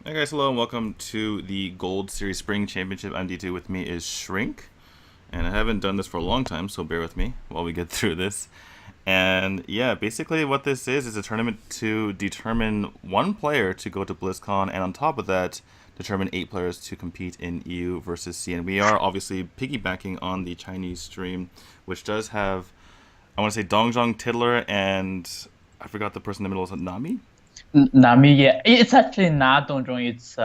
Hey guys, hello and welcome to the Gold Series Spring Championship. I'm D2. With me is Shrink, and I haven't done this for a long time, so bear with me while we get through this. And yeah, basically what this is a tournament to determine one player to go to BlizzCon, and on top of that, determine 8 players to compete in EU versus C. And we are obviously piggybacking on the Chinese stream, which does have, I want to say, Dongjong Tiddler, and I forgot the person in the middle. Is it Nami? Nami, yeah, it's actually not Dongjong, it's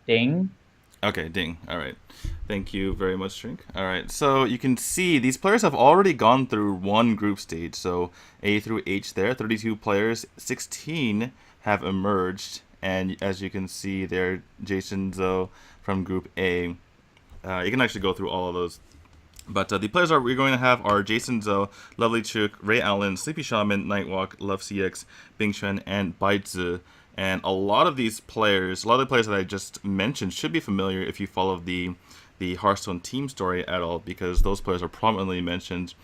Ding. Okay, ding. All right. Thank you very much, Shrink. All right. So you can see these players have already gone through one group stage. So A through H there, 32 players, 16 have emerged. And as you can see there, Jason Zoe from Group A. You can actually go through all of those. But the players we're going to have are Jason Zoe, Lovely Chook, Ray Allen, Sleepy Shaman, Nightwalk, Love CX, Bing Xuan, and Baizi. And a lot of these players, a lot of the players that I just mentioned should be familiar if you follow the Hearthstone team story at all, because those players are prominently mentioned.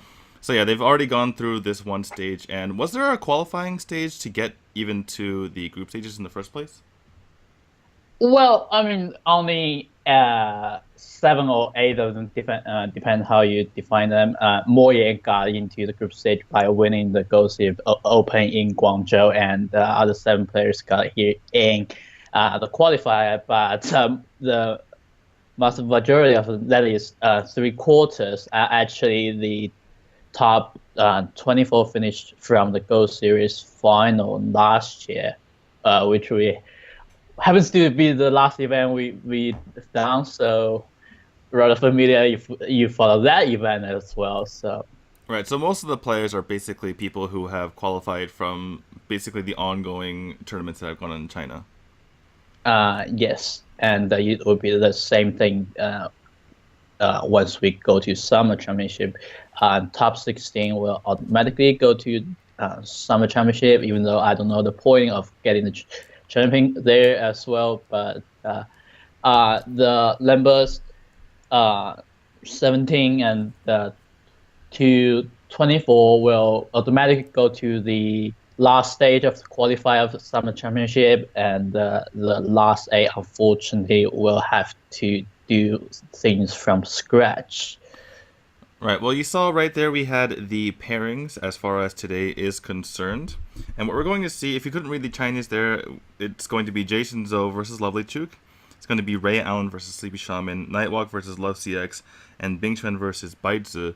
So yeah, they've already gone through this one stage. And was there a qualifying stage to get even to the group stages in the first place? Well, I mean, only 7 or 8 of them depend how you define them. Moye got into the group stage by winning the Gold Series Open in Guangzhou, and the other 7 players got here in the qualifier. But the vast majority of them, that is 3 quarters, are actually the top 24 finished from the Gold Series final last year, which we happens to be the last event we done. So rather familiar if you follow that event as well. So Right, so most of the players are basically people who have qualified from basically the ongoing tournaments that have gone on in China. yes, and it will be the same thing once we go to summer championship. Top 16 will automatically go to summer championship, even though I don't know the point of getting the champion there as well. But the numbers 17 and 224 will automatically go to the last stage of the qualifier of the summer championship, and the last 8 unfortunately will have to do things from scratch. Right. Well, you saw right there we had the pairings as far as today is concerned. And what we're going to see, if you couldn't read the Chinese there, it's going to be Jason Zoe versus Lovely Chook. It's going to be Ray Allen versus Sleepy Shaman, Nightwalk versus Love CX, and Bing Xuan versus Baizi.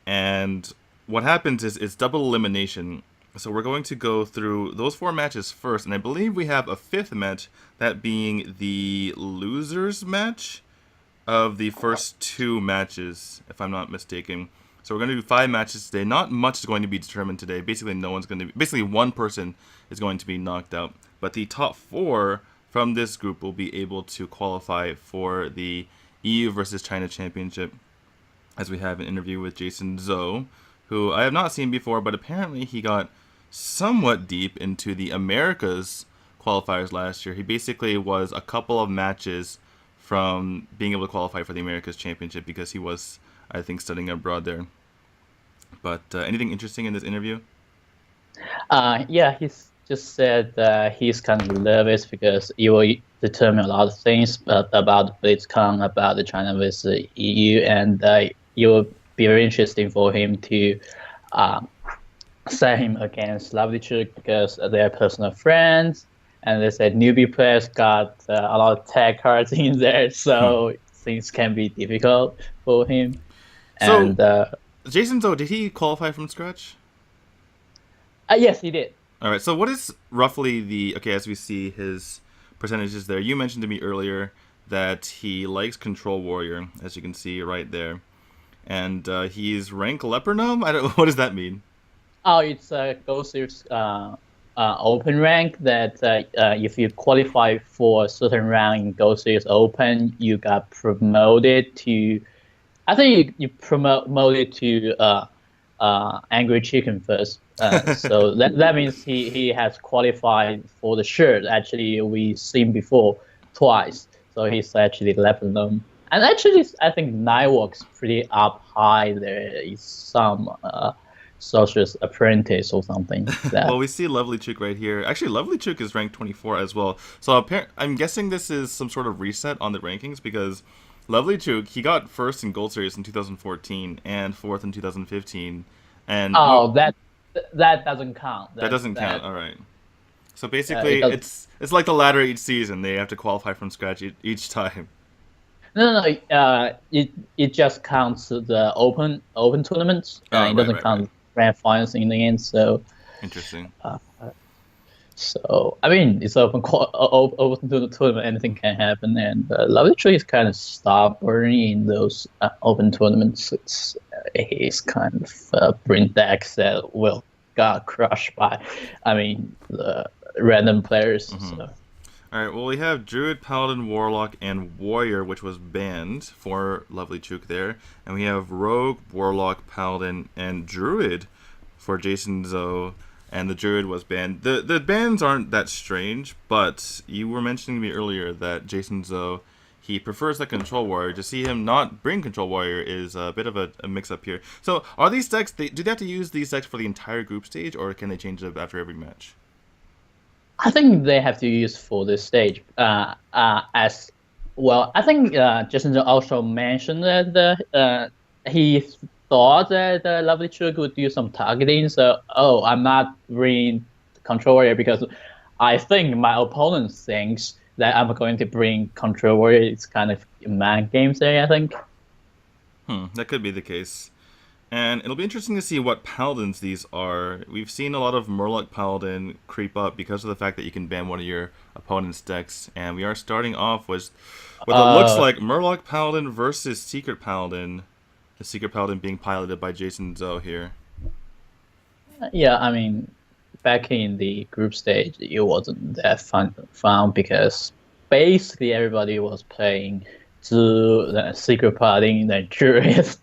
And what happens is it's double elimination. So we're going to go through those 4 matches first. And I believe we have a 5th match, that being the losers match of the first 2 matches, if I'm not mistaken. So we're going to do 5 matches today. Not much is going to be determined today. Basically, no one's going to be. Basically, one person is going to be knocked out. But the top 4 from this group will be able to qualify for the EU versus China Championship. As we have an interview with Jason Zoe, who I have not seen before, but apparently he got somewhat deep into the Americas qualifiers last year. He basically was a couple of matches from being able to qualify for the Americas Championship because he was, I think, studying abroad there. But anything interesting in this interview? Yeah, he's just said he's kind of nervous because it will determine a lot of things about Blizzcon, about the China versus EU, and it will be very interesting for him to set him against Lovely Trick because they're personal friends. And they said newbie players got a lot of tag cards in there, Hmm. so things can be difficult for him. So And Jason Zoe, did he qualify from scratch? yes, he did. All right. So what is roughly the okay as we see his percentages there? You mentioned to me earlier that he likes Control Warrior, as you can see right there, and he's rank Leper Gnome. I don't. What does that mean? Oh, it's a Gold Series open rank that if you qualify for a certain round in Gold Series Open, you got promoted to. I think you promoted to Angry Chicken first. So that means he has qualified for the shirt. Actually, we seen before twice. So he's actually left them. And actually, I think Nightwalk's pretty up high. There is some Sorcerer's Apprentice or something like Well, that. we see Lovely Chook right here. Actually, Lovely Chook is ranked 24 as well. So I'm guessing this is some sort of reset on the rankings because Lovely Chook, he got first in Gold Series in 2014 and fourth in 2015. And Oh, that doesn't count. that That doesn't count. that All right. So it basically, does. it's like the ladder each season. They have to qualify from scratch each time. No, no, no. It just counts the open tournaments. Oh, It right, doesn't right, right. count grand finals in the end. Interesting. Uh, so I mean, it's open to the tournament. Anything can happen, and Lovely Tree is kind of stubborn in those open tournaments. He's kind of bring decks that will got crushed by, I mean, the random players. Mm-hmm. So All right. Well, we have Druid, Paladin, Warlock, and Warrior, which was banned for Lovely Chook there, and we have Rogue, Warlock, Paladin, and Druid for Jason Zoe. And the Druid was banned. The bans aren't that strange, but you were mentioning to me earlier that Jason Zoe, he prefers the Control Warrior. To see him not bring Control Warrior is a bit of a mix-up here. So are these decks, do they have to use these decks for the entire group stage, or can they change it after every match? I think they have to use for this stage. As well, I think Jason also mentioned that he thought that Lovely Tree would do some targeting. So, oh, I'm not bringing Control Warrior because I think my opponent thinks that I'm going to bring Control Warrior. It's kind of mind games there, I think. That could be the case. And it'll be interesting to see what paladins these are. We've seen a lot of Murloc Paladin creep up because of the fact that you can ban one of your opponent's decks. And we are starting off with what it looks Uh, like Murloc Paladin versus Secret Paladin. The Secret Paladin being piloted by Jason Zoe here. yeah, I mean, back in the group stage, it wasn't that fun because basically everybody was playing to the secret party in the juries.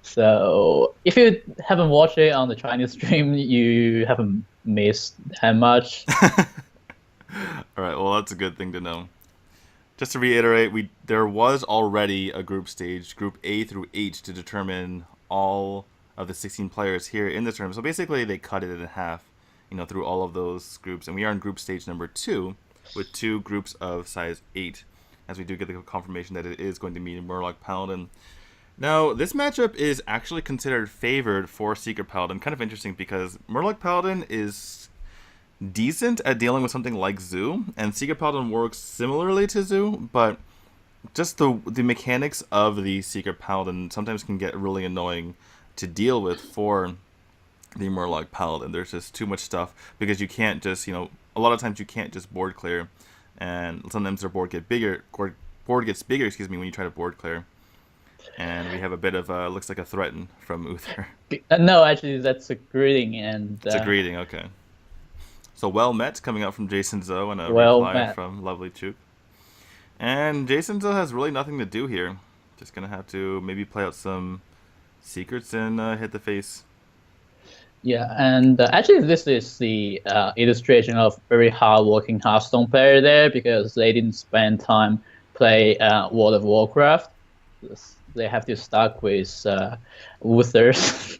So if you haven't watched it on the Chinese stream, you haven't missed that much. Alright, well that's a good thing to know. Just to reiterate, there was already a group stage, Group A through H, to determine all of the 16 players here in the tournament. So basically, they cut it in half, through all of those groups. And we are in group stage number 2, with 2 groups of size 8, as we do get the confirmation that it is going to meet Murloc Paladin. Now, this matchup is actually considered favored for Secret Paladin. Kind of interesting because Murloc Paladin is decent at dealing with something like Zoo, and Secret Paladin works similarly to Zoo, but just the mechanics of the Secret Paladin sometimes can get really annoying to deal with for the Murloc Paladin. There's just too much stuff because you can't just, a lot of times you can't just board clear, and sometimes their board gets bigger, when you try to board clear. And we have a bit of looks like a threaten from Uther. No, actually, that's a greeting, and It's a greeting, okay. So well met coming out from Jason Zoe and a well reply met. from Lovely Chook. And Jason Zoe has really nothing to do here. Just gonna have to maybe play out some secrets and hit the face. Yeah, and actually, this is the illustration of very hardworking Hearthstone player there because they didn't spend time play World of Warcraft. They have to stuck with Uthers.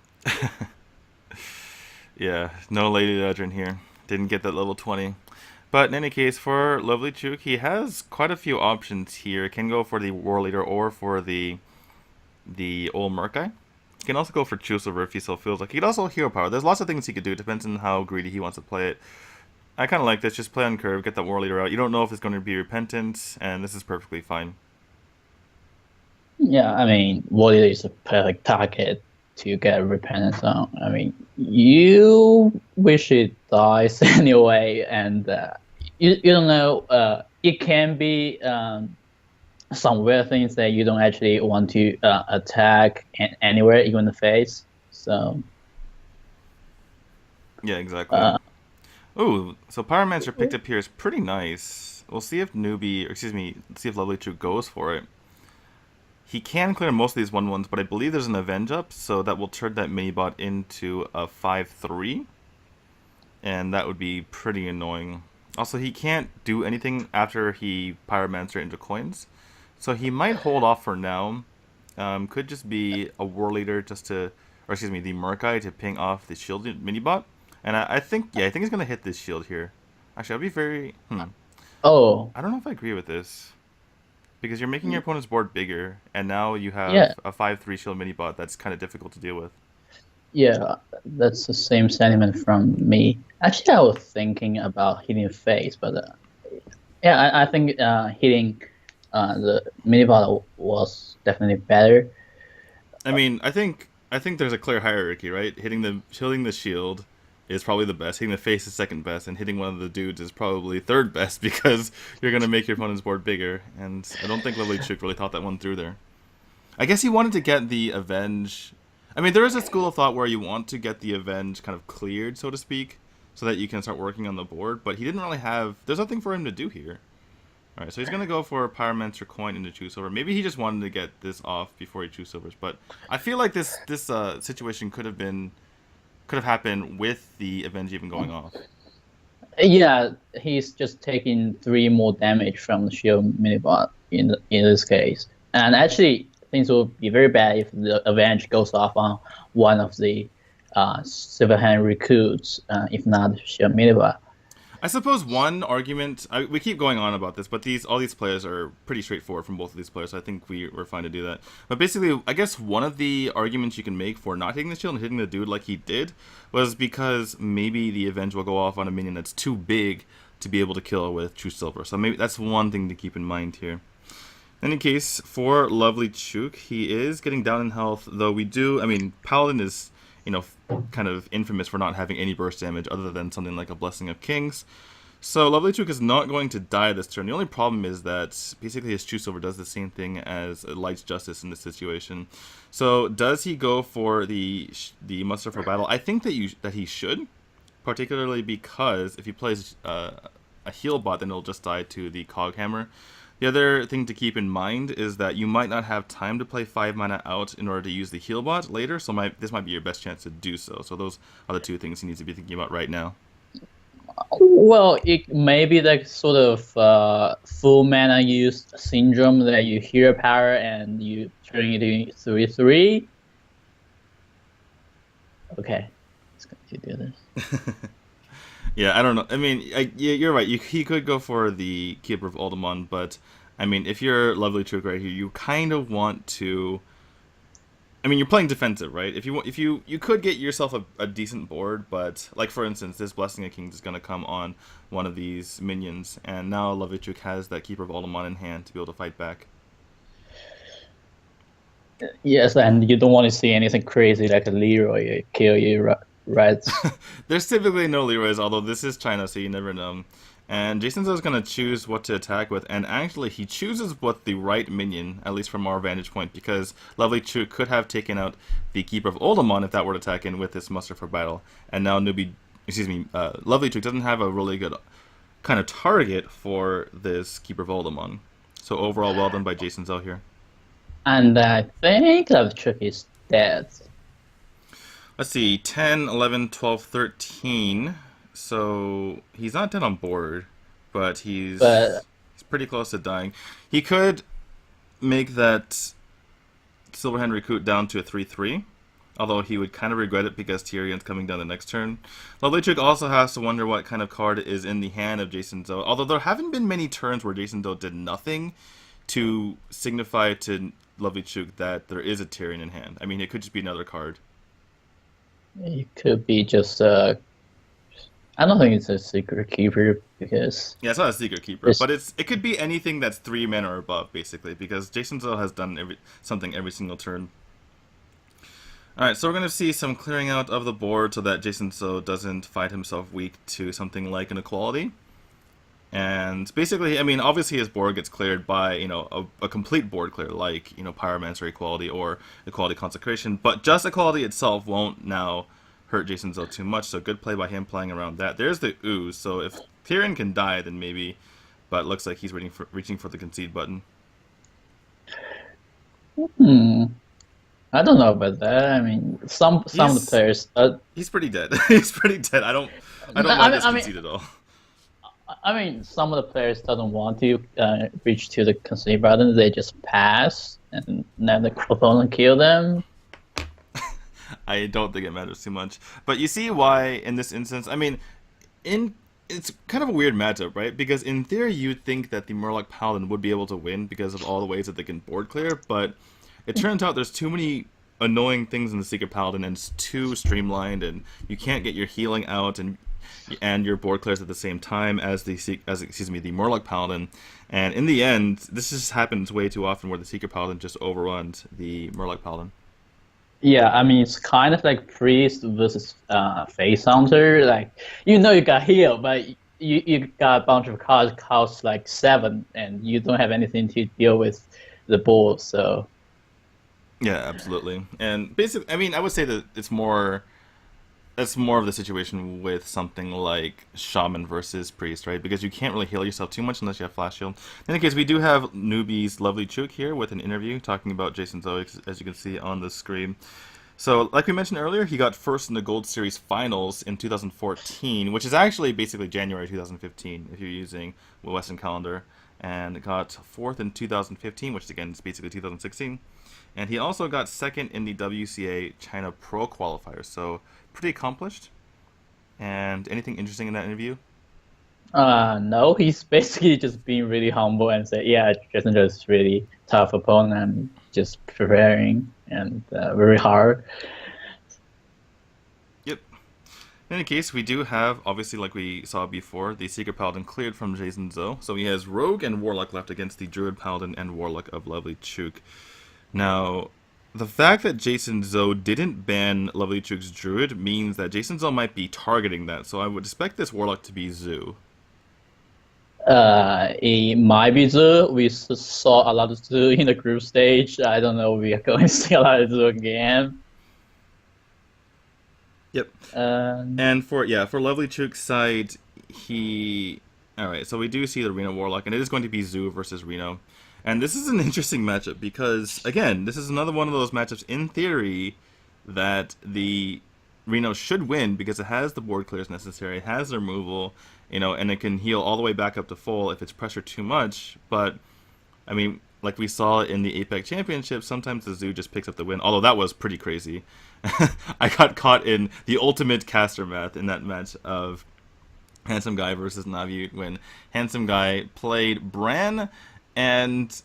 Yeah, no Lady Legend here. Didn't get that level 20. But in any case, for Lovely Chook, he has quite a few options here. Can go for the War Leader or for the old Murkai. He can also go for True Silver if he so feels like. He could also Hero Power. There's lots of things he could do. It depends on how greedy he wants to play it. I kind of like this. Just play on curve, get that War Leader out. You don't know if it's going to be Repentant, and this is perfectly fine. Yeah, I mean, Warrior is a perfect target to get Repentance on. I mean, you wish it dies anyway, and you don't know. It can be some weird things that you don't actually want to attack anywhere, even the face. So Yeah, exactly. Ooh, so Pyromancer picked up here is pretty nice. We'll see if see if Lovely Chook goes for it. He can clear most of these 1/1s, but I believe there's an Avenge up, so that will turn that mini-bot into a 5/3. And that would be pretty annoying. Also, he can't do anything after he Pyromancer into coins. So he might hold off for now. Could just be a War Leader just to or excuse me, the Murkai to ping off the shield mini bot. And I think, yeah, I think he's gonna hit this shield here. Actually, I'll be very. Oh, I don't know if I agree with this because you're making your opponent's board bigger, and now you yeah, have a 5/3 shield mini bot that's kind of difficult to deal with. yeah. That's the same sentiment from me. Actually, I was thinking about hitting face, but yeah, I think hitting the mini bot was definitely better. I mean, I think there's a clear hierarchy, right? Hitting the shield is probably the best. Hitting the face is second best, and hitting one of the dudes is probably third best because you're gonna make your opponent's board bigger. And I don't think Lovely Chuk really thought that one through there. I guess he wanted to get the avenge. I mean, there is a school of thought where you want to get the avenge kind of cleared, so to speak, so that you can start working on the board. But he didn't really have. There's nothing for him to do here. All right, so he's gonna go for Pyromancer coin into Choose Silver. Maybe he just wanted to get this off before he Choose Silvers. But I feel like this situation could have happened with the avenge even going off. Yeah, he's just taking 3 more damage from the shield minibot in this case. And actually, things will be very bad if the Avenge goes off on one of the Silverhand recruits, if not shield minibot. I suppose one argument we keep going on about this, but all these players are pretty straightforward from both of these players. So I think we're fine to do that. But basically, I guess one of the arguments you can make for not hitting the shield and hitting the dude like he did was because maybe the Avenge will go off on a minion that's too big to be able to kill with True Silver. So maybe that's one thing to keep in mind here. In any case, for Lovely Chuk, he is getting down in health, though Paladin is, kind of infamous for not having any burst damage other than something like a Blessing of Kings. So Lovely Chuk is not going to die this turn. The only problem is that basically his True Silver does the same thing as Light's Justice in this situation. So does he go for the Muster for Battle? I think that he should, particularly because if he plays a heal bot, then it'll just die to the Cog Hammer. The other thing to keep in mind is that you might not have time to play 5 mana out in order to use the heal bot later, so this might be your best chance to do so. So those are the 2 things you need to be thinking about right now. Well, it may be like sort of full mana use syndrome that you hear power and you turn it into 3/3. Okay, let's continue this. Yeah, I don't know. I mean, you're right. He could go for the Keeper of Uldaman, but I mean, if you're Lovely Chuk right here, you kind of want to. I mean, you're playing defensive, right? If you could get yourself a decent board, but like for instance, this Blessing of Kings is going to come on one of these minions, and now Lovely Chuk has that Keeper of Uldaman in hand to be able to fight back. Yes, and you don't want to see anything crazy like a Leroy kill you, right? There's typically no Leroys, although this is China, so you never know. And Jason's is going to choose what to attack with, and actually he chooses what the right minion, at least from our vantage point, because Lovely Chuk could have taken out the Keeper of Uldaman if that were to attack in with this Muster for Battle. And now Lovely Chuk doesn't have a really good kind of target for this Keeper of Uldaman. So overall, well done by Jason Zell here. And I think Lovely Chuk is dead. Let's see, 10, 11, 12, 13. So he's not dead on board, but he's pretty close to dying. He could make that Silverhand recruit down to a 3/3, although he would kind of regret it because Tyrion's coming down the next turn. Lovely Chuk also has to wonder what kind of card is in the hand of Jason Doe, although there haven't been many turns where Jason Doe did nothing to signify to Lovely Chuk that there is a Tyrion in hand. I mean, it could just be another card. It could be just I don't think it's a Secret Keeper because it's not a Secret Keeper, but it could be anything that's 3 mana or above, basically, because Jason Zell has done something every single turn. All right, so we're going to see some clearing out of the board so that Jason Zell doesn't find himself weak to something like an equality. And basically, I mean, obviously his board gets cleared by, a complete board clear, like, Pyromancer Equality or Equality Consecration, but just Equality itself won't now hurt Jason Zell too much, so good play by him playing around that. There's the ooze, so if Tyrion can die, then maybe, but it looks like he's reaching for the concede button. I don't know about that. I mean, some of the players. He's pretty dead. He's pretty dead. I don't like this concede at all. I mean, some of the players doesn't want to reach to the concede button. They just pass and let the opponent kill them. I don't think it matters too much. But you see why in this instance. I mean, in it's kind of a weird matchup, right? Because in theory, you'd think that the Murloc Paladin would be able to win because of all the ways that they can board clear, but it turns out there's too many annoying things in the Secret Paladin, and it's too streamlined, and you can't get your healing out and your board clears at the same time as the Murloc Paladin. And in the end, this just happens way too often where the Secret Paladin just overruns the Murloc Paladin. Yeah, I mean it's kind of like priest versus face hunter. Like you got heal, but you got a bunch of cards cost like 7, and you don't have anything to deal with the board. So Yeah, absolutely. And basically, I mean, I would say that that's more of the situation with something like Shaman versus Priest, right? Because you can't really heal yourself too much unless you have Flash Shield. In any case, we do have newbies Lovely Chook here with an interview talking about Jason Zoe, as you can see on the screen. So, like we mentioned earlier, he got first in the Gold Series Finals in 2014, which is actually basically January 2015 if you're using the Western calendar, and got fourth in 2015, which again is basically 2016. And he also got second in the WCA China Pro qualifier, so pretty accomplished. And anything interesting in that interview? no, he's basically just being really humble and said, yeah, Jason is really tough opponent. I'm just preparing and very hard. Yep. In any case, we do have, obviously, like we saw before, the Secret Paladin cleared from Jason Zoe. So he has Rogue and Warlock left against the Druid Paladin and Warlock of Lovely Chook. Now, the fact that Jason Zoe didn't ban Lovely Chook's Druid means that Jason Zoe might be targeting that, so I would expect this Warlock to be Zoo. It might be Zoo. We saw a lot of Zoo in the group stage. I don't know if we are going to see a lot of Zoo again. Yep. And for Lovely Chook's side, alright, so we do see the Reno Warlock, and it is going to be Zoo versus Reno. And this is an interesting matchup because, again, this is another one of those matchups, in theory, that the Reno should win because it has the board clears necessary, it has the removal, and it can heal all the way back up to full if it's pressured too much. But, I mean, like we saw in the Apex Championship, sometimes the Zoo just picks up the win, although that was pretty crazy. I got caught in the ultimate caster math in that match of Handsome Guy versus Navi when Handsome Guy played Bran and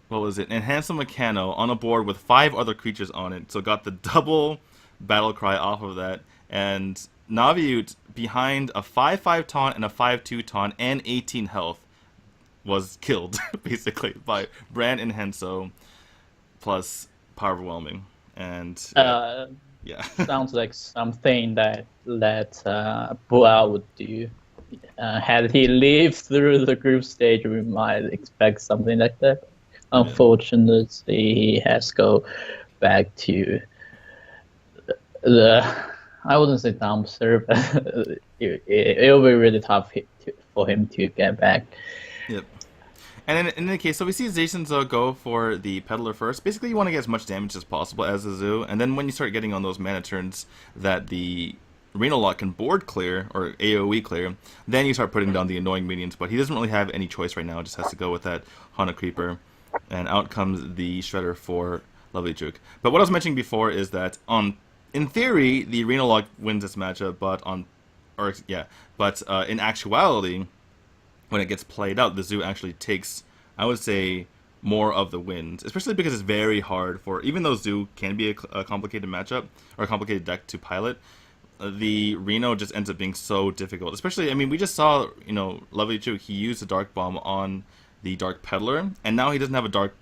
what was it? And Handsome Meccano on a board with 5 other creatures on it, so got the double battle cry off of that. And Naviut, behind a 5/5 taunt and a 5/2 taunt and 18 health, was killed basically by Bran and Hanso plus power overwhelming. And yeah, sounds like something that Boa would do. Had he lived through the group stage, we might expect something like that. Unfortunately, he has to go back to I wouldn't say dumpster, but it'll be really tough for him to get back. Yep. And in any case, so we see Jason Zoe go for the Peddler first. Basically, you want to get as much damage as possible as a Zoo, and then when you start getting on those mana turns that the Reno Lock can board clear, or AoE clear, then you start putting down the annoying minions, but he doesn't really have any choice right now, just has to go with that Haunted Creeper, and out comes the Shredder for Lovely Chook. But what I was mentioning before is that, in theory, the Reno Lock wins this matchup, but in actuality, when it gets played out, the Zoo actually takes, I would say, more of the wins, especially because it's very hard for, even though Zoo can be a complicated matchup, or a complicated deck to pilot, the Reno just ends up being so difficult. Especially, I mean, we just saw, Lovely Chook, he used the Dark Bomb on the Dark Peddler, and now he doesn't have a Dark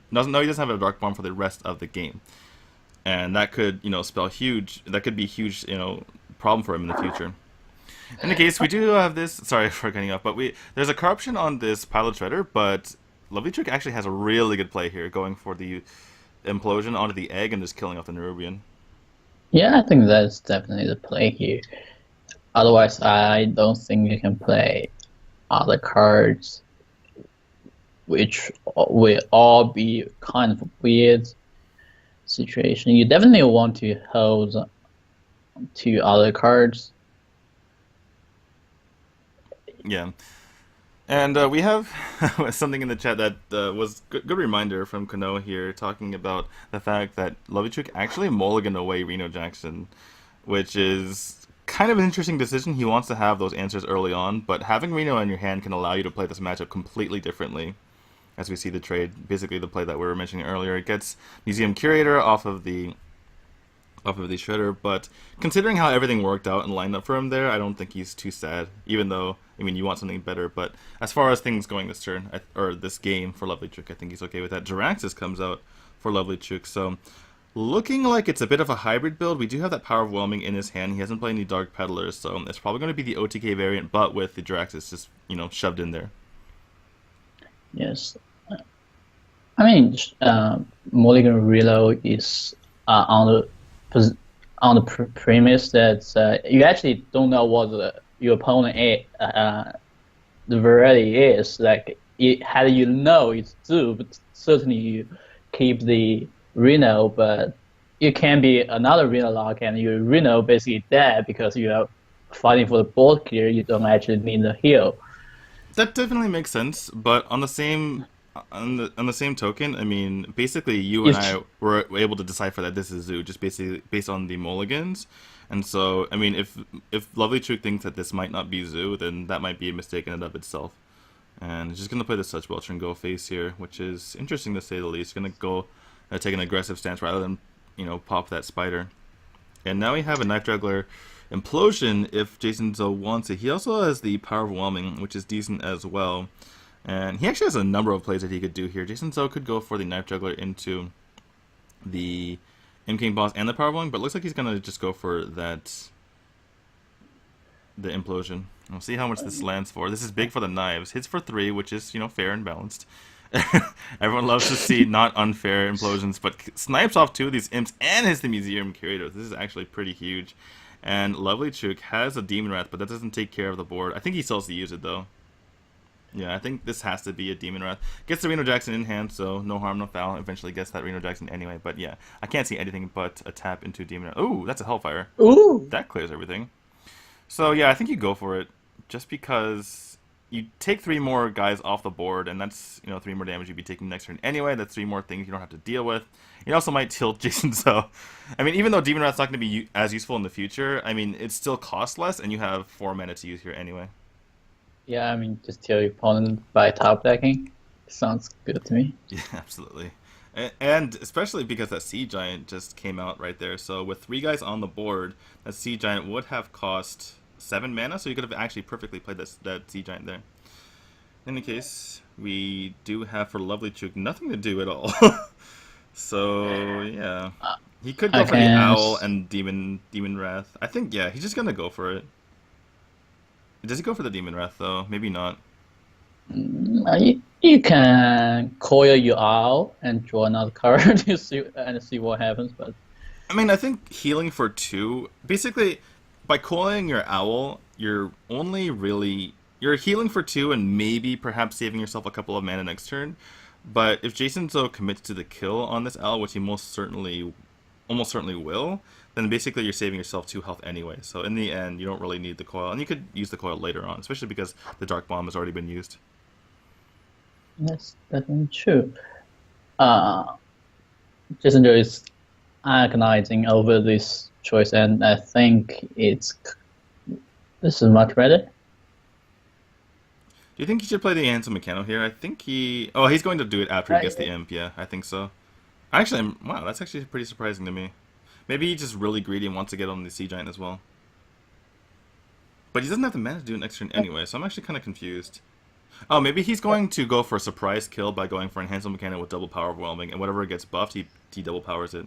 Bomb for the rest of the game. And that could, that could be a huge, problem for him in the future. In the case, we do have this, sorry for cutting off, but there's a corruption on this Pilot Shredder, but Lovely Chook actually has a really good play here, going for the Implosion onto the egg and just killing off the Nerubian. Yeah, I think that's definitely the play here. Otherwise, I don't think you can play other cards, which will all be kind of a weird situation. You definitely want to hold 2 other cards. Yeah. And we have something in the chat that was good reminder from Kano here, talking about the fact that Lovichuk actually mulliganed away Reno Jackson, which is kind of an interesting decision. He wants to have those answers early on, but having Reno in your hand can allow you to play this matchup completely differently. As we see the trade, basically the play that we were mentioning earlier, it gets Museum Curator off of the shredder, but considering how everything worked out and lined up for him there, I don't think he's too sad, even though, I mean, you want something better, but as far as things going this turn, or this game for Lovely Chook, I think he's okay with that. Jiraxis comes out for Lovely Chook, so looking like it's a bit of a hybrid build. We do have that Power of Whelming in his hand. He hasn't played any Dark Peddlers, so it's probably going to be the OTK variant, but with the Jiraxis just, shoved in there. Yes. I mean, Mulligan Reload is on the premise that you actually don't know what your opponent the variety is. Like, had you know it's Zoo, but certainly you keep the Reno, but it can be another Reno lock, and your Reno basically dead because you are fighting for the board clear. You don't actually need the heal. That definitely makes sense, but on the same token, I mean, basically you and I were able to decipher that this is Zoo just basically based on the mulligans, and so I mean, if Lovely Chook thinks that this might not be Zoo, then that might be a mistake in and of itself. And it's just gonna play the Such Welcher and go face here, which is interesting to say the least. Gonna go take an aggressive stance rather than pop that spider. And now we have a Knife Juggler Implosion if Jason Zo wants it. He also has the Power of Whelming, which is decent as well. And he actually has a number of plays that he could do here. Jason Zo could go for the Knife Juggler into the M-King boss and the Power of Whelming, but it looks like he's going to just go for the Implosion. We'll see how much this lands for. This is big for the knives. Hits for 3, which is, fair and balanced. Everyone loves to see not unfair implosions, but snipes off 2 of these imps and hits the Museum Curator. This is actually pretty huge. And Lovely Chook has a Demon Wrath, but that doesn't take care of the board. I think he still has to use it, though. Yeah, I think this has to be a Demon Wrath. Gets the Reno Jackson in hand, so no harm, no foul. Eventually gets that Reno Jackson anyway, but yeah. I can't see anything but a tap into Demon Wrath. Ooh, that's a Hellfire. Ooh! That clears everything. So yeah, I think you go for it, just because you take 3 more guys off the board, and that's 3 more damage you'd be taking next turn anyway. That's 3 more things you don't have to deal with. You also might tilt Jason, so I mean, even though Demon Wrath's not going to be as useful in the future, I mean, it still costs less, and you have 4 mana to use here anyway. Yeah, I mean, just kill your opponent by top decking. Sounds good to me. Yeah, absolutely. And especially because that Sea Giant just came out right there. So with 3 guys on the board, that Sea Giant would have cost 7 mana, so you could have actually perfectly played that Sea Giant there. In any case, we do have for Lovely Chook nothing to do at all. So yeah, he could go for the Owl and Demon Wrath. I think he's just gonna go for it. Does he go for the Demon Wrath though? Maybe not. You can coil your Owl and draw another card to see what happens. But I mean, I think healing for 2, basically, by coiling your Owl, you're healing for 2 and maybe perhaps saving yourself a couple of mana next turn. But if Jason Zo commits to the kill on this Owl, which he almost certainly will, then basically you're saving yourself 2 health anyway. So in the end, you don't really need the coil, and you could use the coil later on, especially because the Dark Bomb has already been used. That's definitely true. Jason Zo is agonizing over this choice, and I think this is much better. Do you think he should play the Handsome Mechano here? I think he's going to do it after he gets the Imp. Yeah, I think so. Actually, wow, that's actually pretty surprising to me. Maybe he's just really greedy and wants to get on the Sea Giant as well. But he doesn't have the mana to do an extra anyway, so I'm actually kind of confused. Oh, maybe he's going to go for a surprise kill by going for Enhanced Mechanic with double Power of Whelming, and whatever gets buffed, he double powers it.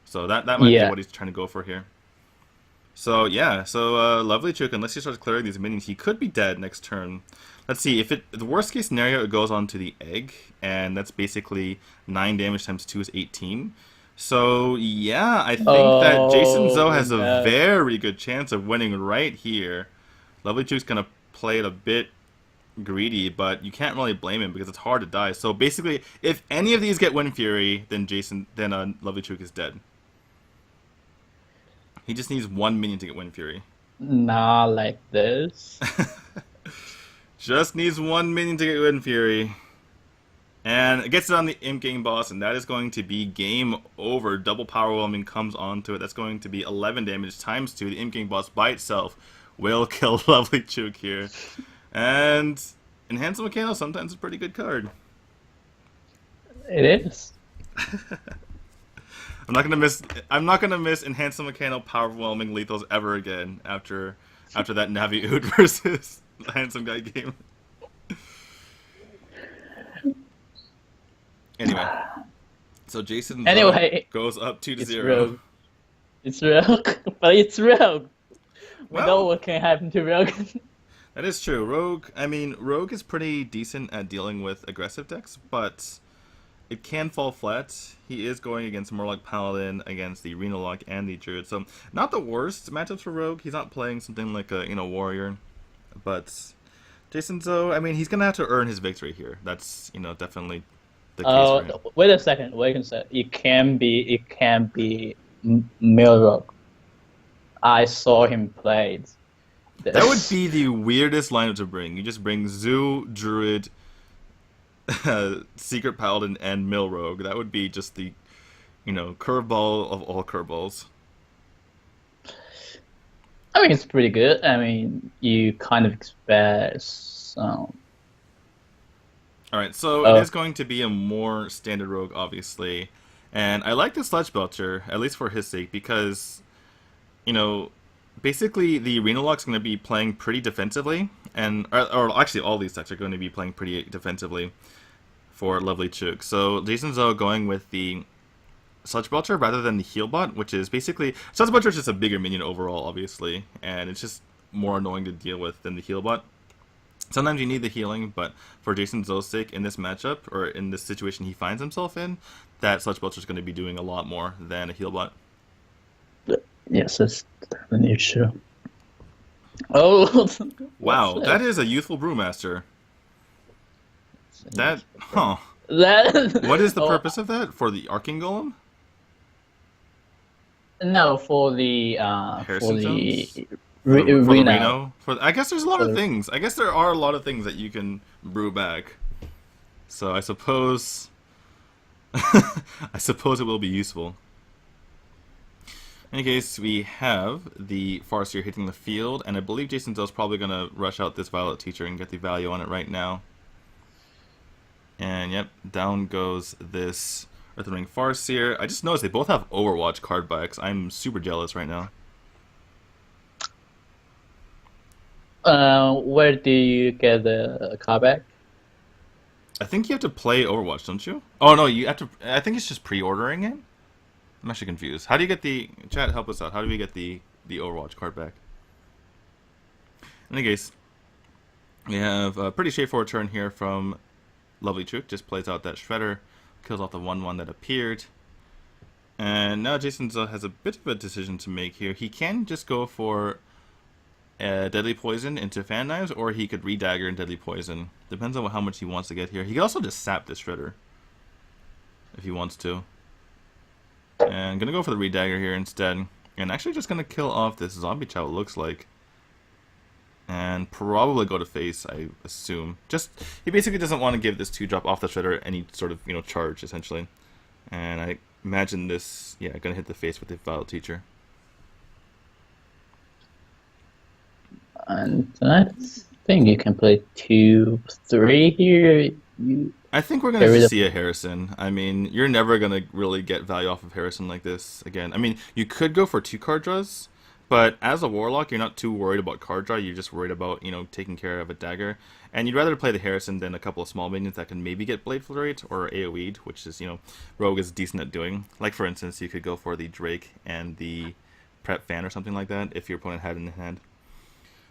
So that might be what he's trying to go for here. So yeah, Lovely Chook, unless he starts clearing these minions, he could be dead next turn. Let's see, the worst case scenario, it goes on to the Egg, and that's basically 9 damage times 2 is 18. So yeah, I think that Jason Zo has a very good chance of winning right here. Lovely Chook's gonna play it a bit greedy, but you can't really blame him because it's hard to die. So basically, if any of these get Wind Fury, then Lovely Chook is dead. He just needs 1 minion to get Wind Fury. Not like this. Just needs one minion to get Wind Fury. And it gets it on the Imp Gang boss, and that is going to be game over. Double Power Whelming comes onto it. That's going to be 11 damage times 2. The Imp Gang boss by itself will kill Lovely Chook here. And Enhance Volcano sometimes is a pretty good card. It is. I'm not gonna miss Enhance Volcano Power Whelming Lethals ever again after that Navi Oud versus Handsome Guy game. Anyway, so Jason goes up 2-0. Rogue. It's Rogue, but it's Rogue. We know what can happen to Rogue. That is true. Rogue is pretty decent at dealing with aggressive decks, but it can fall flat. He is going against more like Paladin, against the Renologue and the Druid, so not the worst matchups for Rogue. He's not playing something like a Warrior, but Jason Zhou, he's gonna have to earn his victory here. That's definitely. Wait a second. It can be Milrock. I saw him play. That would be the weirdest lineup to bring. You just bring Zoo, Druid, Secret Paladin, and Milrogue. That would be just the, curveball of all curveballs. It's pretty good. You kind of expect some. Alright, so it is going to be a more standard rogue, obviously. And I like the Sludge Belcher, at least for his sake, because, basically the Renologue's going to be playing pretty defensively. Or actually all these decks are going to be playing pretty defensively for Lovely Chook. So Jason Zhou going with the Sludge Belcher rather than the Healbot, which is basically... Sludge Belcher is just a bigger minion overall, obviously. And it's just more annoying to deal with than the Healbot. Sometimes you need the healing, but for Jason Zhou's sake, in this matchup, or in this situation he finds himself in, that Sludge Belcher is going to be doing a lot more than a Healbot. Yes, that's definitely true. Oh! Wow, that is a youthful Brewmaster. What is the purpose of that? For the Arcing Golem? No, for the... Reno. I guess there's a lot of things. I guess there are a lot of things that you can brew back. So I suppose... I suppose it will be useful. In any case, we have the Farseer hitting the field, and I believe Jason Zell's probably going to rush out this Violet Teacher and get the value on it right now. And yep, down goes this Earthen Ring Farseer. I just noticed they both have Overwatch card backs. I'm super jealous right now. Where do you get the card back? I think you have to play Overwatch, don't you? Oh no, you have to. I think it's just pre-ordering it. I'm actually confused. How do you get the chat? Help us out. How do we get the Overwatch card back? In any case, we have a pretty straightforward turn here from Lovely Chook. Just plays out that Shredder, kills off the 1/1 that appeared, and now Jason has a bit of a decision to make here. He can just go for Deadly Poison into Fan Knives, or he could Redagger and Deadly Poison. Depends on how much he wants to get here. He could also just sap this Shredder if he wants to. And gonna go for the Redagger here instead. And actually just gonna kill off this Zombie Chow, it looks like. And probably go to face, I assume. He basically doesn't want to give this 2-drop off the Shredder any sort of, charge, essentially. And I imagine this, gonna hit the face with the Violet Teacher. And I think you can play 2-3 here. I think we're going to see a Harrison. You're never going to really get value off of Harrison like this again. You could go for 2 card draws, but as a Warlock, you're not too worried about card draw. You're just worried about, taking care of a dagger. And you'd rather play the Harrison than a couple of small minions that can maybe get Blade Flurried or AoE'd, which is, Rogue is decent at doing. Like, for instance, you could go for the Drake and the Prep Fan or something like that if your opponent had it in hand.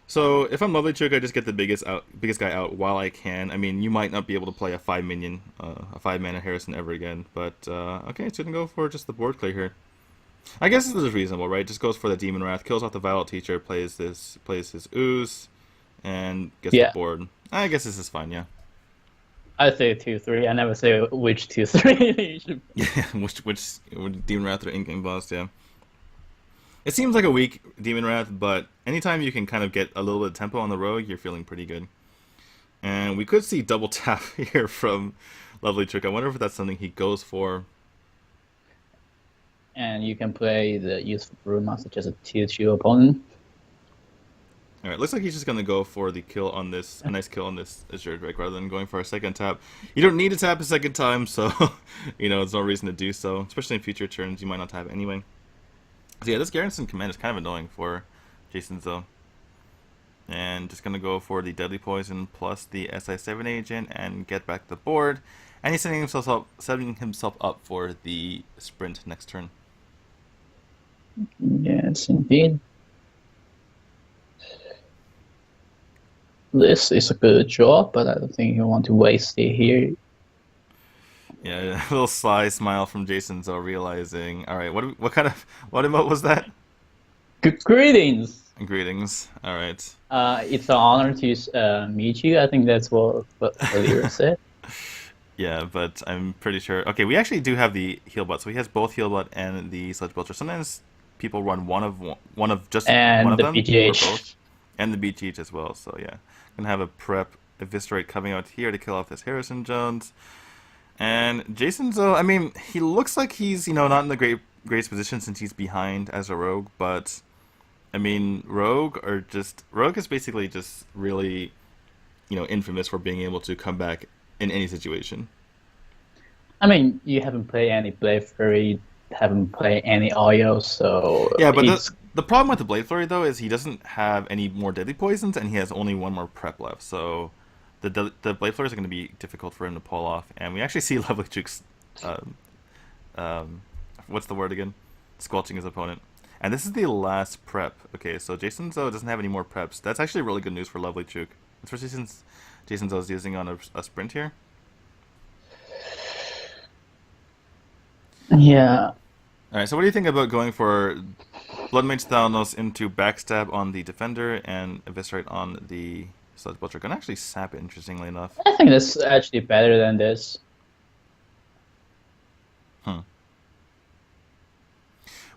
So if I'm Lovely Chook, I just get the biggest guy out while I can. You might not be able to play a 5-mana Harrison ever again, but okay, it's gonna go for just the board clear here. I guess this is reasonable, right? Just goes for the Demon Wrath, kills off the Violet Teacher, plays his Ooze, and gets the board. I guess this is fine, yeah. I say 2-3. I never say which 2-3. Yeah, which Demon Wrath or Ink Boss, yeah. It seems like a weak Demon Wrath, but anytime you can kind of get a little bit of tempo on the Rogue, you're feeling pretty good. And we could see double tap here from Lovely Trick. I wonder if that's something he goes for. And you can play the useful Brewmaster just a tier 2 opponent. All right, looks like he's just gonna go for the kill on this, a nice kill on this Azure Drake, rather than going for a second tap. You don't need to tap a second time, so there's no reason to do so. Especially in future turns, you might not tap anyway. So yeah, this Garrison command is kind of annoying for Jason Zo. And just gonna go for the Deadly Poison plus the SI7 agent and get back the board. And he's setting himself up for the sprint next turn. Yes, indeed. This is a good draw, but I don't think you want to waste it here. Yeah, a little sly smile from Jason Zo, realizing, all right, what kind of what emote was that? Greetings. Greetings. All right. It's an honor to meet you. I think that's what Lear said. Yeah, but I'm pretty sure. Okay, we actually do have the heal bot, so he has both heal bot and the Sludge Belcher. Sometimes people run one of just and one of the them, BGH. or both, and the BGH as well. So yeah, gonna have a prep eviscerate coming out here to kill off this Harrison Jones. And Jason Zo, I mean, he looks like he's not in the greatest position since he's behind as a rogue, but I mean, rogue is basically just really, infamous for being able to come back in any situation. I mean, you haven't played any Blade Fury, haven't played any Oil, so yeah. But the problem with the Blade Flurry though is he doesn't have any more deadly poisons, and he has only one more prep left. So the Blade Flurries are going to be difficult for him to pull off. And we actually see Lovely Juke's, what's the word again? Squelching his opponent. And this is the last prep. Okay, so Jason Zo doesn't have any more preps. That's actually really good news for Lovely Juke, especially since Jason Zo is using on a sprint here. Yeah. All right, so what do you think about going for Bloodmage Thalnos into backstab on the defender and eviscerate on the Sludge Belcher? Gonna actually sap it, interestingly enough. I think that's actually better than this.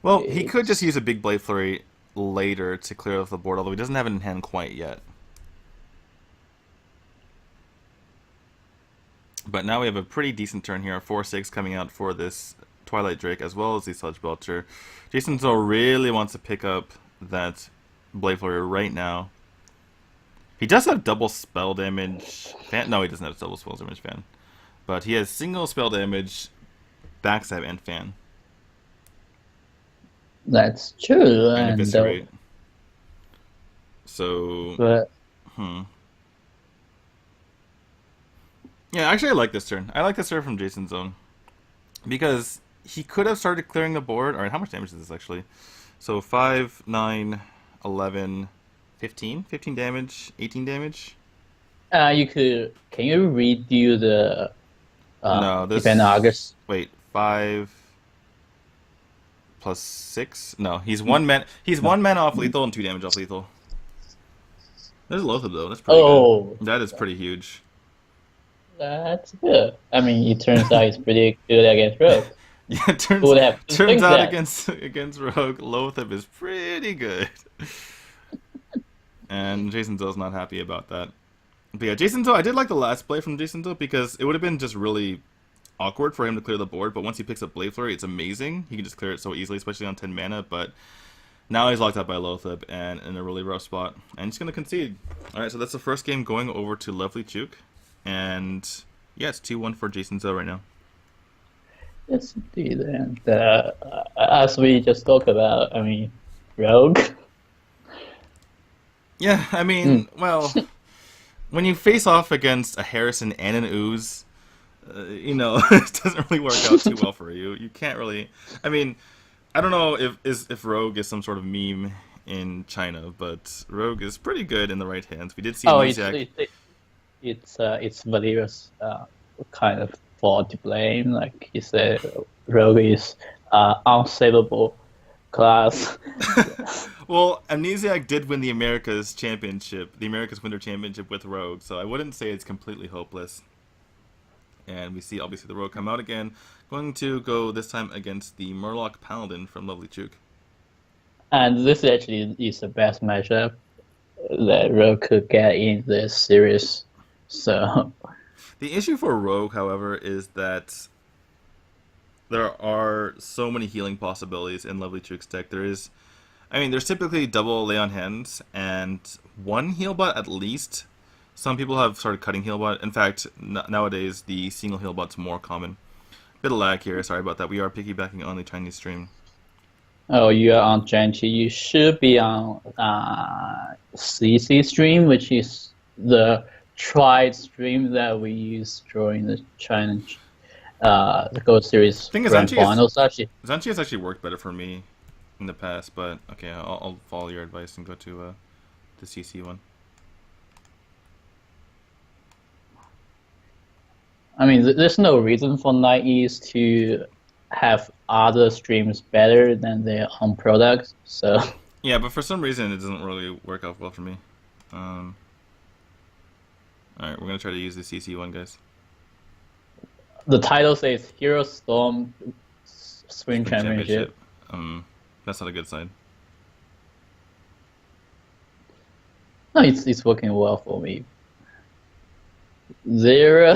Well, he could just use a big Blade Flurry later to clear off the board, although he doesn't have it in hand quite yet. But now we have a pretty decent turn here, 4-6 coming out for this Twilight Drake, as well as the Sludge Belcher. Jason Zo really wants to pick up that Blade Flurry right now. He does have double spell damage fan. No, he doesn't have double spell damage fan. But he has single spell damage, backstab, and fan. That's true. And eviscerate. So... But... Yeah, actually I like this turn. I like this turn from Jason Zo. Because he could have started clearing the board. Alright, how much damage is this actually? So 5, 9, 11, 15? 15 damage, 18 damage? You could... Can you redo the... no, this... Event August? Wait, 5... plus 6? No, he's one man off lethal and 2 damage off lethal. There's Lothar though, that's pretty good. That is pretty huge. That's good. I mean, it turns out he's pretty good against Rogue. Yeah, it turns out against Rogue, Lothar is pretty good. And Jason Zo's not happy about that. But yeah, Jason Zo, I did like the last play from Jason Zo because it would have been just really awkward for him to clear the board, but once he picks up Blade Flurry, it's amazing. He can just clear it so easily, especially on 10 mana, but now he's locked up by Lothar and in a really rough spot. And he's going to concede. Alright, so that's the first game going over to Lovely Juke. And yeah, it's 2-1 for Jason Zo right now. Yes, indeed. And as we just talked about, I mean, Rogue. Yeah, I mean, well, when you face off against a Harrison and an Ooze, it doesn't really work out too well for you. You can't really... I mean, I don't know if Rogue is some sort of meme in China, but Rogue is pretty good in the right hands. We did see it's Valera's kind of fault to blame. Like you said, Rogue is unsavable class. Well, Amnesiac did win the America's Championship, the America's Winter Championship with Rogue, so I wouldn't say it's completely hopeless. And we see, obviously, the Rogue come out again. Going to go this time against the Murloc Paladin from Lovely Juke. And this actually is the best matchup that Rogue could get in this series. So The issue for Rogue, however, is that there are so many healing possibilities in Lovely Chook's deck. There's typically double lay on hands and one heal bot at least. Some people have started cutting heal bot. In fact, nowadays the single heal bot's more common. Bit of lag here, sorry about that. We are piggybacking on the Chinese stream. oh, you are on Genji. You should be on CC stream, which is the tried stream that we use during the China the Gold Series Thing is, Grand Finals. Actually, Zanchi has actually worked better for me in the past, but okay, I'll follow your advice and go to the CC one. I mean, there's no reason for NightEase to have other streams better than their own products. So Yeah, but for some reason it doesn't really work out well for me. Alright, we're gonna try to use the CC one, guys. the title says Hero Storm Spring Championship. That's not a good sign. No, it's working well for me. There,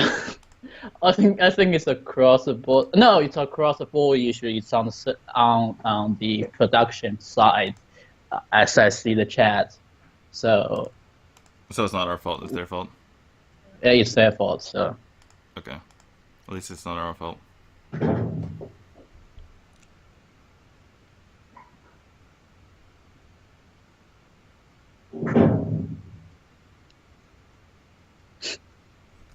I think it's across the board. No, it's across the board issue. It's on the production side, as I see the chat. So So it's not our fault, it's their fault. yeah, it's their fault. So Okay. At least it's not our fault.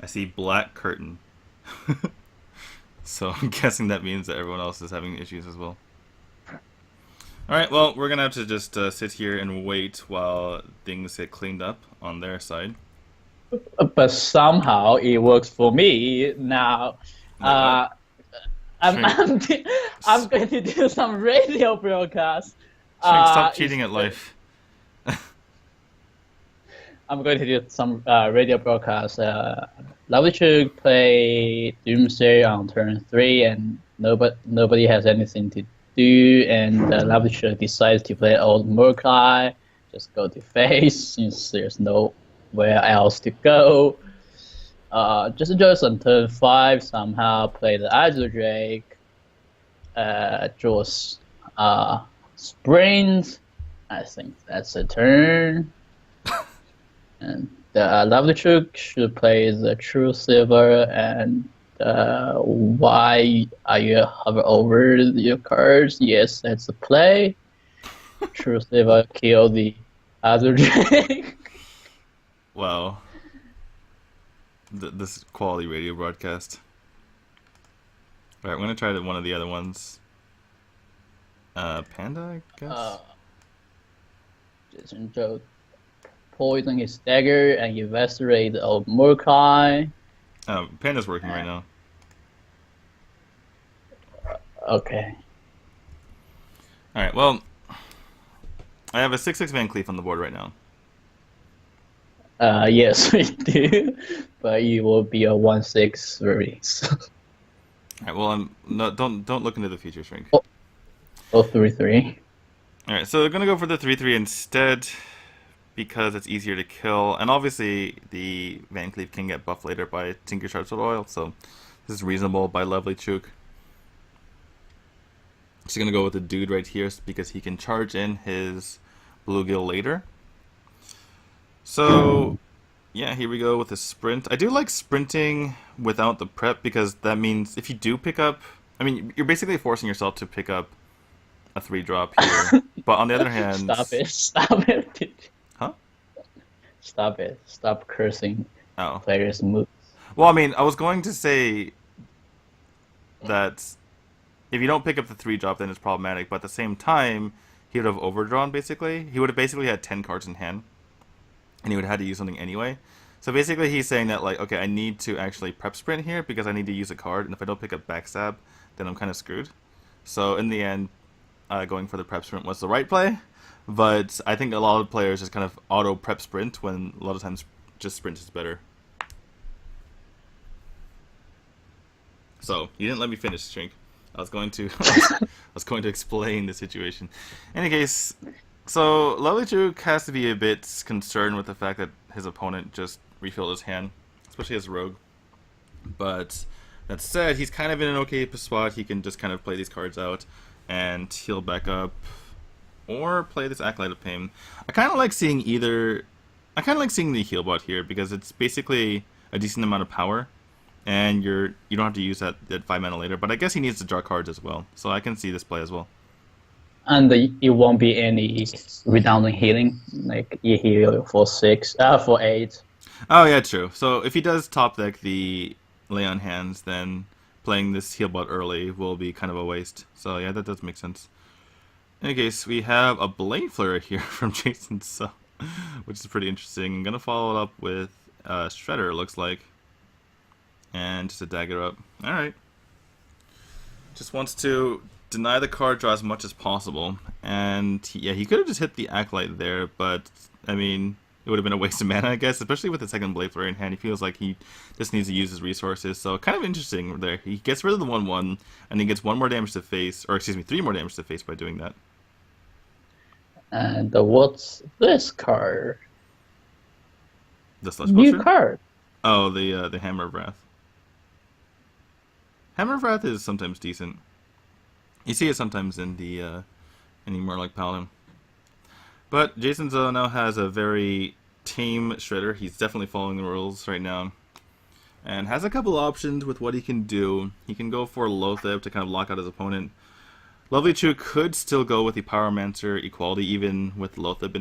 I see black curtain. So I'm guessing that means that everyone else is having issues as well. Alright, well, we're gonna have to just sit here and wait while things get cleaned up on their side. but somehow it works for me now. I'm I'm going to do some radio broadcast. Shank, stop cheating at life. I'm going to do some radio broadcast. Lovely Chook play Doomsday on turn 3, and nobody has anything to do, and Lovely Chook decides to play Old Murkai, just go to face since there's nowhere else to go. Just on turn 5, somehow play the Azure Drake, draws Sprint. I think that's a turn. And Lovely Chook should play the True Silver, and why are you hover over your cards? Yes, that's a play. True Silver kill the other Drake. Wow. This quality radio broadcast. Alright, I'm gonna try one of the other ones. Panda, I guess? Jason Joe poison his dagger and eviscerate of Murkai. Oh, Panda's working right now. Okay. Alright, well, I have a 6/6 Van Cleef on the board right now. Yes, we do, but you will be a 1/6 release. Alright, well, don't look into the future, Shrink. Oh, 3/3. Alright, so they're gonna go for the 3/3 instead, because it's easier to kill, and obviously the Van Cleef can get buffed later by Tinker Sharpsword Oil, so this is reasonable by Lovely Chook. She's gonna go with the dude right here because he can charge in his Bluegill later. So yeah, here we go with the sprint. I do like sprinting without the prep because that means if you do pick up, I mean, you're basically forcing yourself to pick up a 3-drop here. But on the other hand, Stop it. Huh? Stop it. Stop cursing Oh. players' moves. Well, I mean, I was going to say that if you don't pick up the 3-drop, then it's problematic. But at the same time, he would have overdrawn, basically. He would have basically had 10 cards in hand. And he would have had to use something anyway. So basically he's saying that, like, okay, I need to actually prep sprint here because I need to use a card. And if I don't pick up backstab, then I'm kind of screwed. So in the end, going for the prep sprint was the right play. But I think a lot of players just kind of auto prep sprint when a lot of times just sprint is better. So you didn't let me finish, Shrink. I was going to explain the situation. In any case, so Lovely Chook has to be a bit concerned with the fact that his opponent just refilled his hand. especially as Rogue. But that said, he's kind of in an okay spot. He can just kind of play these cards out and heal back up, or play this Acolyte of Pain. I kind of like seeing either. I kind of like seeing the heal bot here because it's basically a decent amount of power, and you don't have to use that 5 mana later. But I guess he needs to draw cards as well, so I can see this play as well. And it won't be any redundant healing, like you heal for 6, for 8. Oh yeah, true. So if he does top deck the Lay on Hands, then playing this heal bot early will be kind of a waste. So yeah, that does make sense. In any case, we have a Blade Flare here from Jason, so which is pretty interesting. I'm gonna follow it up with Shredder, it looks like, and just a Dagger up. All right, just wants to deny the card draw as much as possible, and he could have just hit the Acolyte there, but I mean, it would have been a waste of mana, I guess, especially with the second Blade Flare in hand. He feels like he just needs to use his resources, so kind of interesting there. He gets rid of the 1/1, and he gets 1 more damage to face, or excuse me, 3 more damage to face by doing that. And what's this card? The Slush New Belcher? card. Oh, the Hammer of Wrath. Hammer of Wrath is sometimes decent. You see it sometimes in the Morlock Paladin. But Jason Zo now has a very tame Shredder. He's definitely following the rules right now. And has a couple options with what he can do. He can go for Loatheb to kind of lock out his opponent. Lovely Chu could still go with the Pyromancer Equality even with Loatheb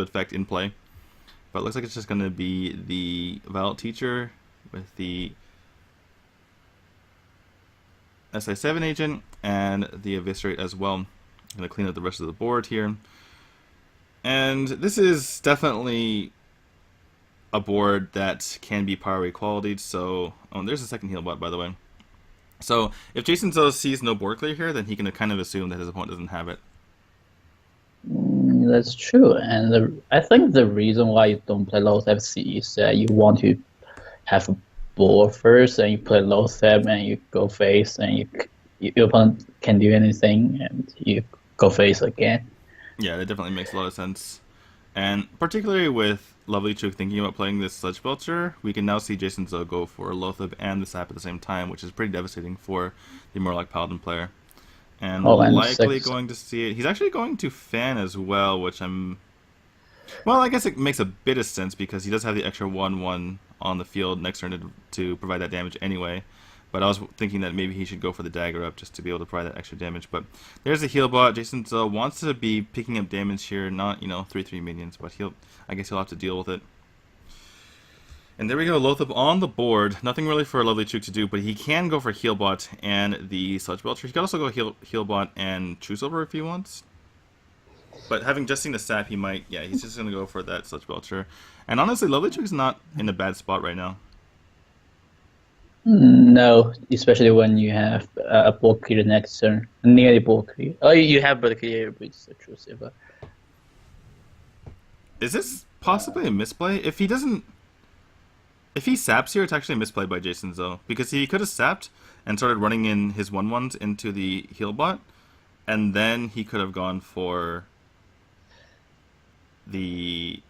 Effect in play. But it looks like it's just going to be the Violet Teacher with the SI7 agent and the Eviscerate as well. I'm going to clean up the rest of the board here. And this is definitely a board that can be Pyro Equality, so... Oh, there's a second heal bot, by the way. So, if Jason Zo sees no board clear here, then he can kind of assume that his opponent doesn't have it. That's true, and I think the reason why you don't play Loatheb C is that you want to have a board first, and you play Loatheb, and you go face, and your opponent can do anything, and you go face again. Yeah, that definitely makes a lot of sense. And particularly with Lovely Chook thinking about playing this Sludge Belcher, we can now see Jason Zo go for Loatheb and the Sap at the same time, which is pretty devastating for the Morlock Paladin player. And likely going to see it. He's actually going to Fan as well, which I'm... Well, I guess it makes a bit of sense because he does have the extra 1/1 on the field next turn to provide that damage anyway. But I was thinking that maybe he should go for the Dagger up just to be able to provide that extra damage. But there's a heal bot. Jason wants to be picking up damage here, not 3/3 minions, but I guess he'll have to deal with it. And there we go, Loatheb on the board. Nothing really for Lovely Chook to do, but he can go for heal bot and the Sludge Belcher. He can also go heal bot and True Silver if he wants. But having just seen the sap, he's just gonna go for that Sludge Belcher. And honestly, Lovely Chook is not in a bad spot right now. No, especially when you have a board clear next turn, nearly board clear. Oh, you have board clear with the True Silver. Is this possibly a misplay? If he saps here, it's actually a misplay by Jason Zo, because he could have sapped and started running in his 1/1s into the heal bot, and then he could have gone for the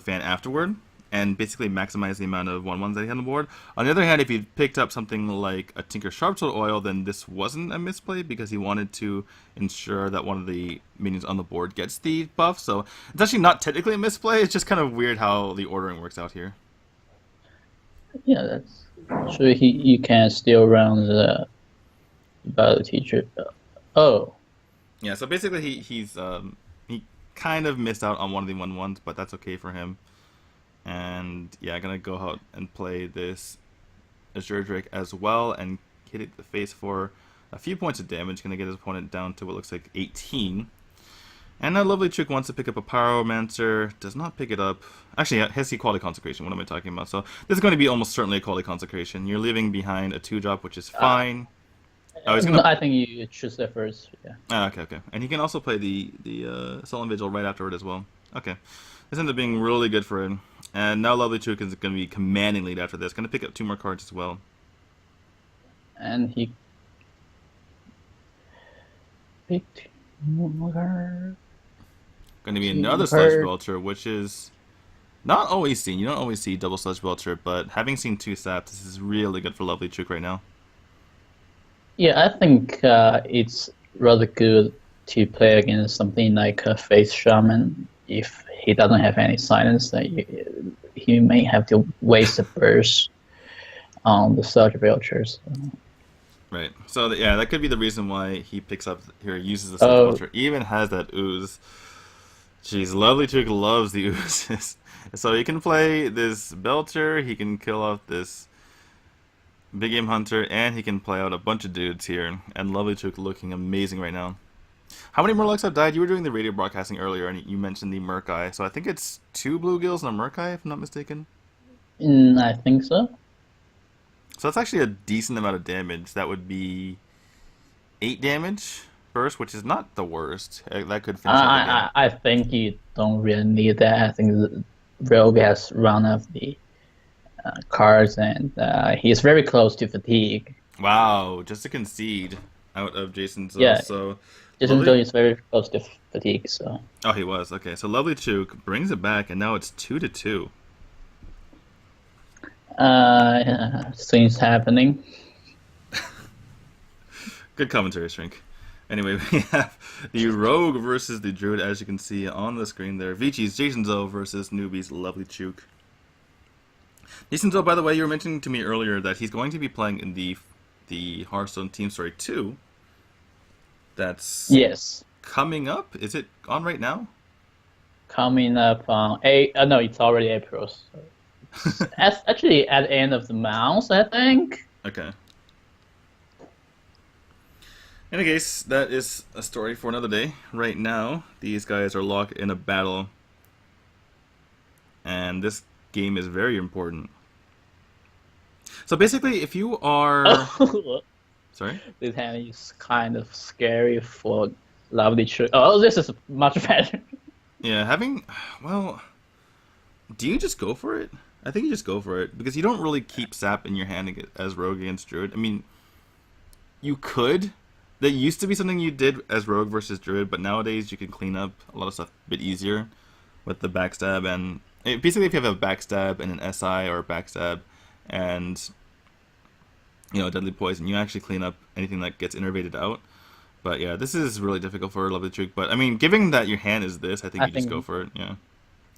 fan afterward, and basically maximize the amount of 1/1s that he had on the board. On the other hand, if he picked up something like a Tinker Sharpsword Oil, then this wasn't a misplay because he wanted to ensure that one of the minions on the board gets the buff. So it's actually not technically a misplay. It's just kind of weird how the ordering works out here. Yeah, that's so you can still run the Battle Teacher. Oh. Yeah, so basically he kind of missed out on one of the 1/1s, but that's okay for him. And yeah, gonna go out and play this Azure Drake as well and hit it in the face for a few points of damage. Gonna get his opponent down to what looks like 18. And now Lovely Chook wants to pick up a Pyromancer, does not pick it up. Actually, it has Equality Consecration, what am I talking about? So this is going to be almost certainly Equality Consecration. You're leaving behind a 2-drop, which is fine. I think you choose that first, yeah. Okay. And he can also play the Sullen Vigil right afterward as well. Okay. This ended up being really good for him. And now Lovely Chook is going to be commanding lead after this. Going to pick up 2 more cards as well. And he picked more. Going to be another Sludge Belcher, which is Not always seen. You don't always see double Sludge Belcher, but having seen two saps, this is really good for Lovely Chook right now. Yeah, I think it's rather good to play against something like a Face Shaman. If he doesn't have any silence, he may have to waste a burst on the Surge Vultures. Right. So yeah, that could be the reason why he picks up here, uses the Sludge Oh, Belcher, even has that ooze. Jeez, Lovely Chook loves the oozes. So he can play this Belcher, he can kill off this Big Game Hunter, and he can play out a bunch of dudes here. And Lovely Chook looking amazing right now. How many Murlocs have died? You were doing the radio broadcasting earlier, and you mentioned the Murkai. So I think it's 2 Bluegills and a Murkai, if I'm not mistaken. I think so. So that's actually a decent amount of damage. That would be 8 damage first, which is not the worst. That could finish out the game. I think you don't really need that. I think the Rogue has run out of the cards, and he's very close to fatigue. Wow, just to concede out of Jason's. Yeah. So Jason Lovely... is very close to fatigue, so. Oh, he was. Okay, so Lovely Chook brings it back, and now it's 2-2. Things happening. Good commentary, Shrink. Anyway, we have the Rogue versus the Druid, as you can see on the screen there. Vichi's Jason Zo versus Newbie's Lovely Chook. Jason Zo, by the way, you were mentioning to me earlier that he's going to be playing in the Hearthstone Team Story 2. That's Yes. coming up. Is it on right now? Coming up on no, it's already April. So actually at the end of the month, I think. Okay. In any case, that is a story for another day. Right now, these guys are locked in a battle. And this game is very important. So basically, if you are... Sorry? This hand is kind of scary for Lovely Chook. Oh, this is much better. Yeah, having... Well, do you just go for it? I think you just go for it. Because you don't really keep Sap in your hand as Rogue against Druid. I mean, you could... That used to be something you did as Rogue versus Druid, but nowadays you can clean up a lot of stuff a bit easier with the backstab. And basically, if you have a backstab and an SI or a backstab and, you know, deadly poison, you actually clean up anything that gets innervated out. But yeah, this is really difficult for Lovely Chook. But I mean, given that your hand is this, I think you just go for it. Yeah,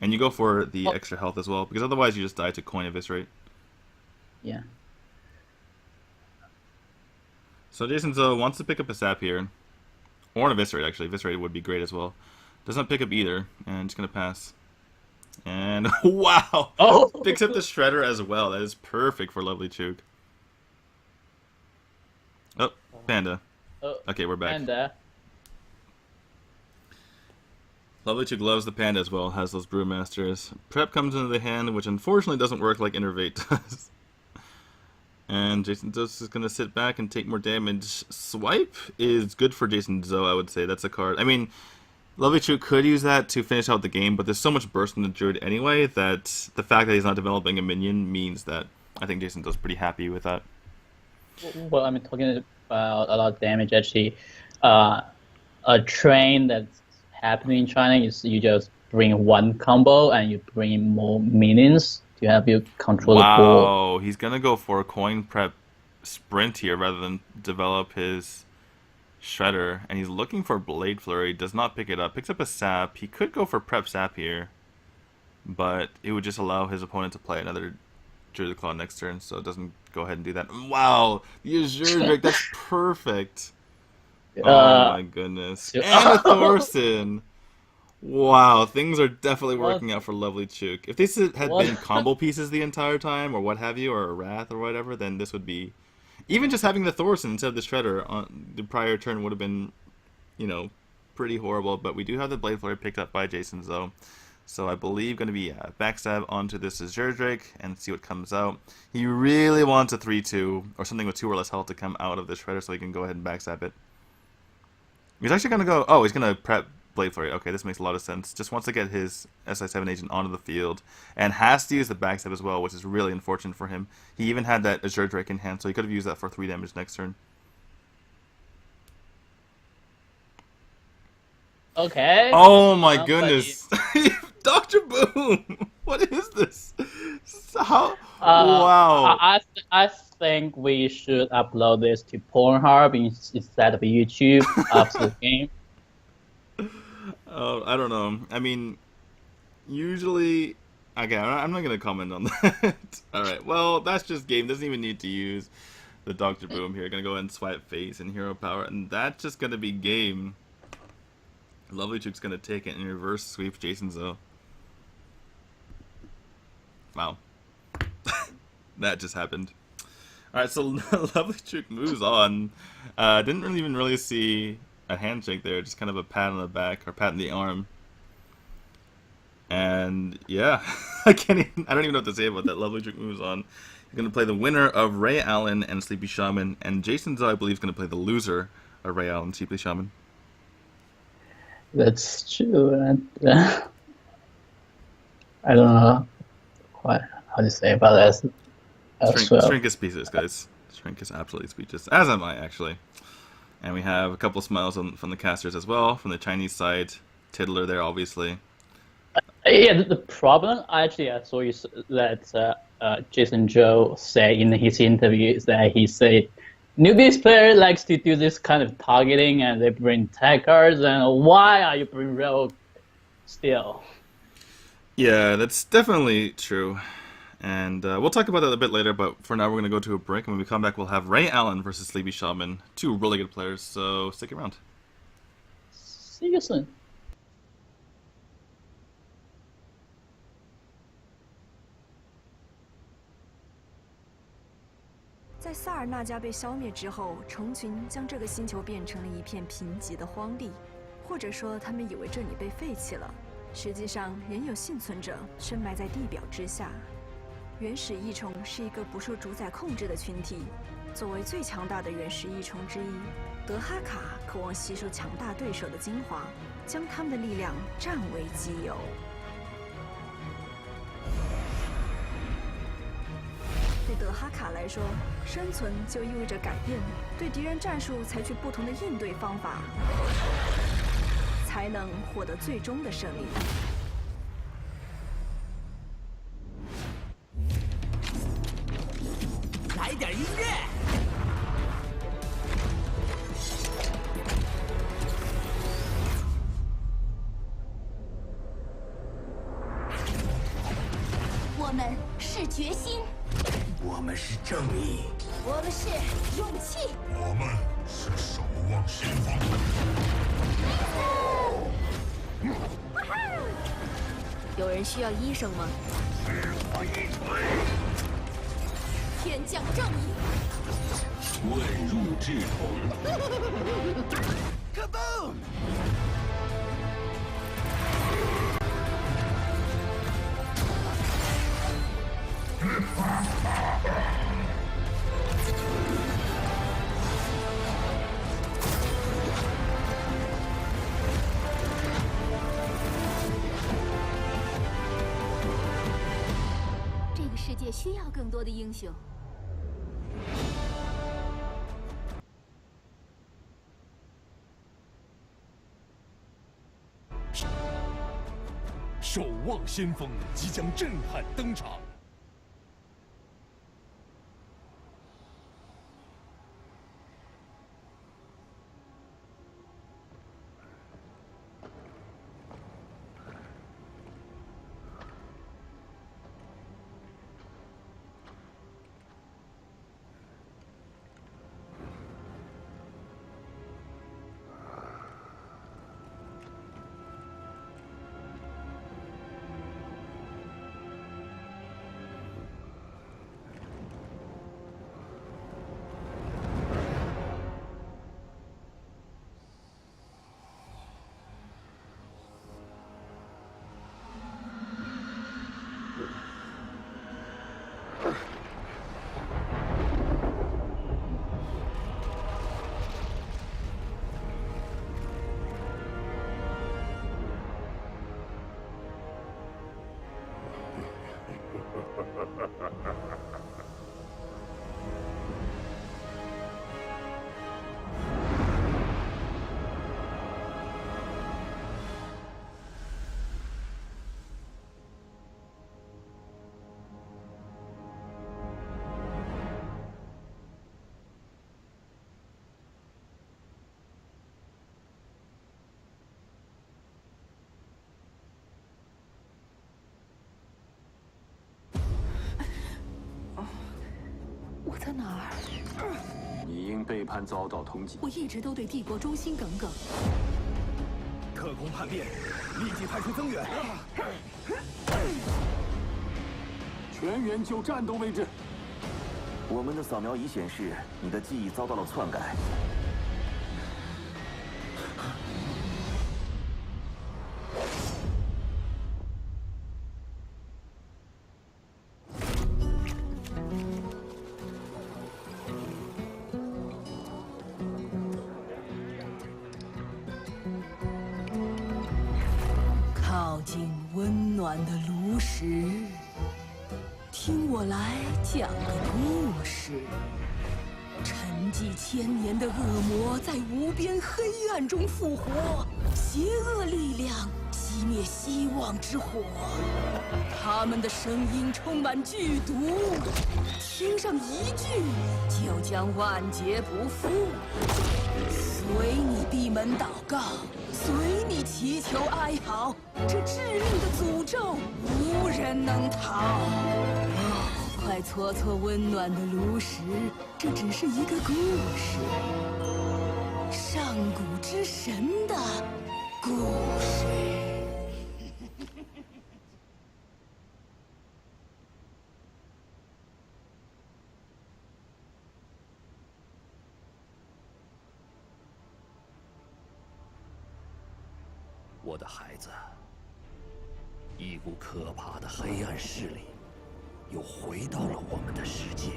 and you go for the extra health as well, because otherwise you just die to coin eviscerate. Yeah. So Jason Zo wants to pick up a sap here. Or an eviscerate, actually. Eviscerate would be great as well. Does not pick up either, and it's going to pass. And, wow! Oh! Picks up the Shredder as well. That is perfect for Lovely Chook. Oh, Panda. Okay, we're back. Panda. Lovely Chook loves the Panda as well, has those Brewmasters. Prep comes into the hand, which unfortunately doesn't work like Innervate does. And Jason Zo is going to sit back and take more damage. Swipe is good for Jason Zo, I would say. That's a card. I mean, Lovely Chook could use that to finish out the game, but there's so much burst in the Druid anyway that the fact that he's not developing a minion means that I think Jason Zo's pretty happy with that. Well, I'm talking about a lot of damage, actually. A trend that's happening in China is you just bring one combo and you bring more minions to help you control the board. Wow, he's going to go for a coin prep sprint here rather than develop his Shredder. And he's looking for Blade Flurry, does not pick it up. Picks up a Sap. He could go for prep Sap here, but it would just allow his opponent to play another Druid Claw next turn, so it doesn't go ahead and do that. Wow, the Azure Drake, that's perfect. Oh my goodness. And a Thorson. Wow, things are definitely working out for Lovely Chook. If these had been combo pieces the entire time, or what have you, or a Wrath or whatever, then this would be... Even just having the Thorson instead of the Shredder on the prior turn would have been, you know, pretty horrible. But we do have the Blade Flurry picked up by Jason Zo. So I believe going to be backstab onto this Azure Drake and see what comes out. He really wants a 3-2 or something with 2 or less health to come out of the Shredder so he can go ahead and backstab it. He's actually going to go... Oh, he's going to prep Blade Flurry. Okay, this makes a lot of sense. Just wants to get his SI7 agent onto the field and has to use the backstab as well, which is really unfortunate for him. He even had that Azure Drake in hand, so he could have used that for 3 damage next turn. Okay. Oh my goodness. Dr. Boom! What is this? How? Uh, Wow. I think we should upload this to Pornhub instead of YouTube after the game. I don't know. I mean, usually. Okay, I'm not gonna comment on that. All right. Well, that's just game. Doesn't even need to use the Doctor Boom here. Gonna go ahead and swipe face and hero power, and that's just gonna be game. Lovely Chuke's gonna take it and reverse sweep Jason Zoe. Wow. That just happened. Alright, so Lovely Chuke moves on. Didn't really even really see a handshake there, just kind of a pat on the back or pat on the arm. And yeah, I don't even know what to say about that. Lovely Chuke moves on. He's gonna play the winner of Ray Allen and Sleepy Shaman, and Jason Zoe, I believe, is gonna play the loser of Ray Allen and Sleepy Shaman. That's true. And, I don't know quite how to say about that as well. Shrink is speechless, guys. Shrink is absolutely speechless, as am I, actually. And we have a couple smiles from the casters as well, from the Chinese side. Tiddler there, obviously. Yeah, the problem actually I saw that Jason Joe said in his interview is that he said newbies player likes to do this kind of targeting and they bring tag cards, and why are you bring Rogue still? Yeah, that's definitely true. And we'll talk about that a bit later, but for now we're going to go to a break, and when we come back we'll have Ray Allen versus Sleepy Shaman. Two really good players, so stick around. See you soon. 在萨尔纳加被消灭之后，虫群将这个星球变成了一片贫瘠的荒地，或者说他们以为这里被废弃了。实际上，仍有幸存者深埋在地表之下。原始异虫是一个不受主宰控制的群体，作为最强大的原始异虫之一，德哈卡渴望吸收强大对手的精华，将他们的力量占为己有。 对德哈卡来说，生存就意味着改变，对敌人战术采取不同的应对方法，才能获得最终的胜利。来点音乐。 我们是决心，我们是正义，我们是勇气，我们是守望先锋。有人需要医生吗？我一锤，天降正义，问入智筒。 Kaboom！ 这个世界需要更多的英雄。 守望先锋即将震撼登场。我在哪儿？你因背叛遭到通缉。我一直都对帝国忠心耿耿。特工叛变，立即派出增援。全员就战斗位置。我们的扫描仪显示，你的记忆遭到了篡改。靠近温暖的炉石，听我来讲个故事。沉寂千年的恶魔在无边黑暗中复活，邪恶力量熄灭希望之火。他们的声音充满剧毒，听上一句就将万劫不复。随你闭门祷告，随你祈求哀嚎，这致命的诅咒无人能逃。快搓搓温暖的炉石，这只是一个故事，上古之神的故事。我的孩子，一股可怕的黑暗势力又回到了我们的世界。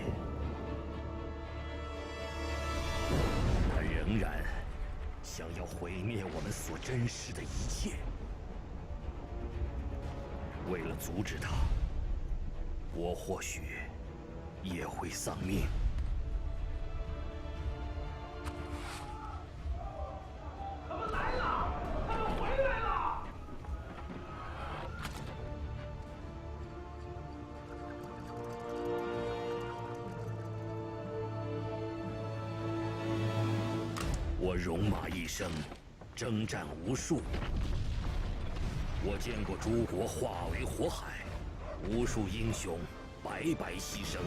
他仍然想要毁灭我们所珍视的一切。为了阻止他，我或许也会丧命。他们来了！他们回来了！我戎马一生，征战无数。我见过诸国化为火海，无数英雄白白牺牲。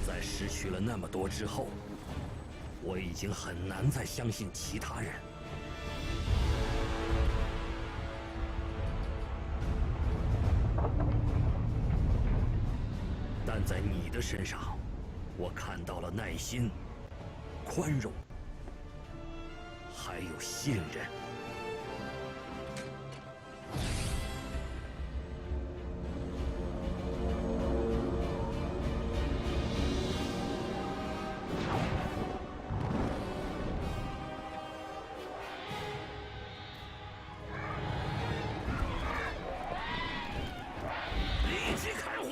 在失去了那么多之后，我已经很难再相信其他人。但在你的身上，我看到了耐心、宽容，还有信任。立即开火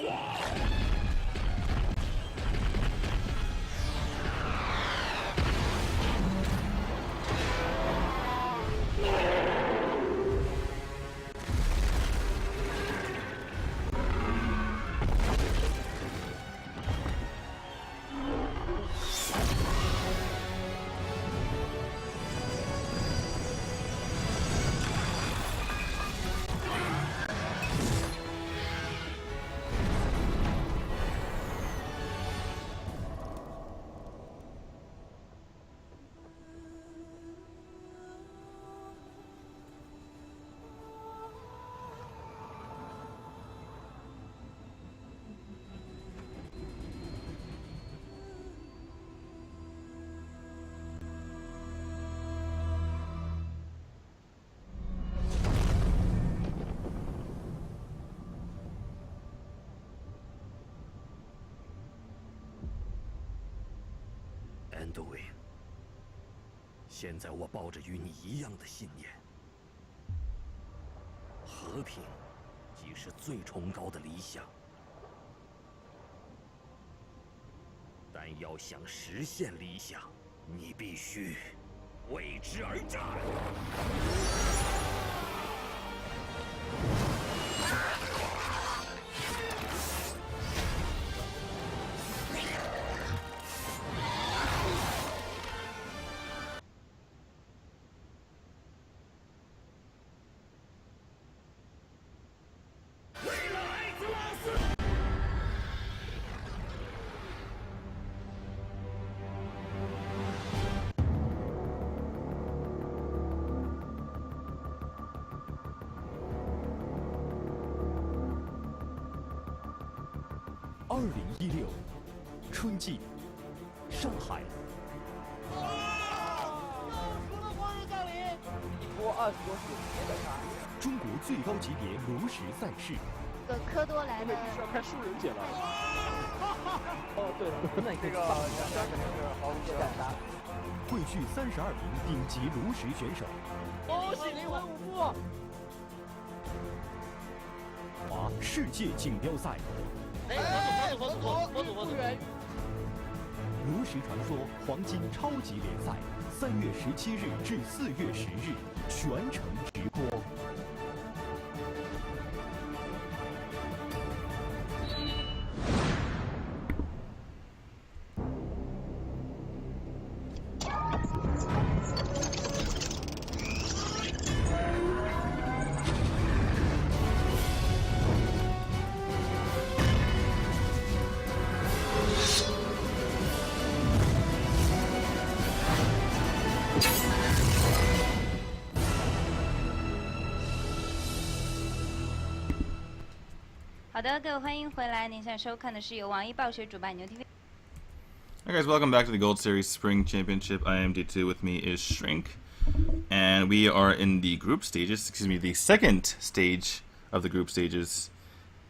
！Anduin，现在我抱着与你一样的信念：和平即是最崇高的理想。但要想实现理想，你必须为之而战。2016春季上海。中国最高级别炉石赛事。科多来的。是要开树人节了。哦，对了，那这个杨家肯定是毫无疑问的。汇聚32名顶级炉石选手。恭喜灵魂舞步！世界锦标赛。佛祖人。炉石传说黄金超级联赛，3月17日至4月10日全程直播。好的，各位欢迎回来。您现在收看的是由王一暴雪主办牛 TV。Hey guys, welcome back to the Gold Series Spring Championship. I am D2. With me is Shrink, and we are in the group stages. Excuse me, the second stage of the group stages.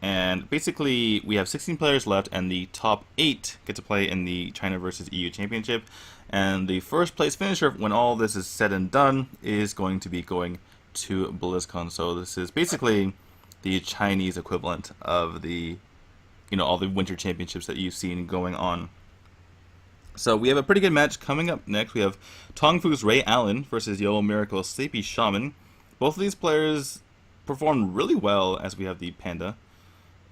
And basically, we have 16 players left, and the top 8 get to play in the China versus EU Championship. And the first place finisher, when all this is said and done, is going to be going to Blizzcon. So this is basically the Chinese equivalent of the, all the winter championships that you've seen going on. So we have a pretty good match coming up next. We have Tongfu's Ray Allen versus Yo Miracle's Sleepy Shaman. Both of these players performed really well, as we have the panda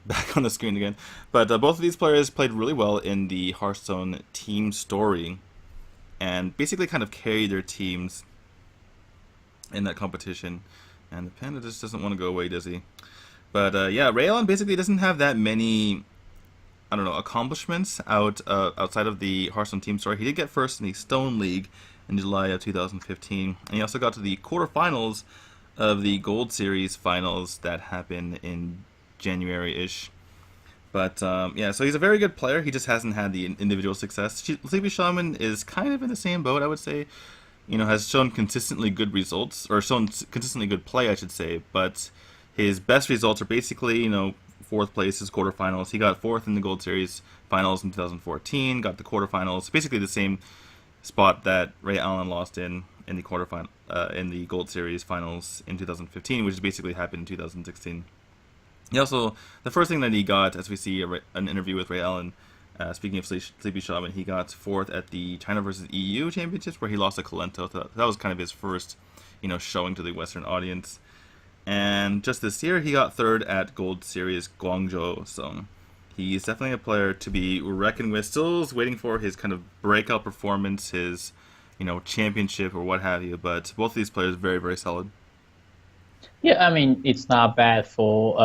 back on the screen again. But both of these players played really well in the Hearthstone team story and basically kind of carried their teams in that competition. And the panda just doesn't want to go away, does he? But yeah, Ray Allen basically doesn't have that many, accomplishments outside of the Hearthstone team story. He did get first in the Stone League in July of 2015, and he also got to the quarterfinals of the Gold Series finals that happened in January-ish. But yeah, so he's a very good player. He just hasn't had the individual success. Sleepy Shaman is kind of in the same boat, I would say. Has shown consistently good results, or shown consistently good play, I should say, but his best results are basically, 4th place, his quarterfinals. He got 4th in the Gold Series finals in 2014, got the quarterfinals, basically the same spot that Ray Allen lost in the quarterfinal, in the Gold Series finals in 2015, which basically happened in 2016. He also, the first thing that he got, as we see an interview with Ray Allen, speaking of Sleepy Shaman, he got 4th at the China versus EU Championships, where he lost to Kalento. So that was kind of his first, showing to the Western audience. And just this year, he got 3rd at Gold Series Guangzhou. So he's definitely a player to be reckoned with. Still is waiting for his kind of breakout performance, his, championship or what have you. But both of these players very, very solid. Yeah, I mean, it's not bad for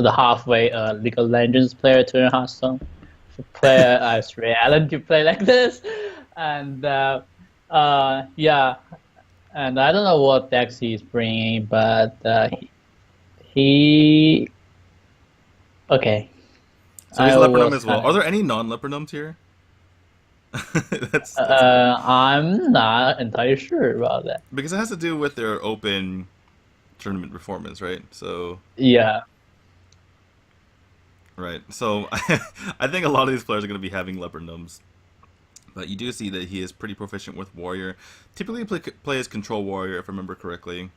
the halfway League of Legends player to learn Hearthstone. Player as Ray Allen to play like this, and yeah, and I don't know what decks he's bringing, but he okay. So he's Leopardum as well. Are there any non-Leopardums here? that's I'm not entirely sure about that because it has to do with their open tournament performance, right? So yeah. Right, so I think a lot of these players are going to be having Leopard Gnomes. But you do see that he is pretty proficient with Warrior. Typically plays Control Warrior, if I remember correctly.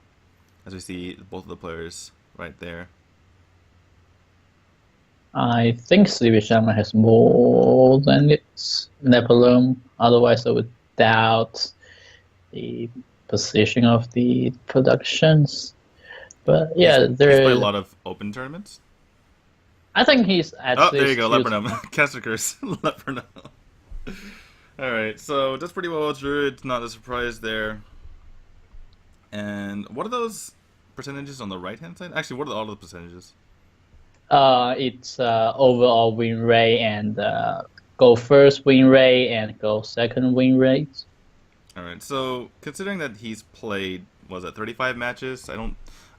As we see both of the players right there. I think Sleepy Shaman has more than its Nepalum. Otherwise, I would doubt the position of the productions. But yeah, he's played a lot of open tournaments. I think he's actually. Oh, there you go, Leopardum. Caster Curse, Leopardum. Alright, so does pretty well with Druid, not a surprise there. And what are those percentages on the right hand side? Actually, what are all the percentages? It's overall win rate and go first win rate and go second win rate. Alright, so considering that he's played, was it 35 matches? I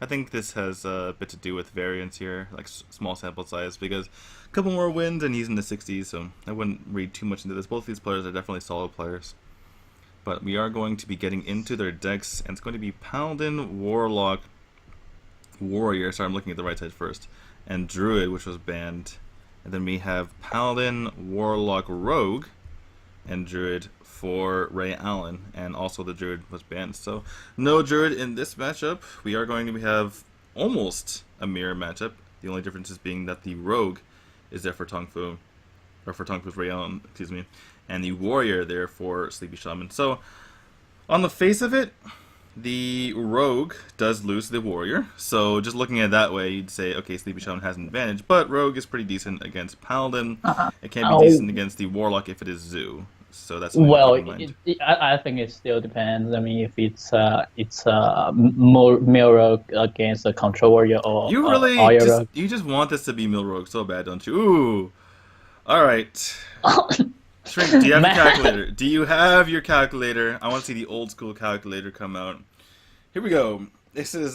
I think this has a bit to do with variance here, like small sample size, because a couple more wins and he's in the 60s, so I wouldn't read too much into this. Both these players are definitely solid players. But we are going to be getting into their decks, and it's going to be Paladin, Warlock, Warrior, sorry I'm looking at the right side first, and Druid, which was banned. And then we have Paladin, Warlock, Rogue, and Druid for Ray Allen, and also the Druid was banned. So no Druid in this matchup. We are going to have almost a mirror matchup. The only difference is being that the Rogue is there for Tong Fu, or for Tong Fu's Ray Allen, excuse me, and the Warrior there for Sleepy Shaman. So on the face of it, the Rogue does lose the Warrior, so just looking at it that way, you'd say, okay, Sleepy Shaman has an advantage, but Rogue is pretty decent against Paladin. It can be decent against the Warlock if it is Zoo. So that's well. I think it still depends. I mean, if it's more mirror against a control warrior or you really you just want this to be Mill Rogue so bad, don't you? Ooh, all right. Shrink, do you have your calculator? Do you have your calculator? I want to see the old school calculator come out. Here we go. This is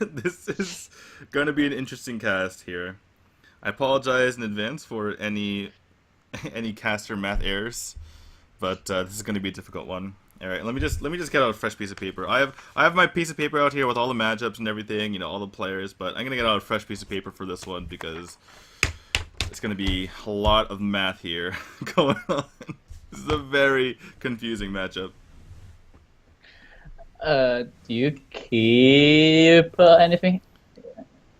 this is going to be an interesting cast here. I apologize in advance for any caster math errors, but this is going to be a difficult one. All right, let me just get out a fresh piece of paper. I have my piece of paper out here with all the matchups and everything, you know, all the players, but I'm going to get out a fresh piece of paper for this one because it's going to be a lot of math here going on. This is a very confusing matchup. Do you keep anything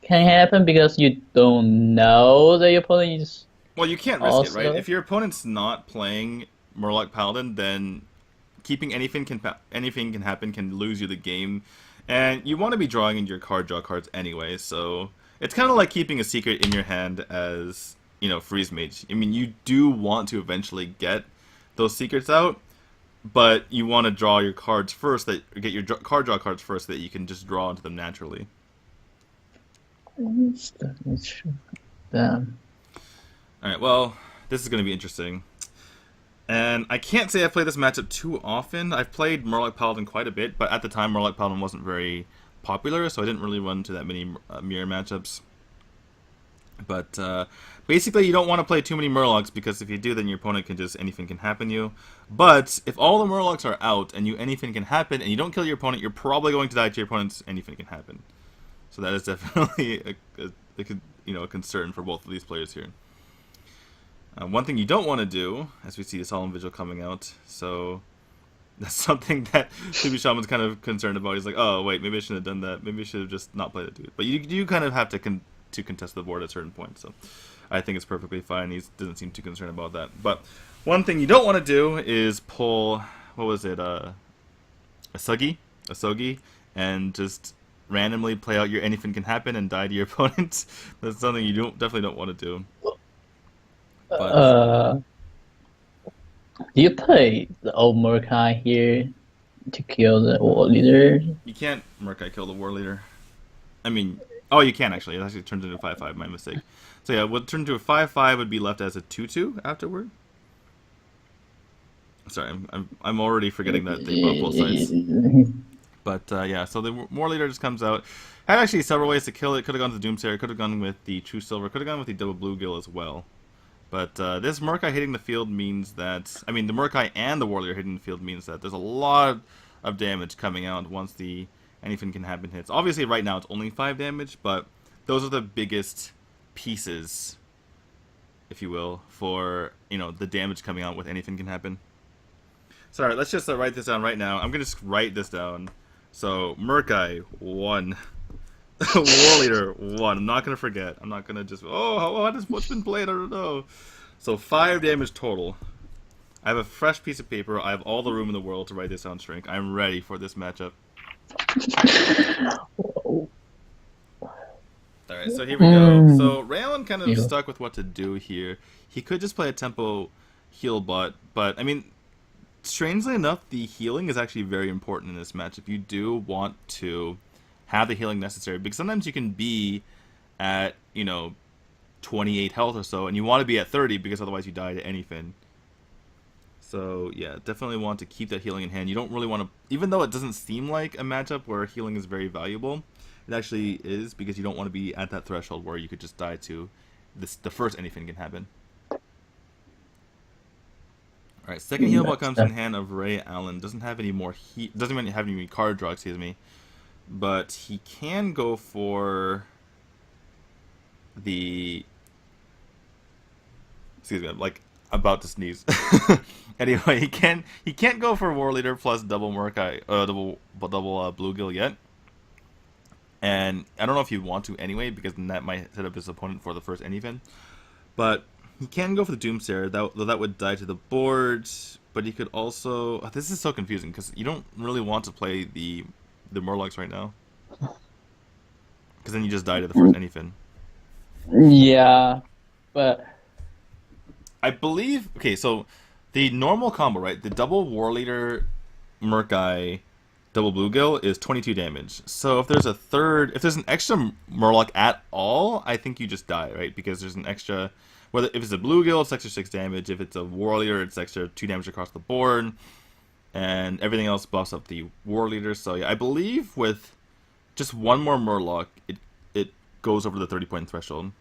can happen because you don't know that your opponent is? Well, you can't risk it, right? If your opponent's not playing Murloc Paladin, then keeping anything can happen, can lose you the game, and you want to be drawing in your card draw cards anyway. So it's kind of like keeping a secret in your hand as, you know, Freeze Mage. I mean, you do want to eventually get those secrets out, but you want to draw your cards first, get your card draw cards first, so that you can just draw into them naturally. Damn. Alright, well, this is going to be interesting. And I can't say I've played this matchup too often. I've played Murloc Paladin quite a bit, but at the time Murloc Paladin wasn't very popular, so I didn't really run into that many mirror matchups. But basically, you don't want to play too many Murlocs, because if you do, then your opponent can just, anything can happen you. But if all the Murlocs are out and anything can happen, and you don't kill your opponent, you're probably going to die to your opponent's anything can happen. So that is definitely a concern for both of these players here. One thing you don't want to do, as we see the Solemn Vigil coming out, so that's something that Sleepy Shaman's kind of concerned about. He's like, oh wait, maybe I shouldn't have done that. Maybe I should have just not played the dude. But you kind of have to contest the board at a certain point, so I think it's perfectly fine. He doesn't seem too concerned about that. But one thing you don't want to do is pull, what was it, a Sogi, and just randomly play out your anything can happen and die to your opponent. That's something you definitely don't want to do. Do you play the old Murkai here to kill the war leader? You can't Murkai kill the war leader. I mean, oh, you can actually. It actually turns into a 5/5. My mistake. So yeah, what turned into a 5/5 would be left as a 2/2 afterward. Sorry, I'm already forgetting that thing about both sides. But yeah, so the war leader just comes out. Had actually several ways to kill it. Could have gone to the Doomsayer. Could have gone with the True Silver. Could have gone with the Double Bluegill as well. But this Murkai hitting the field means that, I mean, the Murkai and the Warrior hitting the field means that there's a lot of damage coming out once the anything can happen hits. Obviously, right now it's only 5 damage, but those are the biggest pieces, if you will, for, you know, the damage coming out with anything can happen. Sorry, let's just write this down right now. I'm gonna just write this down. So Murkai 1. War Leader 1. I'm not gonna forget. I'm not gonna just what's been played? I don't know. So 5 damage total. I have a fresh piece of paper. I have all the room in the world to write this down, Shrink. I'm ready for this matchup. Alright, so here we go. So Raylan kind of stuck with what to do here. He could just play a tempo heal bot, but I mean, strangely enough, the healing is actually very important in this matchup. You do want to have the healing necessary, because sometimes you can be at, you know, 28 health or so, and you want to be at 30 because otherwise you die to anything. So yeah, definitely want to keep that healing in hand. You don't really want to, even though it doesn't seem like a matchup where healing is very valuable, it actually is, because you don't want to be at that threshold where you could just die to the first anything can happen. Alright, second heal ball comes in hand of Ray Allen. Doesn't have any more heat, doesn't even have any card draw, excuse me. But he can go for the... Excuse me, I'm like about to sneeze. Anyway, he can't go for War Leader plus double Murkai, double Bluegill yet. And I don't know if you'd want to anyway, because then that might set up his opponent for the first anything. But he can go for the Doomsayer, though that would die to the board. But he could also... Oh, this is so confusing, because you don't really want to play the Murlocs right now. Because then you just die to the first anything. Yeah, but... I believe... Okay, so the normal combo, right? The double War Leader Murkai double Bluegill is 22 damage. So if there's an extra Murloc at all, I think you just die, right? Because there's an extra... if it's a Bluegill, it's extra 6 damage. If it's a War Leader, it's extra 2 damage across the board. And everything else buffs up the War Leader. So yeah, I believe with just one more Murloc, it goes over the 30-point threshold.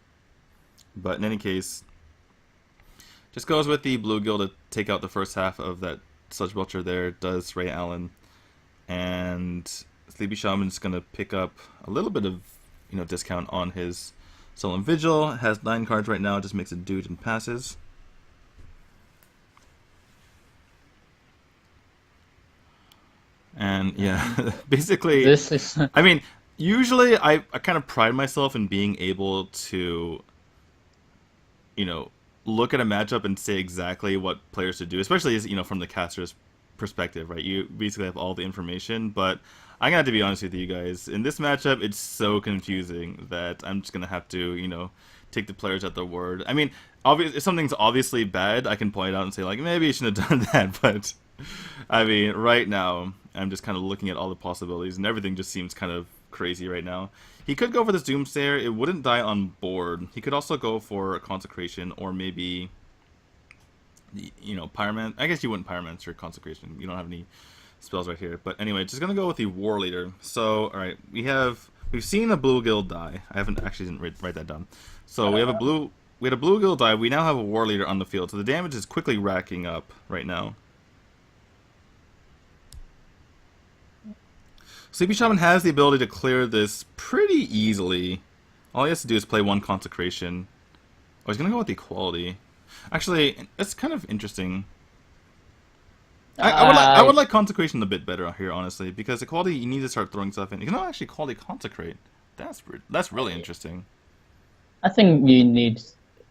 But in any case, just goes with the Bluegill to take out the first half of that Sludge Belcher there. Does Ray Allen. And Sleepy Shaman's going to pick up a little bit of discount on his Sullen Vigil. Has 9 cards right now, just makes a dude and passes. And yeah, basically, this is... I mean, usually I kind of pride myself in being able to, look at a matchup and say exactly what players should do, especially as, from the caster's perspective, right? You basically have all the information, but I'm gonna have to be honest with you guys. In this matchup, it's so confusing that I'm just gonna have to, take the players at their word. I mean, if something's obviously bad, I can point it out and say, like, maybe you shouldn't have done that, but I mean, right now, I'm just kind of looking at all the possibilities, and everything just seems kind of crazy right now. He could go for this Doomsayer. It wouldn't die on board. He could also go for a Consecration, or maybe, Pyroman. I guess you wouldn't Pyromancer Consecration. You don't have any spells right here. But anyway, just gonna go with the War Leader. So, all right, we've seen a Bluegill die. I didn't write that down. So we had a Bluegill die. We now have a War Leader on the field. So the damage is quickly racking up right now. Sleepy Shaman has the ability to clear this pretty easily. All he has to do is play one Consecration. Oh, he's going to go with Equality. Actually, that's kind of interesting. I would like Consecration a bit better here, honestly, because Equality, you need to start throwing stuff in. You can actually Equality Consecrate. That's really interesting. I think you need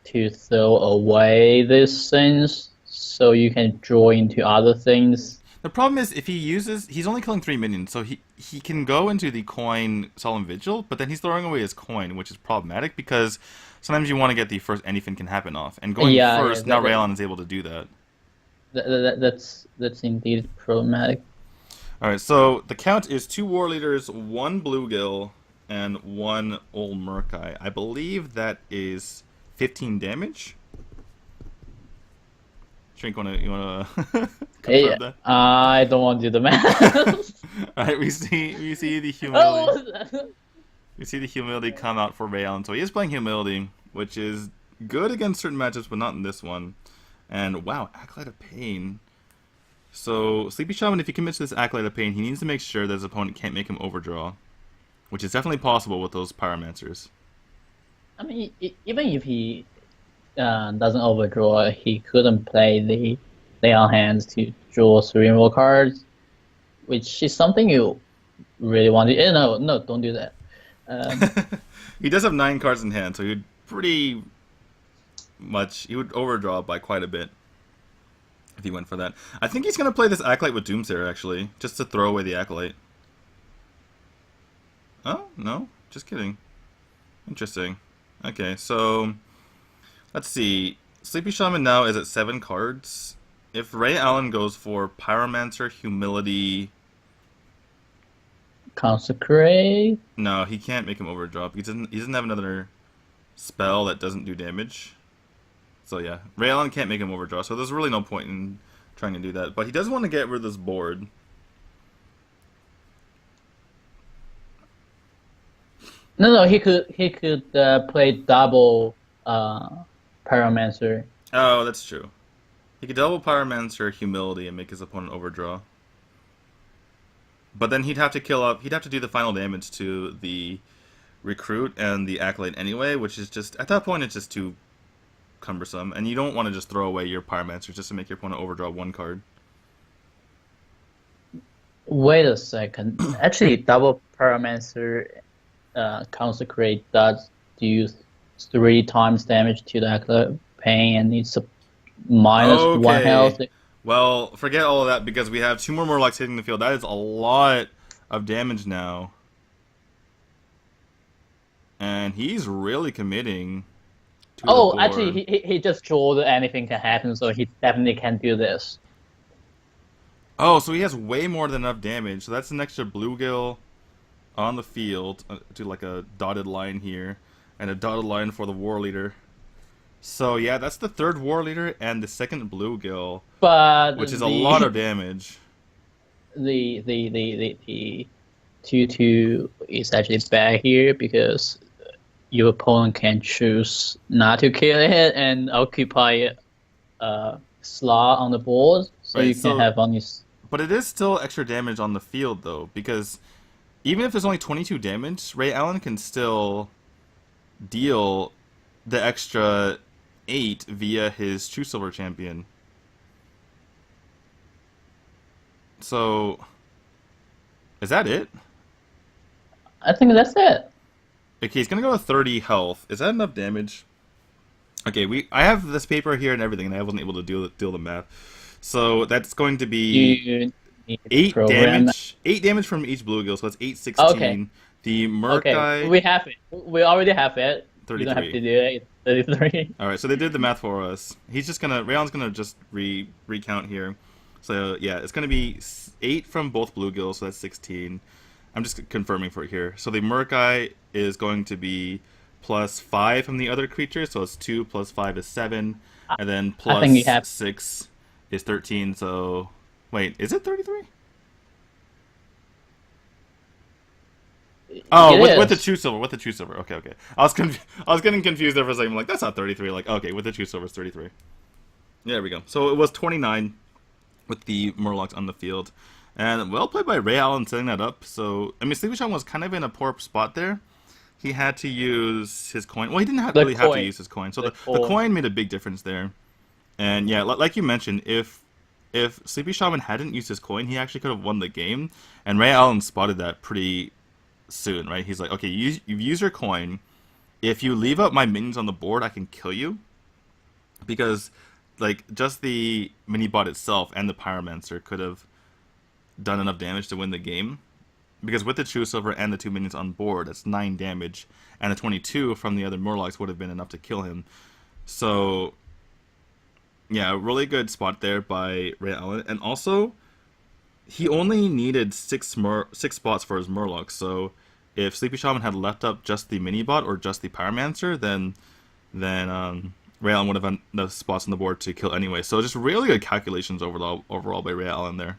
to throw away these things so you can draw into other things. The problem is, if he's only killing 3 minions, so he can go into the coin Solemn Vigil, but then he's throwing away his coin, which is problematic, because sometimes you want to get the first anything can happen off. And going first, now Raylon is able to do that. That's indeed problematic. Alright, so the count is 2 War Leaders, 1 Bluegill, and 1 Old Murkai. I believe that is 15 damage. Shrink, you wanna confirm that? I don't want to do the math. Alright, we see the humility. We see the humility come out for Ray Allen. So he is playing humility, which is good against certain matchups, but not in this one. And wow, Acolyte of Pain. So Sleepy Shaman, if he commits to this Acolyte of Pain, he needs to make sure that his opponent can't make him overdraw, which is definitely possible with those Pyromancers. I mean, even if he doesn't overdraw, he couldn't play the Lay on Hands to draw 3 more cards, which is something you really want to... No, don't do that. He does have 9 cards in hand, so he would overdraw by quite a bit if he went for that. I think he's going to play this Acolyte with Doomsayer, actually, just to throw away the Acolyte. Oh, no, just kidding. Interesting. Okay, so let's see. Sleepy Shaman now is at 7 cards. If Ray Allen goes for Pyromancer, Humility... Consecrate? No, he can't make him overdraw because he doesn't have another spell that doesn't do damage. So yeah, Ray Allen can't make him overdraw, so there's really no point in trying to do that. But he does want to get rid of this board. No, he could play double Pyromancer. Oh, that's true. He could double Pyromancer Humility and make his opponent overdraw. But then he'd have to kill up. He'd have to do the final damage to the Recruit and the Acolyte anyway, which is just at that point it's just too cumbersome, and you don't want to just throw away your Pyromancer just to make your opponent overdraw one card. Wait a second. Actually, double Pyromancer Consecrate does do 3 times damage to the Acolyte Pain, and it's a -1 health. Well, forget all of that because we have 2 more Murlocs hitting the field. That is a lot of damage now. And he's really committing to the board. Actually, he just showed anything can happen, so he definitely can do this. Oh, so he has way more than enough damage. So that's an extra bluegill on the field. Do like a dotted line here. And a dotted line for the War Leader. So yeah, that's the 3rd War Leader and the 2nd bluegill. Which is a lot of damage. The 2/2 is actually bad here because your opponent can choose not to kill it and occupy a slot on the board, so right, you can have only. But it is still extra damage on the field though, because even if there's only 22 damage, Ray Allen can still deal the extra 8 via his True Silver Champion. So, is that it? I think that's it. Okay, he's gonna go to 30 health. Is that enough damage? Okay, I have this paper here and everything, and I wasn't able to deal the math. So that's going to be 8 damage. 8 damage from each bluegill, so that's 8, 16. Okay. The Merc guy. We have it. We already have it. 33. You don't have to do it. It's 33. All right, so they did the math for us. He's just gonna. Rayon's gonna just recount here. So yeah, it's gonna be 8 from both bluegills, so that's 16. I'm just confirming for it here. So the Merc guy is going to be +5 from the other creatures, so it's 2 + 5 is 7, and then +6 is 13. So wait, is it 33? Oh, with the True Silver, Okay. I was getting confused there for a second. I'm like, that's not 33. Like, okay, with the True Silver, it's 33. Yeah, there we go. So it was 29 with the Murlocs on the field. And well played by Ray Allen setting that up. So, I mean, Sleepy Sean was kind of in a poor spot there. He had to use his coin. Well, he didn't really have to use his coin. So the coin made a big difference there. And yeah, like you mentioned, if Sleepy Shaman hadn't used his coin, he actually could have won the game. And Ray Allen spotted that pretty soon, right? He's like, okay, you've used your coin. If you leave out my minions on the board, I can kill you. Because, like, just the mini-bot itself and the Pyromancer could have done enough damage to win the game. Because with the True Silver and the 2 minions on board, that's 9 damage. And the 22 from the other Murlocs would have been enough to kill him. So, yeah, a really good spot there by Ray Allen. And also, he only needed 6 spots for his Murlocs. So, if Sleepy Shaman had left up just the mini-bot or just the Pyromancer, then Ray Allen would have had enough spots on the board to kill anyway. So, just really good calculations overall by Ray Allen there.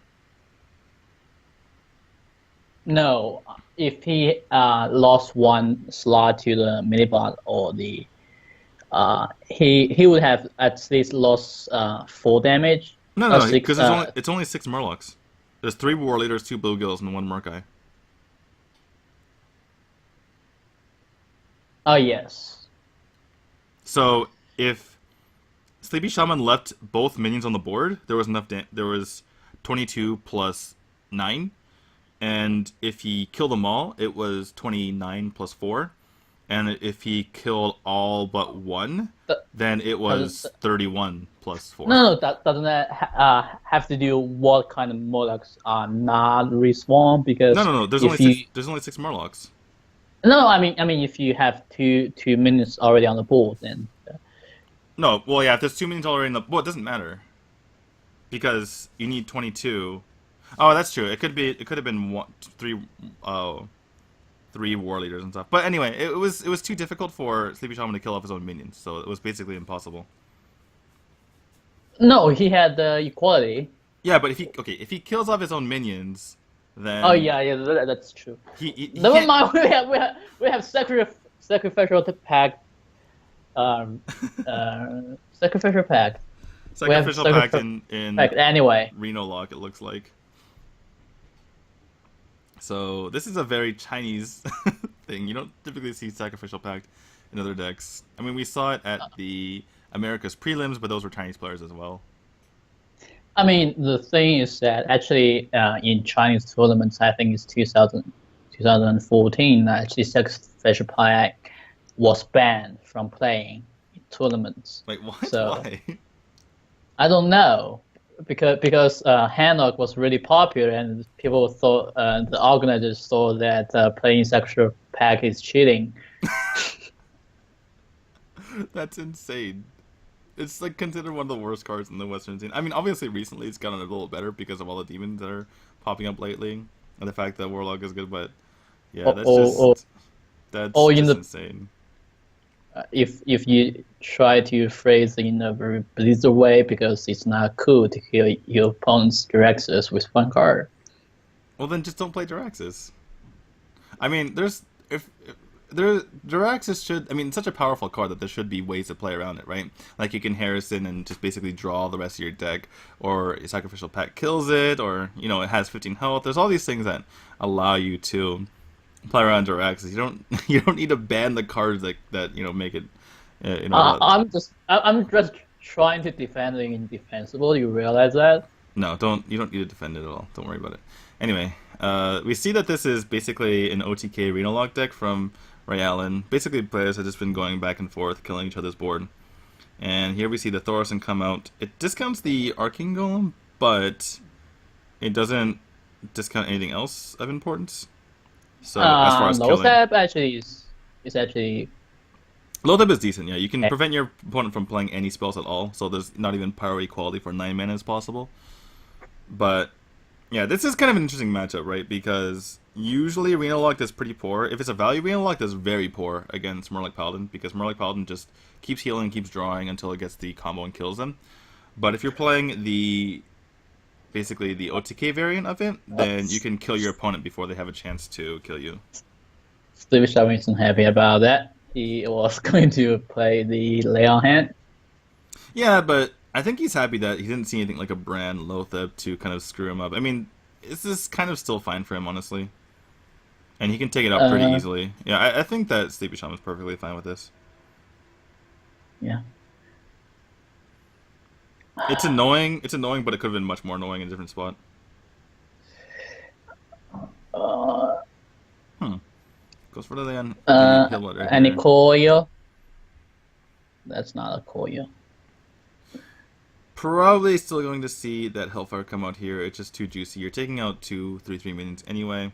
No, if he lost 1 slot to the minibot or the he would have at least lost 4 damage. No, because it's only 6 Murlocs. There's 3 War Leaders, 2 Bluegills, and 1 Merc-Eye. Oh yes. So if Sleepy Shaman left both minions on the board, there was enough. There was 22 plus 9. And if he killed them all, it was 29 plus 4. And if he killed all but 1, then it was 31 plus 4. No, that doesn't have to do what kind of Murlocs are not respawn, because no. There's only 6 Murlocs. No, I mean if you have two minions already on the board, then. No, well, yeah, if there's 2 minions already in the... Well, it doesn't matter. Because you need 22... Oh, that's true. It could have been 3 War Leaders and stuff. But anyway, it was too difficult for Sleepy Shaman to kill off his own minions, so it was basically impossible. No, he had the equality. Yeah, but if he kills off his own minions, then Oh yeah, that's true. he Never can't- mind. We have sacrificial pact. Sacrificial pact. Sacrificial pact in pact anyway. Reno Lock, it looks like. So this is a very Chinese thing. You don't typically see Sacrificial Pact in other decks. I mean, we saw it at the America's prelims, but those were Chinese players as well. I mean, the thing is that actually in Chinese tournaments, I think it's 2014, actually Sacrificial Pact was banned from playing in tournaments. Like, what? So, why? I don't know. Because Hanok was really popular and people thought, the organizers thought that playing Sacrificial Pact is cheating. That's insane. It's like considered one of the worst cards in the Western scene. I mean, obviously recently it's gotten a little better because of all the demons that are popping up lately, and the fact that Warlock is good. But yeah, that's just insane. If you try to phrase it in a very Blizzard way, because it's not cool to kill your opponent's Jiraxis with one card. Well, then just don't play Jiraxis. I mean, Jiraxis should. I mean, it's such a powerful card that there should be ways to play around it, right? Like you can Harrison and just basically draw the rest of your deck, or Sacrificial Pact kills it, or it has 15 health. There's all these things that allow you to play around Jiraxis. You don't need to ban the cards that make it. I'm just trying to defend the indefensible. You realize that? No, you don't need to defend it at all. Don't worry about it. Anyway, we see that this is basically an OTK Reno Lock deck from Ray Allen. Basically, players have just been going back and forth, killing each other's board. And here we see the Thorson come out. It discounts the Arcane Golem, but it doesn't discount anything else of importance. So as far as killing, Lothab actually is actually. Lothab is decent. Yeah, you can prevent your opponent from playing any spells at all. So there's not even power equality for 9 mana as possible. But yeah, this is kind of an interesting matchup, right? Because usually Reno Lock does pretty poor. If it's a value, Reno Lock does very poor against Murloc Paladin, because Murloc Paladin just keeps healing, keeps drawing until it gets the combo and kills them. But if you're playing basically the OTK variant of it, then you can kill your opponent before they have a chance to kill you. Steve Sharp isn't happy about that. He was going to play the Leon hand. Yeah, but I think he's happy that he didn't see anything like a Brand Lothab to kind of screw him up. I mean, this is kind of still fine for him, honestly. And he can take it up pretty easily. Yeah, I think that Sleepy Shaman is perfectly fine with this. Yeah. It's annoying, but it could have been much more annoying in a different spot. Goes for the land. Any coil? That's not a coil. Probably still going to see that Hellfire come out here. It's just too juicy. You're taking out 2 3/3 minions anyway.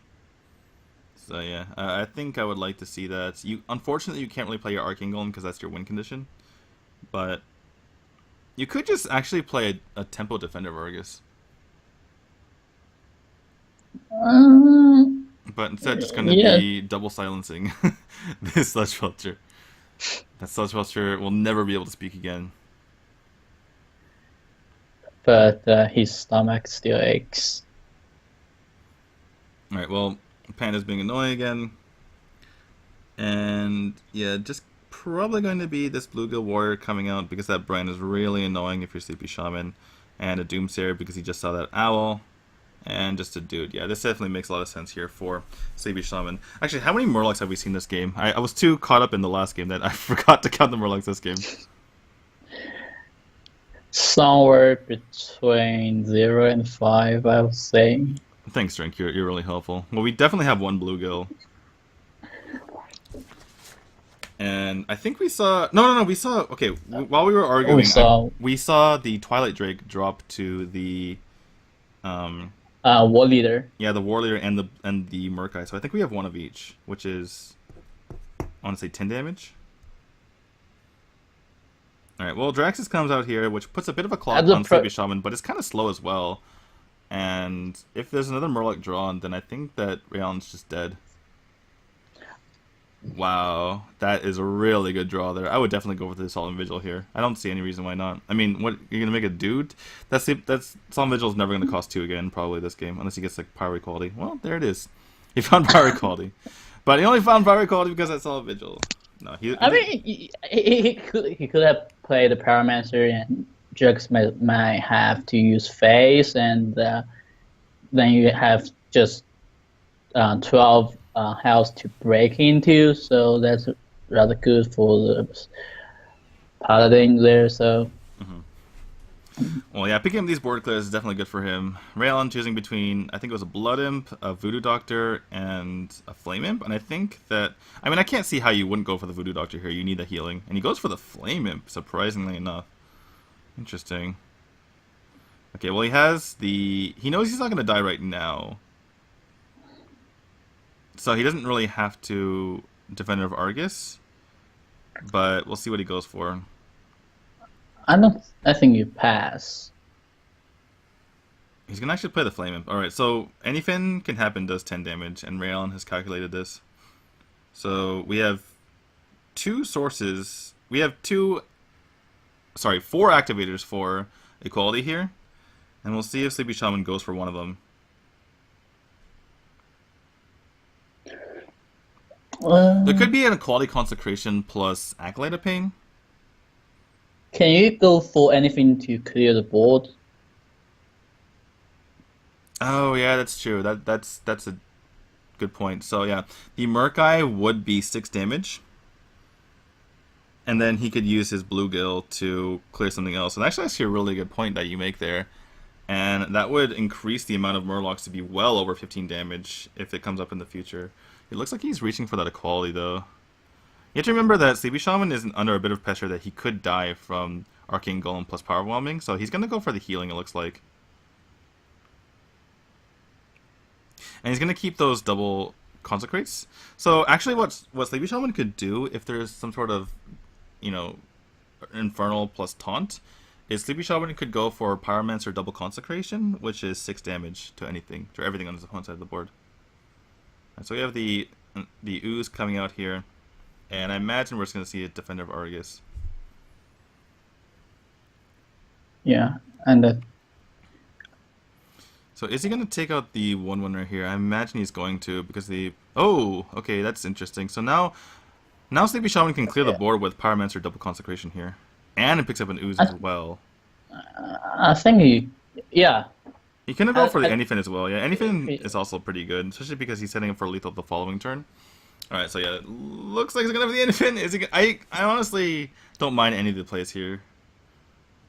So yeah, I think I would like to see that. Unfortunately, you can't really play your Arcane Golem because that's your win condition. But you could just actually play a Tempo Defender Vargas. But instead, just going to be double silencing this Sludge Vulture. That Sludge Vulture will never be able to speak again. But his stomach still aches. Alright, well, Panda's being annoying again. And yeah, just probably going to be this Bluegill Warrior coming out because that brand is really annoying if you're Sleepy Shaman. And a Doomsayer because he just saw that Owl. And just a dude. Yeah, this definitely makes a lot of sense here for Sleepy Shaman. Actually, how many Murlocs have we seen this game? I was too caught up in the last game that I forgot to count the Murlocs this game. Somewhere between 0 and 5, I would say. Thanks, Drink. You're really helpful. Well, we definitely have one Bluegill. And I think we saw... No, we saw... Okay, while we were arguing, we saw the Twilight Drake drop to the... War Leader. Yeah, the War Leader and the Murkai. So I think we have one of each, which is... I want to say 10 damage. Alright, well, Draxus comes out here, which puts a bit of a clock on Sleepy Shaman, but it's kind of slow as well. And if there's another Murloc drawn, then I think that Rayalen's just dead. Wow, that is a really good draw there. I would definitely go for the Assault and Vigil here. I don't see any reason why not. I mean, what, you're gonna make a dude? That's Assault and Vigil is never gonna cost 2 again, probably this game, unless he gets like power equality. Well, there it is. He found power equality, but he only found power equality because that's Assault and Vigil. No, I mean, he could have played the Pyromancer, and Jux might have to use Phase, and then you have just 12 health to break into, so that's rather good for the Paladin there. So. Well, yeah, picking up these board clears is definitely good for him. Rayon choosing between, I think it was a Blood Imp, a Voodoo Doctor, and a Flame Imp. And I think that, I mean, I can't see how you wouldn't go for the Voodoo Doctor here. You need the healing. And he goes for the Flame Imp, surprisingly enough. Interesting. Okay, well, he has the, he knows he's not going to die right now. So he doesn't really have to Defender of Argus. But we'll see what he goes for. I think you pass. He's gonna actually play the Flame Imp. Alright, so anything can happen does 10 damage, and Rayon has calculated this. So we have 2 sources. We have 4 activators for equality here. And we'll see if Sleepy Shaman goes for one of them. There could be an equality consecration plus Acolyte of Pain. Can you go for anything to clear the board? Oh yeah, that's true. That's a good point. So yeah, the Murkai would be 6 damage, and then he could use his Bluegill to clear something else. And actually a really good point that you make there, and that would increase the amount of Murlocs to be well over 15 damage if it comes up in the future. It looks like he's reaching for that equality though. You have to remember that Sleepy Shaman is under a bit of pressure that he could die from Arcane Golem plus Power Whelming, so he's going to go for the healing, it looks like. And he's going to keep those double Consecrates. So actually what Sleepy Shaman could do, if there's some sort of, you know, Infernal plus Taunt, is Sleepy Shaman could go for Pyromancer double Consecration, which is 6 damage to anything, to everything on one side of the board. And so we have the Ooze coming out here. And I imagine we're just going to see a Defender of Argus. Yeah, and so is he going to take out the 1/1 right here? I imagine he's going to, because the... Oh, okay, that's interesting. So now Sleepy Shaman can clear the board with Pyromancer double Consecration here. And it picks up an Ooze as well. I think yeah. He can go for the Anyfin as well. Yeah, Anyfin is also pretty good, especially because he's setting up for lethal the following turn. Alright, so yeah, it looks like he's gonna have the Anyfin. Is he? I honestly don't mind any of the plays here,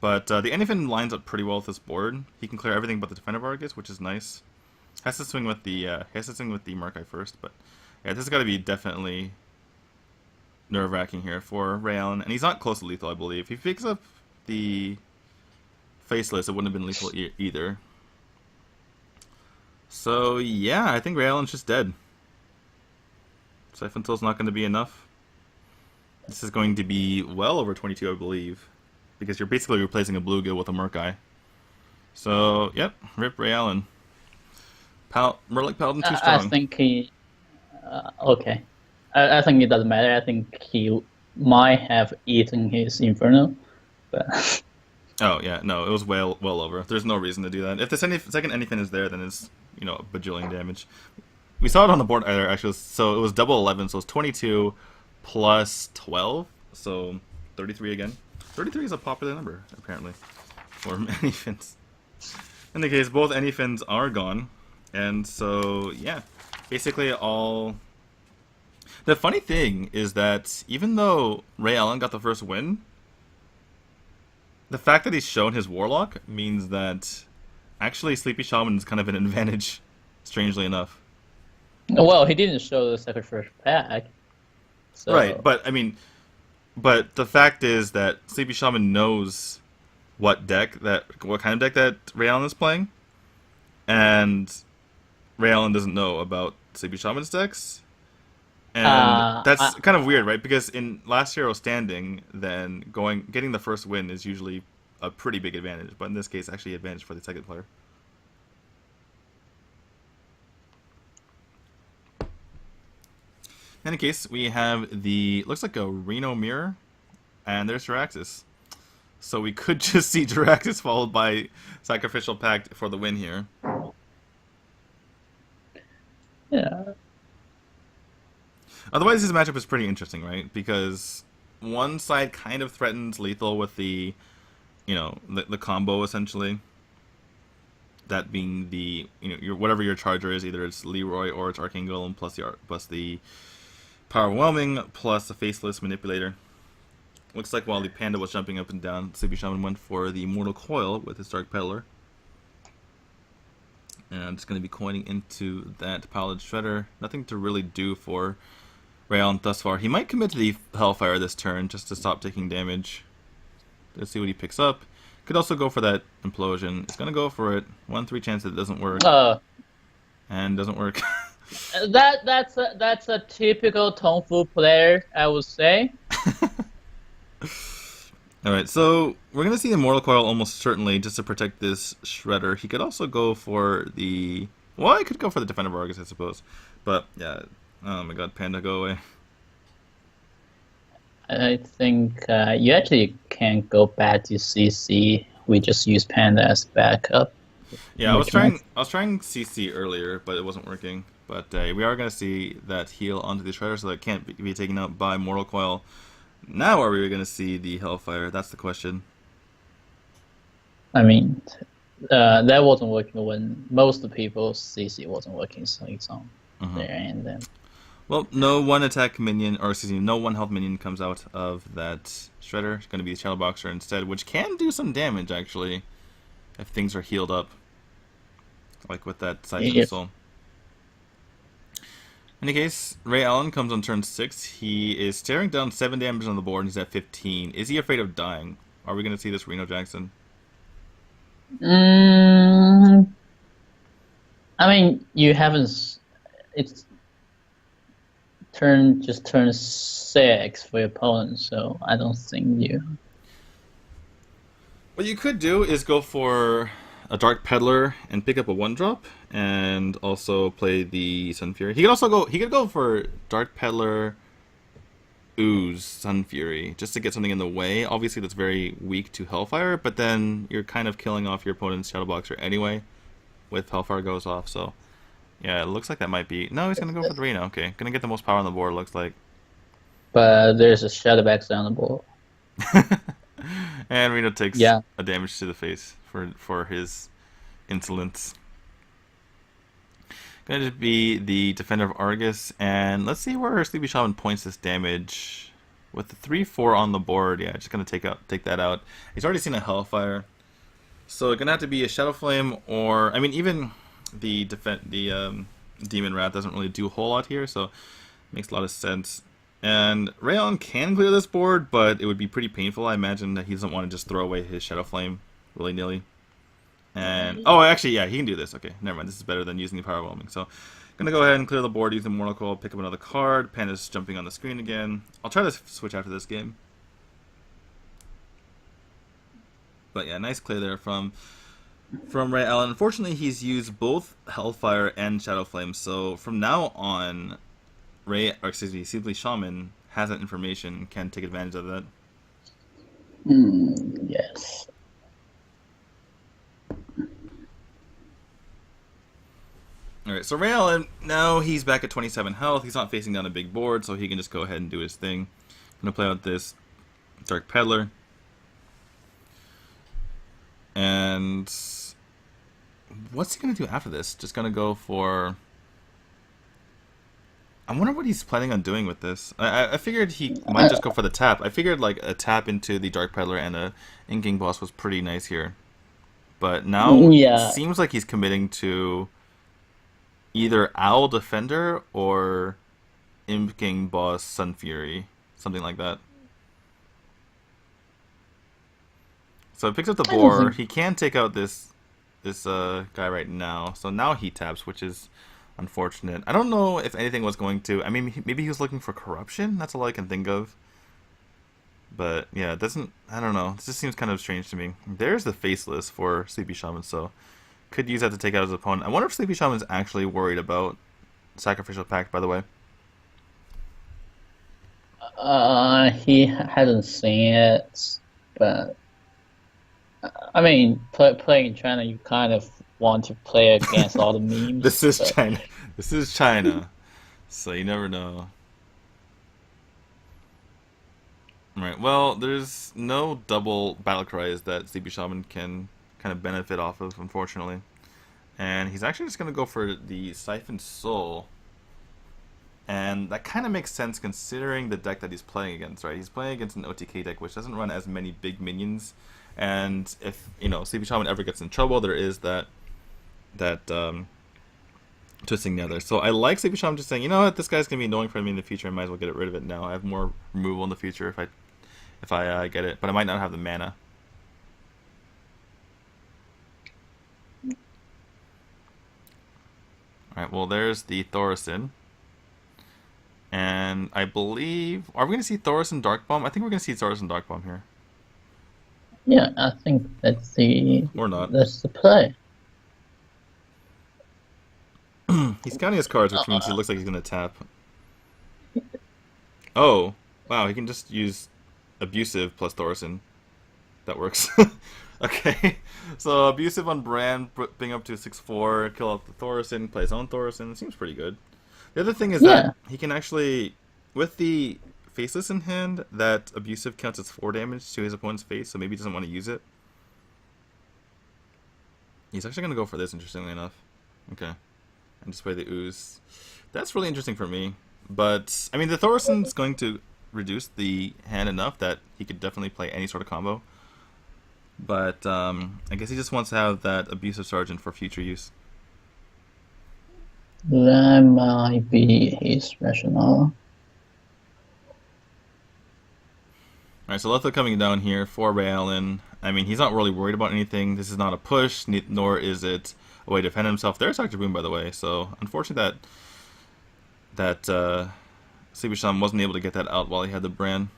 but the Anyfin lines up pretty well with this board. He can clear everything but the Defender of Argus, which is nice. Has to swing with the Murkai first, but yeah, this has got to be definitely nerve-wracking here for Ray Allen, and he's not close to lethal, I believe. If he picks up the Faceless, it wouldn't have been lethal either. So yeah, I think Ray Allen's just dead. Siphon Tool's not going to be enough. This is going to be well over 22, I believe, because you're basically replacing a Bluegill with a Murkai. So, yep, rip Ray Allen. Murloc Paladin too strong. I think he... okay. I think it doesn't matter. I think he might have eaten his Inferno, but... Oh, yeah, no, it was well over. There's no reason to do that. If the second anything is there, then it's, you know, a bajillion damage. We saw it on the board either, actually, so it was double 11, so it's 22 plus 12, so 33 again. 33 is a popular number, apparently, for Anyfins. In the case, both Anyfins are gone, and so, yeah, basically all... The funny thing is that even though Ray Allen got the first win, the fact that he's shown his Warlock means that actually Sleepy Shaman is kind of an advantage, strangely enough. Well, he didn't show the second first pack. So. Right, but I mean, but the fact is that Sleepy Shaman knows what kind of deck that Ray Allen is playing, and Ray Allen doesn't know about Sleepy Shaman's decks, and that's kind of weird, right? Because in last hero standing, then getting the first win is usually a pretty big advantage, but in this case, actually advantage for the second player. any case, we have the, looks like a Reno mirror, and there's Jiraxis. So we could just see Jiraxis followed by Sacrificial Pact for the win here. Yeah. Otherwise, this matchup is pretty interesting, right? Because one side kind of threatens lethal with the, you know, the combo essentially. That being the, you know, whatever your charger is, either it's Leroy or it's Arcane Golem plus the Power Overwhelming plus the Faceless Manipulator. Looks like while the Panda was jumping up and down, Sleepy Shaman went for the Mortal Coil with his Dark Peddler. And I'm just going to be coining into that Piloted Shredder. Nothing to really do for Ray Allen thus far. He might commit to the Hellfire this turn just to stop taking damage. Let's see what he picks up. Could also go for that Implosion. It's going to go for it. 1-3 chance that it doesn't work. And doesn't work. That's a typical Tongfu player, I would say. Alright, so we're going to see the Mortal Coil almost certainly just to protect this Shredder. He could also go for the... Well, I could go for the Defender of Argus, I suppose. But, yeah. Oh my god, Panda, go away. I think you actually can't go back to CC. We just use Panda as backup. Yeah, I was trying CC earlier, but it wasn't working. But we are going to see that heal onto the Shredder, so that it can't be taken out by Mortal Coil. Now are we going to see the Hellfire? That's the question. I mean, that wasn't working when most of the people's CC wasn't working, so it's on there and then. Well, no one attack minion, or excuse me, no one health minion comes out of that Shredder. It's going to be the Shadow Boxer instead, which can do some damage actually, if things are healed up, like with that Scythe Missile. In any case, Ray Allen comes on turn 6. He is staring down 7 damage on the board, and he's at 15. Is he afraid of dying? Are we going to see this Reno Jackson? I mean, you haven't. It's turn 6 for your opponent, so I don't think you. What you could do is go for a Dark Peddler and pick up a 1-drop, and also play the Sun Fury. He could go for Dark Peddler, Ooze, Sun Fury, just to get something in the way. Obviously, that's very weak to Hellfire, but then you're kind of killing off your opponent's Shadow Boxer anyway, with Hellfire goes off. So, yeah, it looks like that might be. No, he's gonna go for the Reno. Okay, gonna get the most power on the board. Looks like. But there's a Shadow Boxer on the board. And Reno takes a damage to the face for his insolence. Going to be the Defender of Argus, and let's see where Sleepy Shaman points this damage. With the 3-4 on the board, yeah, just going to take that out. He's already seen a Hellfire, so it's going to have to be a Shadow Flame, or I mean, even the Demon Wrath doesn't really do a whole lot here, so it makes a lot of sense. And Ray Allen can clear this board, but it would be pretty painful. I imagine that he doesn't want to just throw away his Shadow Flame willy-nilly. And oh, actually, yeah, he can do this. Okay, never mind. This is better than using the Power Overwhelming. So, gonna go ahead and clear the board using Mortal Coil, pick up another card. Panda's jumping on the screen again. I'll try to switch after this game. But yeah, nice clear there from Ray Allen. Unfortunately, he's used both Hellfire and Shadow Flame. So from now on, Sleepy Shaman has that information, can take advantage of that. Yes. Alright, so Ray Allen, now he's back at 27 health. He's not facing down a big board, so he can just go ahead and do his thing. I'm going to play out this Dark Peddler. And what's he going to do after this? Just going to go for... I wonder what he's planning on doing with this. I figured he might just go for the tap. I figured like a tap into the Dark Peddler and a Inking Boss was pretty nice here. But now it seems like he's committing to either Owl Defender or Inking Boss Sun Fury. Something like that. So he picks up the board. He can take out this guy right now. So now he taps, which is unfortunate. I don't know if anything was going to... I mean, maybe he was looking for corruption? That's all I can think of. But, yeah, it doesn't... I don't know. This just seems kind of strange to me. There's the Faceless for Sleepy Shaman, so... Could use that to take out his opponent. I wonder if Sleepy Shaman's actually worried about Sacrificial Pact, by the way. He hasn't seen it, but I mean, playing in China, you kind of want to play against all the memes. This is but... China. This is China. So you never know. Right. Well, there's no double battle cries that Sleepy Shaman can kind of benefit off of, unfortunately. And he's actually just going to go for the Siphon Soul. And that kind of makes sense considering the deck that he's playing against, right? He's playing against an OTK deck which doesn't run as many big minions. And if, you know, Sleepy Shaman ever gets in trouble, there is that twisting nether. So I like Sleepy Shaman just saying, you know what, this guy's going to be annoying for me in the future. I might as well get rid of it now. I have more removal in the future if I get it. But I might not have the mana. Alright, well there's the Thaurissan. And I believe... Are we going to see Thaurissan Dark Bomb? I think we're going to see Thaurissan Dark Bomb here. Yeah, I think that's the... Or not. That's the play. He's counting his cards, which means he looks like he's going to tap. Oh, wow, he can just use Abusive plus Thaurissan. That works. Okay, so Abusive on Brand, bring up to 6/4, kill out the Thaurissan, play his own Thaurissan. Seems pretty good. The other thing is that he can actually, with the Faceless in hand, that Abusive counts as 4 damage to his opponent's face, so maybe he doesn't want to use it. He's actually going to go for this, interestingly enough. Okay. And just play the Ooze. That's really interesting for me. But, I mean, the Thaurissan's going to reduce the hand enough that he could definitely play any sort of combo. But, I guess he just wants to have that Abusive Sergeant for future use. That might be his rationale. Alright, so Letha coming down here for Ray Allen. I mean, he's not really worried about anything. This is not a push, nor is it a way to defend himself. There's Dr. Boom, by the way. So, unfortunate that Sleepy Shaman wasn't able to get that out while he had the brand.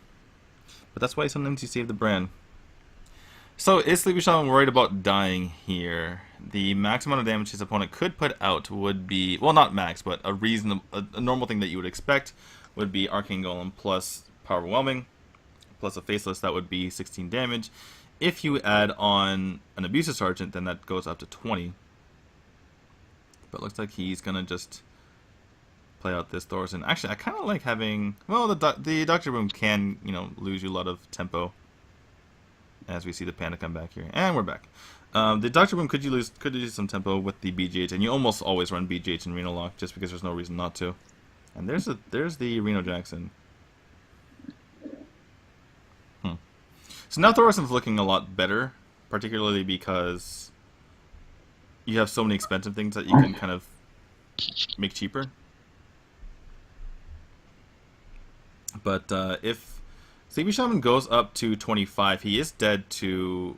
But that's why sometimes you save the brand. So, is Sleepy Shaman worried about dying here? The max amount of damage his opponent could put out would be, well, not max, but a normal thing that you would expect would be Arcane Golem plus Power Overwhelming, plus a Faceless. That would be 16 damage. If you add on an Abusive Sergeant, then that goes up to 20. But looks like he's gonna just play out this Thaurissan. Actually, I kind of like having, well, the Dr. Boom can, you know, lose you a lot of tempo. As we see the Panda come back here, and we're back. The Dr. Boom could lose some tempo with the BGH, and you almost always run BGH in Reno Lock just because there's no reason not to. And there's the Reno Jackson. So now Thaurissan's looking a lot better, particularly because you have so many expensive things that you can kind of make cheaper. But if Sleepy Shaman goes up to 25, he is dead to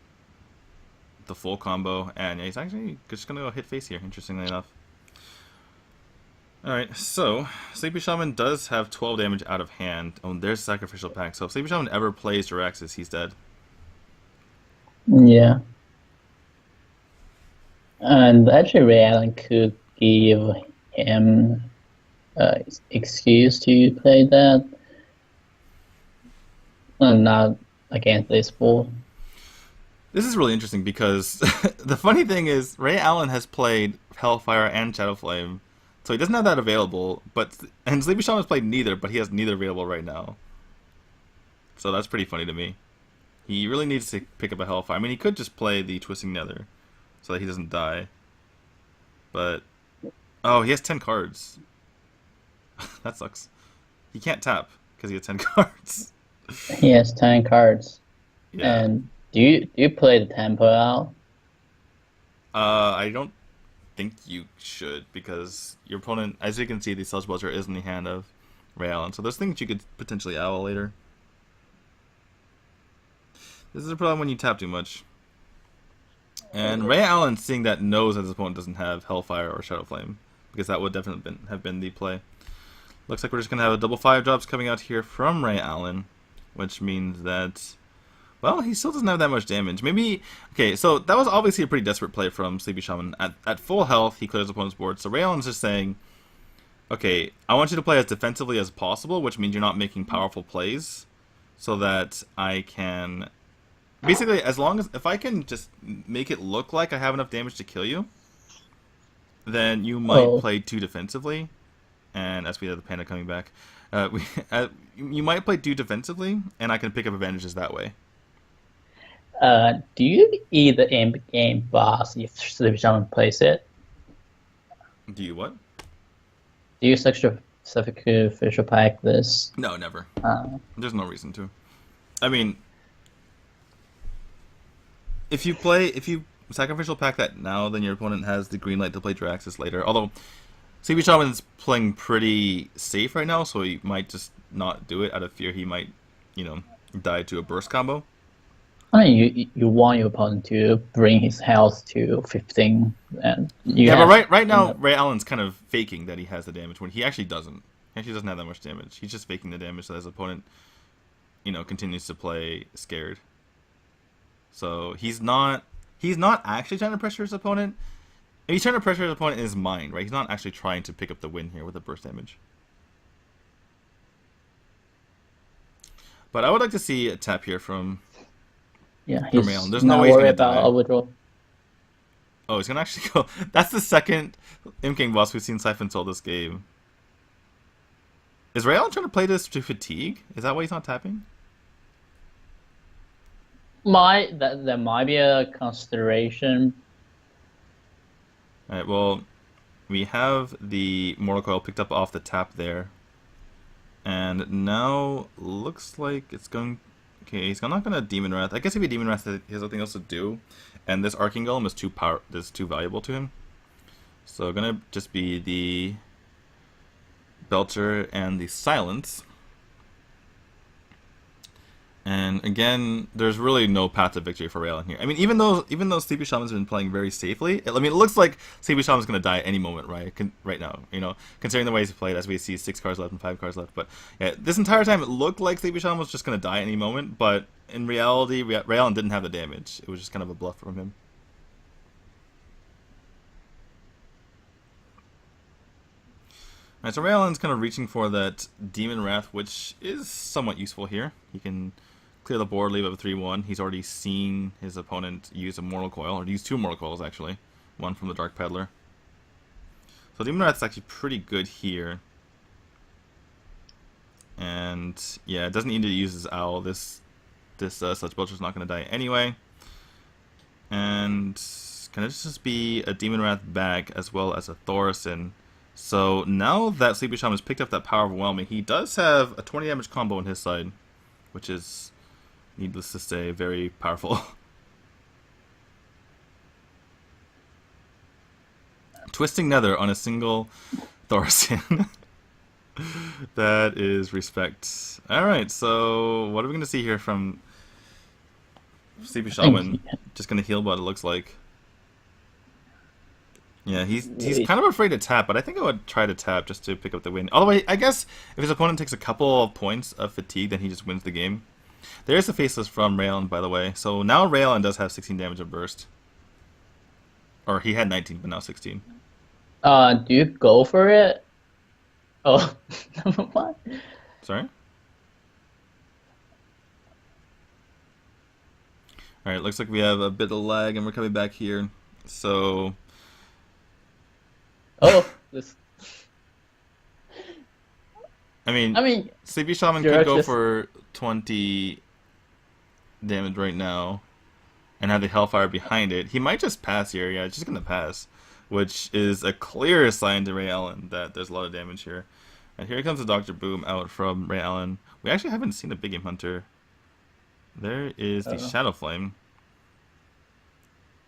the full combo, and he's actually just going to go hit face here, interestingly enough. Alright, so Sleepy Shaman does have 12 damage out of hand. Oh, there's Sacrificial Pact. So if Sleepy Shaman ever plays Jiraxis, he's dead. Yeah. And actually, Ray Allen could give him excuse to play that. And not against this bull. This is really interesting because the funny thing is Ray Allen has played Hellfire and Shadowflame, so he doesn't have that available. And Sleepy Shaman has played neither, but he has neither available right now. So that's pretty funny to me. He really needs to pick up a Hellfire. I mean, he could just play the Twisting Nether so that he doesn't die. But oh, he has 10 cards. That sucks. He can't tap because he has 10 cards. He has 10 cards. Yeah. And do you play the tempo out? I don't think you should, because your opponent, as you can see, the Sludge Buzzer is in the hand of Ray Allen. So there's things you could potentially owl later. This is a problem when you tap too much. And Ray Allen, seeing that, knows that his opponent doesn't have Hellfire or Shadowflame, because that would definitely have been the play. Looks like we're just going to have a double 5-drops coming out here from Ray Allen, which means that, well, he still doesn't have that much damage. Maybe, okay, so that was obviously a pretty desperate play from Sleepy Shaman. At full health, he clears his opponent's board. So Ray Allen's just saying, okay, I want you to play as defensively as possible, which means you're not making powerful plays, so that I can... Basically, as long as... If I can just make it look like I have enough damage to kill you, then you might play too defensively. And as we have the panda coming back, you might play too defensively, and I can pick up advantages that way. Do you eat the in-game boss if Sleepy Shaman plays it? Do you what? Do you sacrificial pack this? No, never. There's no reason to. I mean, if you sacrificial pack that now, then your opponent has the green light to play Draxus later. Although, Sleepy Shaman's playing pretty safe right now, so he might just not do it out of fear he might, die to a burst combo. I mean, you want your opponent to bring his health to 15, and but right now, Ray Allen's kind of faking that he has the damage when he actually doesn't. He actually doesn't have that much damage. He's just faking the damage so that his opponent, continues to play scared. So he's not actually trying to pressure his opponent. He's trying to pressure his opponent in his mind, right? He's not actually trying to pick up the win here with the burst damage. But I would like to see a tap here from... Yeah, he's Allen. There's no way he's going to die. Overdraw. Oh, he's going to actually go... That's the second Imking boss we've seen Siphon Soul this game. Is Ray Allen trying to play this to fatigue? Is that why he's not tapping? There might be a consideration. Alright, well, we have the Mortal Coil picked up off the tap there. And now looks like it's going... Okay, he's not going to Demon Wrath. I guess if he Demon Wrath, he has nothing else to do. And this Arcane Golem is too valuable to him. So going to just be the Belcher and the Silence. And again, there's really no path to victory for Ray Allen here. I mean, even though Sleepy Shaman's been playing very safely, I mean, it looks like Sleepy Shaman's going to die at any moment, right? Right now, considering the way he's played, as we see 6 cards left and 5 cards left. But yeah, this entire time it looked like Sleepy Shaman was just going to die at any moment, but in reality, Ray Allen didn't have the damage. It was just kind of a bluff from him. Alright, so Ray Allen's kind of reaching for that Demon Wrath, which is somewhat useful here. He can clear the board, leave it with 3-1. He's already seen his opponent use a Mortal Coil, or use 2 Mortal Coils actually. One from the Dark Peddler. So Demon Wrath's actually pretty good here. And yeah, it doesn't need to use his Owl. This Such Belcher's not going to die anyway. And can it just be a Demon Wrath back as well as a Thorison? So now that Sleepy Shaman has picked up that Power Overwhelming, he does have a 20 damage combo on his side, which is, needless to say, very powerful. Twisting Nether on a single Thorison. That is respect. Alright, so what are we going to see here from Sleepy Shaman? Just going to heal what it looks like. Yeah, he's kind of afraid to tap, but I think I would try to tap just to pick up the win. Although, I guess if his opponent takes a couple of points of fatigue, then he just wins the game. There is a Faceless from Ray Allen, by the way. So now Ray Allen does have 16 damage of burst. Or he had 19, but now 16. Do you go for it? Oh, never mind. Sorry? Alright, looks like we have a bit of lag, and we're coming back here. So... Oh, this. I mean, Sleepy Shaman could go for 20 damage right now, and have the Hellfire behind it. He might just pass here. Yeah, just gonna pass, which is a clear sign to Ray Allen that there's a lot of damage here. And here comes the Dr. Boom out from Ray Allen. We actually haven't seen the Big Game Hunter. There is the Shadow Flame.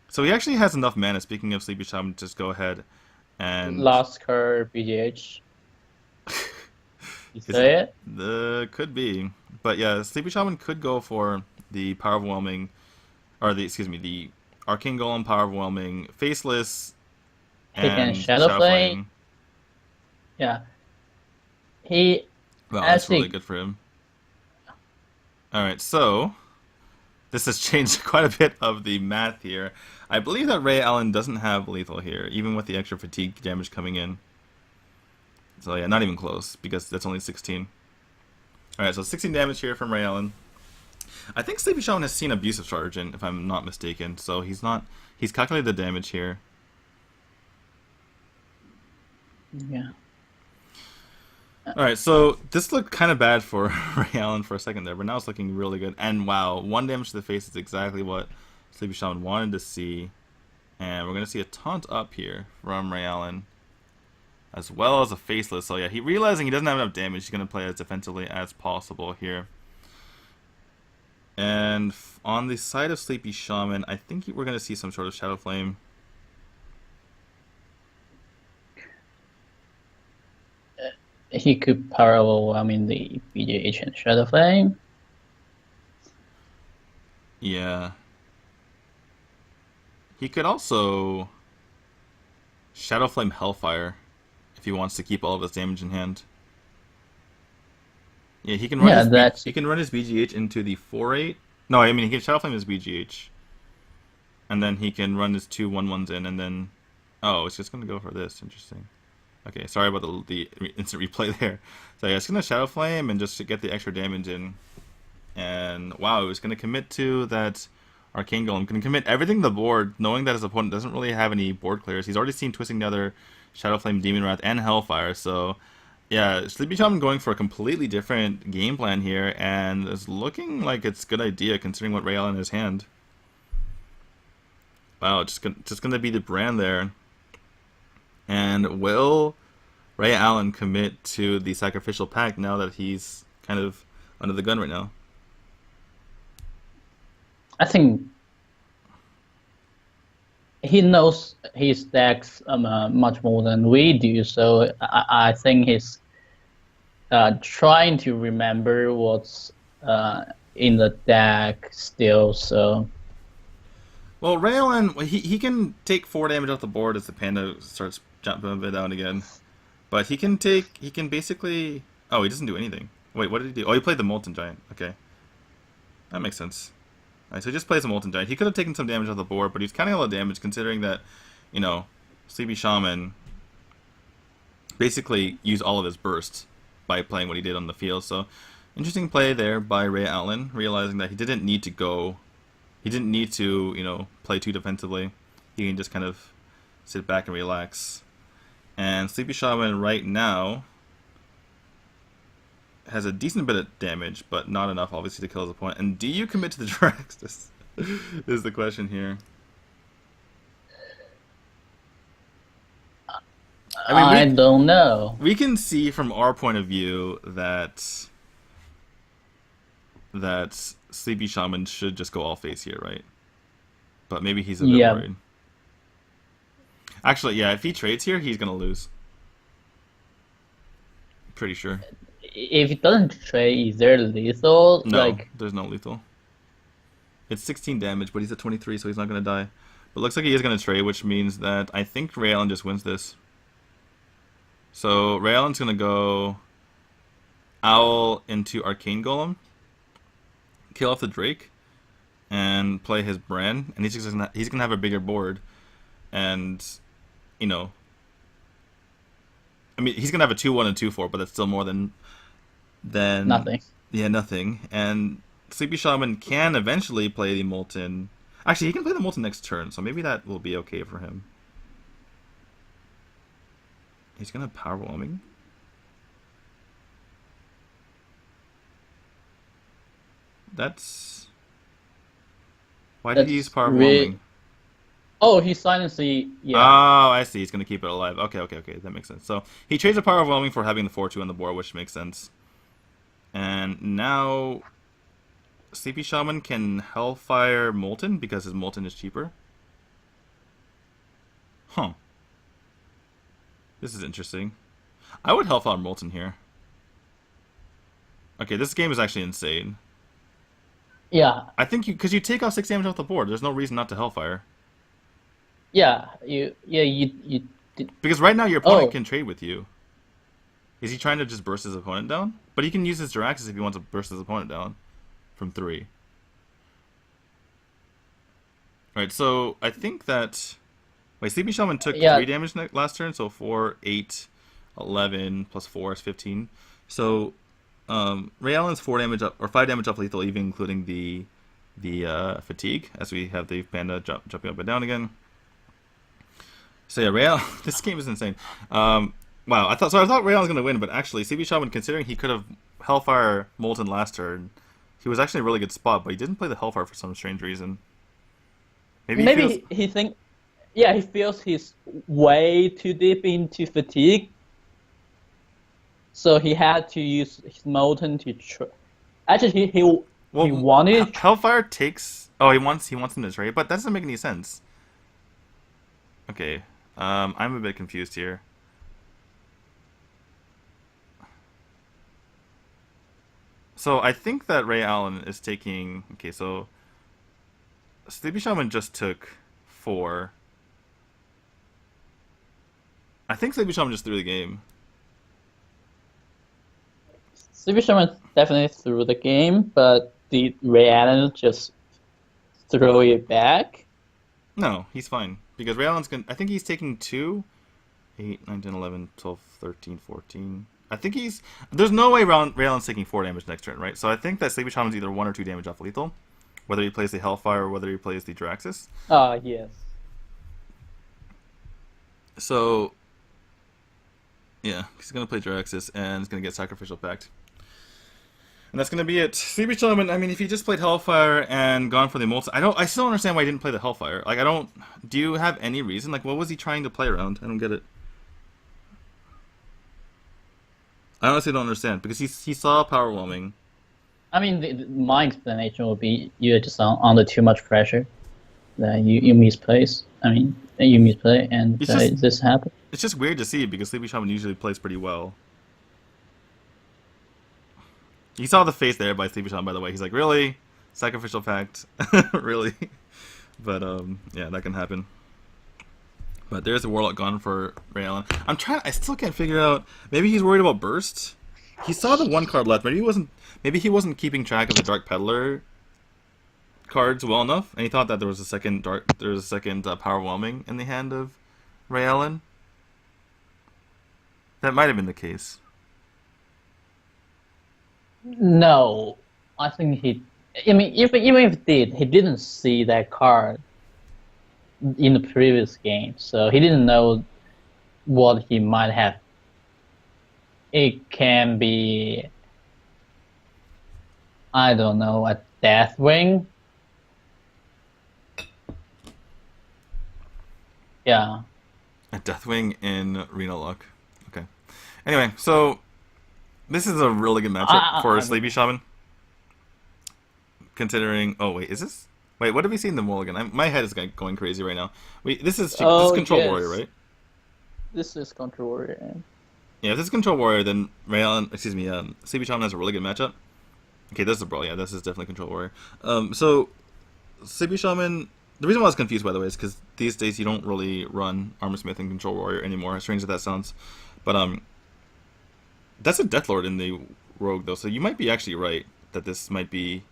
So he actually has enough mana. Speaking of Sleepy Shaman, to just go ahead. And last card BGH. You say it? Could be, but yeah, Sleepy Shaman could go for the Power Overwhelming, or the Arcane Golem, Power Overwhelming, Faceless, and Shadow Flame. Yeah, wow, that's really good for him. All right, so this has changed quite a bit of the math here. I believe that Ray Allen doesn't have lethal here, even with the extra fatigue damage coming in. So yeah, not even close, because that's only 16. Alright, so 16 damage here from Ray Allen. I think Sleepy Shaman has seen Abusive Sergeant, if I'm not mistaken, so he's calculated the damage here. Yeah. Alright, so this looked kind of bad for Ray Allen for a second there, but now it's looking really good. And wow, 1 damage to the face is exactly what Sleepy Shaman wanted to see. And we're going to see a taunt up here from Ray Allen, as well as a faceless. So yeah, he realizing he doesn't have enough damage, he's going to play as defensively as possible here. And on the side of Sleepy Shaman, I think we're going to see some sort of Shadow Flame. He could parallel the BGH and Shadow Flame. Yeah. He could also Shadow Flame Hellfire if he wants to keep all of his damage in hand. Yeah, he can run he can run his BGH into the 4-8. No, I mean he can Shadow Flame his BGH. And then he can run his 2-1-1s in, and then oh, it's just gonna go for this. Interesting. Okay, sorry about the instant replay there. So yeah, it's gonna Shadow Flame and just to get the extra damage in. And wow, it's gonna commit to that Arcane Golem. Can commit everything to the board, knowing that his opponent doesn't really have any board clears. He's already seen Twisting Nether, Shadow Flame, Demon Wrath, and Hellfire. So yeah, Sleepy Shaman going for a completely different game plan here, and it's looking like it's a good idea considering what Ray Allen in his hand. Wow, just gonna be the brand there. And will Ray Allen commit to the Sacrificial Pact now that he's kind of under the gun right now? I think he knows his decks much more than we do, so I think he's trying to remember what's in the deck still. So, well, Ray Allen, he can take 4 damage off the board as the panda starts jumping a bit down again, but he can basically. Oh, he doesn't do anything. Wait, what did he do? Oh, he played the Molten Giant. Okay, that makes sense. Alright, so he just plays a Molten Giant. He could have taken some damage off the board, but he's counting a lot of damage considering that, you know, Sleepy Shaman basically used all of his bursts by playing what he did on the field. So, interesting play there by Ray Allen, realizing that he didn't need to, you know, play too defensively. He can just kind of sit back and relax. And Sleepy Shaman right now has a decent bit of damage, but not enough, obviously, to kill his opponent. And do you commit to the Drax? This is the question here. I don't know. We can see from our point of view that Sleepy Shaman should just go all face here, right? But maybe he's a bit worried. Actually, yeah, if he trades here, he's going to lose. Pretty sure. If it doesn't trade, is there lethal? No, there's no lethal. It's 16 damage, but he's at 23, so he's not going to die. But looks like he is going to trade, which means that I think Ray Allen just wins this. So Ray Allen's going to go Owl into Arcane Golem, kill off the Drake, and play his Brand. And he's going to have a bigger board. And, you know, I mean, he's going to have a 2-1 and 2-4, but that's still more than nothing. Yeah, nothing. And Sleepy Shaman can eventually play the Molten. Actually, he can play the Molten next turn, so maybe that will be okay for him. He's gonna Power Whelming. That's why did he use Power Whelming? Oh, he silenced the... Yeah. Oh, I see. He's gonna keep it alive. Okay. That makes sense. So he trades a Power Whelming for having the 4-2 on the board, which makes sense. And now Sleepy Shaman can Hellfire Molten because his Molten is cheaper. Huh. This is interesting. I would Hellfire Molten here. Okay, this game is actually insane. Yeah. I think because you take off 6 damage off the board, there's no reason not to Hellfire. Yeah, because right now your opponent can trade with you. Is he trying to just burst his opponent down? But he can use his Jiraxis if he wants to burst his opponent down from 3. Alright, so I think that... Wait, Sleepy Shaman took 3 damage last turn, so 4, 8, 11 plus 4 is 15. So Ray Allen's 4 damage up, or 5 damage off lethal, even including the fatigue, as we have the panda jumping up and down again. So yeah, Ray Allen, this game is insane. Wow, I thought Ray Allen was going to win, but actually, CB Shaman, considering he could have Hellfire Molten last turn, he was actually in a really good spot, but he didn't play the Hellfire for some strange reason. Maybe he think, yeah, he feels he's way too deep into fatigue, so he had to use his Molten to actually he wanted Hellfire takes. Oh, he wants him to right, but that doesn't make any sense. Okay, I'm a bit confused here. So I think that Ray Allen is taking. Okay, so Sleepy Shaman just took 4. I think Sleepy Shaman just threw the game. Sleepy Shaman definitely threw the game, but did Ray Allen just throw it back? No, he's fine. Because Ray Allen's I think he's taking 2, 8, 9, 10, 11, 12, 13, 14. I think he's... There's no way Ray Allen's taking 4 damage next turn, right? So I think that Sleepy Shaman's either 1 or 2 damage off lethal. Whether he plays the Hellfire or whether he plays the Draxus. Yes. So... Yeah, he's going to play Draxus and he's going to get Sacrificial Pact. And that's going to be it. Sleepy Shaman, I mean, if he just played Hellfire and gone for the Molten... I still don't understand why he didn't play the Hellfire. Like, I don't... Do you have any reason? Like, what was he trying to play around? I don't get it. I honestly don't understand, because he saw Power Whelming. I mean, my explanation would be you're just under too much pressure. That you misplace. I mean, you misplay, and this happened. It's just weird to see, because Sleepy Shaman usually plays pretty well. You saw the face there by Sleepy Shaman, by the way. He's like, really? Sacrificial Pact? Really? But, yeah, that can happen. But there's a Warlock gone for Ray Allen. I still can't figure out. Maybe he's worried about Burst? He saw the 1 card left. Maybe he wasn't keeping track of the Dark Peddler cards well enough, and he thought that there was a second Power Whelming in the hand of Ray Allen. That might have been the case. No, I think he... I mean, even if he didn't see that card in the previous game, so he didn't know what he might have. It can be, I don't know, a Deathwing. Yeah. A Deathwing in Reno Luck. Okay. Anyway, so this is a really good matchup for Sleepy Shaman. Considering, oh wait, is this? Wait, what did we see in the mulligan? My head is going crazy right now. Wait, this is Control Warrior, right? This is Control Warrior. Yeah, if this is Control Warrior, then Sleepy Shaman has a really good matchup. Okay, this is a brawl. Yeah, this is definitely Control Warrior. So Sleepy Shaman. The reason why I was confused, by the way, is because these days you don't really run Armor Smith and Control Warrior anymore. As strange as that sounds, but that's a Deathlord in the Rogue though, so you might be actually right that this might be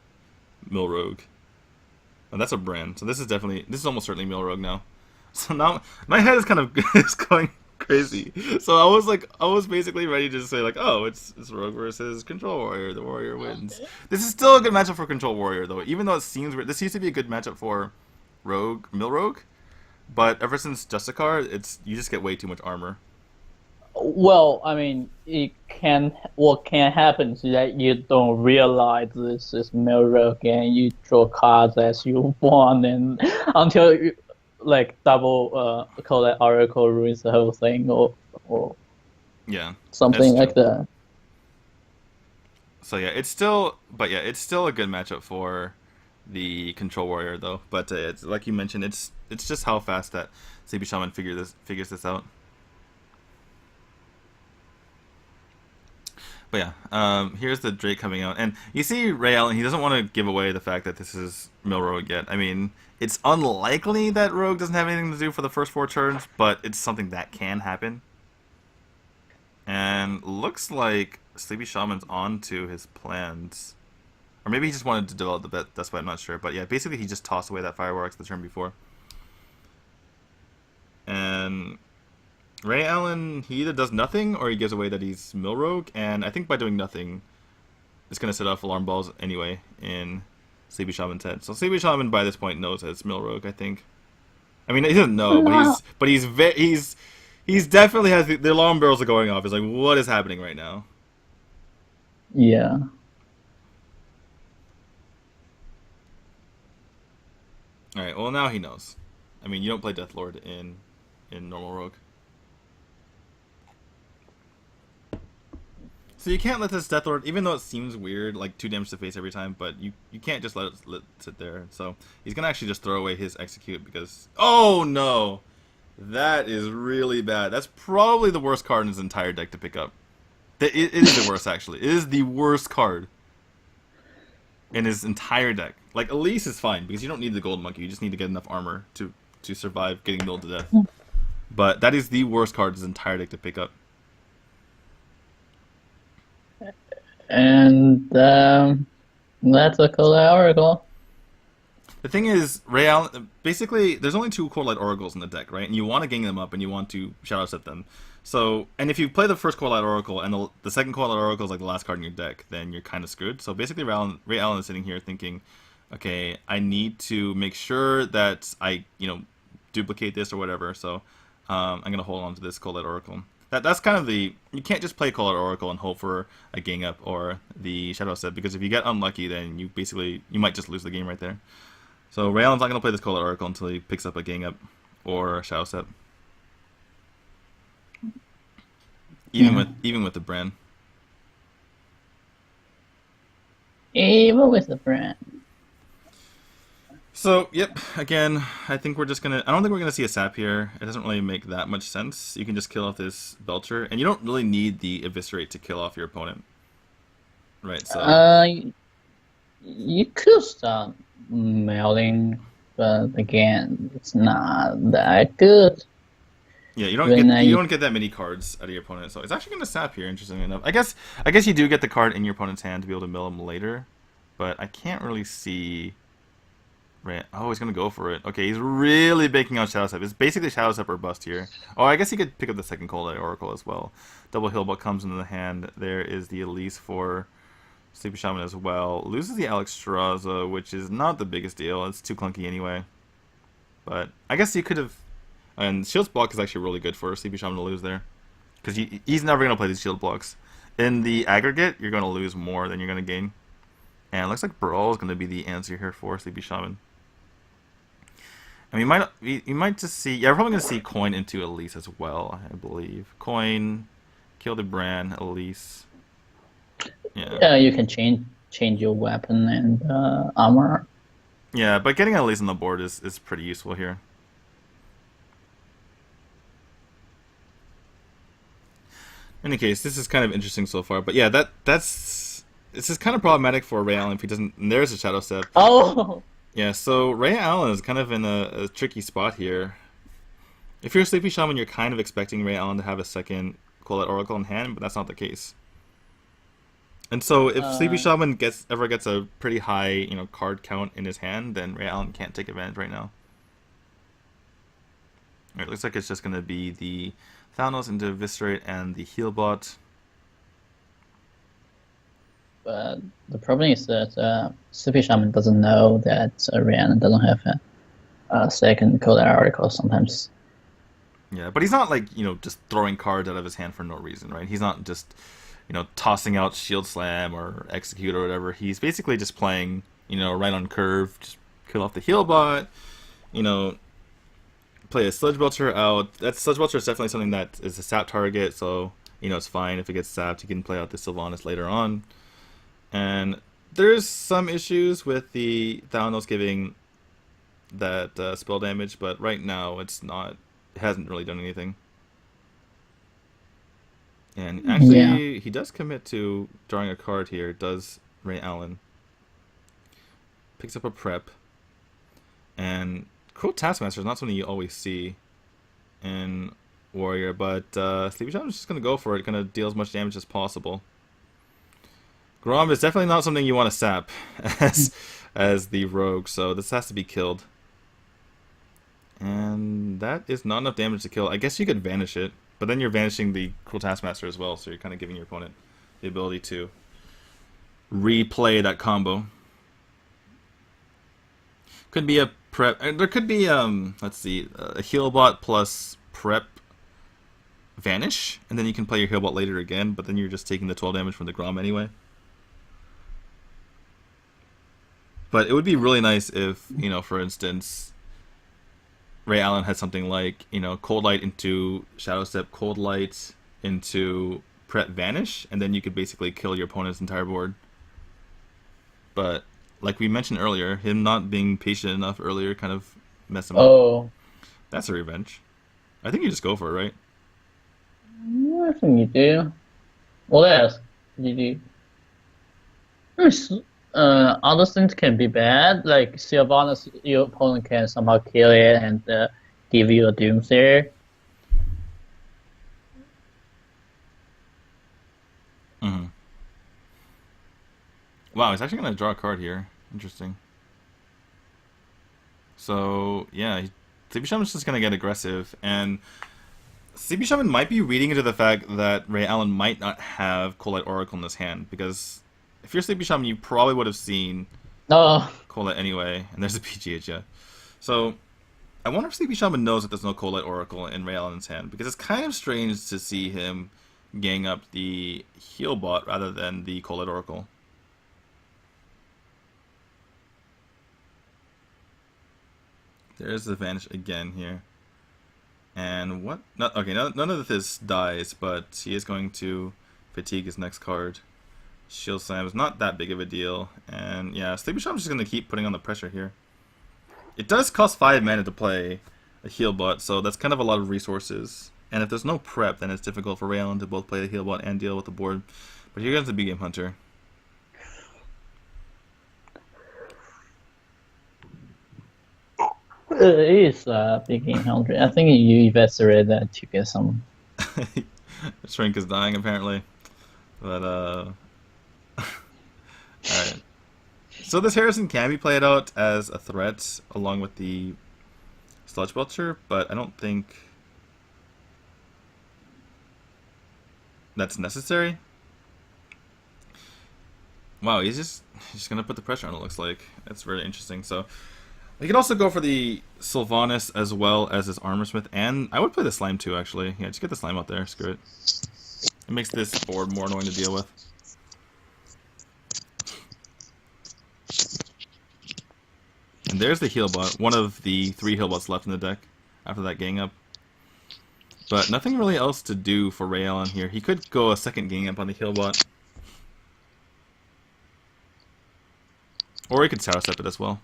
Mill Rogue. And that's a brand, so this is almost certainly Mill Rogue now. So now my head is kind of is going crazy. So I was basically ready to say like, oh, it's Rogue versus Control Warrior. The Warrior wins. Okay. This is still a good matchup for Control Warrior though, even though it seems weird. This used to be a good matchup for Mill Rogue, but ever since Justicar, you just get way too much armor. Well, I mean, what can happen is that you don't realize this is Mill Rogue and you draw cards as you want, and until you like double call that Oracle ruins the whole thing, or yeah, something like that. So yeah, it's still a good matchup for the Control Warrior though. But it's like you mentioned, it's just how fast that Sleepy Shaman figures this out. But yeah, here's the Drake coming out, and you see Ray Allen. He doesn't want to give away the fact that this is Mill Rogue yet. I mean, it's unlikely that Rogue doesn't have anything to do for the first 4 turns, but it's something that can happen. And looks like Sleepy Shaman's on to his plans, or maybe he just wanted to develop the bet. That's why I'm not sure. But yeah, basically he just tossed away that Fireworks the turn before. And Ray Allen, he either does nothing or he gives away that he's Mill Rogue, and I think by doing nothing, it's going to set off alarm balls anyway in Sleepy Shaman's head. So Sleepy Shaman by this point knows that it's Mill Rogue, I think. I mean, he doesn't know, but he's definitely has the alarm bells are going off. He's like, what is happening right now? Yeah. All right. Well, now he knows. I mean, you don't play Deathlord in normal Rogue. So you can't let this Deathlord, even though it seems weird, like 2 damage to face every time, but you can't just let it sit there. So he's going to actually just throw away his Execute because... Oh, no! That is really bad. That's probably the worst card in his entire deck to pick up. It is the worst, actually. It is the worst card in his entire deck. Like, Elise is fine, because you don't need the Gold Monkey. You just need to get enough armor to survive getting milled to death. But that is the worst card in his entire deck to pick up. And that's a cool oracle. The thing is, Ray Allen, basically, there's only 2 Cold Light Oracles in the deck, right? And you want to gang them up, and you want to Shadow Step them. So, and if you play the first Cold Light Oracle, and the second Cold Light Oracle is like the last card in your deck, then you're kind of screwed. So basically, Ray Allen is sitting here thinking, okay, I need to make sure that I, duplicate this or whatever. So I'm going to hold on to this Cold Light Oracle. That's kind of you can't just play Cold Light Oracle and hope for a gang up or the Shadow Step, because if you get unlucky, then you might just lose the game right there. So Ray Allen's not going to play this Cold Light Oracle until he picks up a gang up or a Shadow Step. Even with the brand. Even with the brand. So, yep, again, I think we're just going to... I don't think we're going to see a sap here. It doesn't really make that much sense. You can just kill off this Belcher, and you don't really need the Eviscerate to kill off your opponent. Right, so... You could start melting, but again, it's not that good. Yeah, you don't get that many cards out of your opponent, so it's actually going to sap here, interestingly enough. I guess you do get the card in your opponent's hand to be able to mill him later, but I can't really see... Oh, he's going to go for it. Okay, he's really baking out Shadow Step. It's basically Shadow Step or bust here. Oh, I guess he could pick up the second Cold Light Oracle as well. Double Healbot comes into the hand. There is the Elise for Sleepy Shaman as well. Loses the Alexstrasza, which is not the biggest deal. It's too clunky anyway. But I guess you could have... And Shield's block is actually really good for Sleepy Shaman to lose there. Because he's never going to play these shield blocks. In the aggregate, you're going to lose more than you're going to gain. And it looks like Brawl is going to be the answer here for Sleepy Shaman. And you might just see... Yeah, we're probably going to see Coin into Elise as well, I believe. Coin, kill the Bran, Elise. Yeah, you can change your weapon and armor. Yeah, but getting Elise on the board is pretty useful here. In any case, this is kind of interesting so far. But yeah, this is kind of problematic for Ray Allen if he doesn't... And there's a Shadow Step. Oh! Yeah, so Ray Allen is kind of in a tricky spot here. If you're a Sleepy Shaman, you're kind of expecting Ray Allen to have a second Cold Light Oracle in hand, but that's not the case. And so if Sleepy Shaman ever gets a pretty high, card count in his hand, then Ray Allen can't take advantage right now. Alright, looks like it's just going to be the Thanos into Eviscerate and the Healbot. But the problem is that Sleepy Shaman doesn't know that Ray Allen doesn't have a second Cold Light Oracle sometimes. Yeah, but he's not like, just throwing cards out of his hand for no reason, right? He's not just, tossing out Shield Slam or Execute or whatever. He's basically just playing, right on curve, just kill off the Healbot, play a Sludge Belcher out. That Sludge Belcher is definitely something that is a sap target, so, it's fine if it gets sapped. You can play out the Sylvanas later on. And there's some issues with the Thanos giving that spell damage, but right now it hasn't really done anything. And actually, he does commit to drawing a card here, does Ray Allen. Picks up a prep. And Cruel Taskmaster is not something you always see in Warrior, but Sleepy Shaman is just going to go for it, going to deal as much damage as possible. Grom is definitely not something you want to sap as the rogue, so this has to be killed. And that is not enough damage to kill. I guess you could vanish it, But then you're vanishing the Cruel Taskmaster as well, so you're kind of giving your opponent the ability to replay that combo. Could be a prep. There could be let's see, a heal bot plus prep vanish, and then you can play your heal bot later again. But then you're just taking the 12 damage from the Grom anyway. But it would be really nice if, you know, for instance, Ray Allen had something like, you know, Cold Light into Shadow Step, Cold Light into Prep Vanish, and then you could basically kill your opponent's entire board. But like we mentioned earlier, him not being patient enough earlier kind of messed him up. That's a revenge. I think you just go for it, right? I think you do. Well, yes, you do. Other things can be bad, like Sylvanas, your opponent can somehow kill it and give you a Doomsayer. Mm-hmm. Wow, he's actually going to draw a card here. Interesting. So, yeah, CB Shaman's just going to get aggressive, and CB Shaman might be reading into the fact that Ray Allen might not have Cold Light Oracle in his hand, because if you're CB Shaman, you probably would have seen Cold Light anyway, and there's a PGH, yeah. So, I wonder if CB Shaman knows that there's no Cold Light Oracle in Ray Allen's hand, because it's kind of strange to see him gang up the heal bot rather than the Cold Light Oracle. There's the vanish again here. And what? Okay, none of this dies, but he is going to fatigue his next card. Shield Slam is not that big of a deal. And yeah, Sleepy Shaman's just going to keep putting on the pressure here. It does cost 5 mana to play a heal bot, so that's kind of a lot of resources. And if there's no prep, then it's difficult for Ray Allen to both play the heal bot and deal with the board. But here comes the big game hunter. It is big game hunter. I think you eviscerate that to get some. Shrink is dying apparently. But alright. So this Harrison can be played out as a threat along with the Sludge Belcher, but I don't think that's necessary. Wow, he's just gonna put the pressure on, it looks like. That's very interesting. So you could also go for the Sylvanas as well as his Armorsmith, and I would play the Slime too, actually. Yeah, just get the Slime out there, screw it. It makes this board more annoying to deal with. And there's the heal bot, one of the 3 heal bots left in the deck after that gang up. But nothing really else to do for Ray Allen here. He could go a second gang up on the heal bot. Or he could Shadow Step it as well.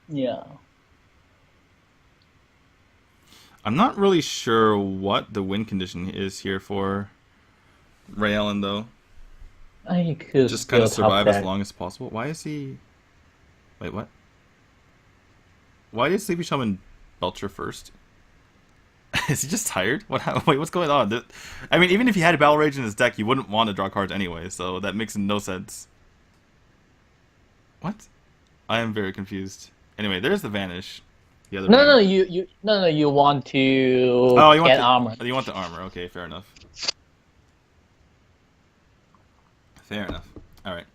Yeah. I'm not really sure what the win condition is here for Ray Allen, though. I could just kind of survive as long as possible. Why is he... Wait, what? Why did Sleepy Shaman Belcher first? Is he just tired? Wait, what's going on? I mean, even if he had Battle Rage in his deck, you wouldn't want to draw cards anyway, so that makes no sense. What? I am very confused. Anyway, there's the Vanish. The other no, you want to get armor. You want the armor. Okay, fair enough. Fair enough. All right.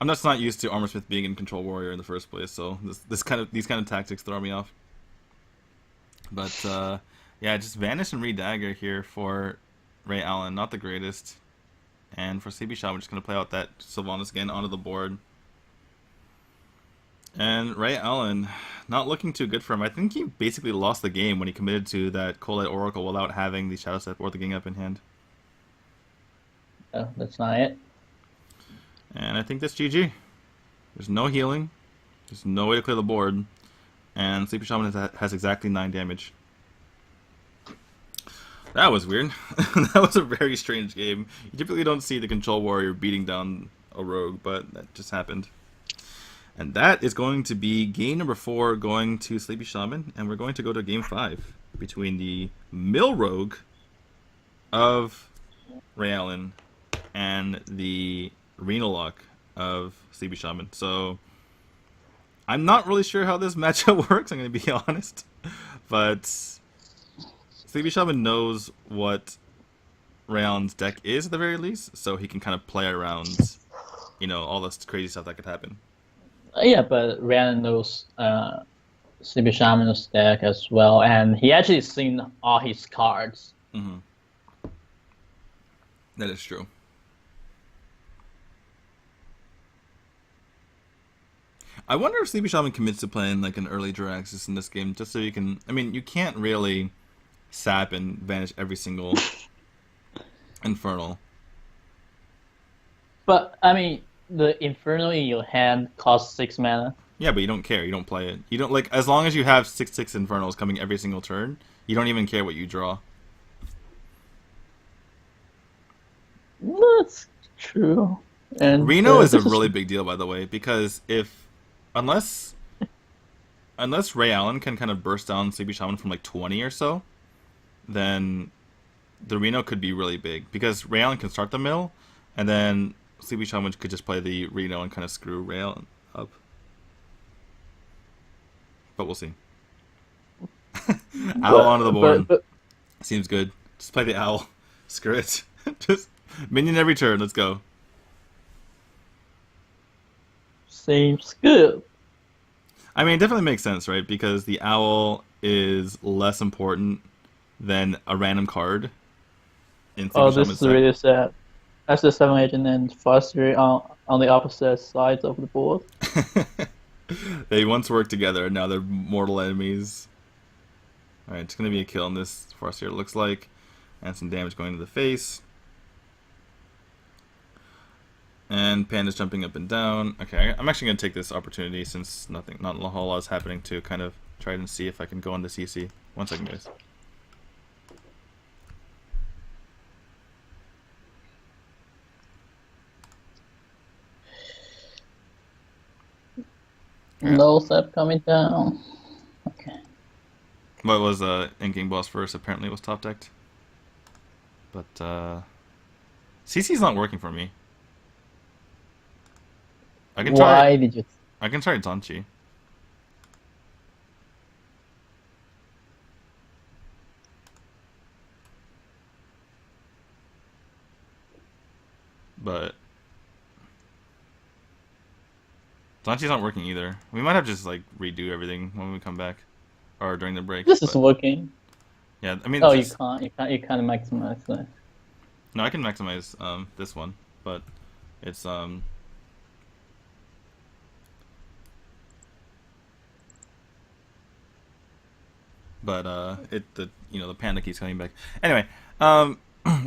I'm just not used to Armorsmith being in Control Warrior in the first place, so these kind of tactics throw me off. But yeah, just Vanish and Redagger here for Ray Allen, not the greatest. And for CB Shaman, we're just gonna play out that Sylvanas again onto the board. And Ray Allen, not looking too good for him. I think he basically lost the game when he committed to that Cold Light Oracle without having the Shadow Step or the Gang Up in hand. Oh, that's not it. And I think that's GG. There's no healing. There's no way to clear the board. And Sleepy Shaman has exactly 9 damage. That was weird. That was a very strange game. You typically don't see the Control Warrior beating down a rogue, but that just happened. And that is going to be game number 4 going to Sleepy Shaman. And we're going to go to game 5 between the Mill Rogue of Ray Allen and the Renal Lock of Sleepy Shaman. So I'm not really sure how this matchup works, I'm going to be honest. But Sleepy Shaman knows what Rayeon's deck is at the very least, so he can kind of play around, all this crazy stuff that could happen. Yeah, but Rayeon knows Sleepy Shaman's deck as well, and he actually seen all his cards. Mm-hmm. That is true. I wonder if Sleepy Shaman commits to playing like an early Jiraxis in this game, just so you can... I mean, you can't really sap and vanish every single Infernal. But, I mean, the Infernal in your hand costs 6 mana. Yeah, but you don't care. You don't play it. You don't, like, as long as you have 6/6 Infernals coming every single turn, you don't even care what you draw. That's true. And Reno is a really big deal, by the way, because unless Ray Allen can kind of burst down Sleepy Shaman from like 20 or so, then the Reno could be really big, because Ray Allen can start the mill, and then Sleepy Shaman could just play the Reno and kind of screw Ray Allen up. But we'll see. Owl onto the board. Seems good. Just play the owl. Screw it. Just minion every turn. Let's go. Seems good. I mean, it definitely makes sense, right? Because the owl is less important than a random card. In Oh, this is really sad. That's the 7 agent and Foster on the opposite sides of the board. They once worked together, and now they're mortal enemies. Alright, it's going to be a kill on this Farseer, it looks like. And some damage going to the face. And Panda's jumping up and down. Okay, I'm actually going to take this opportunity, since not a whole lot is happening, to kind of try and see if I can go into CC. 1 second, guys. No step coming down. Okay. What was in-game boss first? Apparently it was top decked. But CC's not working for me. I can try. Why did you? I can try Zanchi. But Zanchi's not working either. We might have to just like redo everything when we come back, or during the break. This is working. Yeah, I mean. Oh, you can't. You can't maximize that. No, I can maximize this one, but it's But the panda keeps coming back. Anyway,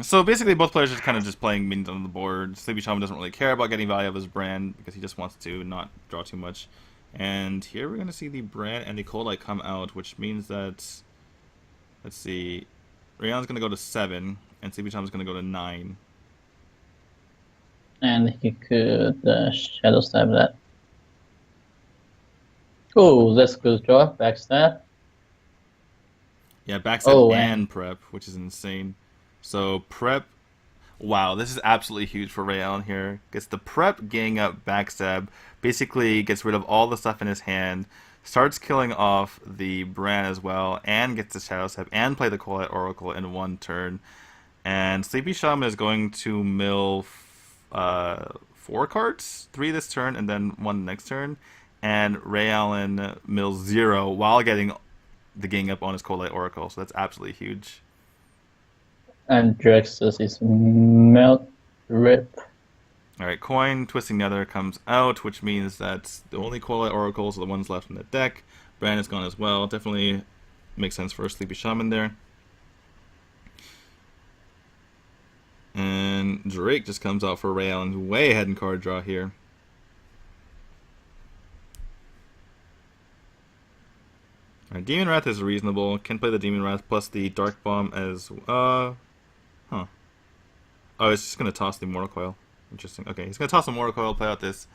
so basically both players are kind of just playing minions on the board. Sleepy Shaman doesn't really care about getting value of his brand because he just wants to not draw too much. And here we're gonna see the brand and the Coldlight come out, which means that, let's see, Rayeon's gonna go to 7 and Sleepy Shaman's gonna go to 9. And he could shadow stab that. Oh, that's a good draw. Backstab. Yeah, backstab and prep, which is insane. So prep, wow, this is absolutely huge for Ray Allen here. Gets the prep, gang up, backstab, basically gets rid of all the stuff in his hand, starts killing off the Bran as well, and gets the Shadow Step and play the Qualified Oracle in 1 turn. And Sleepy Shaman is going to mill 4 cards, 3 this turn and then 1 next turn. And Ray Allen mills 0 while getting the gang up on his Coldlight Oracle, so that's absolutely huge. And Drexus is melt rip. Alright, Coin Twisting Nether comes out, which means that the only Coldlight Oracles are the ones left in the deck. Bran is gone as well. Definitely makes sense for a Sleepy Shaman there. And Drake just comes out for Ray Allen, way ahead in card draw here. Alright, Demon Wrath is reasonable. Can play the Demon Wrath plus the Dark Bomb as Oh, he's just gonna toss the Mortal Coil. Interesting. Okay, he's gonna toss the Mortal Coil, play out this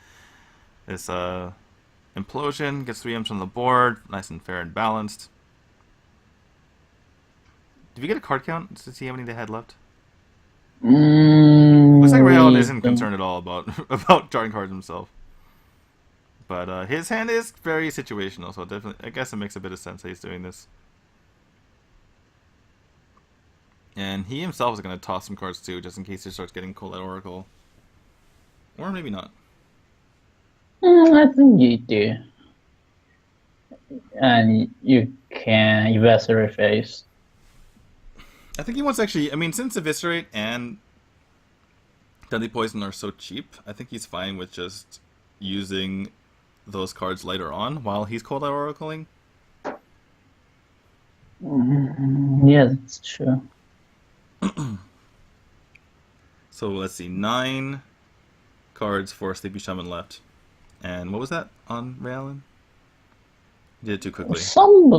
Implosion, gets 3 M's on the board, nice and fair and balanced. Did we get a card count to see how many they had left? Looks like Ray Allen isn't concerned at all about drawing cards himself. But his hand is very situational, so definitely, I guess it makes a bit of sense that he's doing this. And he himself is going to toss some cards too, just in case he starts getting Colette Oracle. Or maybe not. I think you do. And you can Eviscerate face. I think he wants actually, I mean, since Eviscerate and Deadly Poison are so cheap, I think he's fine with just using those cards later on while he's Colette Oracling. Yeah, that's true. So let's see, 9 cards for Sleepy Shaman left. And what was that on Ray Allen? You did it too quickly. Some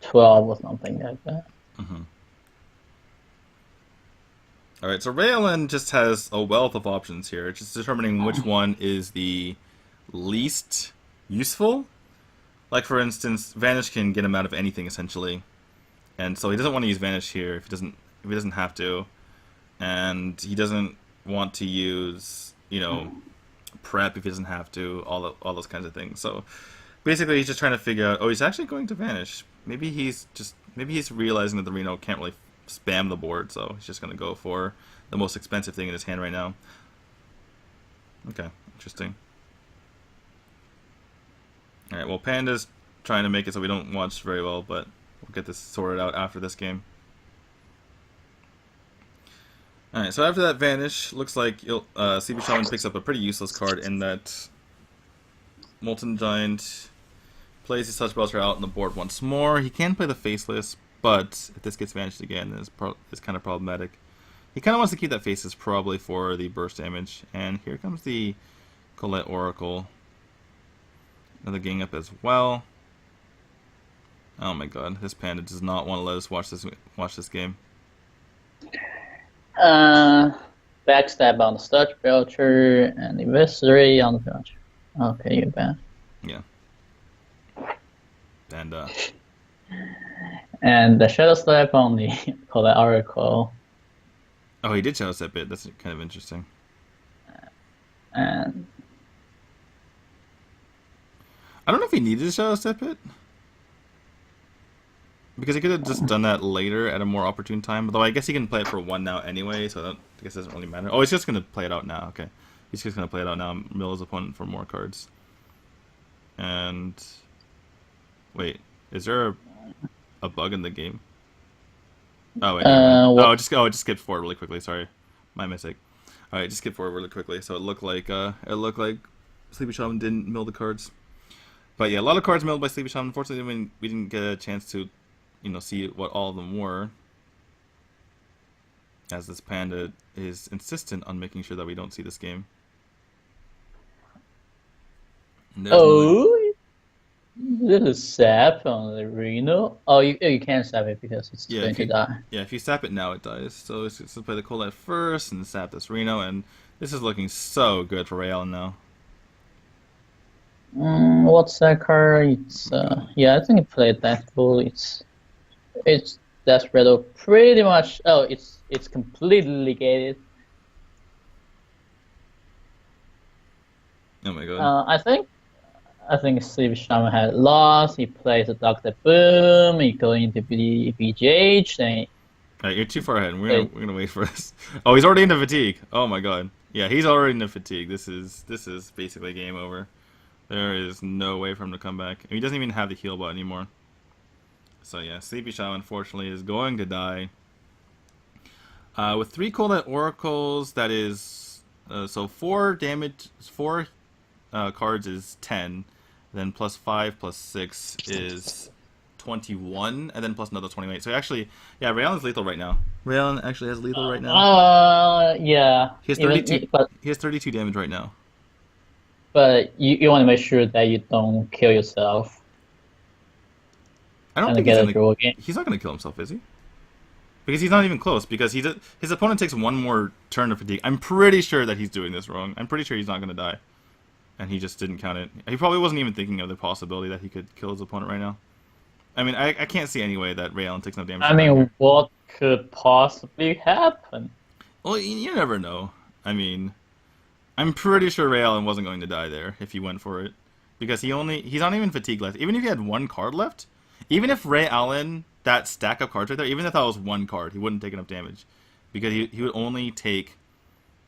12 or something like that. Alright, so Ray Allen just has a wealth of options here. It's just determining which one is the least useful. Like, for instance, Vanish can get him out of anything, essentially. And so he doesn't want to use Vanish here if he doesn't have to. And he doesn't want to use, you know, Prep if he doesn't have to, all those kinds of things. So basically he's just trying to figure out, oh, he's actually going to Vanish. Maybe he's realizing that the Reno can't really spam the board, so he's just going to go for the most expensive thing in his hand right now. Okay, interesting. Alright, well, Panda's trying to make it so we don't watch very well, but we'll get this sorted out after this game. Alright, so after that Vanish, looks like CB Shaman picks up a pretty useless card in that Molten Giant plays his Touch Belcher out on the board once more. He can play the Faceless, but if this gets vanished again, it's kind of problematic. He kind of wants to keep that Faceless probably for the burst damage. And here comes the Colette Oracle. Another gang up as well. Oh my god, this Panda does not want to let us watch this game. Backstab on the Touch Belcher and Eviscerate on the Belcher. Okay, you're bad. Yeah. And the Shadow Step on the Colette Oracle. Oh, he did Shadow Step it. That's kind of interesting. And I don't know if he needed to Shadow Step it. Because he could have just done that later at a more opportune time. Although I guess he can play it for 1 now anyway, so I guess it doesn't really matter. Oh, he's just going to play it out now. Okay. He's just going to play it out now. Mill his opponent for more cards. And wait, is there a bug in the game? Oh wait. Oh, it just skipped forward really quickly. Sorry, my mistake. All right, just skip forward really quickly. So it looked like Sleepy Shaman didn't mill the cards. But yeah, a lot of cards milled by Sleepy Shaman. Unfortunately, we didn't get a chance to, you know, see what all of them were. As this Panda is insistent on making sure that we don't see this game. Oh, little sap on the Reno. Oh, you can't sap it because it's going to die. Yeah, if you sap it now, it dies. So let's just play the Colette first and sap this Reno, and this is looking so good for Ray Allen now. What's that card? It's yeah, I think it played that full. It's Death Rattle pretty much. Oh, it's completely negated. Oh my god. I think Sleepy Shaman had lost. He plays a Dr. Boom. He goes into BGH. Then Alright, you're too far ahead. We're gonna wait for this. Oh, he's already into fatigue. Oh my god. Yeah, he's already into fatigue. This is basically game over. There is no way for him to come back. He doesn't even have the heal bot anymore. So yeah, Sleepy Shaman unfortunately is going to die. With 3 Colette Oracles, that is so 4 damage. 4 cards is 10. Then plus 5 plus 6 is 21, and then plus another 28. So actually, yeah, Ray Allen's lethal right now. Ray Allen actually has lethal right now. Yeah. He has 32. He has 32 damage right now. But you want to make sure that you don't kill yourself. I don't think he's not going to kill himself, is he? Because he's not even close. Because his opponent takes 1 more turn of fatigue. I'm pretty sure that he's doing this wrong. I'm pretty sure he's not going to die. And he just didn't count it. He probably wasn't even thinking of the possibility that he could kill his opponent right now. I mean, I can't see any way that Ray Allen takes no damage. I mean, what could possibly happen? Well, you never know. I mean, I'm pretty sure Ray Allen wasn't going to die there if he went for it. Because he's not even fatigue left. Even if he had one card left, even if Ray Allen, that stack of cards right there, even if that was one card, he wouldn't take enough damage. Because he would only take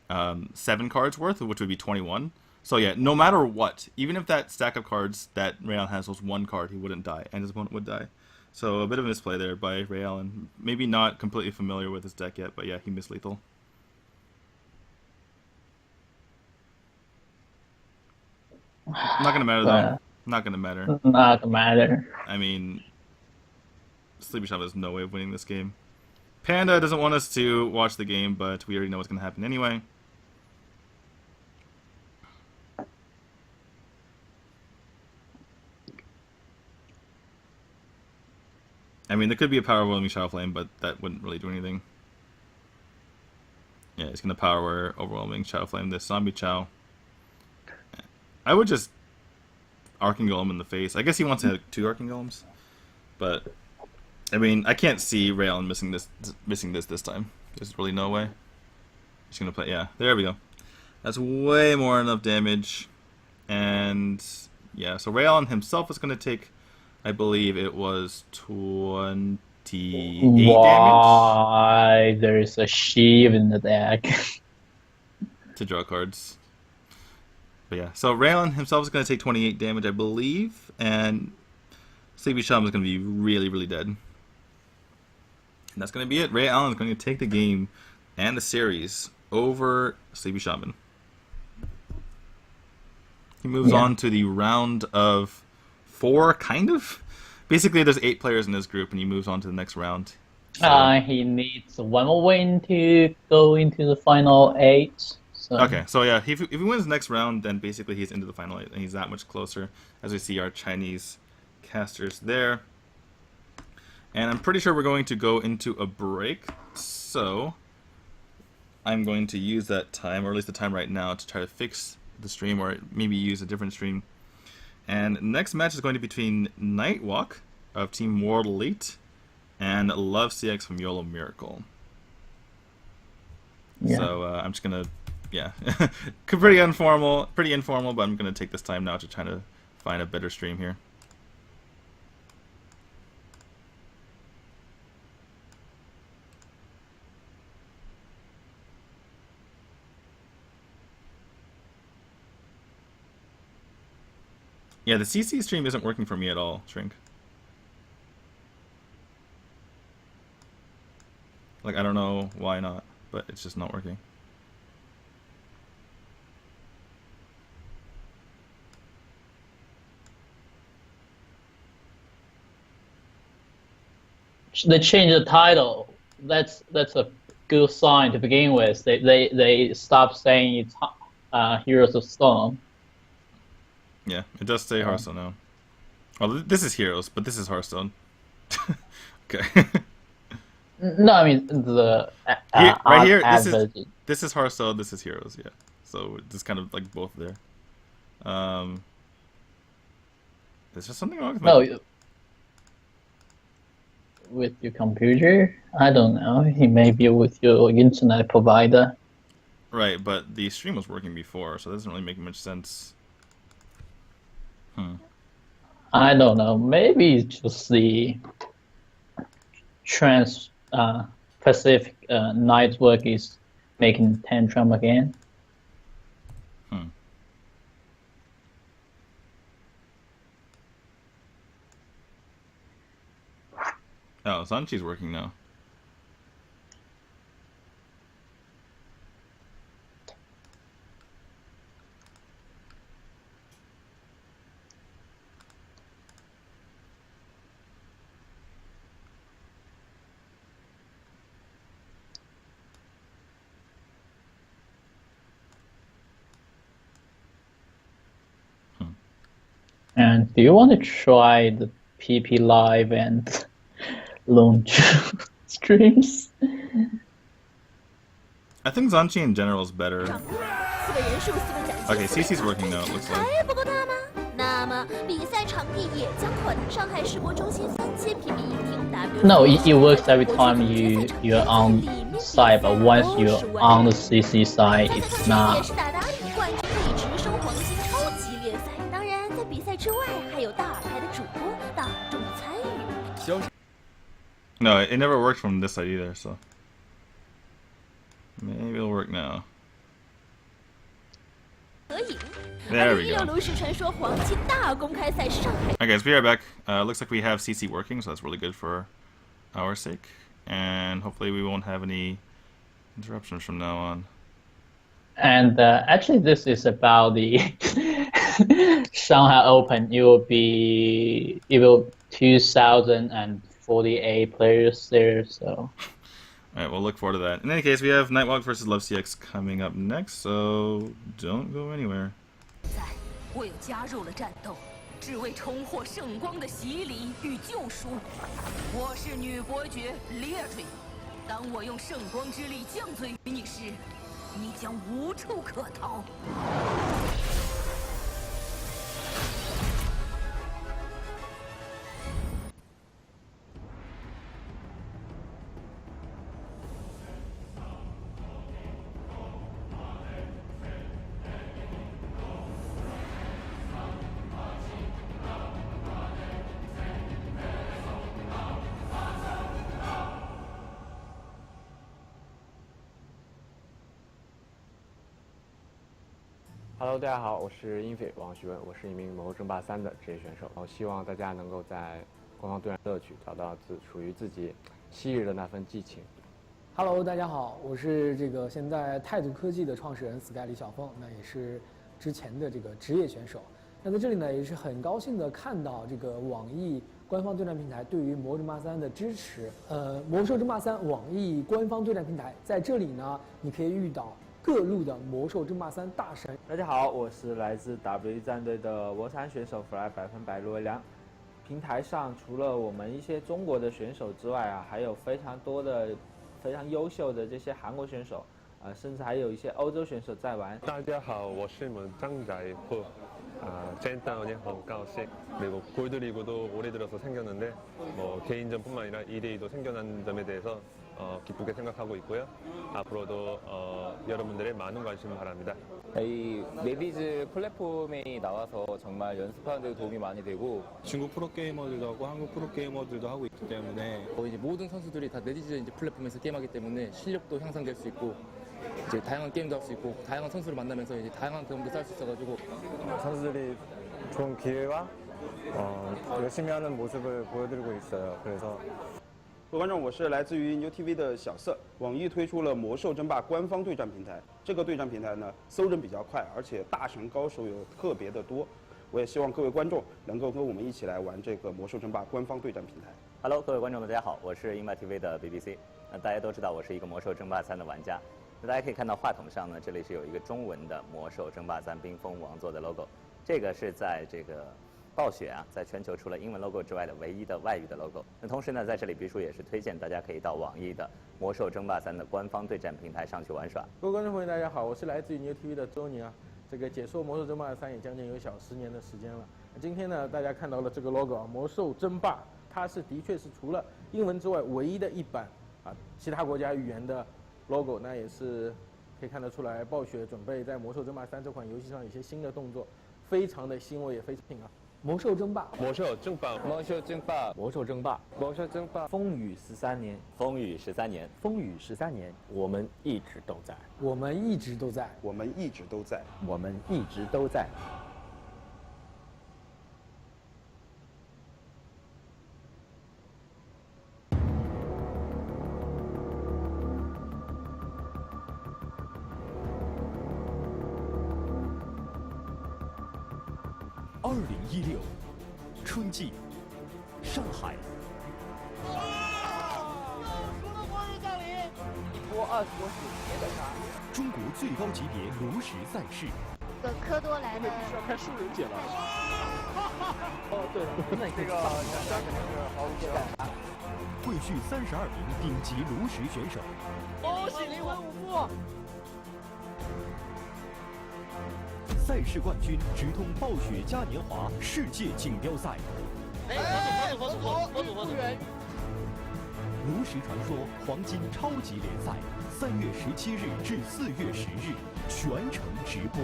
7 cards worth, which would be 21. So yeah, no matter what, even if that stack of cards that Ray Allen has was one card, he wouldn't die, and his opponent would die. So a bit of a misplay there by Ray Allen. Maybe not completely familiar with his deck yet, but yeah, he missed lethal. Not gonna matter though. Not gonna matter. Not gonna matter. I mean, Sleepy Shaman has no way of winning this game. Panda doesn't want us to watch the game, but we already know what's gonna happen anyway. I mean, there could be a power overwhelming Shadow Flame, but that wouldn't really do anything. Yeah, he's gonna power overwhelming Shadow Flame this zombie Chow. I would just Arcane Golem in the face. I guess he wants to have 2 Arcane Golems, but I mean, I can't see Ray Allen missing this this time. There's really no way. He's gonna play. Yeah, there we go. That's way more than enough damage, and yeah. So Ray Allen himself is gonna take, I believe it was 28 damage. Why there's a Sheev in the deck? To draw cards. But yeah, so Ray Allen himself is going to take 28 damage, I believe, and Sleepy Shaman is going to be really, really dead. And that's going to be it. Ray Allen is going to take the game and the series over Sleepy Shaman. He moves on to the round of 4, kind of. Basically, there's 8 players in this group, and he moves on to the next round. So, he needs one more win to go into the final 8. So. Okay, so yeah, if he wins the next round, then basically he's into the final 8, and he's that much closer, as we see our Chinese casters there. And I'm pretty sure we're going to go into a break, so I'm going to use that time, or at least the time right now, to try to fix the stream, or maybe use a different stream. And next match is going to be between Nightwalk of Team World Elite and Love CX from YOLO Miracle. Yeah. So I'm just gonna, yeah, pretty informal, but I'm gonna take this time now to try to find a better stream here. Yeah, the CC stream isn't working for me at all, Shrink. Like, I don't know why not, but it's just not working. They changed the title. That's a good sign to begin with. They stopped saying it's Heroes of Stone. Yeah, it does say Hearthstone now. Well, this is Heroes, but this is Hearthstone. Okay. No, I mean the right here. This is Hearthstone. This is Heroes. Yeah. So it's kind of like both there. Is there something wrong with my... with your computer? I don't know. It may be with your internet provider. Right, but the stream was working before, so it doesn't really make much sense. I don't know. Maybe it's just the Trans-Pacific network is making tantrum again. Oh, Sanchi's working now. And do you want to try the PP Live and launch streams? I think Zanchi in general is better. Okay, CC's working now, it looks like. No, it works every time you're on site, but once you're on the CC side, it's not. 之外，还有大牌的主播大众参与。 No, it never worked from this side either, so maybe it'll work now. There we go. 炉石传说黄金大公开赛上海。 Alright guys, we are back. Looks like we have CC working, so that's really good for our sake. And hopefully we won't have any interruptions from now on. And actually, this is about the Shanghai Open. It will 2,048 players there. So. Alright, we'll look forward to that. In any case, we have Nightwalk versus Love CX coming up next, so don't go anywhere. 我又加入了战斗，只为重获圣光的洗礼与救赎。我是女伯爵列瑞，当我用圣光之力降罪于你时，你将无处可逃。 Hello， 大家好，我是英斐王徐文，我是一名魔兽争霸3的职业选手。我希望大家能够在官方对战乐趣找到属于自己昔日的那份激情。Hello， 大家好，我是现在态度科技的创始人 Sky 李小凤，那也是之前的职业选手。那在这里呢，也是很高兴的看到网易官方对战平台对于魔兽争霸3的支持。魔兽争霸3网易官方对战平台在这里呢，你可以遇到 各路的魔兽争霸3大神。大家好，我是来自 W 战队的魔山选手 Fly 100%卢伟良。平台上除了我们一些中国的选手之外啊，还有非常多的非常优秀的这些韩国选手，甚至还有一些欧洲选手在玩。大家好，我是你们张仔富。젠다운이 가오씨 그리고 골드리그도 올해 들어서 생겼는데 뭐 개인전뿐만 아니라 2대2도 생겨난 점에 대해서 기쁘게 생각하고 있고요. 앞으로도 여러분들의 많은 관심 바랍니다. 이 네비즈 플랫폼이 나와서 정말 연습하는 데 도움이 많이 되고 중국 프로게이머들도 하고 한국 프로게이머들도 하고 있기 때문에 이제 모든 선수들이 다 네비즈 이제 플랫폼에서 게임하기 때문에 실력도 향상될 수 있고 이제 다양한 게임도 할 수 있고 다양한 선수를 만나면서 이제 다양한 경험도 쌓을 수 있어가지고 선수들이 좋은 기회와 열심히 하는 모습을 보여드리고 있어요. 그래서 各位观众，我是来自于牛 TV 的小色。网易推出了魔兽争霸官方对战平台，这个对战平台呢，搜人比较快，而且大神高手有特别的多。我也希望各位观众能够跟我们一起来玩这个魔兽争霸官方对战平台。Hello， 各位观众，大家好，我是英霸 TV 的 BBC。那大家都知道我是一个魔兽争霸3的玩家。那大家可以看到话筒上呢，这里是有一个中文的魔兽争霸3冰封王座的 logo， 这个是在这个 暴雪啊，在全球除了英文 logo 之外的唯一的外语的 logo。那同时呢，在这里 B 叔也是推荐大家可以到网易的魔兽争霸3的官方对战平台上去玩耍。各位观众朋友，大家好，我是来自于牛 TV 的周宁啊。这个解说魔兽争霸3也将近有小10年的时间了。今天呢，大家看到了这个 logo 啊，魔兽争霸，它是的确是除了英文之外唯一的一版啊其他国家语言的 logo。那也是可以看得出来，暴雪准备在魔兽争霸3这款游戏上有一些新的动作，非常的欣慰，也非常啊。 魔兽争霸，魔兽争霸，魔兽争霸，魔兽争霸，魔兽争霸，风雨13年，风雨13年，风雨13年，我们一直都在，我们一直都在，我们一直都在，我们一直都在。 2016春季，上海。一波20多血别的杀。中国最高级别炉石赛事。科多来的。必须要看树人姐了。哦，对了，那你可以这个肯定是毫无忌惮。汇聚32名顶级炉石选手。恭喜灵魂5副！ 赛事冠军直通暴雪嘉年华世界锦标赛。佛祖！炉石传说黄金超级联赛，3月17日至4月10日全程直播。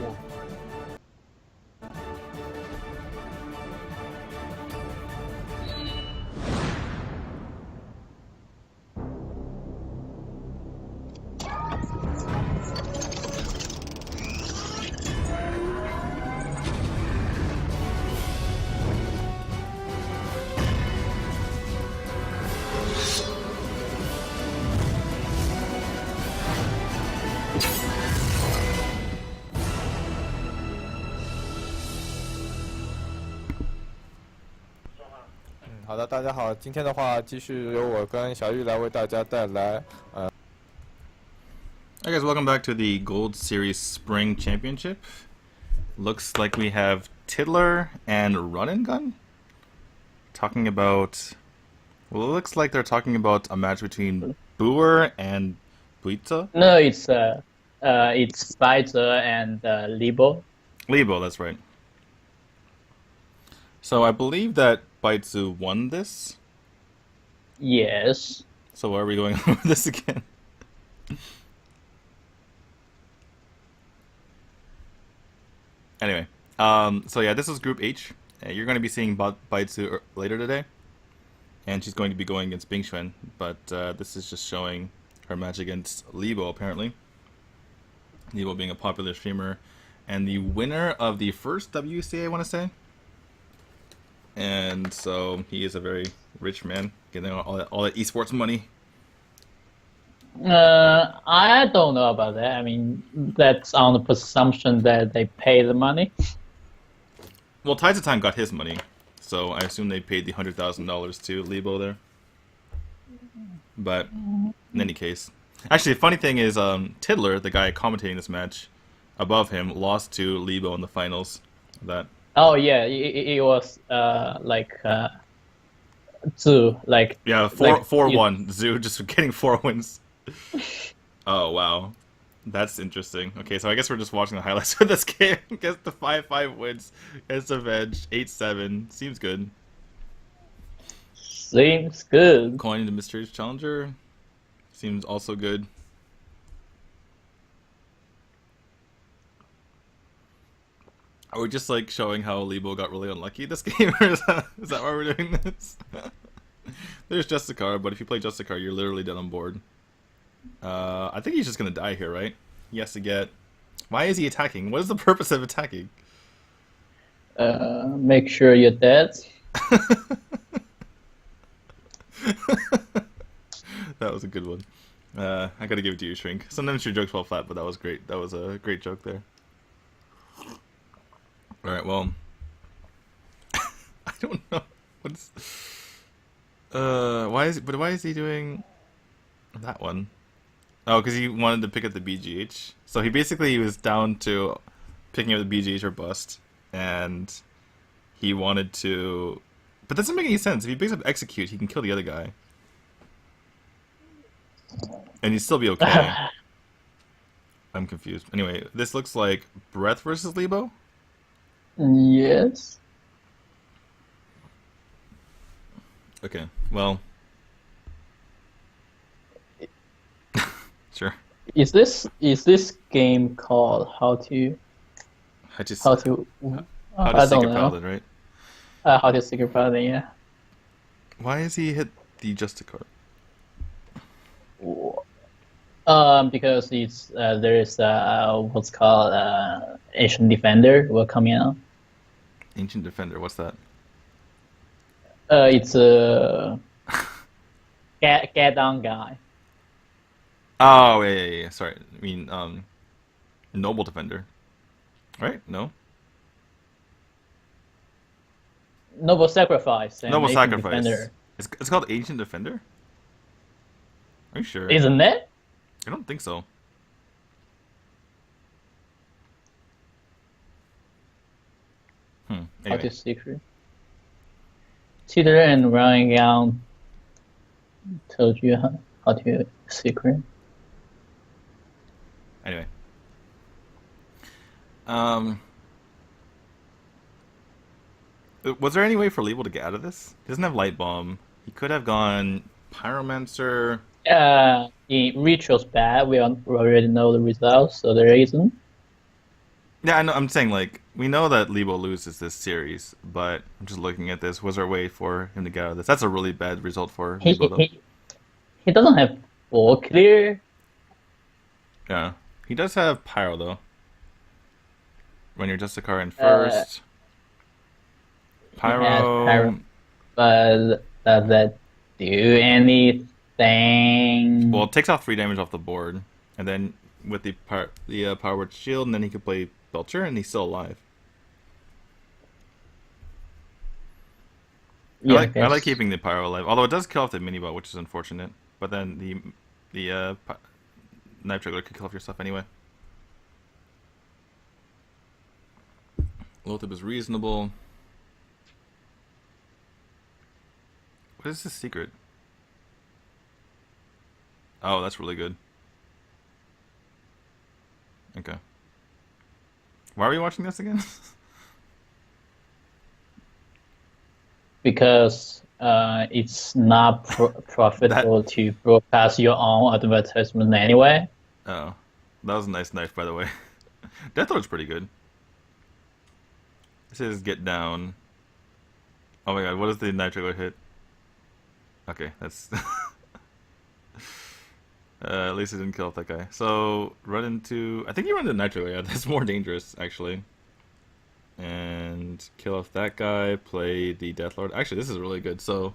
好的，大家好，今天的话继续由我跟小玉来为大家带来Hey guys, welcome back to the Gold Series Spring Championship. Looks like we have Tiddler and Run and Gun talking about. Well, it looks like they're talking about a match between Boer and Buita. No, it's Spicer and Libo. Libo, that's right. So I believe that Baitsu won this. Yes. So why are we going over this again? Anyway, so yeah, this is Group H. You're going to be seeing Baitsu later today. And she's going to be going against Bingxuan. But this is just showing her match against Libo, apparently. Libo being a popular streamer. And the winner of the first WCA, I want to say. And so he is a very rich man, getting all that esports money. I don't know about that. I mean, that's on the presumption that they pay the money. Well, Taizatan got his money, so I assume they paid the $100,000 to Libo there. But in any case, actually, the funny thing is, Tiddler, the guy commentating this match, above him, lost to Libo in the finals. That. Oh yeah, it was like Zhu, like yeah, 4-1. Zhu just getting 4 wins. Oh wow, that's interesting. Okay, so I guess we're just watching the highlights of this game. Gets the 5-5 wins, gets the Veg 8-7. Seems good. Seems good. Coin the Mysterious Challenger seems also good. Are we just like showing how Libo got really unlucky this game, or is that why we're doing this? There's Justicar, but if you play Justicar, you're literally dead on board. I think he's just gonna die here, right? He has to get. Why is he attacking? What is the purpose of attacking? Make sure you're dead. That was a good one. I gotta give it to you, Shrink. Sometimes your jokes fall flat, but that was great. That was a great joke there. All right, well, I don't know what's. Why is he doing that one? Oh, because he wanted to pick up the BGH. So he was down to picking up the BGH or bust, and he wanted to. But that doesn't make any sense. If he picks up execute, he can kill the other guy, and he'd still be okay. I'm confused. Anyway, this looks like Breath versus Libo. Yes. Okay. Well. Sure. Is this game called how to How to Secret Paladin, right? How to Secret Paladin, yeah. Why has he hit the Justicar? Because it's there is what's called Ancient Defender will come out. Ancient Defender, what's that? It's a get down guy. Oh, yeah. Sorry, I mean, Noble Defender, right? No. Noble Sacrifice. And Noble Ancient Sacrifice. Defender. It's called Ancient Defender. Are you sure? Isn't it? I don't think so. Anyway. How to Secret. Tiddler and Running Gown told you how to Secret. Anyway. Was there any way for Libo to get out of this? He doesn't have Light Bomb. He could have gone Pyromancer. In Ritual's bad. We already know the results, so there isn't. Yeah, I know. I'm saying, like, we know that Libo loses this series, but I'm just looking at this. Was there a way for him to get out of this? That's a really bad result for Libo, though. He doesn't have full clear. Yeah. He does have Pyro, though. When you're just a car in first. Pyro. But does that do anything? Well, it takes off 3 damage off the board. And then with the Power Word Shield, and then he can play Belcher, and he's still alive. Yeah, I like keeping the pyro alive, although it does kill off the mini bot, which is unfortunate. But then the knife juggler could kill off your stuff anyway. Lothib is reasonable. What is this secret? Oh, that's really good. Okay. Why are we watching this again? Because it's not profitable to broadcast your own advertisement anyway. Oh, that was a nice knife, by the way. Deathlord's pretty good. This is get down. Oh my god, what does the knife juggler hit? Okay, that's... at least it didn't kill off that guy. So, run into... I think you run into knife juggler, yeah, that's more dangerous, actually. And kill off that guy, play the Deathlord. Actually, this is really good. So,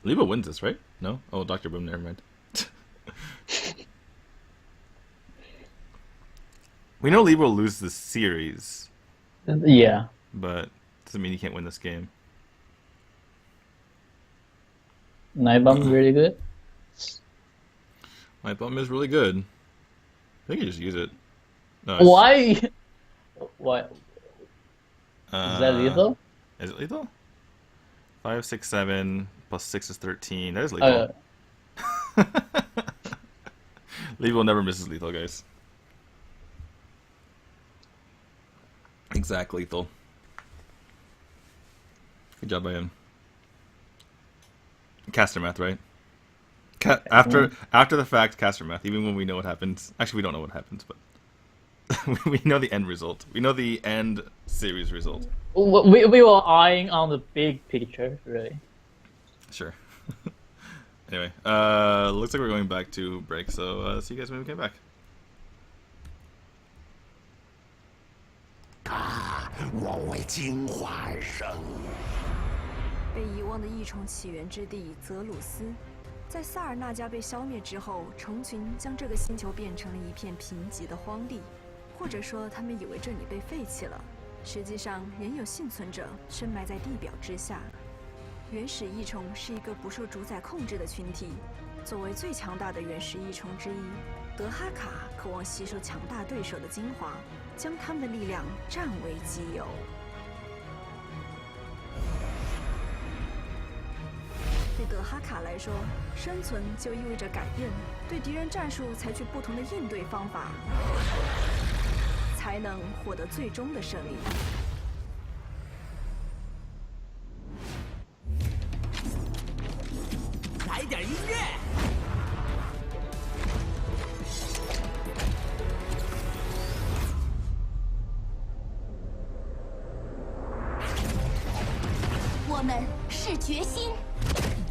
Libo wins this, right? No? Oh, Dr. Boom, never mind. We know Libo will lose the series. Yeah. But doesn't mean he can't win this game. Nightbomb really good. Nightbomb is really good. I think you just use it. No, Why? What? Is that lethal? Is it lethal? 5, 6, 7 plus 6 is 13. That is lethal. Lethal never misses lethal, guys. Exact lethal. Good job by him. Caster math, right? After the fact, caster math. Even when we know what happens. Actually, we don't know what happens, but we know the end result. We know the end series result. We were eyeing on the big picture, really. Sure. Anyway, looks like we're going back to break, so see you guys when we get back. 我为进化而生。被遗忘的异虫起源之地泽鲁斯，在萨尔纳加被消灭之后，虫群将这个星球变成了一片贫瘠的荒地，或者说他们以为这里被废弃了，实际上仍有幸存者深埋在地表之下。原始异虫是一个不受主宰控制的群体，作为最强大的原始异虫之一，德哈卡渴望吸收强大对手的精华，将他们的力量占为己有。对德哈卡来说，生存就意味着改变，对敌人战术采取不同的应对方法，才能获得最终的胜利。来点音乐。我们是决心，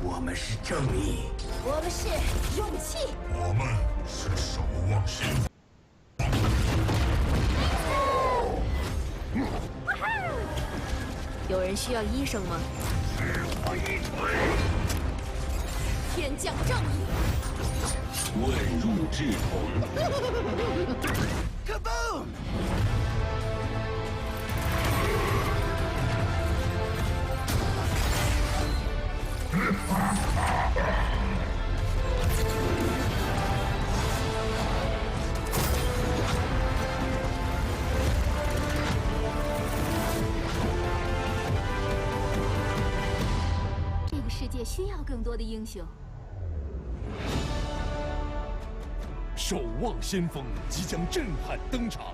我们是正义，我们是勇气，我们是守望先锋。有人需要医生吗？我一锤，天降正义，问入志同。Kaboom！ 这个世界需要更多的英雄。守望先锋即将震撼登场。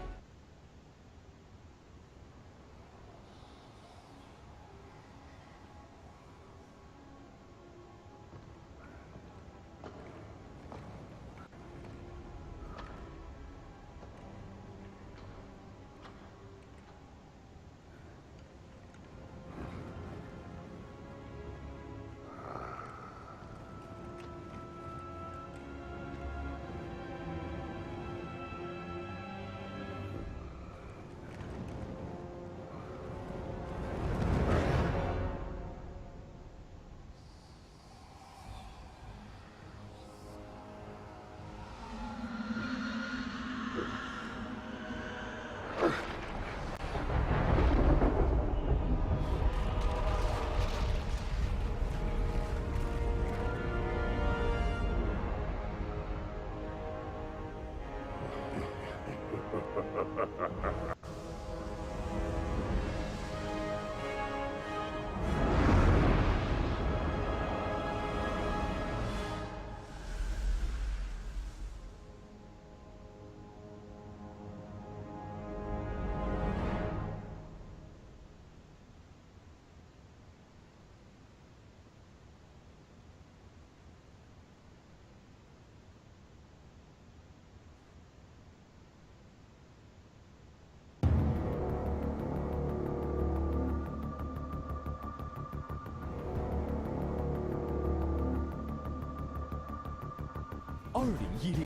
2016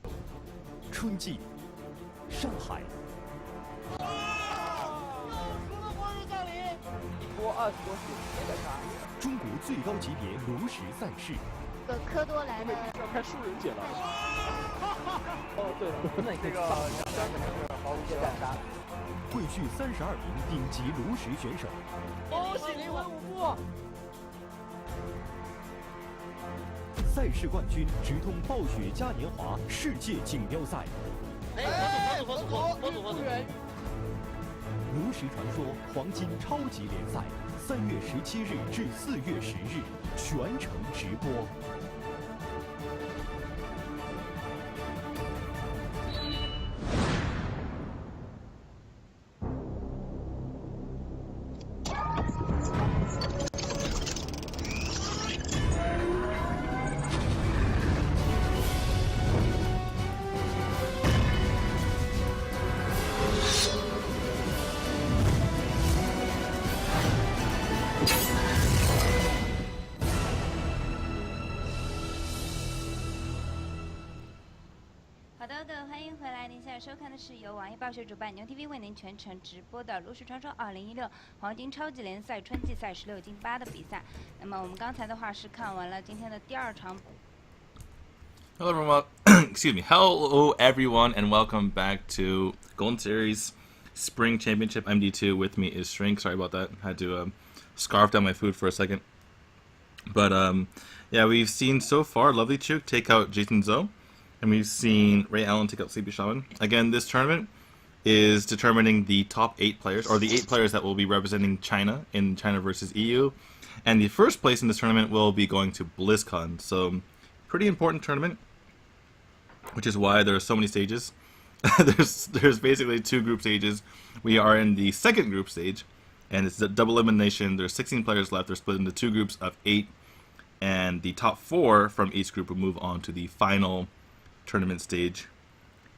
春季上海。一波20多血别的差。中国最高级别炉石赛事。科多来的。要开树人节了。哦，对了，那你可以上3个人毫无干杀。汇聚32名顶级炉石选手。恭喜灵魂五副！赛事冠军直通暴雪嘉年华世界锦标赛。佛祖！炉石传说黄金超级联赛，3月17日至4月10日全程直播。好的，各位欢迎回来！您现在收看的是由网易暴雪主办、牛 TV 为您全程直播的《炉石传说2016黄金超级联赛春季赛16进8的比赛。那么我们刚才的话是看完了今天的第2场。Hello everyone, excuse me. Hello everyone, and welcome back to Golden Series Spring Championship MD2. With me is Shrink. Sorry about that. Had to scarf down my food for a second. But yeah, we've seen so far Lovely Chuk take out Jason Zhou. And we've seen Ray Allen take out Sleepy Shaman. Again, this tournament is determining the top 8 players, or the 8 players that will be representing China in China versus EU. And the first place in this tournament will be going to Blizzcon. So, pretty important tournament, which is why there are so many stages. there's basically 2 group stages. We are in the second group stage, and it's a double elimination. There's 16 players left. They're split into 2 groups of 8, and the top 4 from each group will move on to the final tournament stage.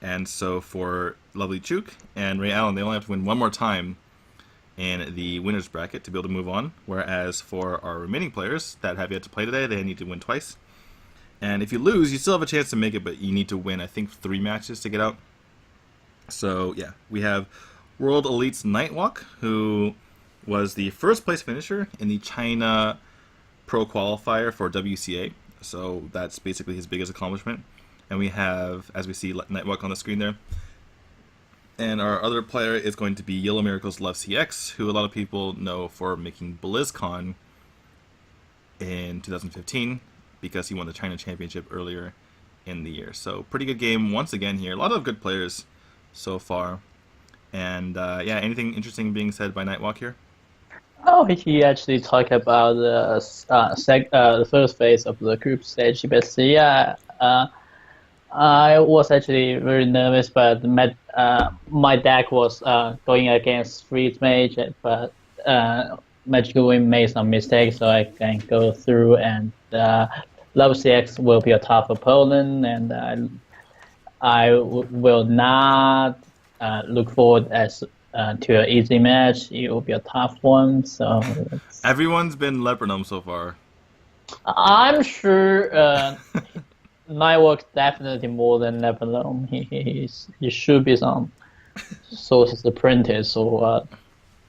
And so for Lovely Chuk and Ray Allen, they only have to win 1 more time in the winner's bracket to be able to move on, whereas for our remaining players that have yet to play today, they need to win twice. And if you lose, you still have a chance to make it, but you need to win, I think, 3 matches to get out. So yeah, we have World Elite's Nightwalk, who was the first place finisher in the China Pro Qualifier for WCA, so that's basically his biggest accomplishment. And we have, as we see, Nightwalk on the screen there. And our other player is going to be Yellow Miracle's Love CX, who a lot of people know for making Blizzcon in 2015, because he won the China Championship earlier in the year. So pretty good game once again here. A lot of good players so far. And yeah, anything interesting being said by Nightwalk here? Oh, he actually talked about the first phase of the group stage. But yeah, I was actually very nervous, but my deck was going against Freeze Mage, but Magical Wind made some mistakes, so I can go through, and Love CX will be a tough opponent, and I will not look forward to an easy match. It will be a tough one. So everyone's been Leopardom so far. I'm sure Nightwalk definitely more than Leopardom. He should be some Source's Apprentice or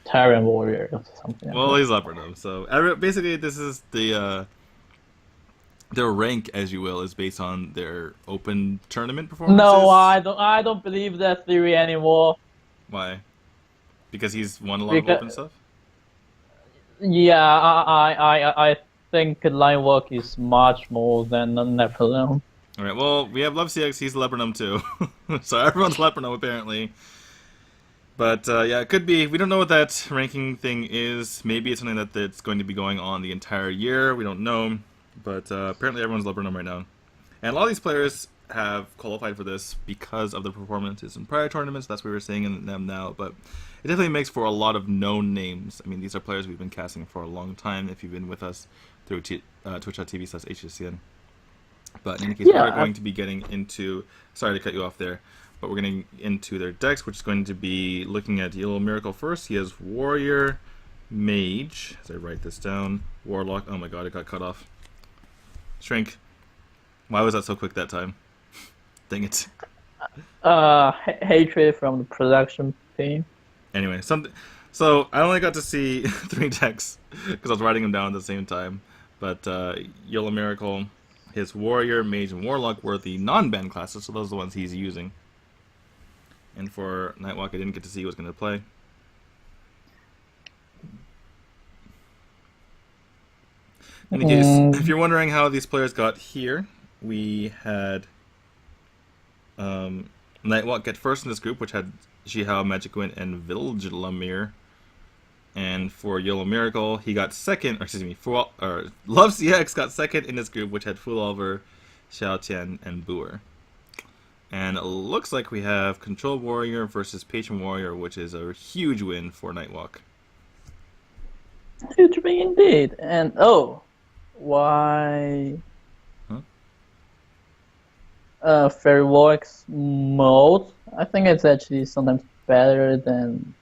Tyrant Warrior or something. Well, he's Leopardom. So basically, this is their rank, as you will, is based on their open tournament performances. No, I don't believe that theory anymore. Why? Because he's won a lot of open stuff? Yeah, I think Nightwalk is much more than Leopardom. Alright, well, we have Love CX, he's Leopardom too. So everyone's Leopardom apparently. But yeah, it could be. We don't know what that ranking thing is. Maybe it's something that's going to be going on the entire year. We don't know. But apparently everyone's Leopardom right now. And a lot of these players have qualified for this because of their performances in prior tournaments. That's what we're seeing in them now. But it definitely makes for a lot of known names. I mean, these are players we've been casting for a long time if you've been with us through twitch.tv/HSCN. But in any case, we are going to be getting into... Sorry to cut you off there. But we're getting into their decks, which is going to be looking at Yellow Miracle first. He has Warrior, Mage, as I write this down, Warlock. Oh my god, it got cut off. Shrink. Why was that so quick that time? Dang it. Hatred from the production team. Anyway, so I only got to see 3 decks because I was writing them down at the same time. But Yellow Miracle, his Warrior, Mage, and Warlock were the non-ban classes, so those are the ones he's using. And for Nightwalk, I didn't get to see who was going to play. In any case, if you're wondering how these players got here, we had Nightwalk get first in this group, which had Jihao, Magic Wind, and Vilgelamir. And for Yellow Miracle, he got second, or excuse me, Love CX got second in this group, which had Fulolver, Xiao Tian, and Boer. And it looks like we have Control Warrior versus Patron Warrior, which is a huge win for Nightwalk. Huge win indeed. And why? Fairy Warwick's mode, I think it's actually sometimes better than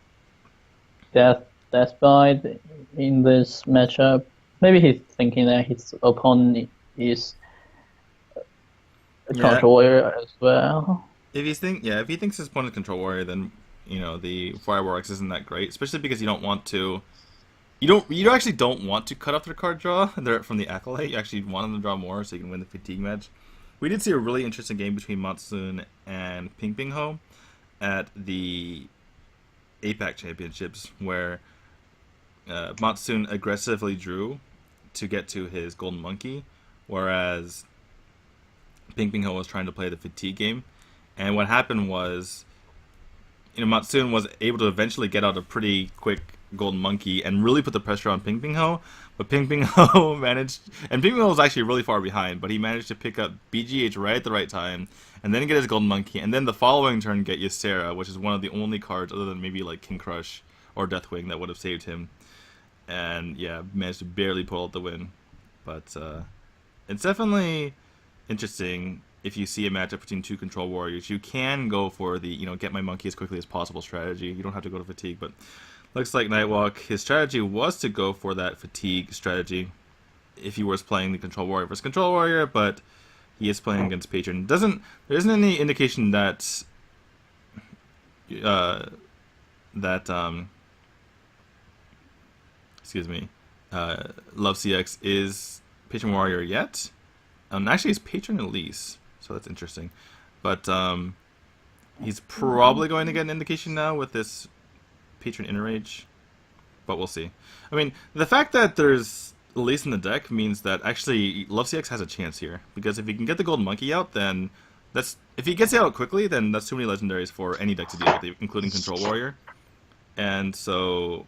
Deathbite in this matchup. Maybe he's thinking that his opponent is a Control Warrior as well. If he thinks his opponent is Control Warrior, then the Fireworks isn't that great, especially because you don't want to. You actually don't want to cut off their card draw from the Acolyte. You actually want them to draw more so you can win the fatigue match. We did see a really interesting game between Monsoon and Ping Ping Ho at the APAC Championships, where Monsoon aggressively drew to get to his Golden Monkey, whereas Ping Ping Ho was trying to play the fatigue game. And what happened was, Monsoon was able to eventually get out a pretty quick Golden Monkey and really put the pressure on Ping Ping Ho, but Ping Ping Ho managed, and Ping Ping Ho was actually really far behind, but he managed to pick up BGH right at the right time, and then get his Golden Monkey, and then the following turn get Ysera, which is one of the only cards other than maybe like King Crush or Deathwing that would have saved him, and yeah, managed to barely pull out the win. But it's definitely interesting. If you see a matchup between 2 Control Warriors, you can go for the get my monkey as quickly as possible strategy. You don't have to go to fatigue, but looks like Nightwalk, his strategy was to go for that fatigue strategy if he was playing the Control Warrior versus Control Warrior, but he is playing against Patron. There isn't any indication that Love CX is Patron Warrior yet. Actually, he's Patron Elise, so that's interesting. But he's probably going to get an indication now with this Patron Inner Rage, but we'll see. I mean, the fact that there's Elise in the deck means that actually Love CX has a chance here, because if he can get the Golden Monkey out, then if he gets it out quickly, then that's too many legendaries for any deck to deal with, including Control Warrior. And so,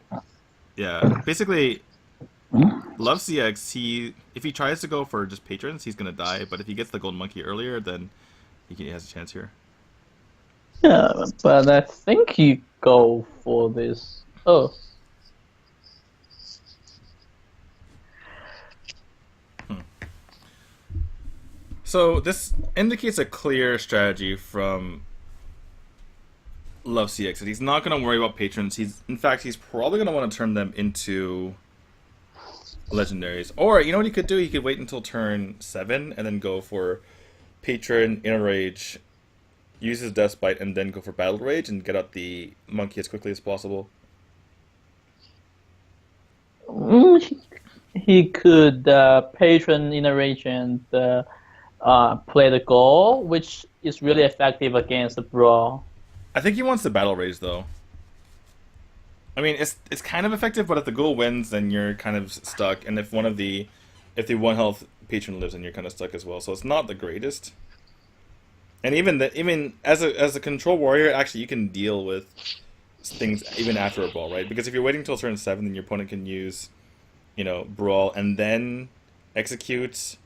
yeah, basically, Love CX, if he tries to go for just patrons, he's gonna die. But if he gets the Golden Monkey earlier, then he has a chance here. Yeah, but I think you go for this. So this indicates a clear strategy from Love CX. That he's not going to worry about patrons. In fact, he's probably going to want to turn them into legendaries. Or, you know what he could do? He could wait until turn 7 and then go for Patron, Inner Rage, use his Death Bite, and then go for Battle Rage and get out the monkey as quickly as possible. He could Patron, Inner Rage, and play the goal, which is really effective against the Brawl. I think he wants the Battle Rage, though. I mean, it's kind of effective, but if the ghoul wins, then you're kind of stuck. And if the 1 health patron lives, then you're kind of stuck as well. So it's not the greatest. And even as a Control Warrior, actually, you can deal with things even after a Brawl, right? Because if you're waiting until turn 7, then your opponent can use, Brawl and then execute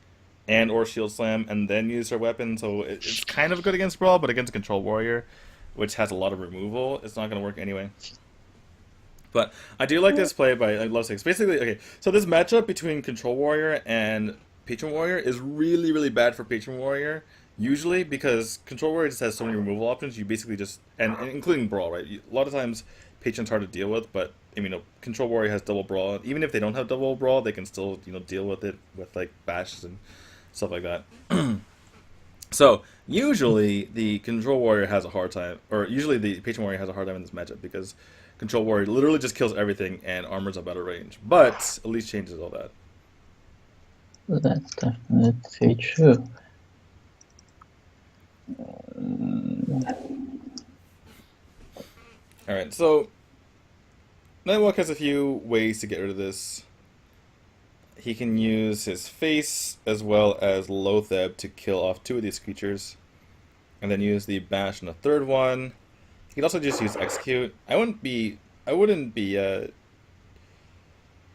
and or Shield Slam and then use their weapon. So it's kind of good against Brawl, but against Control Warrior, which has a lot of removal, it's not going to work anyway. But I do like this play by Love CX. Basically, okay, so this matchup between Control Warrior and Patron Warrior is really, really bad for Patron Warrior, usually, because Control Warrior just has so many removal options. You basically just, and including Brawl, right? A lot of times, Patron's hard to deal with, but, Control Warrior has double Brawl. Even if they don't have double Brawl, they can still, deal with it with, like, bashes and stuff like that. So usually the Control Warrior has a hard time, or usually the Patron Warrior has a hard time in this matchup because Control Warrior literally just kills everything and armor's up out of range. But Elise changes all that. That's definitely true. Alright, so Nightwalk has a few ways to get rid of this. He can use his face as well as Loatheb to kill off 2 of these creatures. And then use the bash on the 3rd one. He could also just use execute. I wouldn't be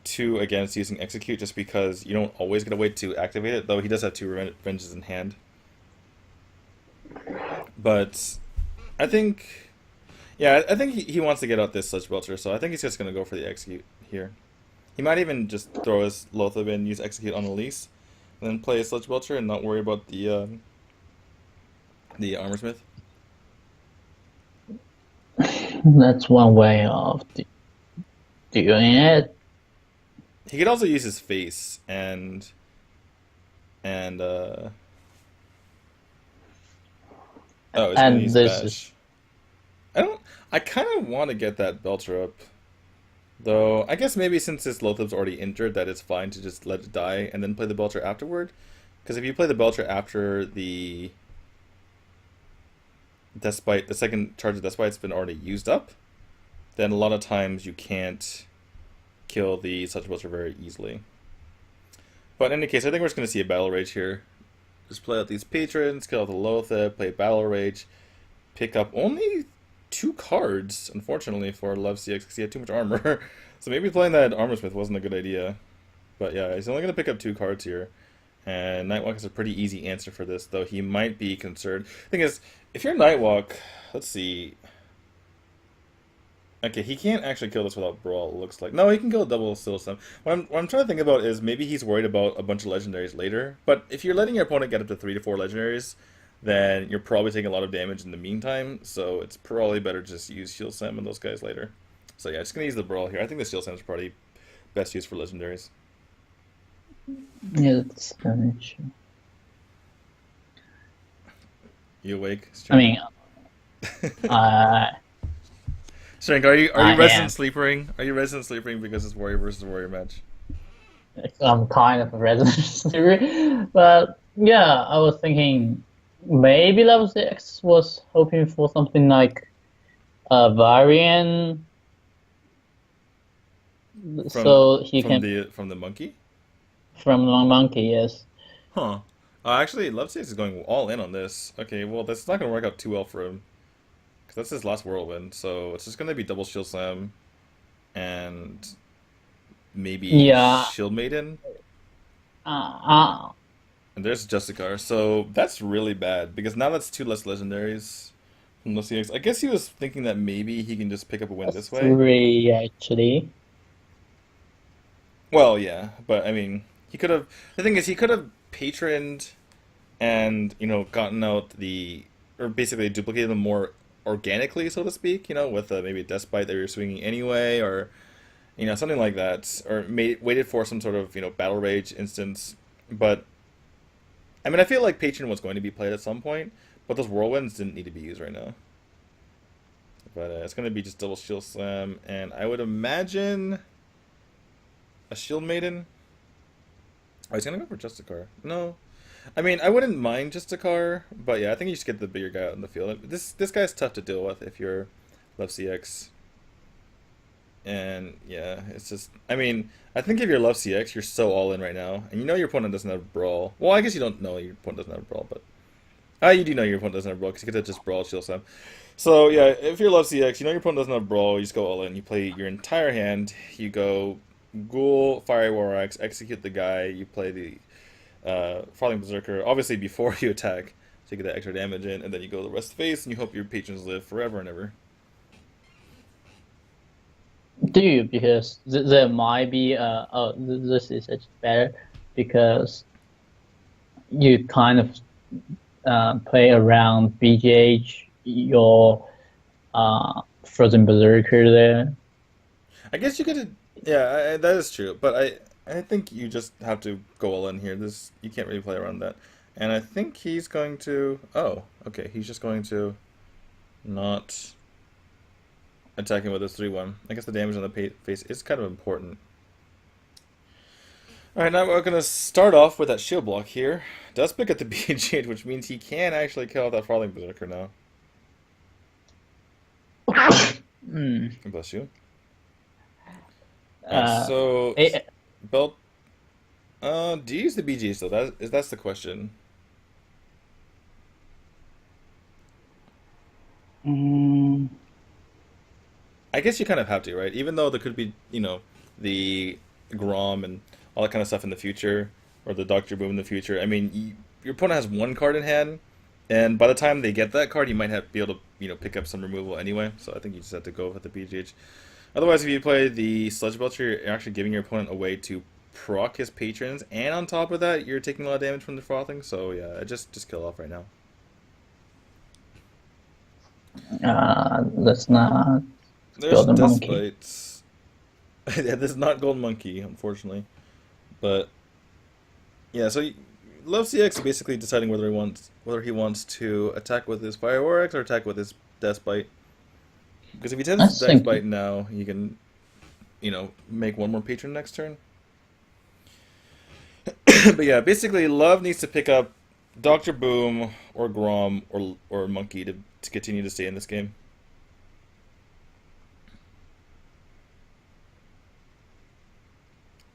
too against using execute just because you don't always get a way to activate it, though he does have 2 revenges in hand. But I think he wants to get out this Sludge Belcher, so I think he's just going to go for the execute here. He might even just throw his Loatheb in, use execute on Elise, and then play a Sludge Belcher and not worry about the Armorsmith. That's one way of doing it. He could also use his face and oh, he's gonna use bash. I kind of want to get that Belcher up, though. I guess maybe since this Loatheb's already injured, that it's fine to just let it die and then play the Belcher afterward. Because if you play the Belcher after the Despite, the second charge of Despite's been already used up, then a lot of times you can't kill the Sludge Belcher very easily. But in any case, I think we're just going to see a Battle Rage here. Just play out these patrons, kill out the Loatheb, play Battle Rage, pick up only 2 cards, unfortunately, for Love CX because he had too much armor. So maybe playing that Armorsmith wasn't a good idea. But yeah, he's only going to pick up 2 cards here. And Nightwalk is a pretty easy answer for this, though he might be concerned. Thing is, if you're Nightwalk, let's see. Okay, he can't actually kill this without Brawl, it looks like. No, he can kill a double Still Slam. What I'm trying to think about is maybe he's worried about a bunch of legendaries later. But if you're letting your opponent get up to 3 to 4 legendaries, then you're probably taking a lot of damage in the meantime. So it's probably better to just use Shield Slam on those guys later. So yeah, just going to use the Brawl here. I think the Shield Slam is probably best used for legendaries. Yeah, that's an issue. You awake? Strength? Strength, are you resident sleeping? Are you resident sleeping because it's Warrior versus Warrior match? I'm kind of a resident sleeper, but yeah, I was thinking maybe level 6 was hoping for something like a variant, so he can from the monkey. From the monkey, yes. Huh. Actually, Love Saves is going all in on this. Okay, well, that's not going to work out too well for him. Because that's his last Whirlwind, so it's just going to be double Shield Slam and maybe Shield Maiden. And there's Justicar, so that's really bad, because now that's 2 less legendaries from Love CX. I guess he was thinking that maybe he can just pick up a win this way. 3, actually. Well, yeah, but I mean, he could have. The thing is, he could have patroned and, gotten out or basically duplicated them more organically, so to speak, with maybe a Despite that you're swinging anyway, or, something like that, or waited for some sort of, Battle Rage instance. But, I mean, I feel like Patron was going to be played at some point, but those Whirlwinds didn't need to be used right now. But it's going to be just double Shield Slam, and I would imagine a Shield Maiden. Oh, he's going to go for Justicar. No. I mean, I wouldn't mind Justicar, but yeah, I think you just get the bigger guy out in the field. This guy's tough to deal with if you're Love CX. And yeah, it's just, I mean, I think if you're Love CX, you're so all in right now. And you know your opponent doesn't have Brawl. Well, I guess you don't know your opponent doesn't have Brawl, but you do know your opponent doesn't have Brawl because you could have just Brawl Shield Slam. So yeah, if you're Love CX, you know your opponent doesn't have Brawl, you just go all in. You play your entire hand, you go Ghoul, Fiery War Axe, execute the guy, you play the Falling Berserker, obviously before you attack, so you get that extra damage in, and then you go the rest face, and you hope your patrons live forever and ever. Do you? Because there might be this is better, because you kind of play around BGH your Frozen Berserker there. I guess you could, yeah, that is true, but I think you just have to go all in here. You can't really play around that. And I think he's going to... Oh, okay. He's just going to not attack him with his 3-1. I guess the damage on the face is kind of important. Alright, now we're going to start off with that shield block here. Does pick at the BG, which means he can actually kill off that Frothing Berserker now. Bless you. So, belt... do you use the BG still? That's the question. I guess you kind of have to, right? Even though there could be, you know, the Grom and all that kind of stuff in the future, or the Dr. Boom in the future. I mean, your opponent has one card in hand, and by the time they get that card, you might be able to, you know, pick up some removal anyway. So I think you just have to go with the BGH. Otherwise, if you play the Sludge Belcher, you're actually giving your opponent a way to proc his patrons, and on top of that, you're taking a lot of damage from the frothing. So yeah, just kill off right now. That's not Golden Monkey. Yeah, this is not Golden Monkey, unfortunately. But yeah, so Love CX is basically deciding whether he wants to attack with his Fire War Axe or attack with his Death Bite. Because if he tends to Death Bite now, he can, you know, make one more patron next turn. But yeah, basically Love needs to pick up Dr. Boom or Grom or Monkey to continue to stay in this game.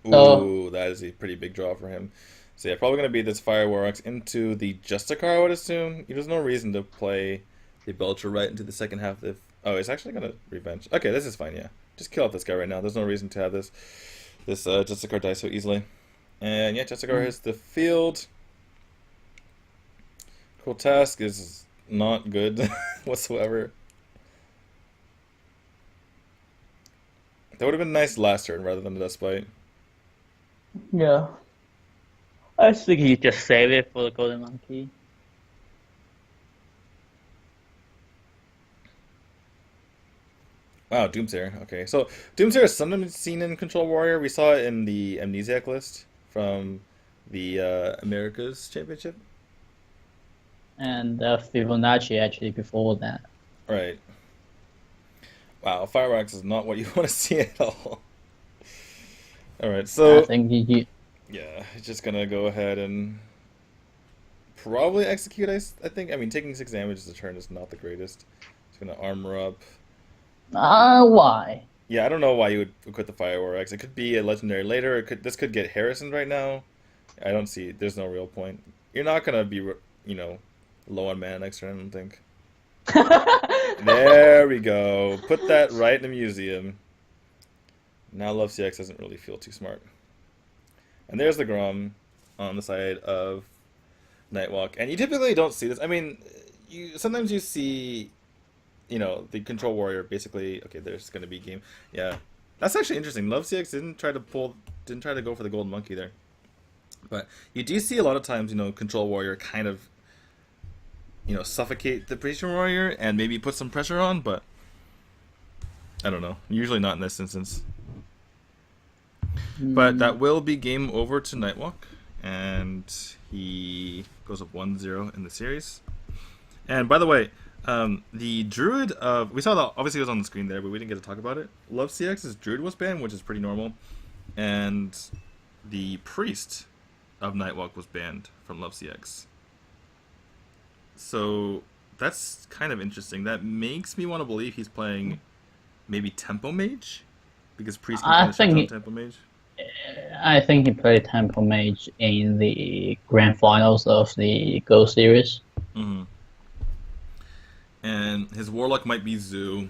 Ooh, that is a pretty big draw for him. So yeah, probably going to be this Fire War Axe into the Justicar, I would assume. There's no reason to play the Belcher right into the second half. Oh, it's actually going to revenge. Okay, this is fine, yeah. Just kill off this guy right now. There's no reason to have this Justicar die so easily. And yeah, Justicar hits the field. Cool Task is not good whatsoever. That would have been nice last turn rather than the Death Bite. Yeah. I think you just save it for the Golden Monkey. Wow, Doomsayer. Okay, so Doomsayer is sometimes seen in Control Warrior. We saw it in the Amnesiac list from the Americas Championship. And Fibonacci actually before that. Right. Wow, Fireworks is not what you want to see at all. Alright, so... I think yeah, he's just gonna go ahead and probably execute, I think. I mean, taking 6 damage as a turn is not the greatest. He's gonna armor up. Why? Yeah, I don't know why you would equip the Fireworks. It could be a legendary later. This could get Harrisoned right now. I don't see... There's no real point. You're not gonna be, you know, low on mana next turn, I don't think. There we go. Put that right in the museum. Now Love CX doesn't really feel too smart. And there's the Grom on the side of Nightwalk. And you typically don't see this. I mean, sometimes you see, you know, the Control Warrior basically... Okay, there's going to be game. Yeah. That's actually interesting. Love CX didn't try to go for the Golden Monkey there. But you do see a lot of times, you know, Control Warrior kind of, you know, suffocate the Patron Warrior and maybe put some pressure on, but I don't know. Usually not in this instance. But that will be game over to Nightwalk, and he goes up 1-0 in the series. And by the way, the Druid of... We saw that, obviously it was on the screen there, but we didn't get to talk about it. Love CX's Druid was banned, which is pretty normal. And the Priest of Nightwalk was banned from Love CX. So that's kind of interesting. That makes me want to believe he's playing maybe Tempo Mage, because Priest can shut down Tempo Mage. I think he played Tempo Mage in the grand finals of the Go series. Mm-hmm. And his Warlock might be Zoo.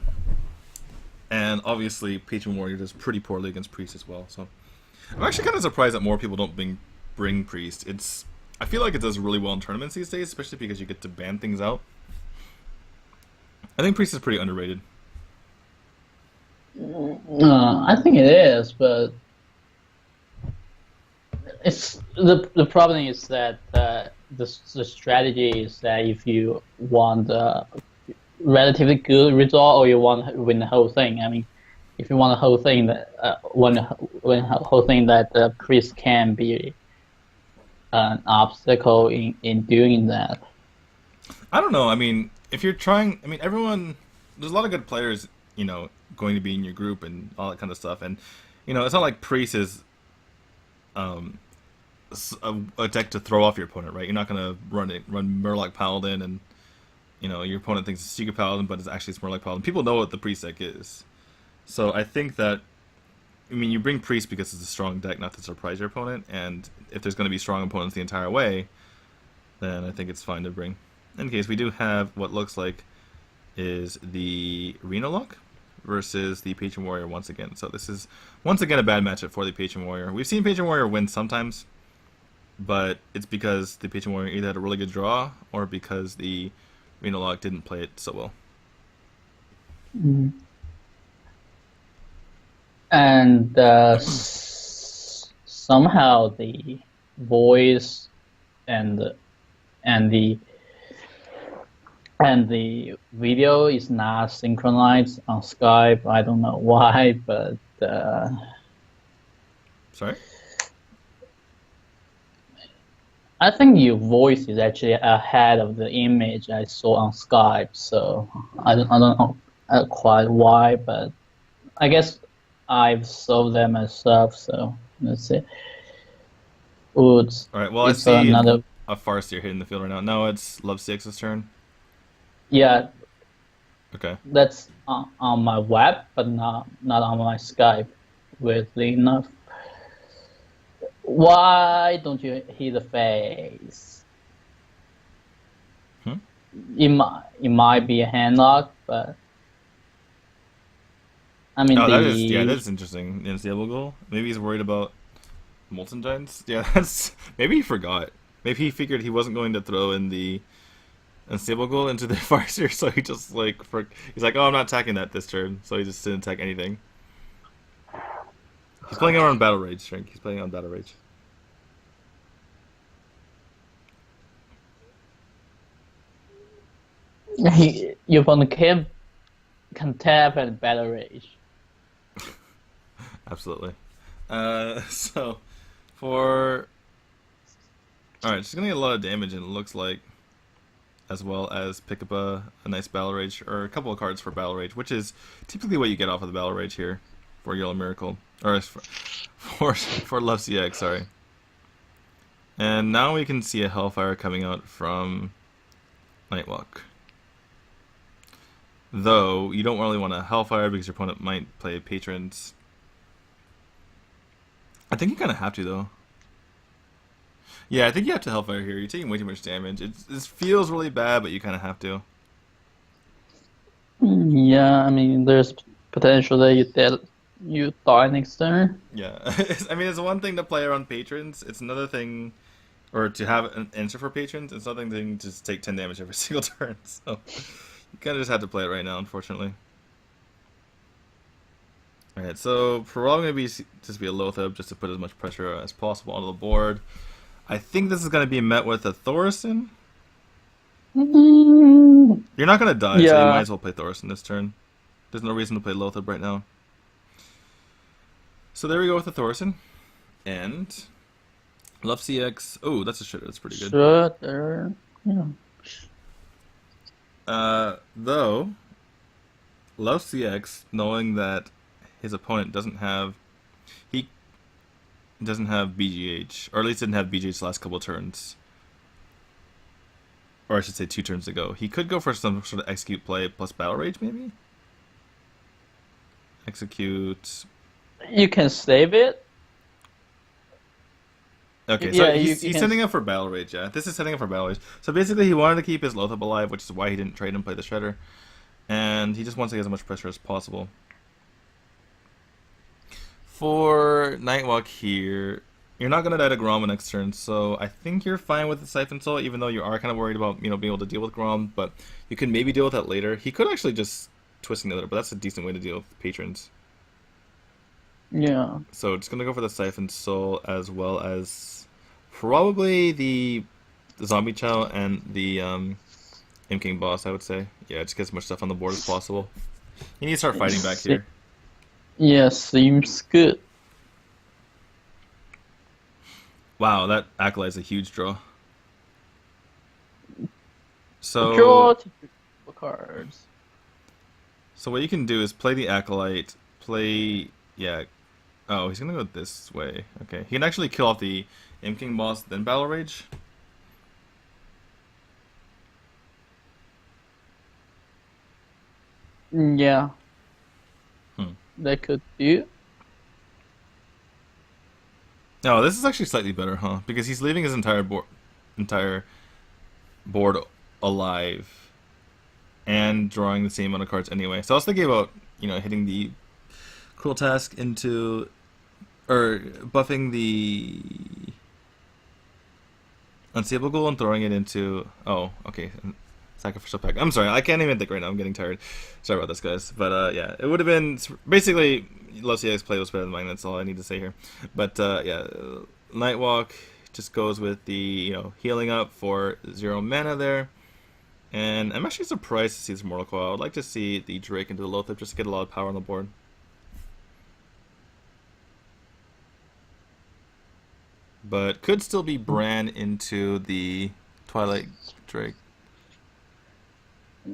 And obviously Patron Warrior does pretty poorly against Priest as well. So I'm actually kind of surprised that more people don't bring Priest. I feel like it does really well in tournaments these days, especially because you get to ban things out. I think Priest is pretty underrated. I think it is, but it's the problem is that the strategy is that if you want a relatively good result or you want to win the whole thing. I mean, if you want the whole thing that win the whole thing, that Priest can be an obstacle in doing that? I don't know. I mean, if you're trying, I mean, there's a lot of good players, going to be in your group and all that kind of stuff. And, it's not like Priest is a deck to throw off your opponent, right? You're not going to run Murloc Paladin and, your opponent thinks it's Secret Paladin, but it's actually Murloc Paladin. People know what the Priest deck is. So I think that, you bring Priest because it's a strong deck, not to surprise your opponent. And if there's going to be strong opponents the entire way, then I think it's fine to bring. In case, we do have what looks like is the Rhinolock versus the Patron Warrior once again. So this is once again a bad matchup for the Patron Warrior. We've seen Patron Warrior win sometimes, but it's because the Patron Warrior either had a really good draw or because the Rhinolock didn't play it so well. Mm. And somehow the voice and the video is not synchronized on Skype. I don't know why, but sorry? I think your voice is actually ahead of the image I saw on Skype, so I don't know quite why, but I guess I've solved that myself, so let's see. Oops. Alright, well, I see a Farseer hitting the field right now. No, it's Love CX's turn. Yeah. Okay. That's on my web, but not on my Skype, weirdly enough. Why don't you hit the face? It might be a handlock, but I mean, that's interesting. Unstable goal. Maybe he's worried about Molten Giants. Yeah, maybe he forgot. Maybe he figured he wasn't going to throw in the unstable goal into the Farseer, so he just he's like, oh, I'm not attacking that this turn, so he just didn't attack anything. He's playing on Battle Rage, Shrink. He's playing on Battle Rage. Your opponent can tap at Battle Rage. Absolutely. So, for... Alright, she's going to get a lot of damage, and it looks like, as well as pick up a nice Battle Rage, or a couple of cards for Battle Rage, which is typically what you get off of the Battle Rage here for Yellow Miracle. Or for Love CX, sorry. And now we can see a Hellfire coming out from Nightwalk. Though, you don't really want a Hellfire because your opponent might play Patrons. I think you kind of have to, though. Yeah, I think you have to Hellfire here. You're taking way too much damage. It feels really bad, but you kind of have to. Yeah, I mean, there's potential that you die next turn. Yeah, I mean, it's one thing to play around Patrons. It's another thing, or to have an answer for Patrons. It's another thing to just take 10 damage every single turn. So you kind of just have to play it right now, unfortunately. Alright, so probably going to be a Loatheb just to put as much pressure as possible onto the board. I think this is going to be met with a Thaurissan. You're not going to die, so you might as well play Thaurissan this turn. There's no reason to play Loatheb right now. So there we go with the Thaurissan. And Love CX. Oh, that's a shitter. That's pretty good. Shitter. Yeah. Though, Love CX, knowing that his opponent doesn't have BGH, or at least didn't have BGH the last couple of turns, or I should say 2 turns ago. He could go for some sort of execute play plus Battle Rage, maybe? Execute. You can save it. Okay, so he's setting up for Battle Rage, yeah. This is setting up for Battle Rage. So basically he wanted to keep his Loatheb alive, which is why he didn't trade and play the Shredder. And he just wants to get as much pressure as possible. For Nightwalk here, you're not going to die to Grom next turn, so I think you're fine with the Siphon Soul, even though you are kind of worried about, being able to deal with Grom, but you can maybe deal with that later. He could actually just twist another, but that's a decent way to deal with Patrons. Yeah. So it's going to go for the Siphon Soul, as well as probably the Zombie Chow and the Imp King Boss, I would say. Yeah, just get as much stuff on the board as possible. You need to start fighting back here. Yeah, seems good. Wow, that Acolyte's a huge draw. So draw cards. So what you can do is play the Acolyte, yeah. Oh, he's gonna go this way. Okay, he can actually kill off the Imp King boss, then Battle Rage. Yeah. That could do. No, this is actually slightly better, huh? Because he's leaving his entire board alive and drawing the same amount of cards anyway. So I was thinking about, hitting the Cruel Task into, or buffing the Unseeable Ghoul and throwing it into, oh, okay, Sacrificial Pack. I'm sorry, I can't even think right now, I'm getting tired. Sorry about this, guys. But yeah, it would have been, basically, Love CX play was better than mine, that's all I need to say here. But yeah, Nightwalk just goes with the, healing up for 0 mana there. And I'm actually surprised to see this Mortal Coil. I would like to see the Drake into the Lothar just to get a lot of power on the board. But could still be Bran into the Twilight Drake.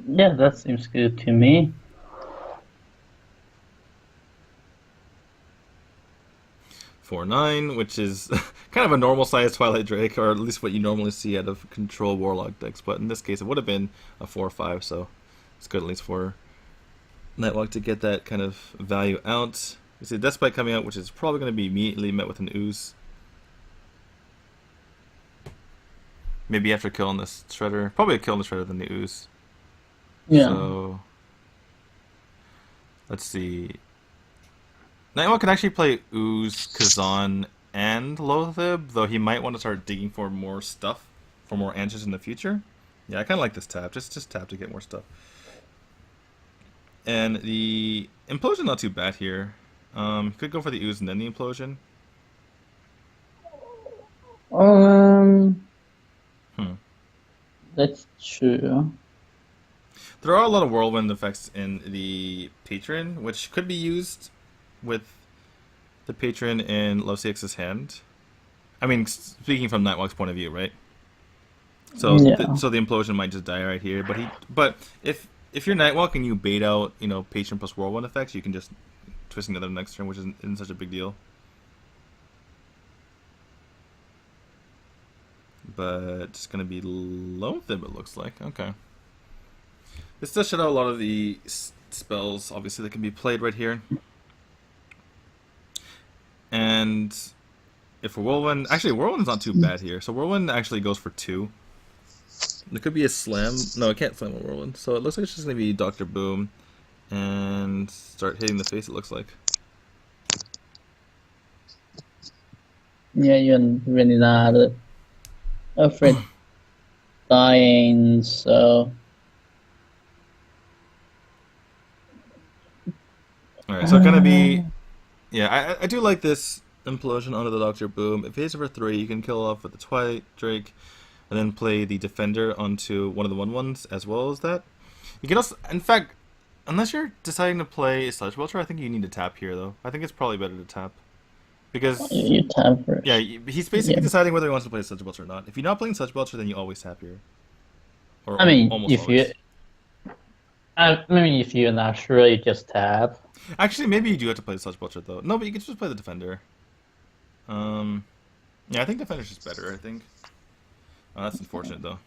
Yeah, that seems good to me. 4/9, which is kind of a normal sized Twilight Drake, or at least what you normally see out of Control Warlock decks. But in this case, it would have been a 4/5, so it's good at least for Nightwalk to get that kind of value out. You see Deathbite coming out, which is probably going to be immediately met with an Ooze. Maybe after killing this Shredder. Probably killing the Shredder than the Ooze. Yeah. So let's see. Nightwalk can actually play Ooze, Kazan, and Lothib, though he might want to start digging for more stuff, for more answers in the future. Yeah, I kind of like this tap. Just tap to get more stuff. And the Implosion not too bad here. Could go for the Ooze and then the Implosion. That's true. There are a lot of Whirlwind effects in the Patron, which could be used with the Patron in Love CX's hand. I mean, speaking from Nightwalk's point of view, right? So, yeah. So the Implosion might just die right here. But if you're Nightwalk and you bait out, Patron plus Whirlwind effects, you can just twist another next turn, which isn't such a big deal. But it's gonna be Lothib, it looks like. Okay. This does shut out a lot of the spells, obviously, that can be played right here. And if for Whirlwind, actually Whirlwind's not too bad here. So Whirlwind actually goes for 2. There could be a slam. No, I can't slam a Whirlwind. So it looks like it's just gonna be Dr. Boom and start hitting the face. It looks like. Yeah, you're really not afraid dying. So. All right, so it's gonna be. Yeah, I do like this Implosion onto the Dr. Boom. If he hits for 3, you can kill off with the Twilight Drake, and then play the Defender onto one of the 1/1s as well as that. You can also, in fact, unless you're deciding to play Sludge Belcher, I think you need to tap here, though. I think it's probably better to tap. Because, you tap first. Yeah, he's basically deciding whether he wants to play Sludge Belcher or not. If you're not playing Sludge Belcher, then you always tap here. Or I mean, almost always. if you're not sure, you just tap. Actually, maybe you do have to play the Sludge Belcher, though. No, but you can just play the Defender. Yeah, I think Defender's just better, I think. Oh, that's unfortunate, though.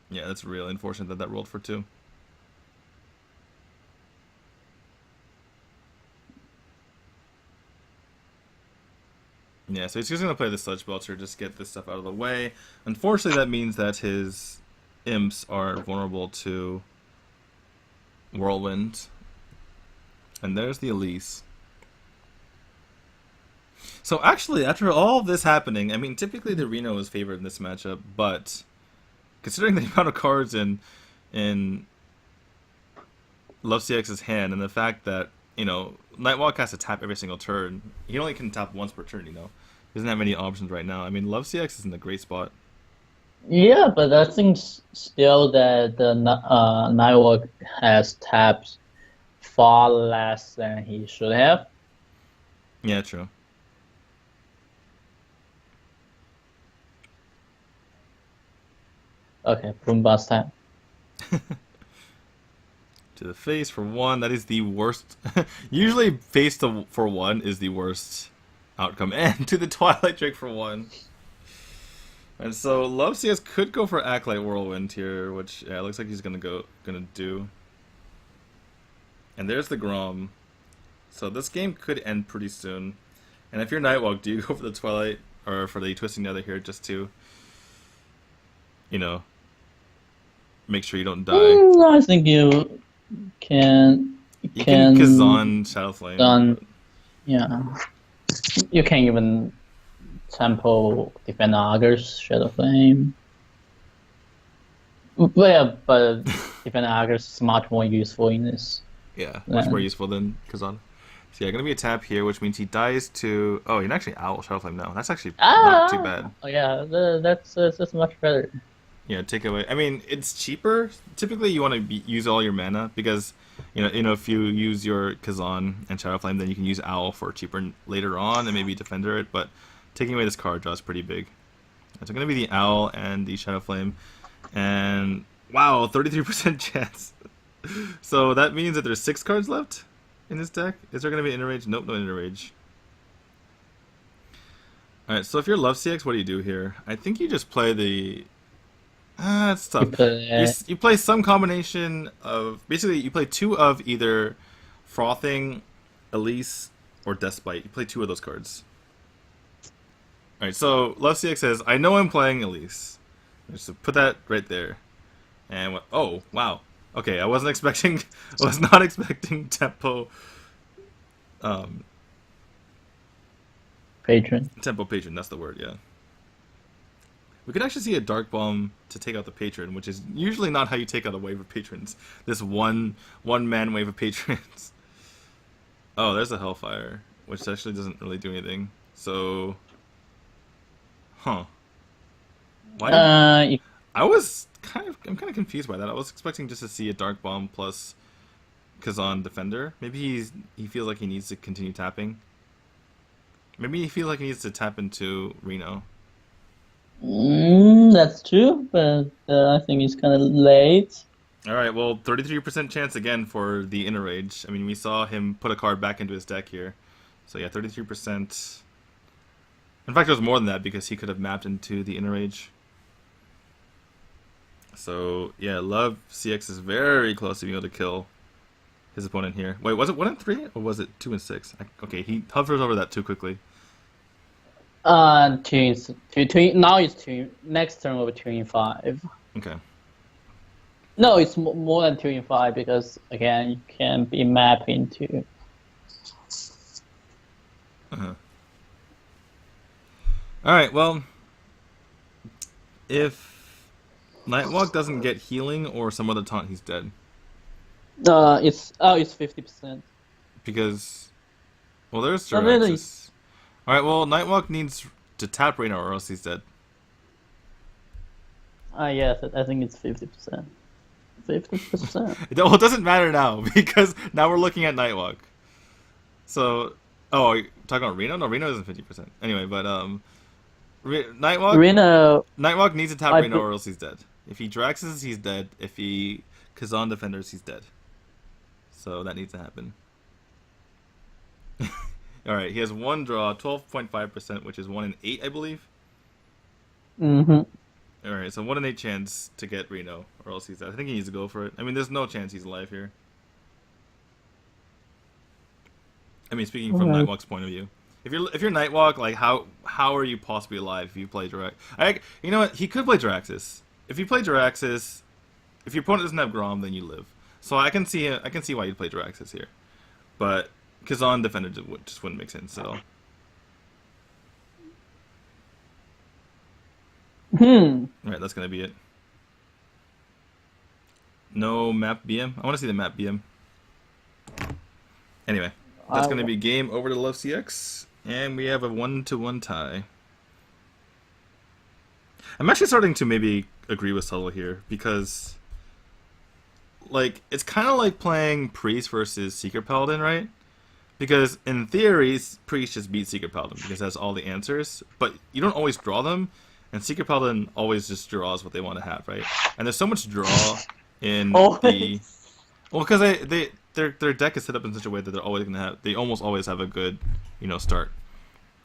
Yeah, that's really unfortunate that rolled for 2. Yeah, so he's just going to play the Sludge Belcher, just get this stuff out of the way. Unfortunately, that means that his imps are vulnerable to Whirlwind. And there's the Elise. So actually, after all this happening, I mean, typically the Reno is favored in this matchup, but considering the amount of cards in Love CX's hand and the fact that, Nightwalk has to tap every single turn, he only can tap once per turn, He doesn't have any options right now. I mean, Love CX is in a great spot. Yeah, but I think still that the Nightwalk has tapped far less than he should have. Yeah, true. Okay, Pumbaa's time. To the face for 1. That is the worst. Usually face for 1 is the worst outcome. And to the Twilight Drake for 1. And so Love CS could go for Acolyte Whirlwind here, which yeah, it looks like he's gonna do. And there's the Grom. So this game could end pretty soon. And if you're Nightwalk, do you go for the Twilight or for the Twisting Nether here just to, you know, make sure you don't die? I think you can. You can Kazan Shadowflame. Yeah. You can even tempo Defend Aegir's Shadowflame. But yeah, but Defend Aegir's is much more useful in this. Yeah, much more useful than Kazan. So yeah, gonna be a tap here, which means he dies to. Oh, he can actually Owl Shadowflame now. That's actually not too bad. Oh yeah, that's much better. Yeah, take away. I mean, it's cheaper. Typically, you want to use all your mana because you know if you use your Kazan and Shadowflame, then you can use Owl for cheaper later on and maybe Defender it. But taking away this card draw is pretty big. So gonna be the Owl and the Shadowflame, and wow, 33% chance. So that means that there's 6 cards left in this deck. Is there going to be Inner Rage? Nope, no Inner Rage. Alright, so if you're Love CX, what do you do here? I think you just play the... it's tough. You play some combination of... Basically, you play 2 of either Frothing, Elise, or Despite. You play 2 of those cards. Alright, so Love CX says, I know I'm playing Elise. Just put that right there. And, oh, wow. Okay, I was not expecting tempo Patron. Tempo Patron, that's the word, yeah. We could actually see a Dark Bomb to take out the Patron, which is usually not how you take out a wave of patrons. This one-man wave of patrons. Oh, there's a Hellfire, which actually doesn't really do anything. So why I'm kind of confused by that. I was expecting just to see a Dark Bomb plus Kazan Defender. Maybe he feels like he needs to continue tapping. Maybe he feels like he needs to tap into Reno. That's true, but I think it's kind of late. Alright, well, 33% chance again for the Inner Rage. I mean, we saw him put a card back into his deck here. So yeah, 33%. In fact, it was more than that because he could have mapped into the Inner Rage. So, yeah, Love CX is very close to being able to kill his opponent here. Wait, was it 1 and 3? Or was it 2 and 6? Okay, he hovers over that too quickly. Now it's 2. Next turn will be 2 in 5. Okay. No, it's more than 2 in 5 because, again, you can be mapped into... Alright, well, if Nightwalk doesn't get healing or some other taunt, he's dead. It's 50%. Because, well, there's Jiraxis. Alright, well, Nightwalk needs to tap Reno or else he's dead. Yes, I think it's 50%. 50%. Well, it doesn't matter now because now we're looking at Nightwalk. So, oh, are you talking about Reno? No, Reno isn't 50%. Anyway, but Nightwalk needs to tap Reno or else he's dead. If he Jiraxis, he's dead. If he Kazan Defenders, he's dead. So that needs to happen. Alright, he has 1 draw, 12.5%, which is 1 in 8, I believe. Alright, so 1 in 8 chance to get Reno, or else he's dead. I think he needs to go for it. I mean, there's no chance he's alive here. I mean, speaking from Nightwalk's point of view. If you're Nightwalk, like, how are you possibly alive if you play Jiraxis? You know what? He could play Jiraxis. If you play Jiraxis, if your opponent doesn't have Grom, then you live. So I can see why you'd play Jiraxis here. But Kazan Defender just wouldn't make sense at all. Alright, that's gonna be it. No map BM? I want to see the map BM. Anyway, that's gonna be game over to Love CX. And we have a 1-1 tie. I'm actually starting to maybe agree with Subtle here because, like, it's kind of like playing Priest versus Secret Paladin, right? Because in theory, Priest just beats Secret Paladin because it has all the answers, but you don't always draw them, and Secret Paladin always just draws what they want to have, right? And there's so much draw in the... Well, because their deck is set up in such a way that they're always going to have... They almost always have a good, start.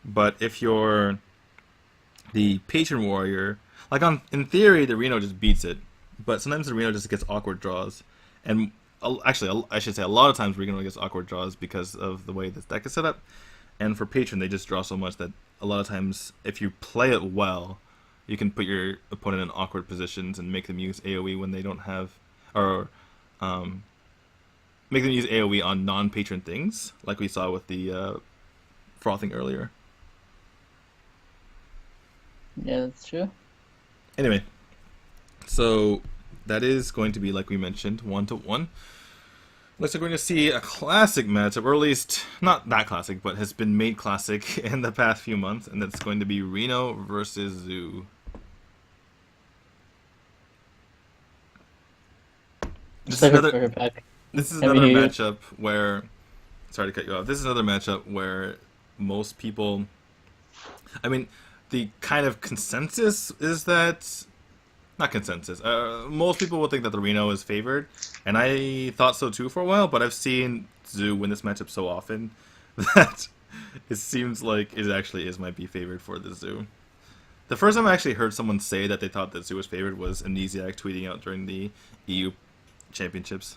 But if you're the Patron Warrior... Like, in theory, the Reno just beats it, but sometimes the Reno just gets awkward draws, and... Actually, I should say a lot of times Reno gets awkward draws because of the way this deck is set up. And for Patron, they just draw so much that a lot of times, if you play it well, you can put your opponent in awkward positions and make them use AoE when they don't have... Or make them use AoE on non-Patron things, like we saw with the frothing earlier. Yeah, that's true. Anyway, so... That is going to be, like we mentioned, 1-1. Looks like we're going to see a classic matchup, or at least not that classic, but has been made classic in the past few months, and that's going to be Reno versus Zoo. This is another matchup where... Sorry to cut you off. This is another matchup where most people... I mean, the kind of consensus is that... Not consensus. Most people will think that the Reno is favored, and I thought so too for a while, but I've seen Zoo win this matchup so often that it seems like it actually might be favored for the Zoo. The first time I actually heard someone say that they thought that Zoo was favored was Amnesiac tweeting out during the EU Championships.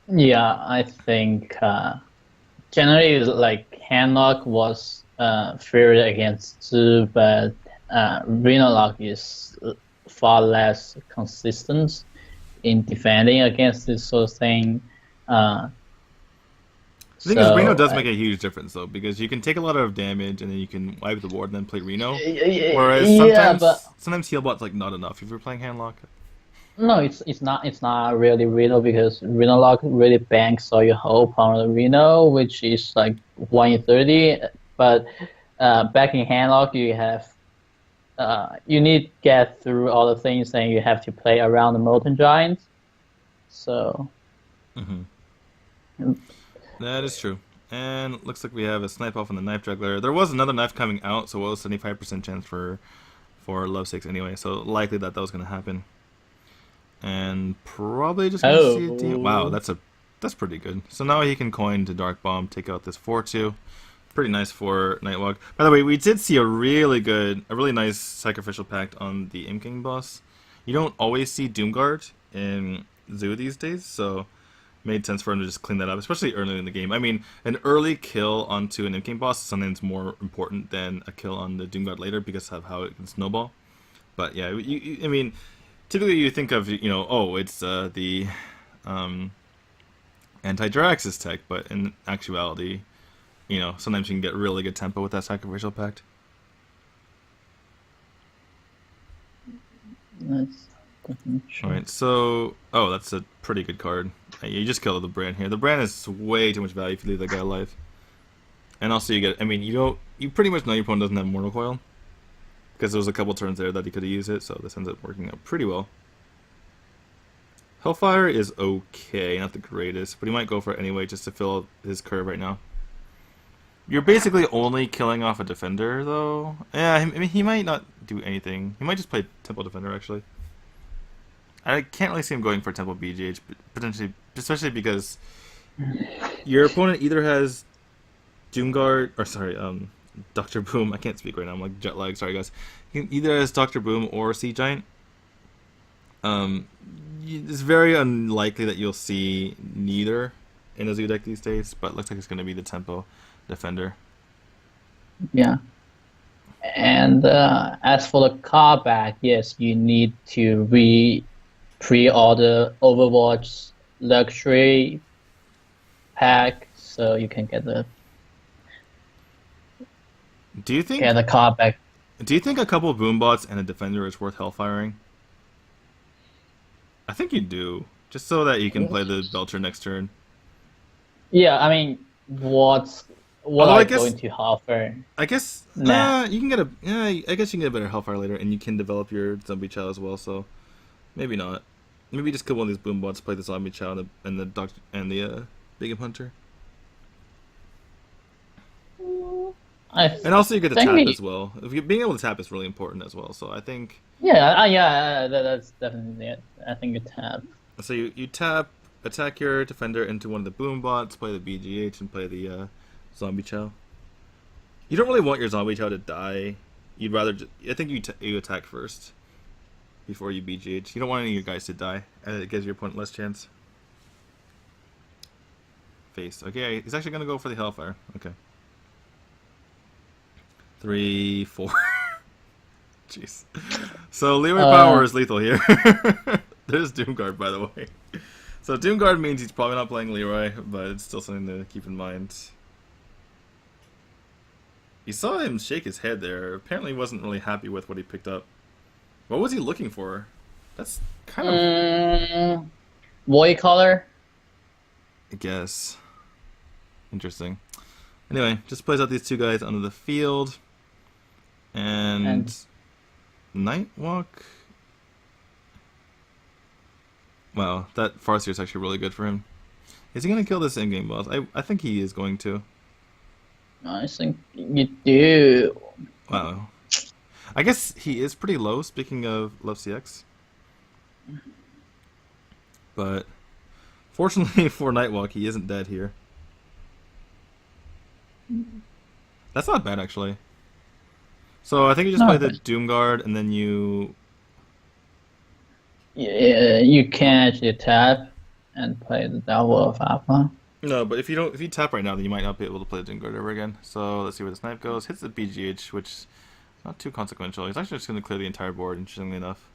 Yeah, I think generally, like, Handlock was favored against Zhu, but Renalock is far less consistent in defending against this sort of thing. The thing is, Reno does make a huge difference, though, because you can take a lot of damage and then you can wipe the board and then play Reno. Whereas sometimes Healbot's like not enough if you're playing Handlock. No, it's not really Reno, because Renalock really banks all your hope on the Reno, which is like 1 in 30. But back in Handlock, you have you need to get through all the things, and you have to play around the Molten Giants. So that is true. And looks like we have a snipe off on the Knife Juggler. There was another knife coming out, so it was 75% chance for Lovesix anyway. So likely that was going to happen. And probably just going to see a team. Wow, that's pretty good. So now he can coin to Dark Bomb, take out this 4-2. Pretty nice for Nightwalk. By the way, we did see a really nice Sacrificial Pact on the Imp King boss. You don't always see Doomguard in Zoo these days, so made sense for him to just clean that up, especially early in the game. I mean, an early kill onto an Imp King boss is sometimes more important than a kill on the Doomguard later because of how it can snowball. But yeah, I mean, typically you think of, it's the anti-Jirax's tech, but in actuality, sometimes you can get really good tempo with that Sacrificial Pact. Nice. Alright, so... Oh, that's a pretty good card. You just killed the Brand here. The Brand is way too much value if you leave that guy alive. And also you get... I mean, you pretty much know your opponent doesn't have Mortal Coil. Because there was a couple turns there that he could have used it, so this ends up working out pretty well. Hellfire is okay, not the greatest, but he might go for it anyway just to fill his curve right now. You're basically only killing off a defender, though. Yeah, I mean, he might not do anything. He might just play Temple Defender, actually. I can't really see him going for Temple BGH, potentially, especially because your opponent either has Doomguard, or sorry, Dr. Boom. I can't speak right now. I'm like jet lag. Sorry, guys. He either has Dr. Boom or Sea Giant. It's very unlikely that you'll see neither in a Zoo deck these days, but it looks like it's going to be the Tempo Defender. Yeah. And as for the card back, yes, you need to pre-order Overwatch Luxury pack so you can get the the card back. Do you think a couple of Boombots and a Defender is worth hellfiring? I think you do, just so that you can play the Belcher next turn. Yeah, I mean, what are you going to hellfire? I guess you can get I guess you can get a better hellfire later, and you can develop your Zombie Chow as well. So maybe not. Maybe just kill one of these boom bots, play the zombie chow and the Big Hunter. And also you get to tap as well. Being able to tap is really important as well. So I think. Yeah, that's definitely it. I think you tap. So you tap, attack your defender into one of the boom bots, play the BGH, and play the zombie chow. You don't really want your zombie chow to die. You'd rather. I think you attack first before you BGH. You don't want any of your guys to die, and it gives your opponent less chance. Face. Okay, he's actually gonna go for the Hellfire. Okay. 3, 4. Jeez. So Leroy Power is lethal here. There's Doomguard, by the way. So Doomguard means he's probably not playing Leroy, but it's still something to keep in mind. You saw him shake his head there. Apparently he wasn't really happy with what he picked up. What was he looking for? That's kind of... Void color? I guess. Interesting. Anyway, just plays out these two guys onto the field. And Nightwalk. Wow, that Farseer is actually really good for him. Is he going to kill this in-game boss? I think he is going to. I think you do. Wow. I guess he is pretty low, speaking of Love CX. But fortunately for Nightwalk, he isn't dead here. That's not bad, actually. So I think you just play the Doomguard, and then you... Yeah, you can actually tap and play the Devil of Alpha. No, but if you tap right now, then you might not be able to play the Doomguard ever again. So let's see where the snipe goes. Hits the BGH, which is not too consequential. He's actually just going to clear the entire board, interestingly enough.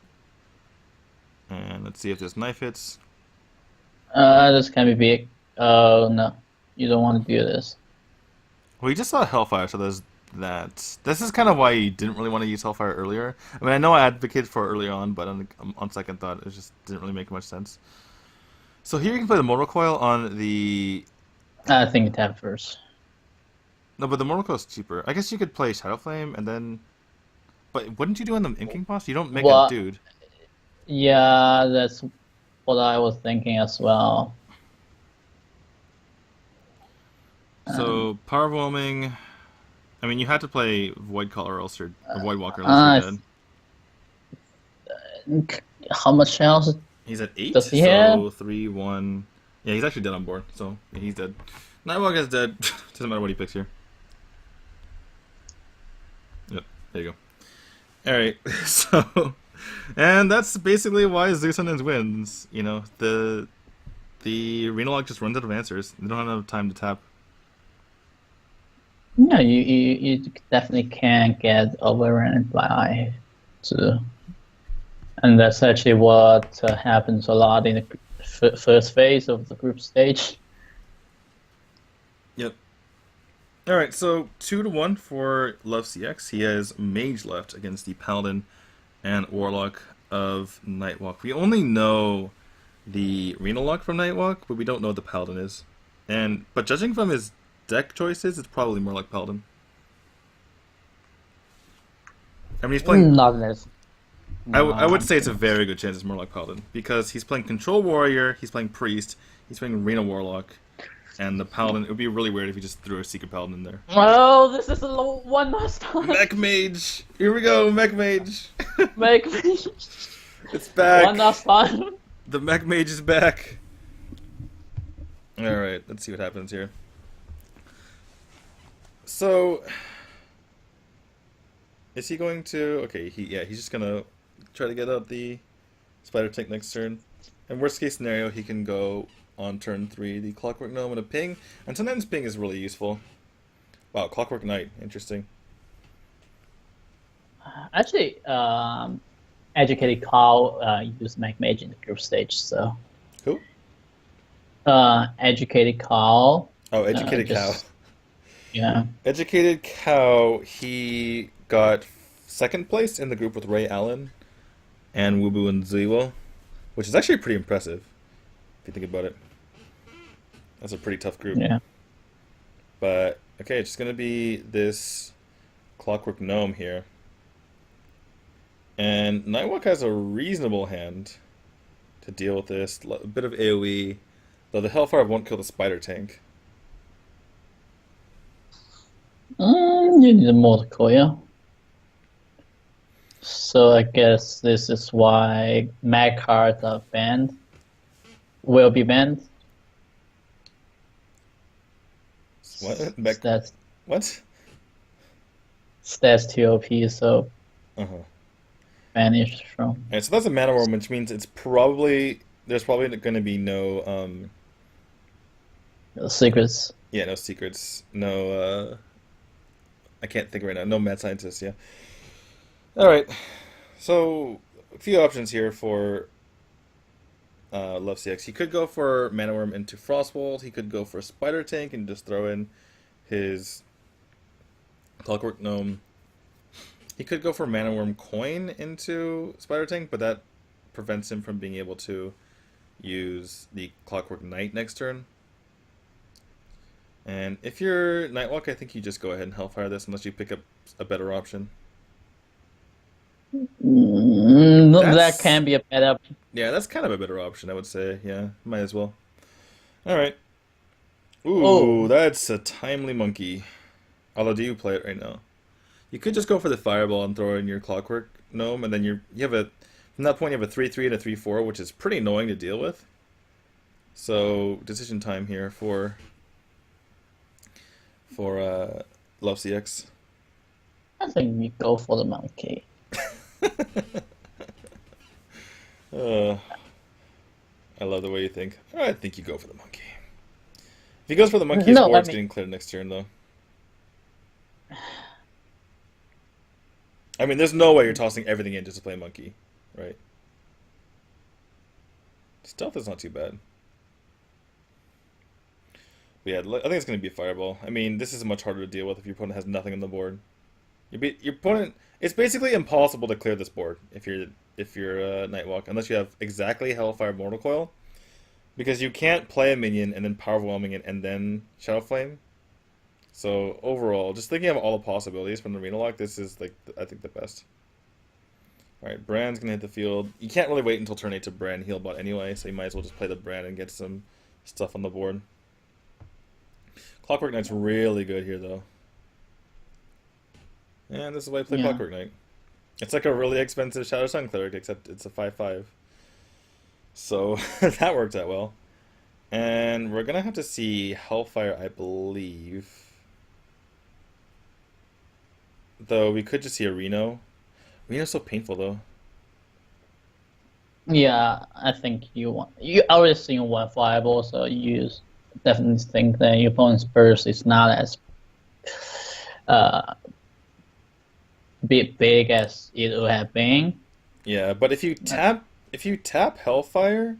And let's see if this knife hits. This can be big. Oh, no. You don't want to do this. Well, you just saw Hellfire, so there's that. This is kind of why you didn't really want to use Hellfire earlier. I mean, I know I advocated for it early on, but on second thought, it just didn't really make much sense. So here you can play the Mortal Coil on the... I think tap first. No, but the Mortal Coil is cheaper. I guess you could play Shadow Flame and then... But wouldn't you do on the Inking boss? You don't make a dude. Yeah, that's what I was thinking as well. So, Power Overwhelming... I mean, you had to play Void Caller or else you're... Void Walker or else you're dead. How much health? He's at 8, Does he so have? 3, 1... Yeah, he's actually dead on board, so yeah, he's dead. Nightwalk is dead. Doesn't matter what he picks here. Yep, there you go. Alright, so... And that's basically why Zeusonens wins. You know, the Renalog just runs out of answers. They don't have enough time to tap. Yeah, you definitely can get overrun by two. And that's actually what happens a lot in the first phase of the group stage. Yep. Alright, so 2-1 for Love CX. He has Mage left against the Paladin and Warlock of Nightwalk. We only know the Renalog from Nightwalk, but we don't know what the Paladin is. But judging from his deck choices, it's probably more like Paladin. I mean, he's playing... Not this. I would say it's a very good chance it's more like Paladin, because he's playing Control Warrior, he's playing Priest, he's playing Arena Warlock, and the Paladin. It would be really weird if he just threw a Secret Paladin in there. Oh, this is one last time. Mech Mage! Here we go, Mech Mage! Mech Mage! It's back! One last time. The Mech Mage is back! Alright, let's see what happens here. So... Is he going to... Okay, he's just gonna try to get out the Spider Tank next turn. And worst case scenario, he can go on turn 3 the Clockwork Gnome and a Ping. And sometimes Ping is really useful. Wow, Clockwork Knight, interesting. Actually, Educated Cow used Mech Mage in the group stage, so... Who? Educated Cow. Oh, Educated Cow. Yeah. Educated Cow, he got second place in the group with Ray Allen and Wubu and Ziwo, which is actually pretty impressive, if you think about it. That's a pretty tough group. Yeah. But, okay, it's just going to be this Clockwork Gnome here. And Nightwalk has a reasonable hand to deal with this. A bit of AoE, though the Hellfire won't kill the spider tank. You need a multiplayer. So I guess this is why mag cards are banned. Will be banned. What? Stats. What? Stats TOP, so banished from. Alright, so that's a mana worm, which means it's probably there's probably going to be no secrets. Yeah, no secrets. No I can't think right now. No mad scientists, yeah. Alright. So a few options here for Love CX. He could go for Mana Worm into Frostbolt. He could go for Spider Tank and just throw in his Clockwork Gnome. He could go for Mana Worm Coin into Spider Tank, but that prevents him from being able to use the Clockwork Knight next turn. And if you're Nightwalk, I think you just go ahead and Hellfire this unless you pick up a better option. That can be a better. Yeah, that's kind of a better option, I would say. Yeah, might as well. All right. Ooh, that's a timely monkey. Although, do you play it right now? You could just go for the fireball and throw in your Clockwork Gnome, and then you have a from that point you have a 3/3 and a 3/4, which is pretty annoying to deal with. So decision time here for Love CX. I think we go for the monkey. I love the way you think. I think you go for the monkey. If he goes for the monkey, his board's getting cleared next turn, though. I mean, there's no way you're tossing everything in just to play monkey, right? Stealth is not too bad. But yeah, I think it's going to be a fireball. I mean, this is much harder to deal with if your opponent has nothing on the board. Your opponent, it's basically impossible to clear this board if you're Nightwalk, unless you have exactly Hellfire Mortal Coil, because you can't play a minion and then Powerwhelming it and then Shadow Flame. So overall, just thinking of all the possibilities from the Arena Lock, this is like I think the best. All right, Brand's gonna hit the field. You can't really wait until turn 8 to Brand heal bot anyway, so you might as well just play the Brand and get some stuff on the board. Clockwork Knight's really good here though. And this is why I play Clockwork Knight. It's like a really expensive Shadow Sun Cleric, except it's a 5/5. So that worked out well. And we're gonna have to see Hellfire, I believe. Though we could just see a Reno. Reno's so painful though. Yeah, I think you already seen one fireball, so you definitely think that your opponent's burst is not as big as it would have been. Yeah, but if you tap Hellfire,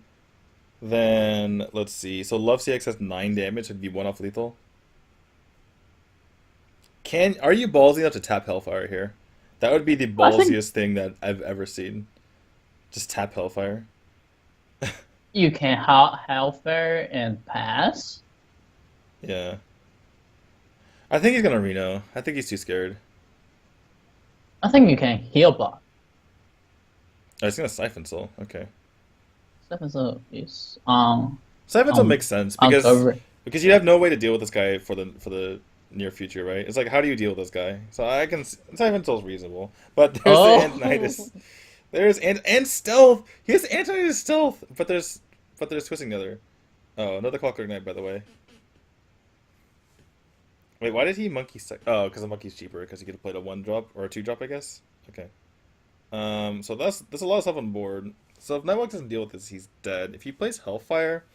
then let's see. So Love CX has 9 damage, it'd be 1 off lethal. Are you ballsy enough to tap Hellfire here? That would be the ballsiest thing that I've ever seen. Just tap Hellfire. You can Hellfire and pass. Yeah. I think he's gonna Reno. I think he's too scared. I think you can heal bot. Oh, he's gonna Siphon Soul. Okay. Siphon Soul is Siphon Soul makes sense because you have no way to deal with this guy for the near future, right? It's like, how do you deal with this guy? So I can Siphon Soul's reasonable, but there's the Antonitis. There's and stealth. He has Antonitis stealth, but there's Twisting Nether. Oh, another Clockwork Knight, by the way. Wait, why did he monkey sec? Oh, because the monkey's cheaper, because he could have played a 1-drop or a 2-drop, I guess. Okay. So there's a lot of stuff on board. So if Nightwalk doesn't deal with this, he's dead. If he plays Hellfire,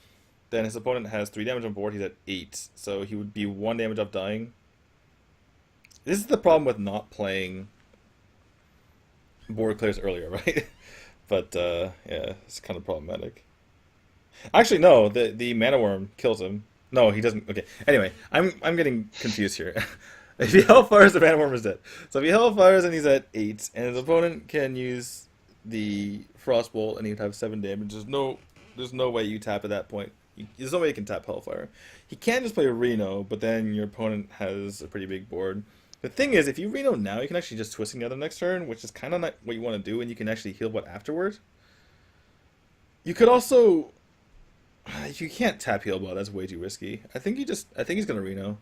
then his opponent has 3 damage on board. He's at 8, so he would be 1 damage off dying. This is the problem with not playing board clears earlier, right? But yeah, it's kind of problematic. Actually, no, the Mana Worm kills him. No, he doesn't. Okay. Anyway, I'm getting confused here. If he Hellfires, the Mana Worm is dead. So if he Hellfires and he's at 8, and his opponent can use the Frostbolt and he'd have 7 damage, there's no way you tap at that point. There's no way you can tap Hellfire. He can just play Reno, but then your opponent has a pretty big board. The thing is, if you Reno now, you can actually just Twisting Nether next turn, which is kind of not what you want to do, and you can actually heal bot afterwards. You could also... You can't tap Healbot, that's way too risky. I think he's gonna Reno.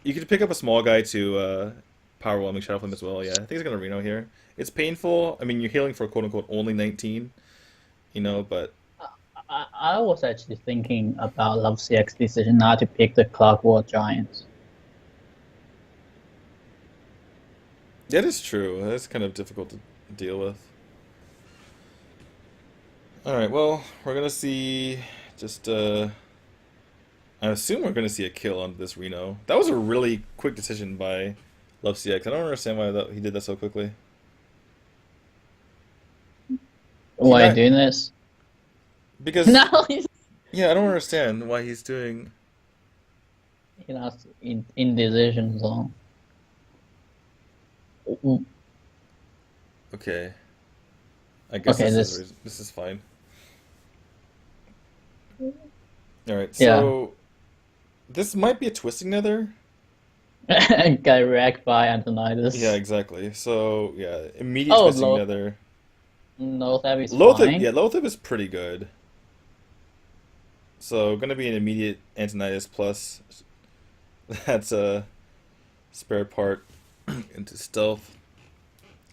You could pick up a small guy to power whelming Shadow Flame as well, yeah. I think he's gonna Reno here. It's painful. I mean, you're healing for quote-unquote only 19, you know, but... I was actually thinking about Love CX decision not to pick the Clockwork Giants. That is true. That's kind of difficult to deal with. Alright, well, we're gonna see just, I assume we're gonna see a kill on this Reno. That was a really quick decision by Love CX. I don't understand why he did that so quickly. Why are you doing this? Because... No, he's... Yeah, I don't understand why he's doing... You know, indecision zone. Okay. I guess okay, this is fine. Alright, so... This might be a Twisting Nether. Got wrecked by Antonidas. Yeah, exactly. So, yeah, immediate Twisting Nether. Loatheb is fine. Yeah, Loatheb is pretty good. So, gonna be an immediate Antonidas plus. That's a spare part into stealth.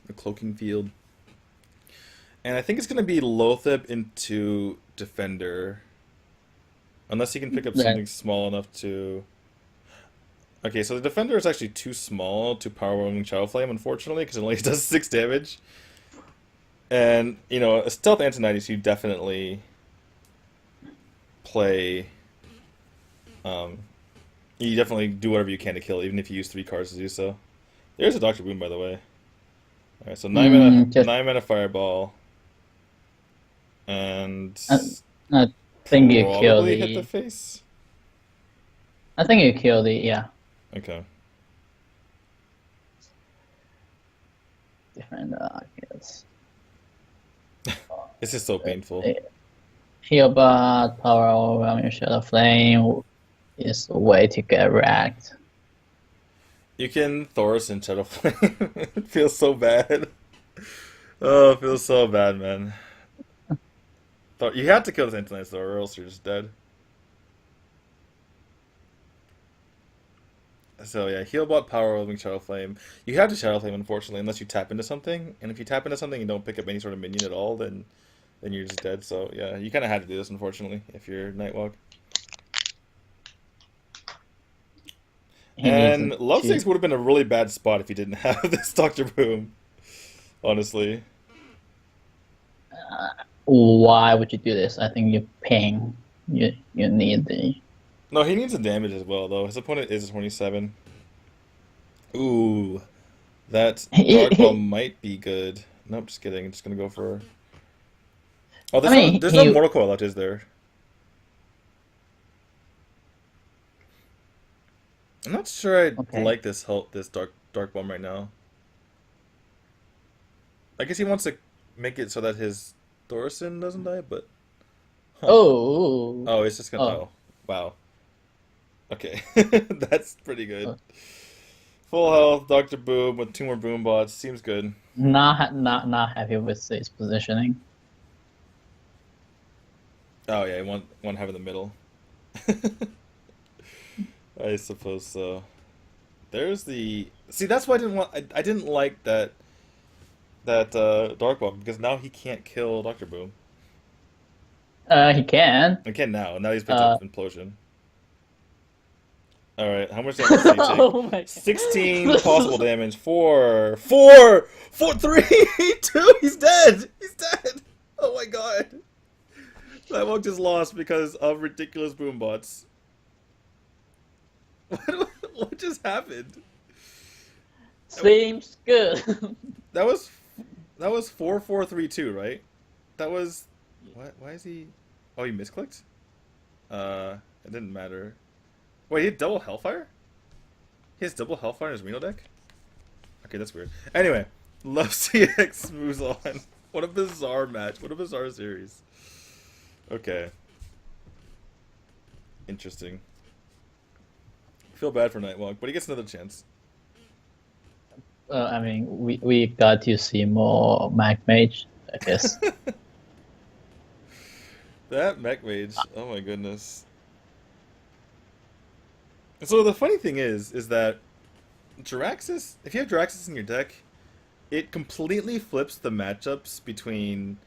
The cloaking field. And I think it's gonna be Loatheb into Defender. Unless he can pick up something small enough to... Okay, so the Defender is actually too small to power whelming Shadow Flame, unfortunately, because it only does 6 damage. And, you know, a Stealth Antonidas, you definitely play... you definitely do whatever you can to kill, even if you use 3 cards to do so. There's a Dr. Boom, by the way. Alright, so 9 mana Fireball. And... I think you kill the... hit the face? I think you kill the... yeah. Okay. Defender, I guess. This is so painful. Healbot, power overwhelming Shadow Flame is the way to get wrecked. You can Thoris and Shadow Flame. It feels so bad. Oh, it feels so bad, man. You have to kill this Antonidas though, or else you're just dead. So yeah, Healbot, power overwhelming Shadow Flame. You have to Shadow Flame, unfortunately, unless you tap into something. And if you tap into something and don't pick up any sort of minion at all, then you're just dead. So yeah, you kind of had to do this, unfortunately, if you're Nightwalk. And Love 6 would have been a really bad spot if you didn't have this Dr. Boom. Honestly. Why would you do this? I think you're paying. You need the... No, he needs the damage as well, though. His opponent is 27. Ooh. That Dark Ball might be good. Nope, just kidding. I'm just going to go for... Oh, there's no Mortal Coil left, is there? I'm not sure I like this Dark Bomb right now. I guess he wants to make it so that his Thorson doesn't die, but... Huh. Oh, it's just gonna... Oh, wow. Okay, that's pretty good. Full health, Dr. Boom with 2 more Boom Bots. Seems good. Not happy with his positioning. Oh yeah, one have in the middle. I suppose so. There's the... See, that's why I didn't like that Dark Bomb, because now he can't kill Dr. Boom. He can. He can now. Now he's picked up Implosion. Alright, how much damage did he take? Oh my 16 possible damage. 4, 3, 2, he's dead! He's dead! Oh my god. Nightwalk just lost because of ridiculous boom bots. What just happened? Seems good. That was 4-4-3-2, right? That was... What? Why is he... Oh, he misclicked? It didn't matter. Wait, he had double Hellfire? He has double Hellfire in his Reno deck? Okay, that's weird. Anyway, Love CX moves on. What a bizarre match. What a bizarre series. Okay. Interesting. Feel bad for Nightwalk, but he gets another chance. I mean, we got to see more Mag Mage, I guess. That mech mage. Oh my goodness. So the funny thing is that Jiraxis, if you have Jiraxis in your deck, it completely flips the matchups between,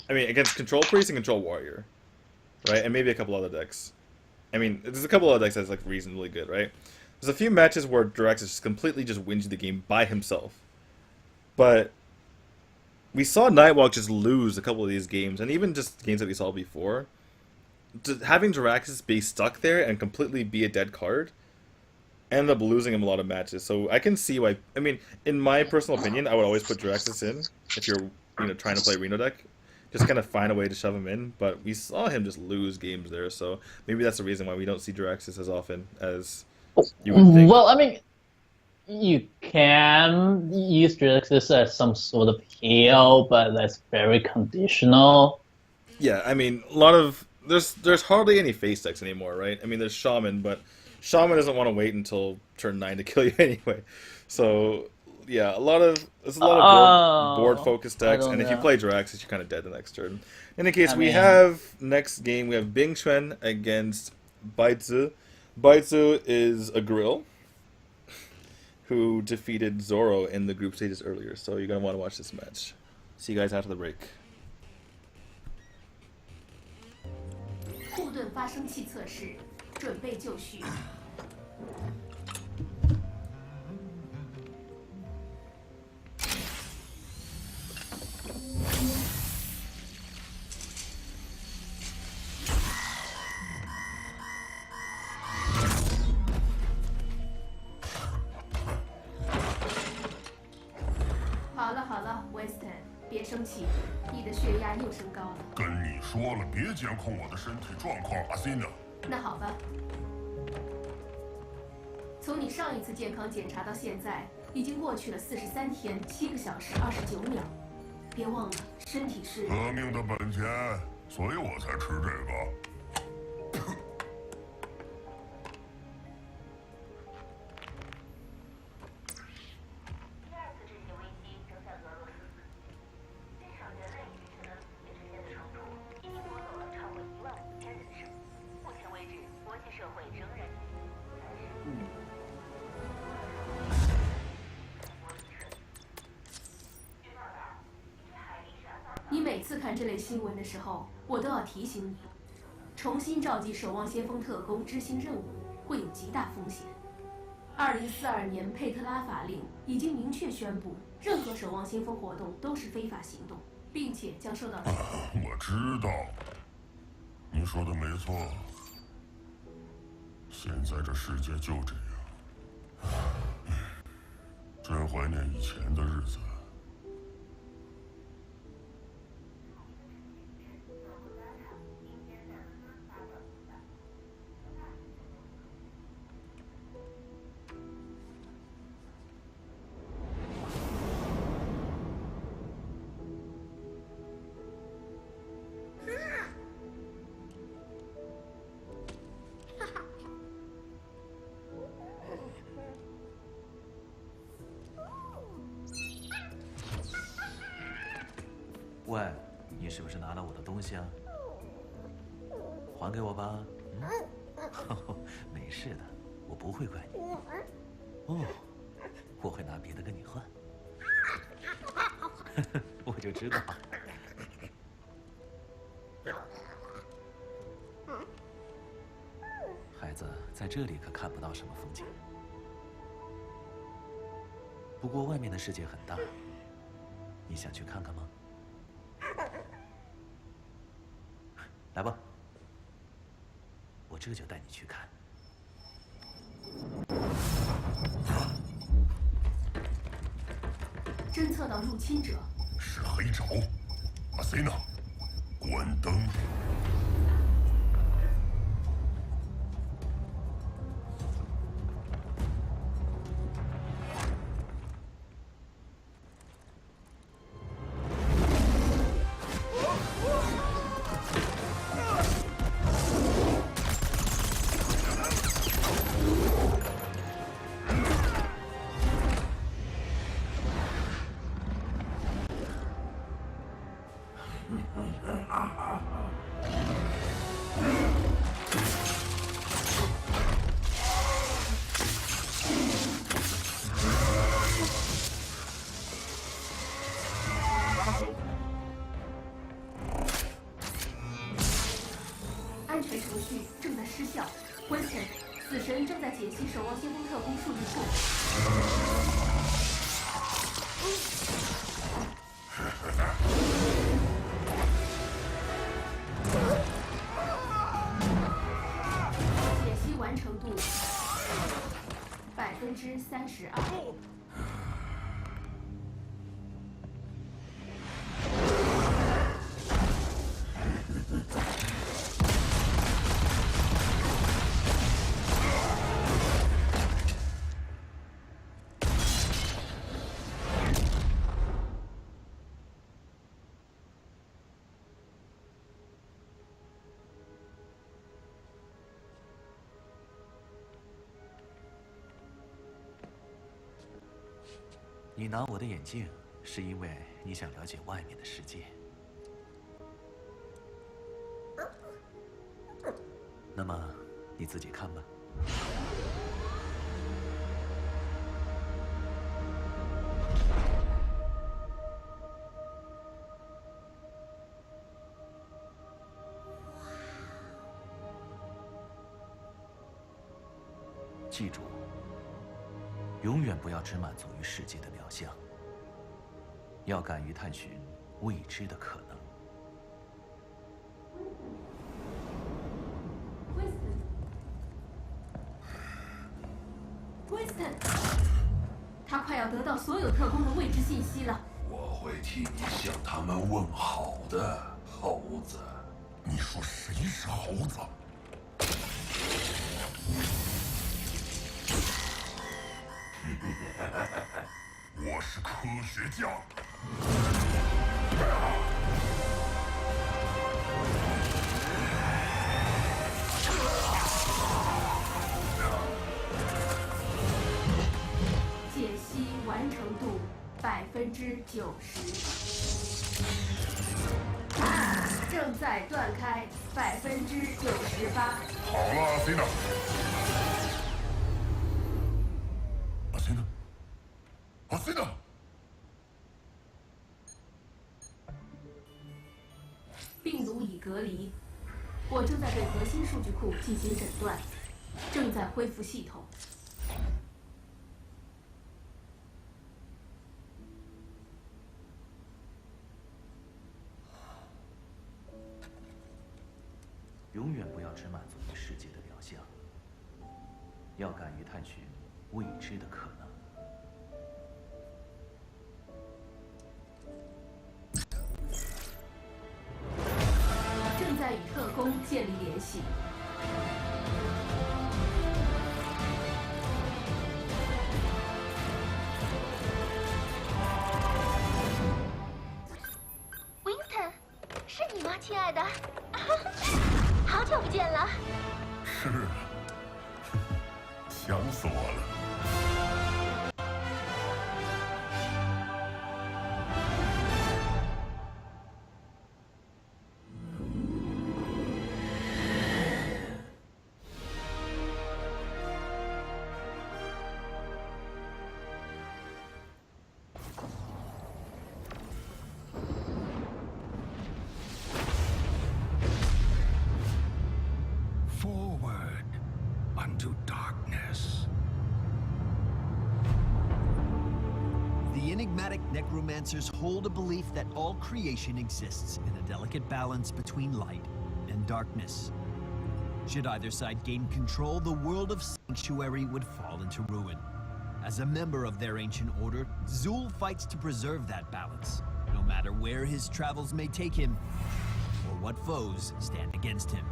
I mean, against Control Priest and Control Warrior, right? And maybe a couple other decks. I mean, there's a couple other decks that's like reasonably good, right? There's a few matches where Jiraxis just completely just wins the game by himself. But we saw Nightwalk just lose a couple of these games, and even just games that we saw before. Just having Jiraxis be stuck there and completely be a dead card ended up losing him a lot of matches. So I can see why. I mean, in my personal opinion, I would always put Jiraxis in if you're trying to play Reno deck. Just kind of find a way to shove him in. But we saw him just lose games there, so maybe that's the reason why we don't see Jiraxis as often as you would think. Well, I mean, you can use Jiraxis as some sort of heal, but that's very conditional. Yeah, I mean, a lot of there's hardly any face decks anymore, right? I mean, there's Shaman, but Shaman doesn't want to wait until turn 9 to kill you anyway. So yeah, there's a lot of board focused decks, and if you play Jiraxis, you're kind of dead the next turn. In any case, we have next game we have Bing Xuan against Baizi. Baizi is a grill who defeated Zoro in the group stages earlier, so you're gonna want to watch this match. See you guys after the break. 护盾发生器测试，准备就绪。好了 ，Weston， 别生气，你的血压又升高了。跟你说了，别监控我的身体状况，阿西娜。那好吧。从你上一次健康检查到现在，已经过去了43天7个小时29秒。别忘了，身体是革命的本钱，所以我才吃这个。 你每次看这类新闻的时候，我都要提醒你，重新召集守望先锋特工执行任务会有极大风险。2042年佩特拉法令已经明确宣布，任何守望先锋活动都是非法行动，并且将受到惩罚。我知道，你说的没错。现在这世界就这样，真怀念以前的日子。 喂，你是不是拿了我的东西啊？还给我吧。没事的，我不会怪你。哦，我会拿别的跟你换。我就知道。孩子，在这里可看不到什么风景。不过外面的世界很大，你想去看看吗？ 来吧，我这就带你去看。侦测到入侵者，是黑爪。阿西娜，关灯。 嗯安全程序正在失效。Winston，死神正在解析守望先锋特工数据库。解析完成度32%。你拿我的眼镜，是因为你想了解外面的世界。那么，你自己看吧。记住，永远不要只满足于世界的表象，要敢于探寻未知的可能。Winston， 他快要得到所有特工的位置信息了。我会替你向他们问好的，猴子。你说谁是猴子？我是科学家。解析完成度90%，正在断开98%。好了，阿西娜。阿西娜。阿西娜。病毒已隔离，我正在对核心数据库进行诊断，正在恢复系统。永远不要只满足于世界的表象，要敢于探寻未知的可能。正在与特工建立联系。Winston， 是你吗，亲爱的？好久不见了。是啊，想死我了。Forward unto darkness. The enigmatic necromancers hold a belief that all creation exists in a delicate balance between light and darkness. Should either side gain control, the world of Sanctuary would fall into ruin. As a member of their ancient order, Zul fights to preserve that balance, no matter where his travels may take him, or what foes stand against him.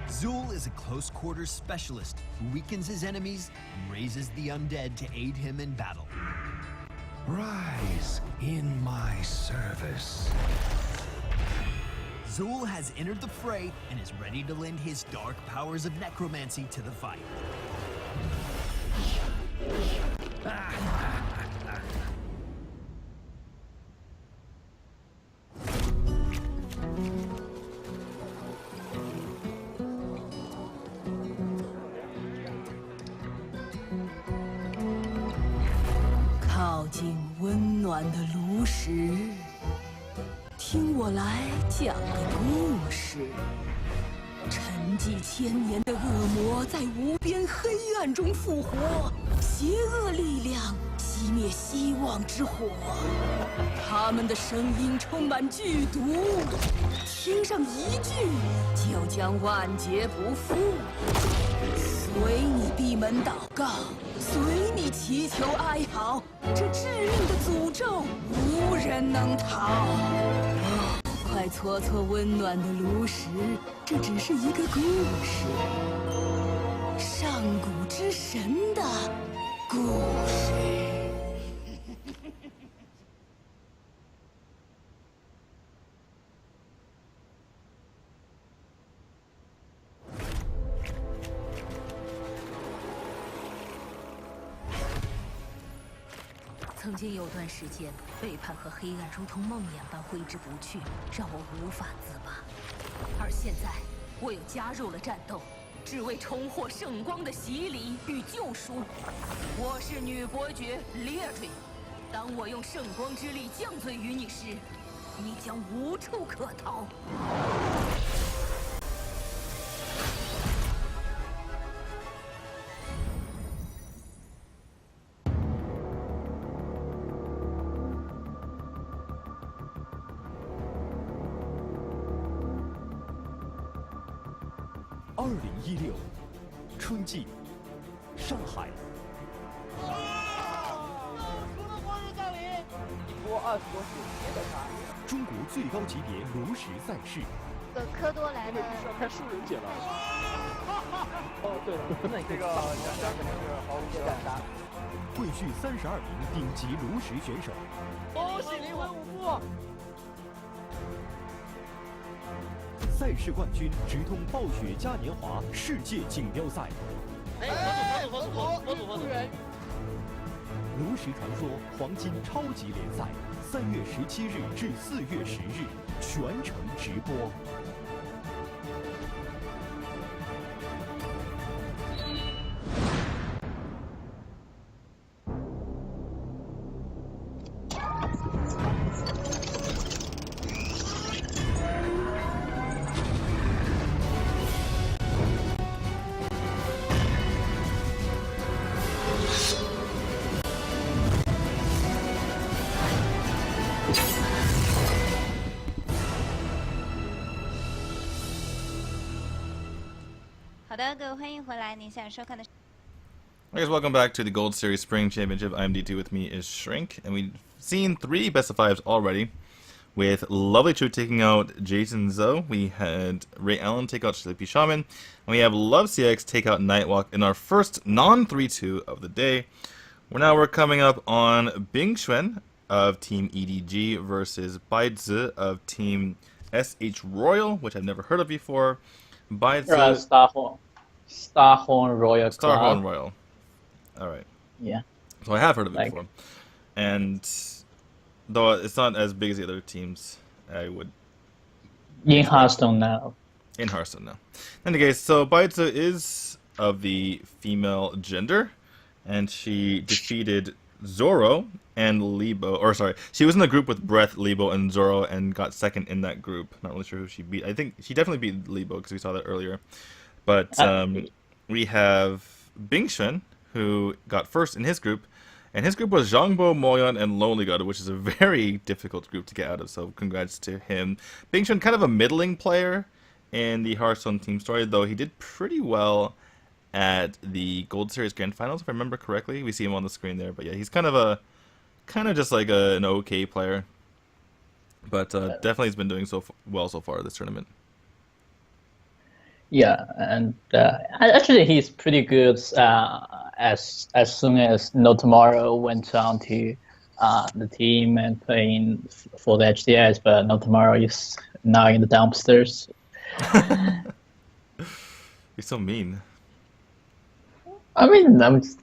Zul is a close-quarters specialist who weakens his enemies and raises the undead to aid him in battle. Rise in my service. Zul has entered the fray and is ready to lend his dark powers of necromancy to the fight. 听我来讲个故事。沉寂千年的恶魔在无边黑暗中复活，邪恶力量熄灭希望之火。他们的声音充满剧毒，听上一句就将万劫不复。随你闭门祷告，随你祈求哀嚎，这致命的诅咒无人能逃。快搓搓温暖的炉石，这只是一个故事，上古之神的故事。曾经有段时间，背叛和黑暗如同梦魇般挥之不去，让我无法自拔。而现在，我又加入了战斗，只为重获圣光的洗礼与救赎。我是女伯爵列瑞，当我用圣光之力降罪于你时，你将无处可逃。2016春季，上海。一波20多水平的差。中国最高级别炉石赛事。科多来的。是要开树人节了。哦，对了，那这个奖肯定是毫无缺战。汇聚32名顶级炉石选手。恭喜灵魂五副！赛事冠军直通暴雪嘉年华世界锦标赛。佛祖！炉石传说黄金超级联赛，3月17日至4月10日全程直播。好的，各位欢迎回来，您现在收看的是。Hey guys, welcome back to the Gold Series Spring Championship. I'm D2, with me is Shrink, and we've seen 3 best of 5s already, with Lovely Chu taking out Jason Zhou. We had Ray Allen take out Sleepy Shaman, and we have Love CX take out Nightwalk in our first non-3-2 of the day. We're coming up on Bing Xuan of Team EDG versus Bai Zi of Team SH Royal, which I've never heard of before. Bai Zi... Starhorn Royal Club. Starhorn Royal. Alright. Yeah. So I have heard of it before. And though it's not as big as the other teams, I would... In Hearthstone now. In Hearthstone now. In any case, so Baitsu is of the female gender, and she defeated Zoro and Libo, or sorry, she was in the group with Breath, Libo, and Zoro, and got second in that group. Not really sure who she beat. I think she definitely beat Libo, because we saw that earlier. But we have Bing Xuan, who got first in his group, and his group was Zhangbo, Moyan, and Lonely God, which is a very difficult group to get out of, so congrats to him. Bing Xuan, kind of a middling player in the Hearthstone team story, though he did pretty well at the Gold Series Grand Finals, if I remember correctly. We see him on the screen there, but yeah, he's kind of just like an okay player. But definitely has been doing well so far this tournament. Yeah, and actually he's pretty good as soon as No Tomorrow went on to the team and playing for the HDS, but No Tomorrow is now in the dumpsters. You're so mean. I mean, I'm just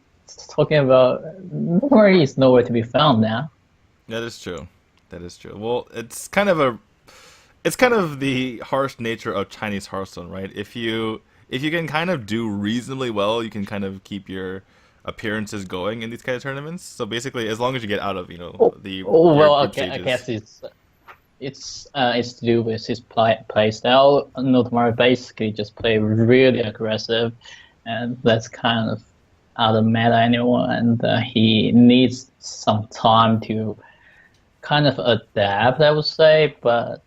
talking about No Tomorrow is nowhere to be found now. That is true. That is true. Well, it's kind of the harsh nature of Chinese Hearthstone, right? If you can kind of do reasonably well, you can kind of keep your appearances going in these kind of tournaments. So basically, as long as you get out of, the well, group okay, stages. I guess it's it's to do with his play style. Notamari basically just play really aggressive, and that's kind of out of meta anymore. And he needs some time to kind of adapt, I would say. But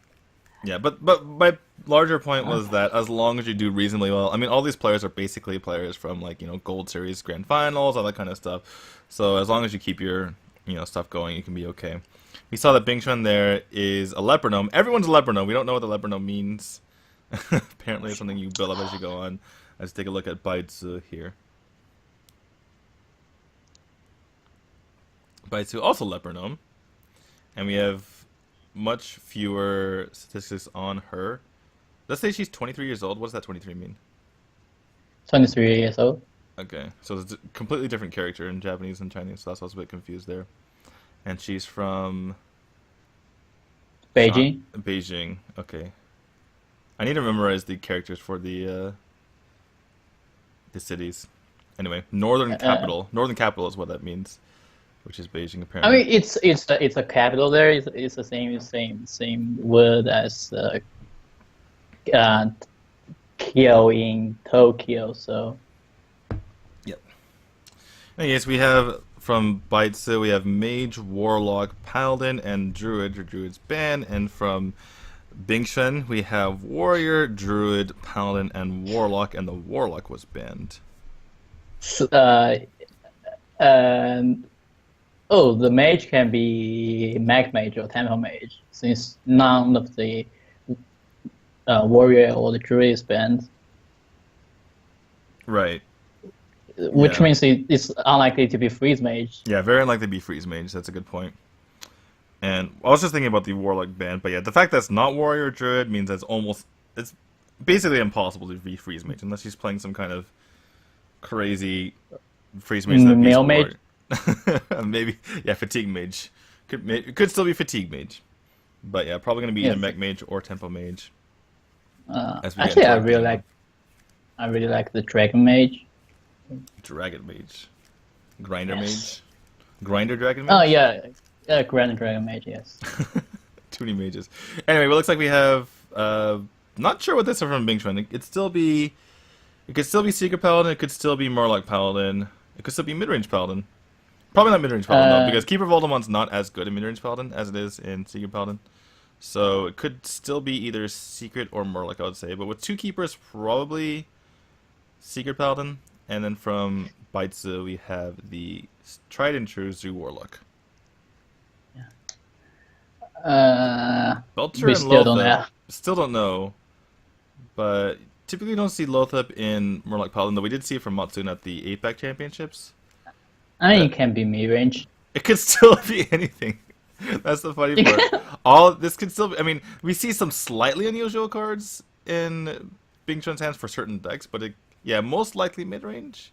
yeah, but my larger point was that as long as you do reasonably well, I mean, all these players are basically players from like Gold Series, Grand Finals, all that kind of stuff. So as long as you keep your stuff going, you can be okay. We saw that Bingchuan there is a leopard gnome. Everyone's a leopard gnome. We don't know what the leopard gnome means. Apparently, it's something you build up as you go on. Let's take a look at Baizi here. Baizi also leopard gnome, and we have much fewer statistics on her. Let's say she's 23 years old. What does that 23 mean? 23 years old. Okay, so it's a completely different character in Japanese and Chinese, so that's why I was a bit confused there. And she's from Beijing. Beijing. Okay. I need to memorize the characters for the cities. Anyway, Northern Capital. Northern Capital is what that means, which is Beijing apparently. I mean, it's a capital there. It's the same word as Kyo in Tokyo. So. Yep. Yes, we have. From Baizi, we have Mage, Warlock, Paladin, and Druid, or Druid's banned. And from Bingchuan, we have Warrior, Druid, Paladin, and Warlock, and the Warlock was banned. The Mage can be Mag Mage or Temple Mage, since none of the Warrior or the Druid is banned. Right. Which means it's unlikely to be Freeze Mage. Yeah, very unlikely to be Freeze Mage. That's a good point. And I was just thinking about the Warlock ban, but yeah, the fact that it's not Warrior or Druid means it's basically impossible to be Freeze Mage unless she's playing some kind of crazy Freeze Mage. Male Mage? Maybe, yeah, Fatigue Mage. Could still be Fatigue Mage. But yeah, probably going to be either Mech Mage or Tempo Mage. Actually, I really like the Dragon Mage. Dragon Mage. Grinder Mage? Grinder Dragon Mage? Oh, yeah. Grinder Dragon Mage, yes. Too many mages. Anyway, well, it looks like we have... not sure what this is from Bingchuan. It could still be Secret Paladin. It could still be Murloc Paladin. It could still be Midrange Paladin. Probably not Midrange Paladin, though, because Keeper Voldemort's not as good in Midrange Paladin as it is in Secret Paladin. So it could still be either Secret or Murloc, I would say. But with two Keepers, probably Secret Paladin. And then from Baizi, we have the tried and true Zoo Warlock. Belcher we and still don't know. Lothar. Still don't know. But typically don't see Lothar in Murloc Paladin, though we did see it from Matsuna at the 8-Pack Championships. I mean, it can be mid-range. It could still be anything. That's the funny part. This could still be... I mean, we see some slightly unusual cards in Bingchuan's hands for certain decks, but yeah, most likely mid-range.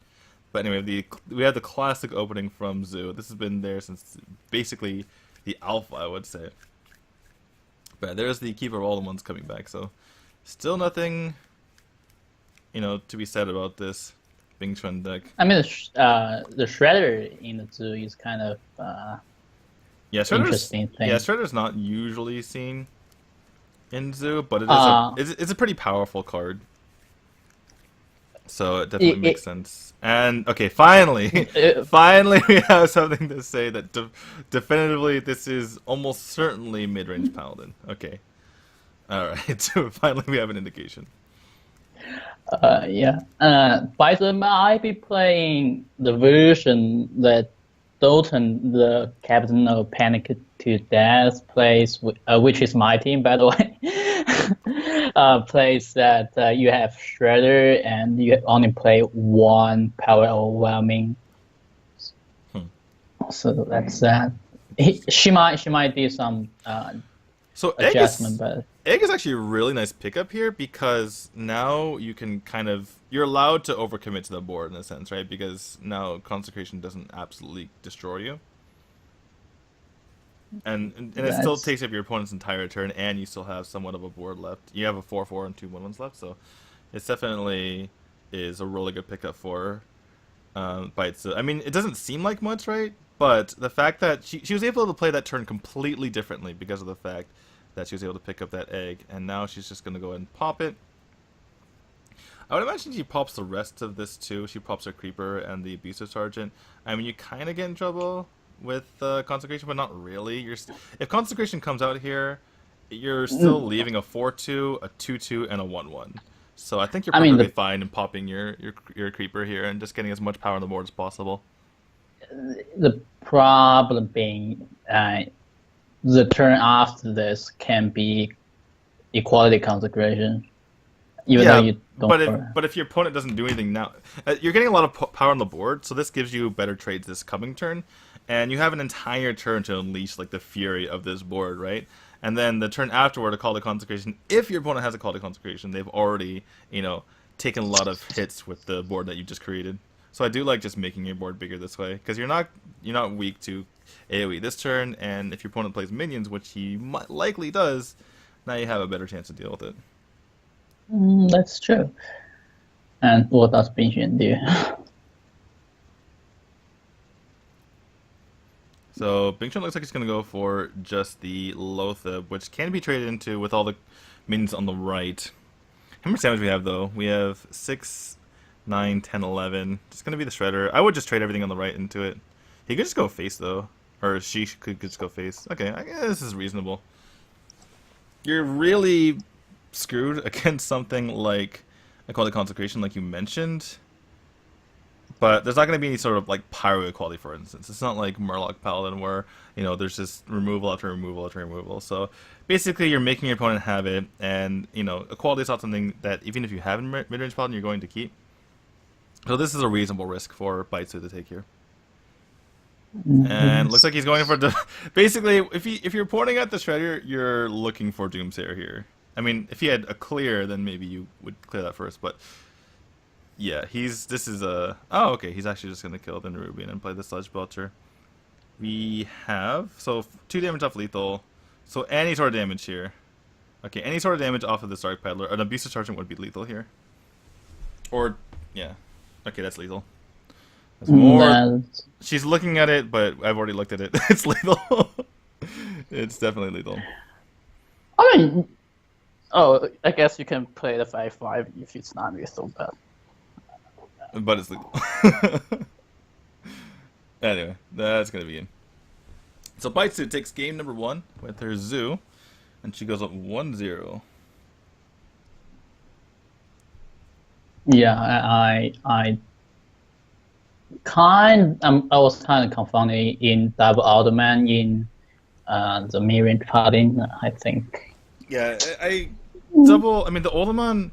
But anyway, we have the classic opening from Zoo. This has been there since basically the alpha, I would say. But there's the Keeper of all the ones coming back, so still nothing, to be said about this Bingchuan deck. I mean, the Shredder in the Zoo is kind of interesting thing. Yeah, Shredder's not usually seen in Zoo, but it's a pretty powerful card. So it definitely makes sense. And okay, finally we have something to say that definitively this is almost certainly mid-range Paladin. Okay. Alright, so finally we have an indication. Yeah. Bison might be playing the version that Dalton, the captain of Panic to Death, plays, which is my team, by the way. Plays that you have Shredder and you only play one Power Overwhelming. So that's that. She might do some adjustment, but Egg is actually a really nice pickup here because now you can you're allowed to overcommit to the board in a sense, right? Because now Consecration doesn't absolutely destroy you. And it still takes up your opponent's entire turn, and you still have somewhat of a board left. You have a 4/4 and 2 1/1s left, so it definitely is a really good pickup for Bites. I mean, it doesn't seem like much, right? But the fact that she was able to play that turn completely differently because of the fact that she was able to pick up that egg, and now she's just going to go ahead and pop it. I would imagine she pops the rest of this too. She pops her Creeper and the Abusive Sergeant. I mean, you kind of get in trouble with Consecration, but not really. If Consecration comes out here, you're still leaving a 4-2, a 2-2, and a 1-1. So I think you're perfectly fine in popping your Creeper here and just getting as much power on the board as possible. The problem being the turn after this can be Equality Consecration. Even though you don't but if your opponent doesn't do anything now, you're getting a lot of power on the board, so this gives you better trades this coming turn, and you have an entire turn to unleash like the fury of this board, right? And then the turn afterward, a Call to Consecration. If your opponent has a Call to Consecration, they've already, taken a lot of hits with the board that you just created. So I do like just making your board bigger this way, because you're not weak to AoE this turn, and if your opponent plays minions, which he likely does, now you have a better chance to deal with it. That's true. And what does Bingxuan do? So Bingxuan looks like he's going to go for just the Lothab, which can be traded into with all the minions on the right. How much damage we have, though? We have 6, 9, 10, 11. It's going to be the Shredder. I would just trade everything on the right into it. He could just go face, though. Or she could just go face. Okay, I guess this is reasonable. You're really screwed against something like I call it Consecration, like you mentioned, but there's not going to be any sort of like pyro equality, for instance. It's not like Murloc Paladin where there's just removal after removal after removal. So basically you're making your opponent have it, and equality is not something that even if you have in mid-range Paladin you're going to keep. So this is a reasonable risk for Baitsu to take here. And looks like he's going for basically if you're pointing at the Shredder, you're looking for Doomsayer here. I mean, if he had a clear, then maybe you would clear that first, but yeah, he's okay, he's actually just gonna kill the Nerubian and play the Sludge Belcher. We have 2 damage off lethal, so any sort of damage here. Okay, any sort of damage off of the Dark Peddler. An Abusive Sergeant would be lethal here. Or yeah. Okay, that's lethal. That's more. She's looking at it, but I've already looked at it. It's lethal. It's definitely lethal. I mean, I guess you can play the 5/5 if it's not lethal, but it's lethal. Anyway, that's gonna be in. So Baitsu takes game number 1 with her Zoo, and she goes up 1-0. Yeah, I was kind of confounded in double Alderman in the mid-range Paladin, I think. Yeah, the Alderman,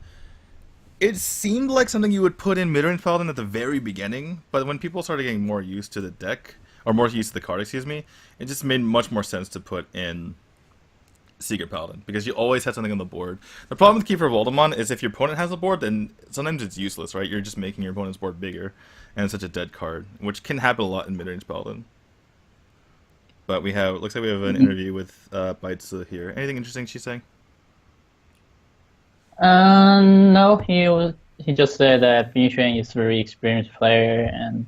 it seemed like something you would put in mid-range Paladin at the very beginning, but when people started getting more used to the deck, or more used to the card, excuse me, it just made much more sense to put in Secret Paladin, because you always have something on the board. The problem with Keeper of Alderman is if your opponent has a board, then sometimes it's useless, right? You're just making your opponent's board bigger, and it's such a dead card, which can happen a lot in mid-range Paladin. But looks like we have an interview with Baitsu here. Anything interesting she's saying? No, he just said that Bingxuan is a very experienced player, and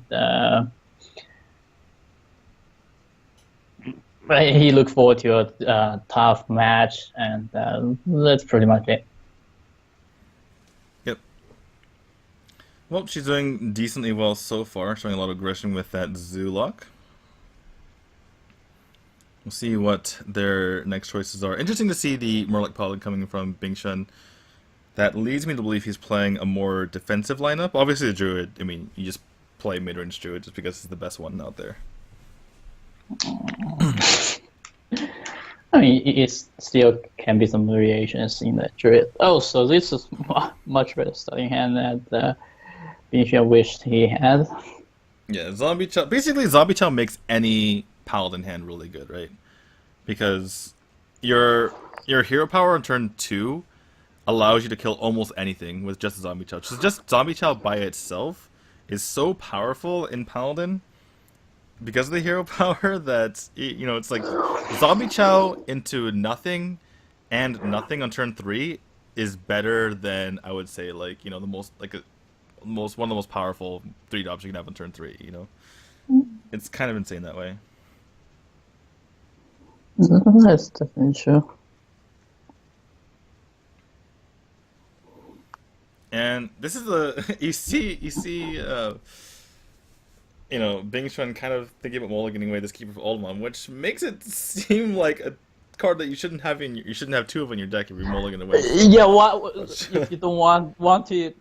he looked forward to a tough match, and that's pretty much it. Yep. Well, she's doing decently well so far, showing a lot of aggression with that Zoolock. We'll see what their next choices are. Interesting to see the Murloc Paladin coming from Bingxuan. That leads me to believe he's playing a more defensive lineup. Obviously the Druid, I mean, you just play mid-range Druid just because it's the best one out there. I mean, it still can be some variations in the Druid. Oh, so this is much better starting hand that Bingxuan wished he had. Yeah, Zombie Chow. Basically, Zombie Chow makes any Paladin hand really good, right? Because your hero power on turn 2 allows you to kill almost anything with just Zombie Chow. So just Zombie Chow by itself is so powerful in Paladin because of the hero power that it's like Zombie Chow into nothing and nothing on turn 3 is better than, I would say, like, the most one of the most powerful 3 drops you can have on turn 3. It's kind of insane that way. That's definitely true. And this is the you see Bing Xuan kind of thinking about mulliganing away this Keeper of Oldmon, which makes it seem like a card that you shouldn't have two of in your deck if you're mulligan away. Yeah, if you don't want to?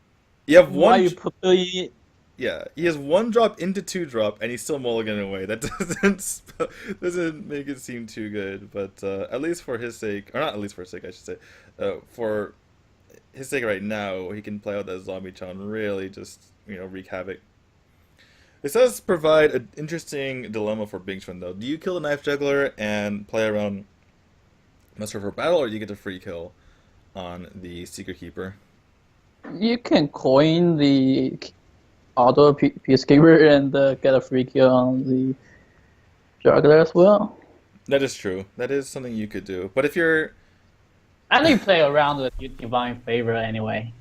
You have why one. You put the... Yeah, he has 1-drop into 2-drop, and he's still mulliganing away. That doesn't make it seem too good, but at least for his sake, or not at least for his sake, I should say, for his sake right now, he can play out that Zombie Chow and really just wreak havoc. This does provide an interesting dilemma for Bing Xuan though. Do you kill the Knife Juggler and play around Muster for Battle, or do you get a free kill on the Secret Keeper? You can coin the auto Peacekeeper and get a free kill on the Juggler as well. That is true. That is something you could do. But if you're... And you play around with Divine Favor anyway.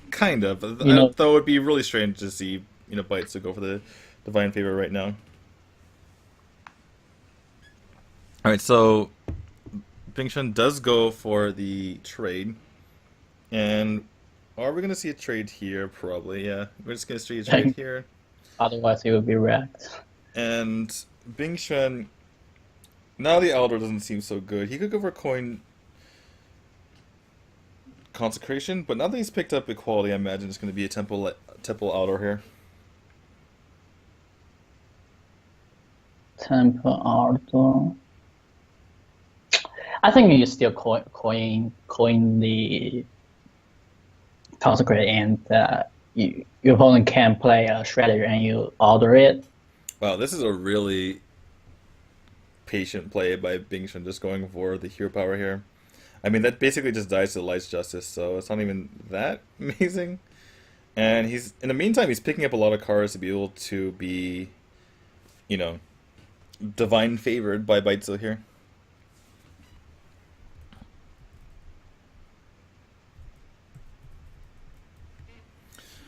Kind of. Though it would be really strange to see Bites to go for the Divine Favor right now. Alright, so Bing Xuan does go for the trade. And are we going to see a trade here? Probably, yeah. We're just going to see a trade here. Otherwise, he would be wrecked. And Bing Xuan, now the Eldor doesn't seem so good. He could go for coin Consecration, but now that he's picked up Equality, I imagine it's going to be a Temple Eldor here. Temple Eldor. I think you still coin the Consecrate, and your opponent can play a Shredder and you order it. Wow, this is a really patient play by Bing Xuan, just going for the hero power here. I mean, that basically just dies to the Light's Justice, so it's not even that amazing. And in the meantime, he's picking up a lot of cards to be able to be, divine favored by Baitzel here.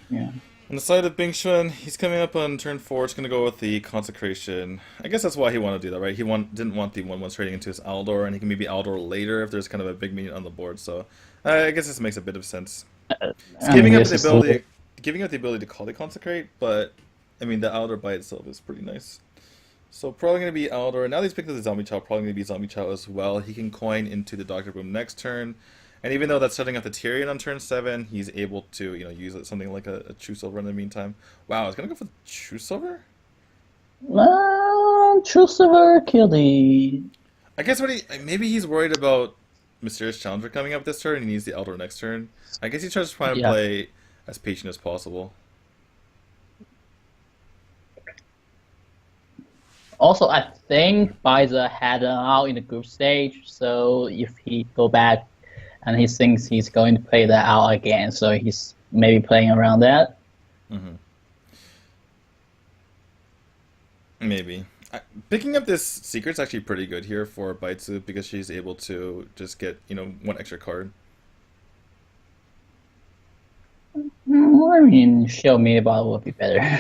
Yeah. On the side of Bing Xuan, he's coming up on turn 4. It's going to go with the Consecration. I guess that's why he wanted to do that, right? He didn't want the 1/1 trading into his Aldor, and he can maybe Aldor later if there's kind of a big minion on the board. So I guess this makes a bit of sense. It's giving up the ability to call the Consecrate, but I mean the Aldor by itself is pretty nice. So probably going to be Aldor. Now that he's picked up the Zombie Chow, probably going to be Zombie Chow as well. He can coin into the Dr. Boom next turn. And even though that's setting up the Tyrion on turn 7, he's able to, use something like a True Silver in the meantime. Wow, it's gonna go for True Silver? True Silver, kill the... I guess maybe he's worried about Mysterious Challenger coming up this turn and he needs the Eldor next turn. I guess he tries to try and play as patient as possible. Also, I think Baiza had out in the group stage, so if he go back and he thinks he's going to play that out again, so he's maybe playing around that. Mm-hmm. Maybe. Picking up this Secret's actually pretty good here for Baitsu because she's able to just get, one extra card. I mean, Show Me About would be better.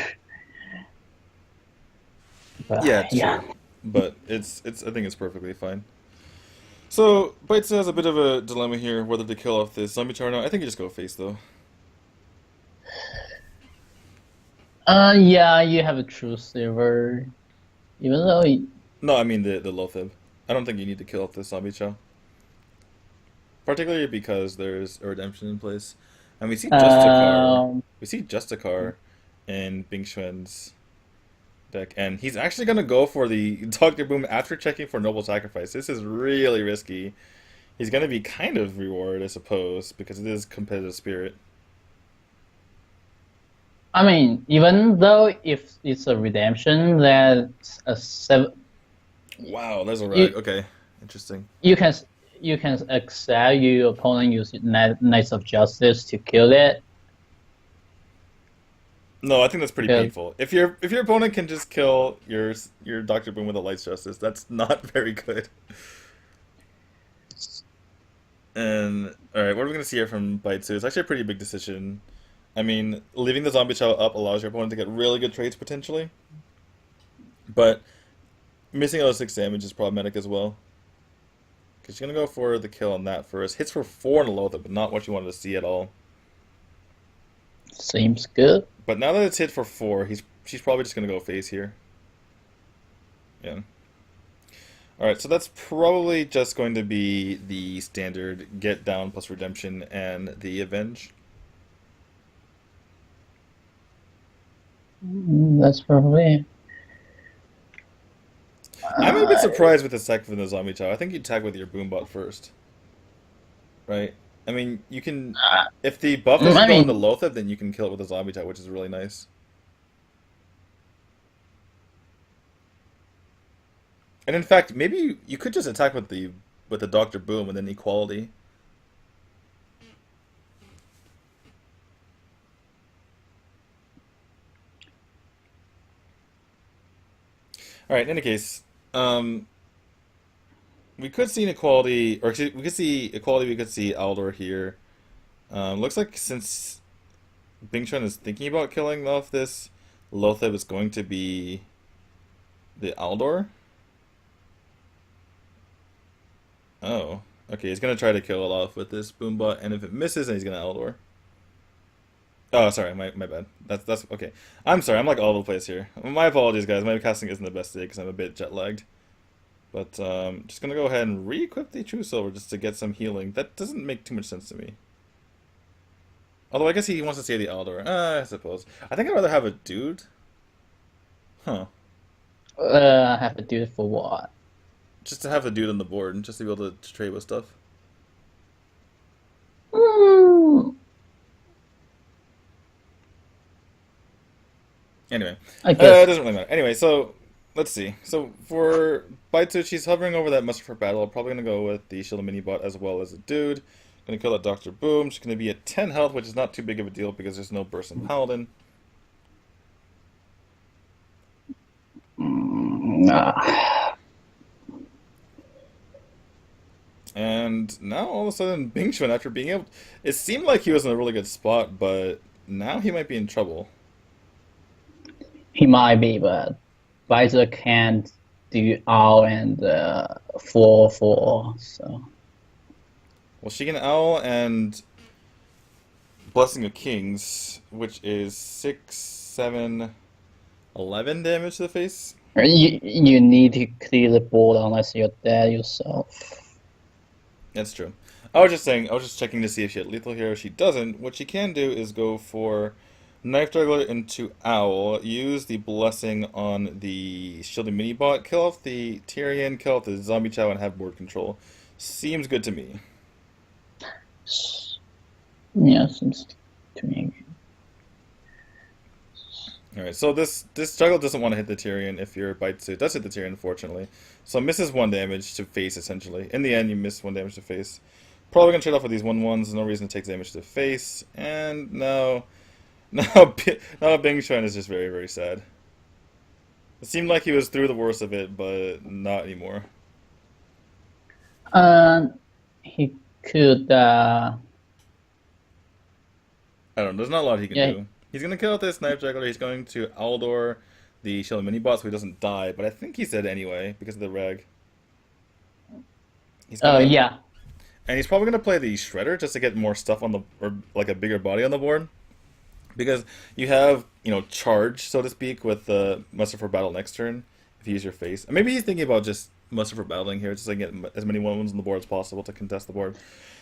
But, yeah, true. But I think it's perfectly fine. So, Baitsu has a bit of a dilemma here, whether to kill off this Zombie Chow or not. I think you just go face, though. Yeah, you have a True Silver. Even though... No, I mean the Lothib. I don't think you need to kill off this Zombie Chow. Particularly because there's a redemption in place. And we see Justicar in Bing Xuan's deck, and he's actually going to go for the Dr. Boom after checking for Noble Sacrifice. This is really risky. He's going to be kind of rewarded, I suppose, because it is competitive spirit. I mean, even though if it's a redemption, that's a 7... Wow, that's alright. Okay, interesting. You can accept your opponent using Knights of Justice to kill it. No, I think that's pretty painful. If your opponent can just kill your Dr. Boom with a Light's Justice, that's not very good. And alright, what are we gonna see here from Baitsu? It's actually a pretty big decision. I mean, leaving the Zombie Chow up allows your opponent to get really good trades potentially. But missing out 6 damage is problematic as well. Because she's going to go for the kill on that first. Hits for 4 on the Lothar, but not what you wanted to see at all. Seems good. But now that it's hit for 4, she's probably just going to go face here. Yeah. Alright, so that's probably just going to be the standard get down plus redemption and the avenge. That's probably it. I'm a bit surprised with the sack from the zombie chow. I think you'd tag with your boombot first. Right? I mean, you can... If the buff doesn't go into Lothar, then you can kill it with a zombie chow, which is really nice. And in fact, maybe you could just attack with the Dr. Boom and then equality. Alright, in any case, we could see inequality, or we could see equality, we could see Aldor here. Looks like since Bing Chuan is thinking about killing off this, Lothar is going to be the Aldor. Oh, okay, he's going to try to kill it off with this Boombot, and if it misses, then he's going to Aldor. Oh, sorry, my bad. That's okay. I'm sorry, I'm like all over the place here. My apologies, guys. My casting isn't the best today because I'm a bit jet-lagged. But just gonna go ahead and re-equip the True Silver just to get some healing. That doesn't make too much sense to me. Although I guess he wants to save the Aldor. I suppose. I think I'd rather have a dude. Huh. Have a dude for what? Just to have a dude on the board, just to be able to trade with stuff. Anyway, it doesn't really matter. Anyway, so let's see. So for Baitsu, she's hovering over that muster for battle. Probably gonna go with the Shield Mini Bot as well as a dude. Gonna kill that Dr. Boom. She's gonna be at 10 health, which is not too big of a deal because there's no burst in Paladin. And now all of a sudden, Bing Chuan, after being able, it seemed like he was in a really good spot, but now he might be in trouble. He might be, but Baizu can't do owl and 4/4, so. Well, she can owl and Blessing of Kings, which is 6, 7, 11 damage to the face. You need to clear the board unless you're dead yourself. That's true. I was just checking to see if she had lethal here. If she doesn't, what she can do is go for Knife Juggler into Owl, use the Blessing on the Shielded Mini Bot, kill off the Tyrion, kill off the Zombie Chow, and have board control. Seems good to me. Yeah, seems to me. Alright, so this juggle doesn't want to hit the Tyrion if your Baitsu. It does hit the Tyrion, unfortunately. So misses 1 damage to face, essentially. In the end, you miss 1 damage to face. Probably going to trade off with these 1/1s. No reason to take damage to face. And now Bing Chuan is just very, very sad. It seemed like he was through the worst of it, but not anymore. He could, I don't know, there's not a lot he can do. He's going to kill out this Knife Juggler, he's going to Aldor the Shielded Mini Bot so he doesn't die, but I think he's dead anyway, because of the reg. Yeah. And he's probably going to play the Shredder just to get more stuff on the, or like a bigger body on the board. Because you have, charge, so to speak, with the Muster for Battle next turn, if you use your face. And maybe he's thinking about just Muster for Battling here, just to get as many 1/1s on the board as possible to contest the board.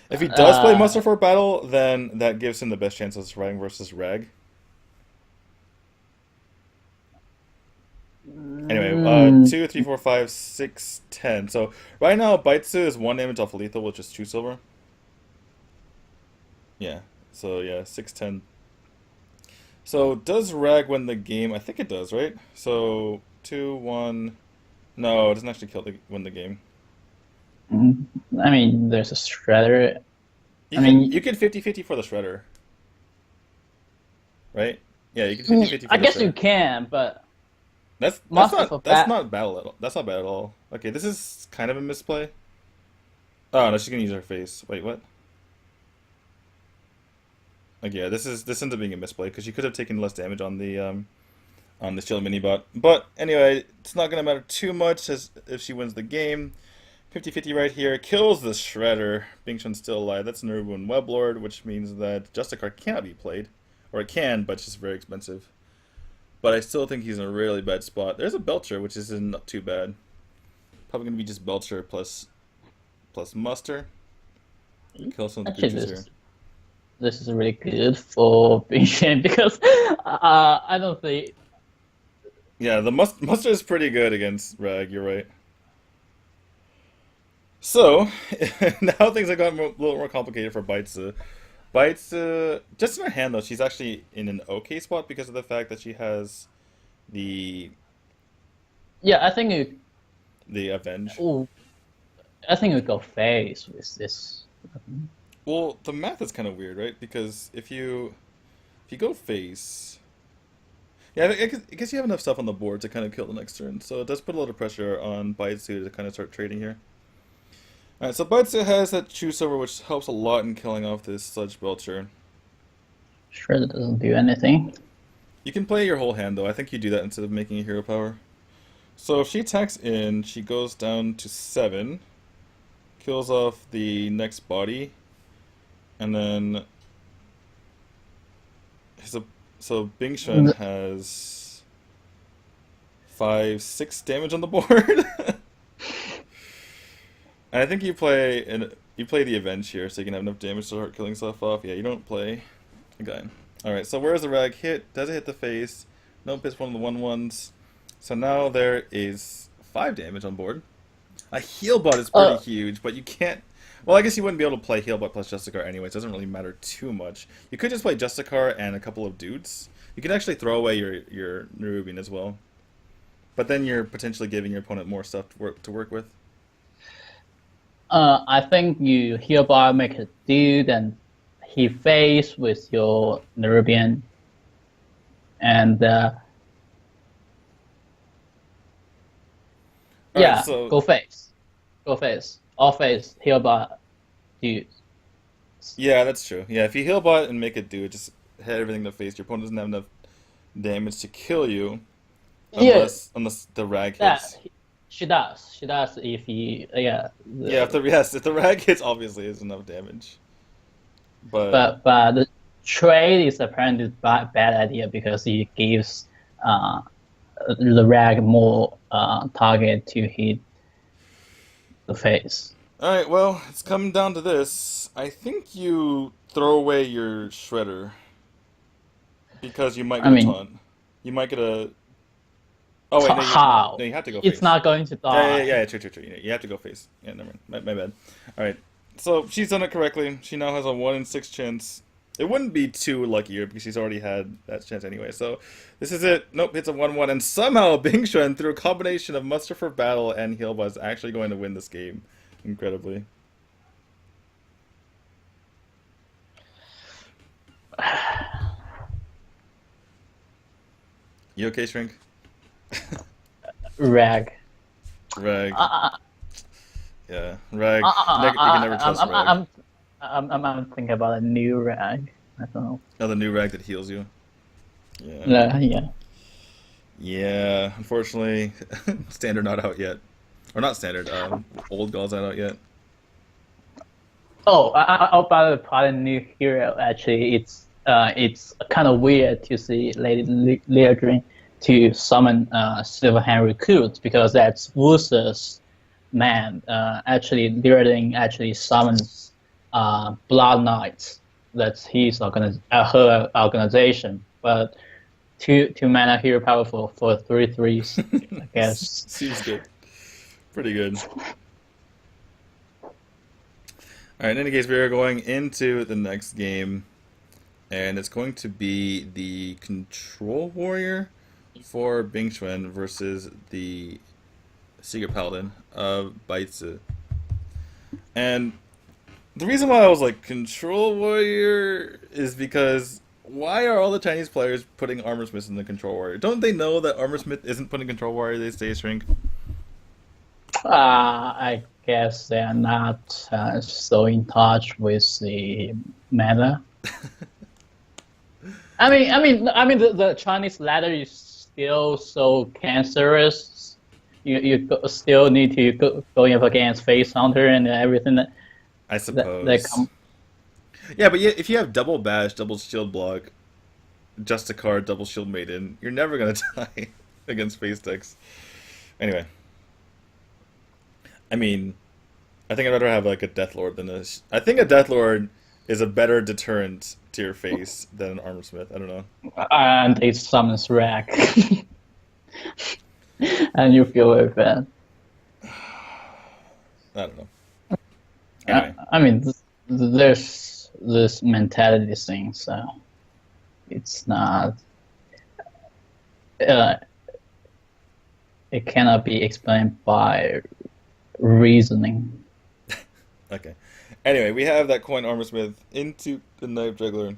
If he does play Muster for Battle, then that gives him the best chance of surviving versus Reg. Anyway, 2, 3, 4, 5, 6, 10. So right now, Baitsu is 1 damage off lethal, which is 2 silver. Yeah, so yeah, 6, 10. So does Rag win the game? I think it does, right? So 2, 1. No, it doesn't actually win the game. I mean, there's a Shredder. You can 50-50 for the Shredder. Right? Yeah, you can 50-50 for the Shredder. I guess you can, but that's not battle at all. That's not bad at all. Okay, this is kind of a misplay. Oh no, she's gonna use her face. Wait, what? Like, yeah, this ends up being a misplay because she could have taken less damage on the Shield Mini Bot. But anyway, it's not gonna matter too much as if she wins the game. 50-50 right here. Kills the Shredder. Bingchun's still alive. That's Nerubu and Weblord, which means that Justicar cannot be played. Or it can, but it's just very expensive. But I still think he's in a really bad spot. There's a Belcher, which isn't not too bad. Probably going to be just Belcher plus Muster. Kill some of the creatures here. This is really good for Bingchun because I don't think... Yeah, the Muster is pretty good against Rag, you're right. So, now things have gotten a little more complicated for Baitsu. Baitsu, just in her hand though, she's actually in an okay spot because of the fact that she has the... Yeah, I think the Avenge. Oh, I think we go face with this. Well, the math is kind of weird, right? Because if you go face... Yeah, I guess you have enough stuff on the board to kind of kill the next turn, so it does put a lot of pressure on Baitsu to kind of start trading here. Alright, so Baitsu has that Choose Over, which helps a lot in killing off this Sludge Belcher. Sure, that doesn't do anything. You can play your whole hand, though. I think you do that instead of making a hero power. So if she attacks in, she goes down to 7, kills off the next body, and then... So Bingchun has 5-6 damage on the board. I think you play the Avenge here, so you can have enough damage to start killing stuff off. Yeah, you don't play a guy. Alright, so where's the Rag hit? Does it hit the face? Nope, it's one of the 1/1s. So now there is 5 damage on board. A Healbot is pretty huge, but you can't... Well, I guess you wouldn't be able to play Healbot plus Justicar anyway, so it doesn't really matter too much. You could just play Justicar and a couple of dudes. You can actually throw away your Nerubian as well. But then you're potentially giving your opponent more stuff to work with. I think you Healbot make a dude and he face with your Nerubian. And yeah, so... go face. Go face. All face, Healbot, dude. Yeah, that's true. Yeah, if you Healbot and make it dude, just hit everything to face. Your opponent doesn't have enough damage to kill you. Unless the Rag hits. She does. She does if you... Yeah. If the Rag hits, obviously it's enough damage. But the trade is apparently a bad idea because it gives the Rag more target to hit the face. Alright, well, it's coming down to this. I think you throw away your Shredder. Because you might get a taunt. You might get a... Oh, wait, how? No, you have to go face. It's not going to die. Yeah, true. You have to go face. Yeah, never mind. My bad. Alright, so she's done it correctly. She now has a 1 in 6 chance. It wouldn't be too luckier because she's already had that chance anyway. So this is it. Nope, it's a 1/1. And somehow Bingchun, through a combination of Muster for Battle and Healbot, is actually going to win this game. Incredibly. You okay, Shrink? Rag. Yeah, Rag. You can never trust Rag. I'm thinking about a new Rag. I don't know. Oh, the new Rag that heals you? Yeah. Yeah, unfortunately, Standard not out yet. Or not Standard, Old Gall's not out yet. Oh, about the new hero, actually, it's kind of weird to see Lady Leodrin to summon Silverhand Recruits because that's Wusa's man. Actually, Leodrin actually summons Blood Knights. That's her organization. But two mana hero powerful for 3/3s, I guess. Seems good. Pretty good. Alright, in any case, we are going into the next game. And it's going to be the Control Warrior for Bingchun versus the Secret Paladin of Baitsu. And the reason why I was like Control Warrior is because why are all the Chinese players putting Armor Smith in the Control Warrior? Don't they know that Armor Smith isn't putting Control Warrior these days, Shrink? I guess they're not so in touch with the meta. I mean, the Chinese ladder is still so cancerous still need to going up against Face Hunter and everything that. I suppose. That yeah, but if you have double bash, double shield block, just a card, double shield maiden, you're never gonna die against face decks. Anyway, I mean, I think I'd rather have like a Deathlord than a. I think a Deathlord is a better deterrent to your face than an Armor Smith. I don't know. And it summons Rack, and you feel very bad. I don't know. Anyway. I mean, there's this mentality thing, so it's not. It cannot be explained by reasoning. Okay. Anyway, we have that coin Armor Smith into the Knife Juggler.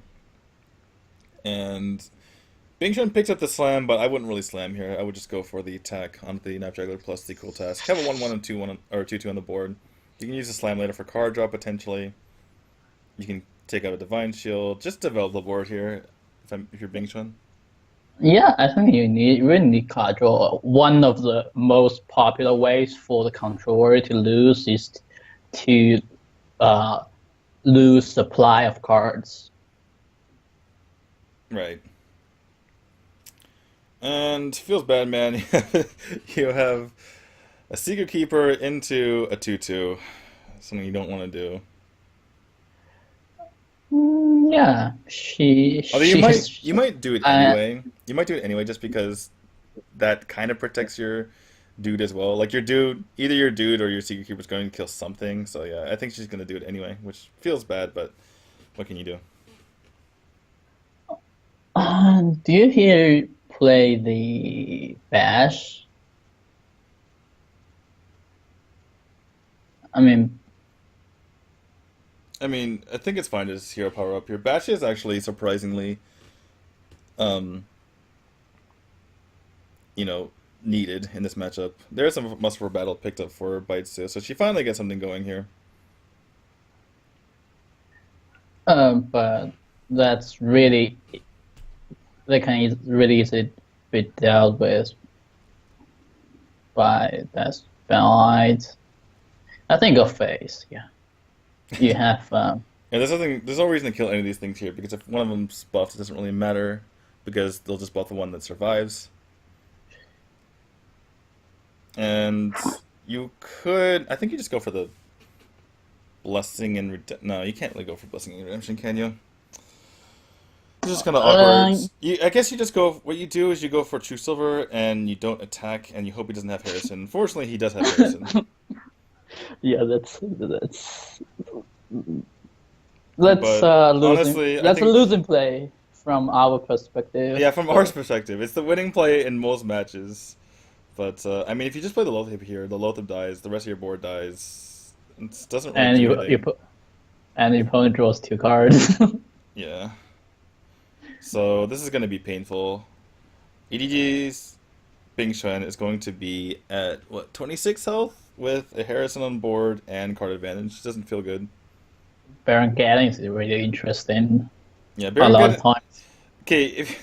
And Bingshun picks up the slam, but I wouldn't really slam here. I would just go for the attack on the Knife Juggler plus the cool task. Have a 1-1 and 2-1 or 2-2 on the board. You can use the slam later for card draw potentially. You can take out a Divine Shield. Just develop the board here if you're Bingshun. Yeah, I think you really need card draw. One of the most popular ways for the controller to lose is to lose supply of cards. Right. And feels bad, man. You have a Secret Keeper into a 2/2. Something you don't want to do. Yeah, Although you might do it anyway. You might do it anyway just because that kind of protects your dude as well. Like your dude, either your dude or your Secret Keeper is going to kill something. So yeah, I think she's going to do it anyway, which feels bad, but what can you do? Do you hear play the Bash? I mean, I think it's fine to just hero power up here. Bash is actually surprisingly, needed in this matchup. There is some Must for Battle picked up for Bites too, so she finally gets something going here. But that's really, really easily be dealt with by that Light. I think go Face, yeah. You have yeah, there's no reason to kill any of these things here because if one of them's buffed, it doesn't really matter because they'll just buff the one that survives. And you could, I think you just go for the Blessing and Redemption. No, you can't really go for Blessing and Redemption, can you? It's just kind of awkward. I guess you just go, what you do is you go for True Silver and you don't attack and you hope he doesn't have Harrison. Unfortunately, he does have Harrison. Yeah, that's honestly, that's a losing play from our perspective. Yeah, from our perspective, it's the winning play in most matches. But I mean, if you just play the Loatheb here, the Loatheb dies, the rest of your board dies. It doesn't really do anything. And the opponent draws 2 cards. Yeah. So this is going to be painful. EDG's Bingshun is going to be at, 26 health? With a Harrison on board and card advantage. Doesn't feel good. Baron Geddon is really interesting. Yeah, Baron Geddon. A lot of times. Okay, if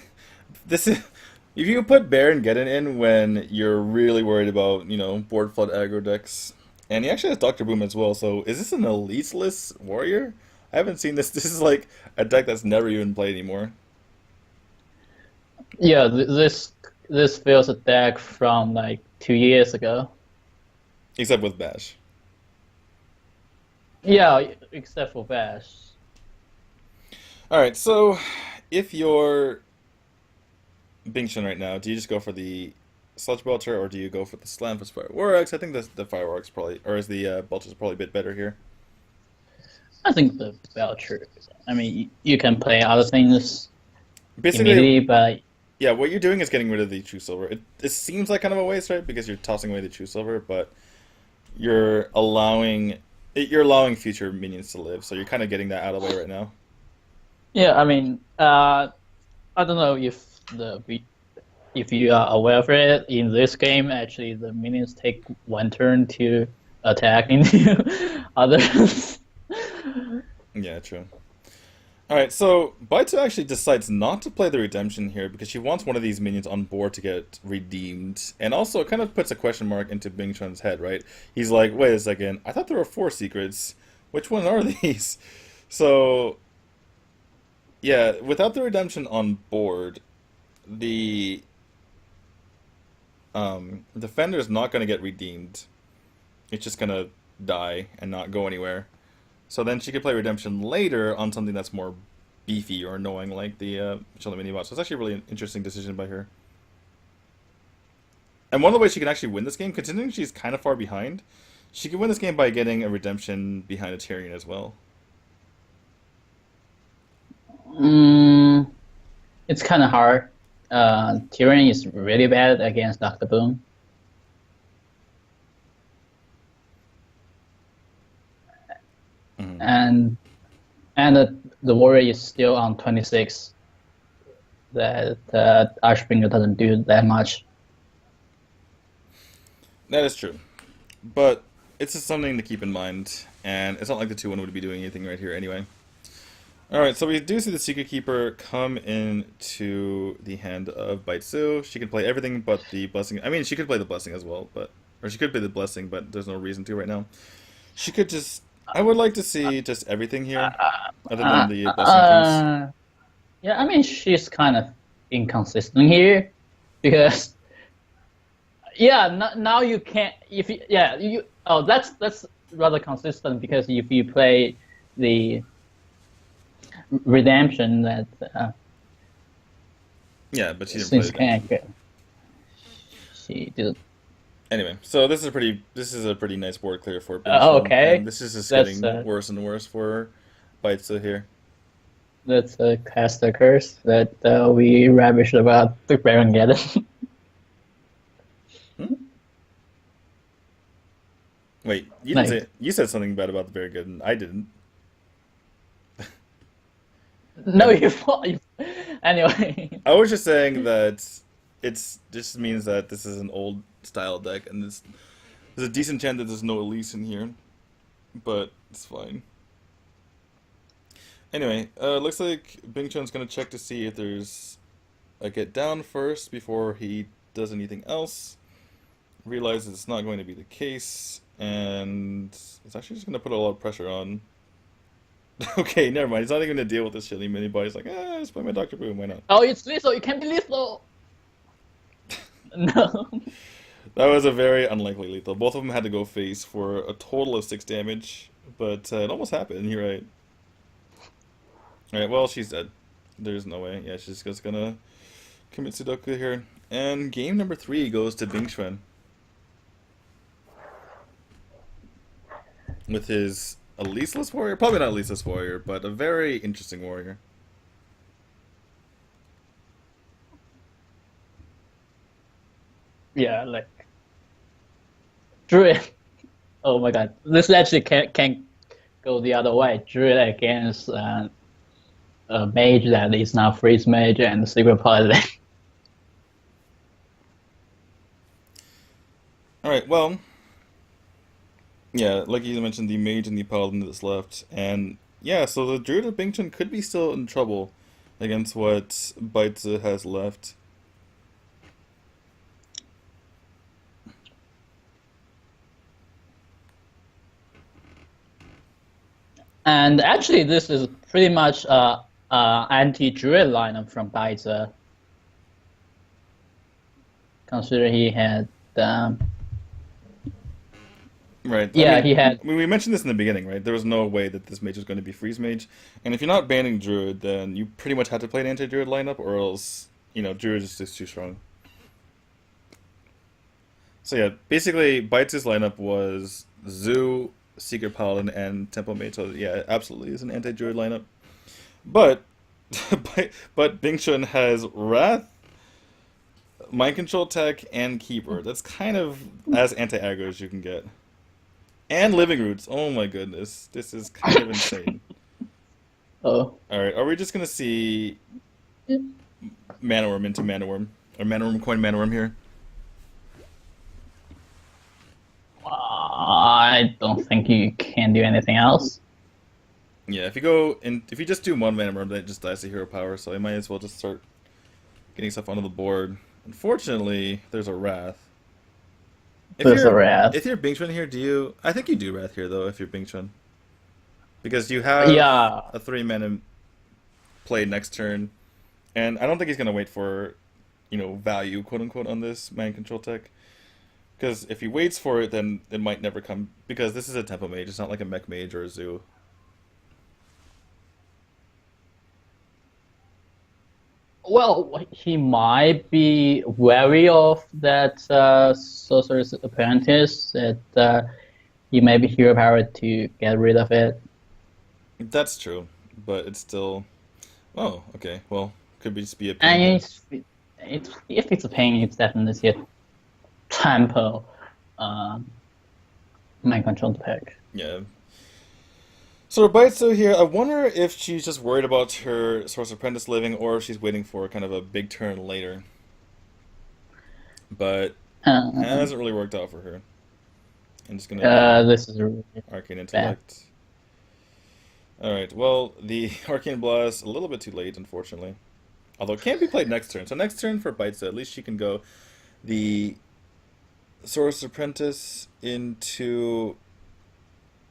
you put Baron Geddon in when you're really worried about, board flood aggro decks, and he actually has Dr. Boom as well, so is this an elite-less warrior? I haven't seen this. This is like a deck that's never even played anymore. Yeah, this feels a deck from like 2 years ago. Except with Bash. Yeah, except for Bash. Alright, so if you're Bingshun right now, do you just go for the Sludge Belcher or do you go for the Slam for Fireworks? I think the Fireworks probably, or is the Belcher's probably a bit better here? I think the Belcher, I mean, you can play other things basically, immediately, but... Yeah, what you're doing is getting rid of the True Silver. It seems like kind of a waste, right? Because you're tossing away the True Silver, but you're allowing future minions to live, so you're kind of getting that out of the way right now. Yeah, I mean, I don't know if you are aware of it. In this game, actually, the minions take 1 turn to attack into others. Yeah, true. All right, so Baito actually decides not to play the redemption here because she wants one of these minions on board to get redeemed, and also it kind of puts a question mark into Bing Chun's head, right? He's like, wait a second, I thought there were 4 secrets. Which one are these? So, yeah, without the redemption on board, the defender is not going to get redeemed. It's just going to die and not go anywhere. So then she could play redemption later on something that's more beefy or annoying, like the Chilling Mini Bot. So it's actually a really interesting decision by her. And one of the ways she can actually win this game, considering she's kind of far behind, she can win this game by getting a redemption behind a Tyrion as well. It's kind of hard. Tyrion is really bad against Dr. Boom. And the warrior is still on 26. That Ashbringer doesn't do that much. That is true, but it's just something to keep in mind, and it's not like the 2-1 would be doing anything right here anyway. All right, so we do see the Secret Keeper come into the hand of Baitsu. She can play everything but the Blessing. I mean, she could play the Blessing as well, or she could play the Blessing, but there's no reason to right now. She could just. I would like to see just everything here, other than the Blessing piece. Yeah, I mean, she's kind of inconsistent here, because now you can't. That's rather consistent, because if you play the redemption, that but she didn't play it. She didn't. Anyway, so this is a pretty nice board clear for Bing Oh, okay. And this is just getting worse and worse for Baitsu here. That's a caster curse that we ravished about the Baron Geddon. Wait, you didn't say, you said something bad about the Very Good, and I didn't. No, you thought. Anyway. I was just saying that just means that this is an old style deck, and there's a decent chance that there's no Elise in here, but it's fine. Anyway, looks like Bing Chun's gonna check to see if there's a get down first before he does anything else. Realizes it's not going to be the case, and it's actually just gonna put a lot of pressure on. Okay, never mind. He's not even gonna deal with this shitty mini bot. He's like, let's play my Dr. Boom. Why not? Oh, it's lethal. It can't be lethal. No. That was a very unlikely lethal. Both of them had to go face for a total of 6 damage, but it almost happened. You're right. Alright, well, she's dead. There's no way. Yeah, she's just gonna commit Sudoku here. And game number 3 goes to Bing Chun. With his Eliseless warrior? Probably not Eliseless warrior, but a very interesting warrior. Yeah, like Druid. Oh my god, this actually can't go the other way. Druid against a mage that is not freeze mage and secret paladin. All right, well, yeah, like you mentioned, the mage and the paladin that's left, and yeah, so the Druid of Bing Chun could be still in trouble against what Baitsu has left. And actually, this is pretty much anti-Druid lineup from Baitsu, considering he had. Right. Yeah, I mean, he had. We mentioned this in the beginning, right? There was no way that this mage was going to be freeze mage, and if you're not banning Druid, then you pretty much had to play an anti-Druid lineup, or else Druid is just too strong. So yeah, basically, Baitsu's lineup was Zoo, Secret Paladin, and Temple Mage. So yeah, it absolutely is an anti-Druid lineup. But Bing Chun has Wrath, Mind Control Tech, and Keeper. That's kind of as anti-aggro as you can get. And Living Roots. Oh my goodness. This is kind of insane. Oh. Alright, are we just going to see Mana Worm into Mana Worm? Or Mana Worm coin Mana Worm here? I don't think you can do anything else. Yeah, if you just do one mana mermaid, it just dies to hero power, so I might as well just start getting stuff onto the board. Unfortunately, there's a Wrath. There's a Wrath. If you're Bingchun here, I think you do Wrath here, though, if you're Bingchun. Because you have a 3-mana play next turn, and I don't think he's going to wait for, value, quote-unquote, on this mind control tech. Because if he waits for it, then it might never come, because this is a tempo mage, it's not like a mech mage or a zoo. Well, he might be wary of that Sorcerer's Apprentice, that he may be hero power to get rid of it. That's true, but it's still... Oh, okay, well, could just be a pain. And if it's a pain, it's definitely a tempo mind control pick. Yeah. So Baitsu here, I wonder if she's just worried about her Sorcerer's Apprentice living, or if she's waiting for kind of a big turn later. But it hasn't really worked out for her. I'm just gonna this is Arcane Intellect. Alright, well, the Arcane Blast, a little bit too late, unfortunately. Although it can't be played next turn. So next turn for Baitsu, at least she can go the Sorcerer's Apprentice into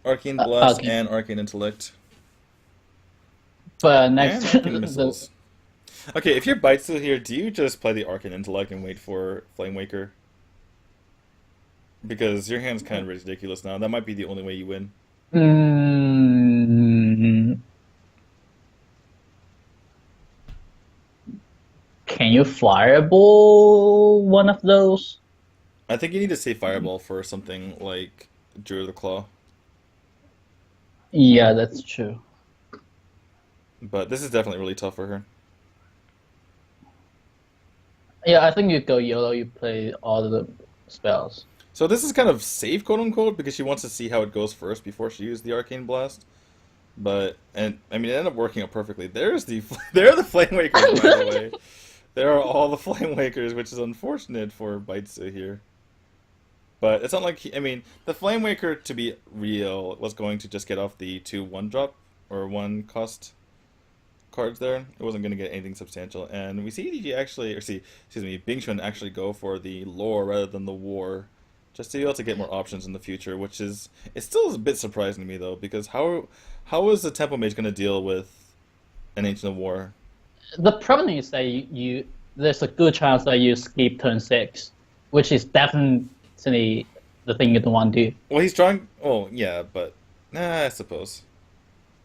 Arcane Blast and Arcane Intellect. But next Arcane Missiles. Okay, if you're Baitsu here, do you just play the Arcane Intellect and wait for Flame Waker? Because your hand's kind of ridiculous now. That might be the only way you win. Can you fireball one of those? I think you need to save Fireball for something like Druid of the Claw. Yeah, that's true. But this is definitely really tough for her. Yeah, I think you go YOLO, you play all of the spells. So this is kind of safe, quote-unquote, because she wants to see how it goes first before she used the Arcane Blast. But, I mean, it ended up working out perfectly. There are the Flame Wakers, by the way. There are all the Flame Wakers, which is unfortunate for Baitsu here. But it's not like, the Flame Waker, to be real, was going to just get off the 2 1-drop, or 1-cost cards there. It wasn't going to get anything substantial. And we see Bingchun actually go for the lore rather than the war, just to be able to get more options in the future, which is... It's still a bit surprising to me, though, because how is the Temple Mage going to deal with an Ancient of War? The problem is that there's a good chance that you skip turn 6, which is definitely the thing you don't want to do. Well, he's drawing... Oh, yeah, but... I suppose.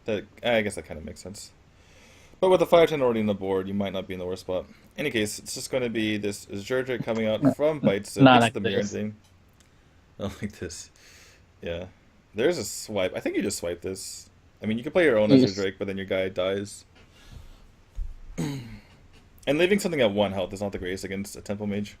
I guess that kind of makes sense. But with the 5/10 already on the board, you might not be in the worst spot. In any case, it's just going to be this Zhurjik coming out from Baitsu. Not It's like the this. mirror thing. Not like this. Yeah. There's a swipe. I think you just swipe this. I mean, you can play your own as Yes. Zhurjik, but then your guy dies. And leaving something at 1 health is not the greatest against a Temple Mage.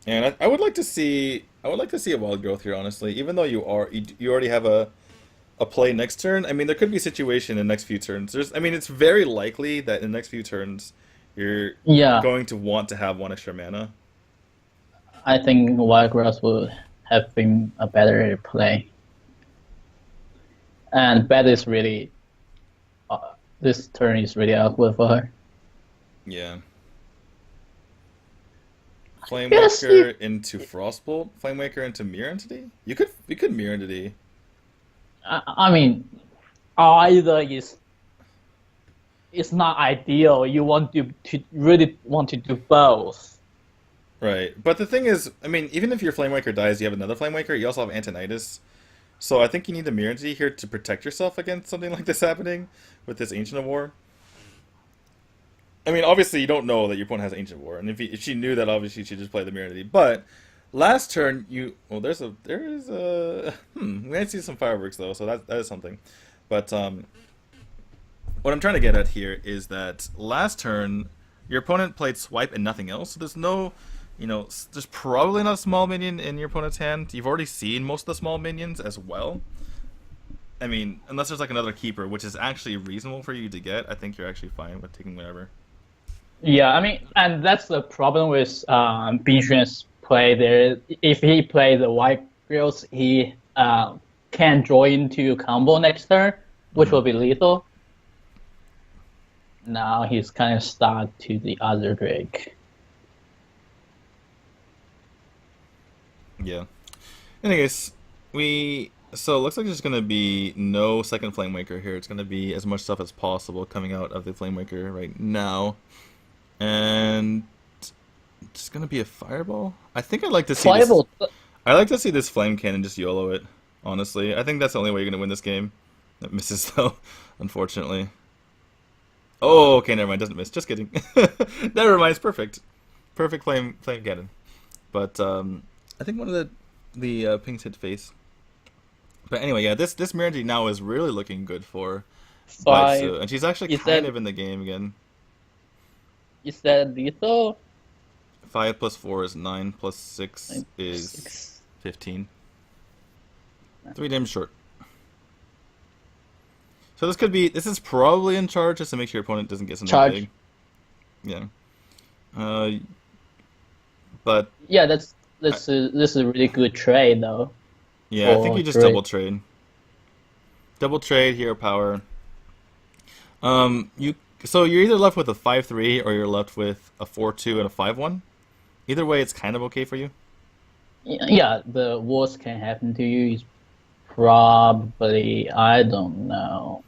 And I would like to see a wild growth here, honestly. Even though you already have a play next turn. I mean, there could be a situation in the next few turns. It's very likely that in the next few turns you're going to want to have 1 extra mana. I think Wild Grass would have been a better play. And Bad is really... this turn is really awkward for her. Yeah. Flamewaker into Frostbolt? Flamewaker into Mirror Entity? You could Mirror Entity. I mean, either it's not ideal. You want to really want to do both. Right. But the thing is, even if your Flamewaker dies, you have another Flamewaker, you also have Antonitis. So I think you need the Mirror Entity here to protect yourself against something like this happening with this Ancient of War. Obviously you don't know that your opponent has Ancient War, and if she knew that, obviously she'd just play the Mirror Entity. But last turn, we might see some fireworks though, so that is something. But what I'm trying to get at here is that last turn, your opponent played swipe and nothing else. So there's no, there's probably not a small minion in your opponent's hand. You've already seen most of the small minions as well. Unless there's like another keeper, which is actually reasonable for you to get, I think you're actually fine with taking whatever. Yeah, I mean, and that's the problem with Bingshuan's play there. If he plays the white grills, he can draw into combo next turn, which will be lethal. Now he's kind of stuck to the other Drake. Yeah. Anyways, so it looks like there's gonna be no second Flame Waker here. It's gonna be as much stuff as possible coming out of the Flame Waker right now. And it's gonna be a Fireball. I think I'd like to see Fireball. I like to see this Flame Cannon just YOLO it, honestly. I think that's the only way you're gonna win this game. It misses though, unfortunately. Oh, okay, never mind, doesn't miss. Just kidding. Never mind, it's perfect. Perfect flame cannon. But I think one of the pings hit face. But anyway, yeah, this Miranji now is really looking good for Baitsu, and she's actually kind of in the game again. Is that lethal? 5 plus 4 is 9, plus 6 is 15. 3 damage short. So this is probably in charge just to make sure your opponent doesn't get something big. Yeah. But yeah, this is a really good trade though. Yeah, I think you just double trade. Double trade, hero power. So you're either left with a 5-3 or you're left with a 4-2 and a 5-1. Either way, it's kind of okay for you. Yeah, the worst can happen to you is probably, I don't know,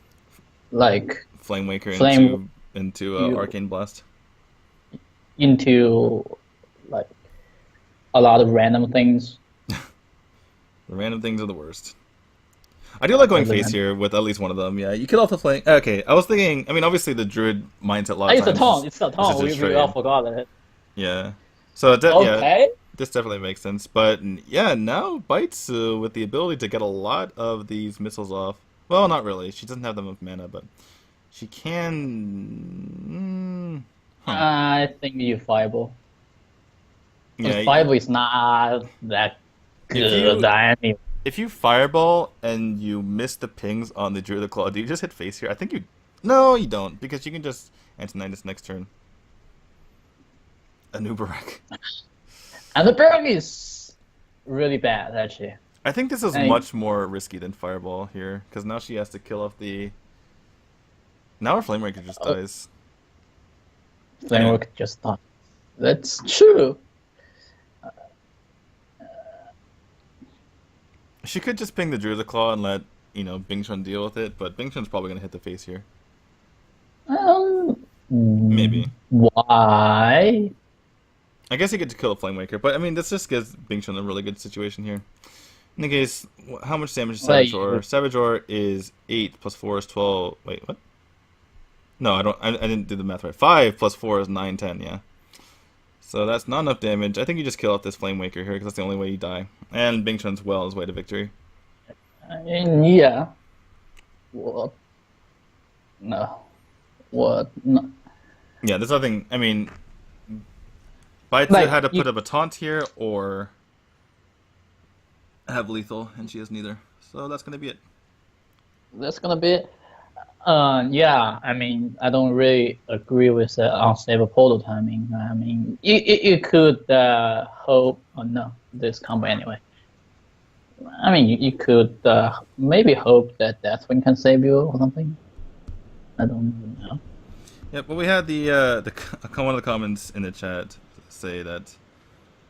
like Flame Waker into Arcane Blast. Into like a lot of random things. The random things are the worst. I do like going face here with at least one of them. Yeah, you kill off the flame. Okay, I was thinking. I mean, obviously the druid mindset a lot of times. It's a taunt. We all forgot it. Yeah. So okay. Yeah, this definitely makes sense. But yeah, now Baitsu with the ability to get a lot of these missiles off. Well, not really. She doesn't have them with mana, but she can. I think you Fireball. Yeah, Fireball is not that good anyway. If you Fireball and you miss the pings on the Druid of Claw, do you just hit face here? I think you... No, you don't, because you can just Antonitis next turn. Anubarak. Anubarak is really bad, actually. I think this is much more risky than Fireball here, because now she has to kill off the... Now her Flame Raker just dies. Flame Raker just dies. That's true. She could just ping the Druid of Claw and let, Bingshun deal with it, but Bingshun's probably going to hit the face here. Maybe. Why? I guess he could kill a Flame Waker, but I mean, this just gives Bingshun a really good situation here. In the case, how much damage is Savagor? Savagor is 8 plus 4 is 12. Wait, what? No, I didn't do the math right. 5 plus 4 is 9, 10, yeah. So that's not enough damage. I think you just kill off this Flame Waker here, because that's the only way you die. And Bingshun's well his way to victory. Yeah. What? No. What? No. Yeah, there's nothing... I mean... Baitsu had to put up a taunt here, or... have lethal, and she has neither. So that's going to be it. That's going to be it. Yeah, I mean, I don't really agree with the unstable portal timing. I mean, you could hope... Oh, no, this combo anyway. I mean, you could maybe hope that Deathwing can save you or something. I don't even know. Yeah, but we had one of the comments in the chat say that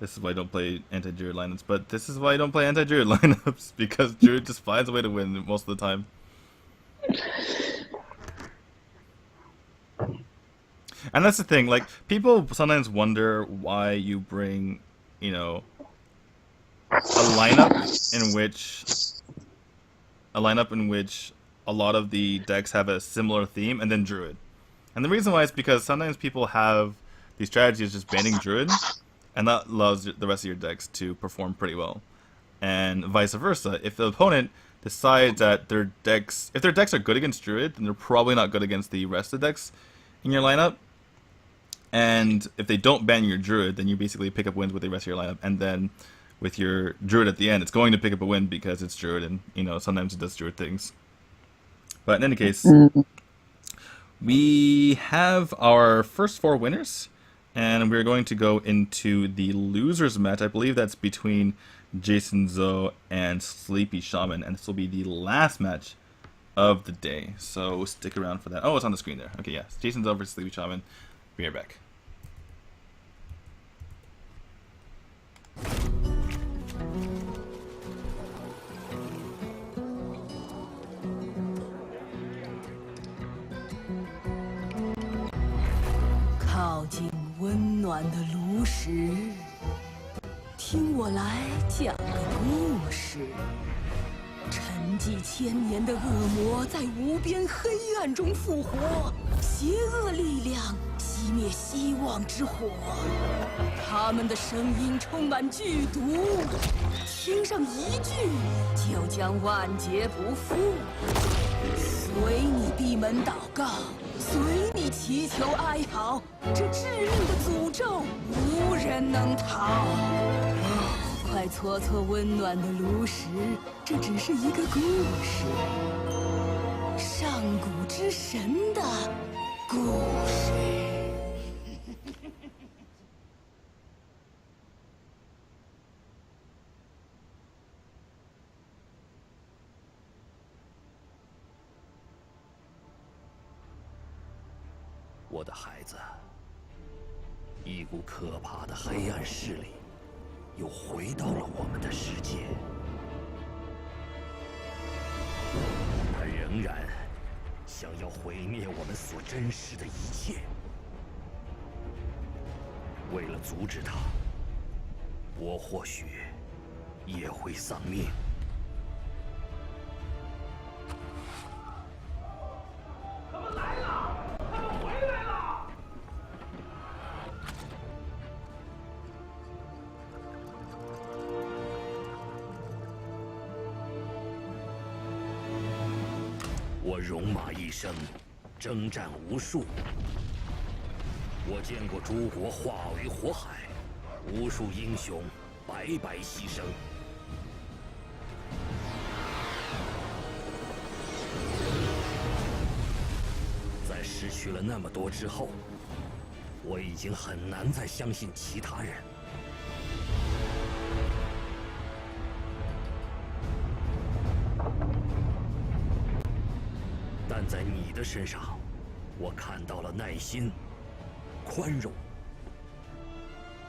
this is why I don't play anti-Druid lineups, but this is why I don't play anti-Druid lineups, because Druid just finds a way to win most of the time. And that's the thing, like, people sometimes wonder why you bring, a lineup in which a lot of the decks have a similar theme, and then Druid. And the reason why is because sometimes people have these strategies just banning Druid, and that allows the rest of your decks to perform pretty well. And vice versa. If the opponent decides that if their decks are good against Druid, then they're probably not good against the rest of the decks in your lineup. And if they don't ban your Druid, then you basically pick up wins with the rest of your lineup. And then with your Druid at the end, it's going to pick up a win because it's Druid, and sometimes it does Druid things. But in any case, We have our first 4 winners, and we're going to go into the losers match. I believe that's between Jason Zhou and Sleepy Shaman, and this will be the last match of the day. So stick around for that. Oh, it's on the screen there. Okay, yes. Jason Zhou versus Sleepy Shaman. Be right back.靠近温暖的炉石，听我来讲个故事。沉寂千年的恶魔在无边黑暗中复活，邪恶力量熄灭希望之火。他们的声音充满剧毒，听上一句就将万劫不复。随你闭门祷告，随你祈求哀嚎，这致命的诅咒无人能逃。快搓搓温暖的炉石，这只是一个故事，上古之神的故事。我的孩子，一股可怕的黑暗势力又回到了我们的世界，他仍然想要毁灭我们所珍视的一切。为了阻止他，我或许也会丧命。他们来了！他们回来了！我戎马一生，征战无数。我见过诸国化为火海，无数英雄白白牺牲。在失去了那么多之后，我已经很难再相信其他人。但在你的身上，我看到了耐心、宽容，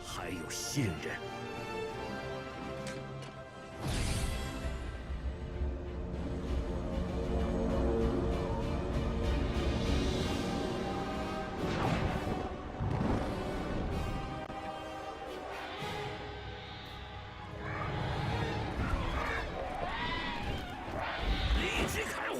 还有信任。立即开火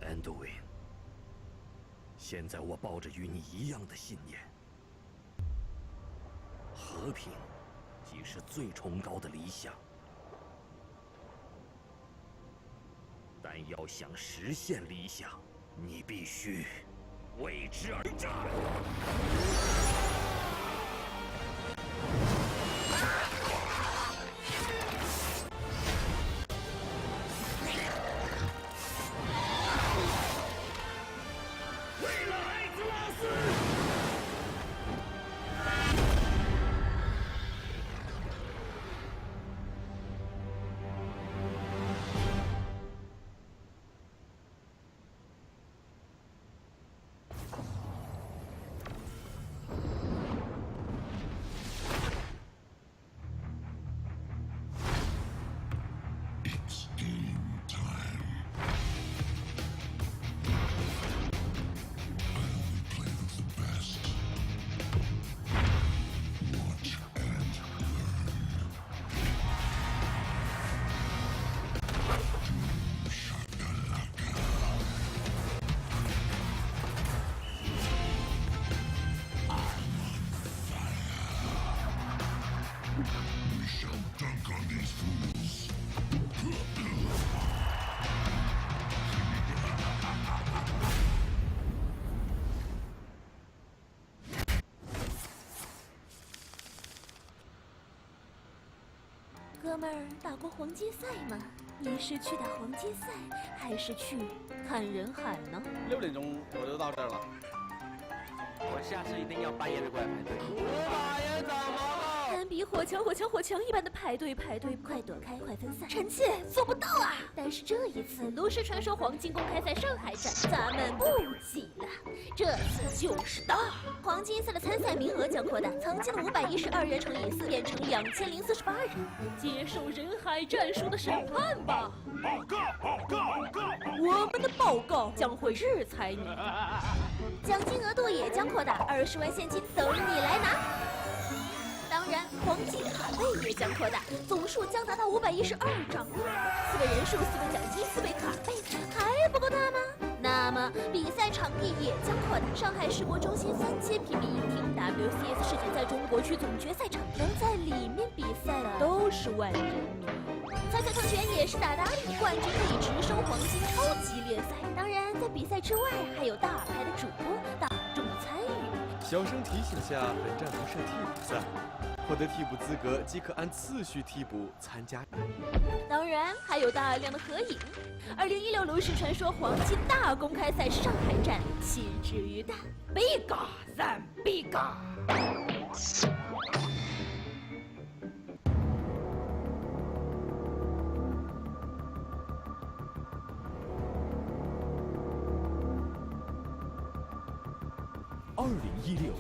！Anduin， 现在我抱着与你一样的信念，和平即是最崇高的理想，但要想实现理想，你必须为之而战。哥们儿打过黄金赛吗？你是去打黄金赛，还是去看人海呢？6点钟我就到这儿了。我下次一定要半夜的过来排队。500人怎么了？堪比火墙一般的排队，快躲开，快分散。臣妾做不到啊！但是这一次炉石传说黄金公开赛上海站，咱们不挤了，这次就是大黄金赛的参赛名额将扩大，曾经的512人乘以4变成2048人，接受人海战术的审判吧。报告！我们的报告将会制裁你。奖金额度也将扩大，20万现金等你来拿。当然，黄金卡位也将扩大，总数将达到512张。4倍人数，4倍奖金，4倍卡位，还不够大吗？那么比赛场地也将扩大，上海世博中心3阶平民影厅 WCS 世锦赛中国区总决赛场，能在里面比赛的都是万人迷。参赛特权也是大打理，冠军可以直升黄金超级联赛。当然，在比赛之外还有大牌的主播、大众的参与。小声提醒下，本站不设替补赛，获得替补资格即可按次序替补参加。当然还有大量的合影。2016炉石传说黄金大公开赛上海站，弃之于蛋 ，Bigger than bigger。2016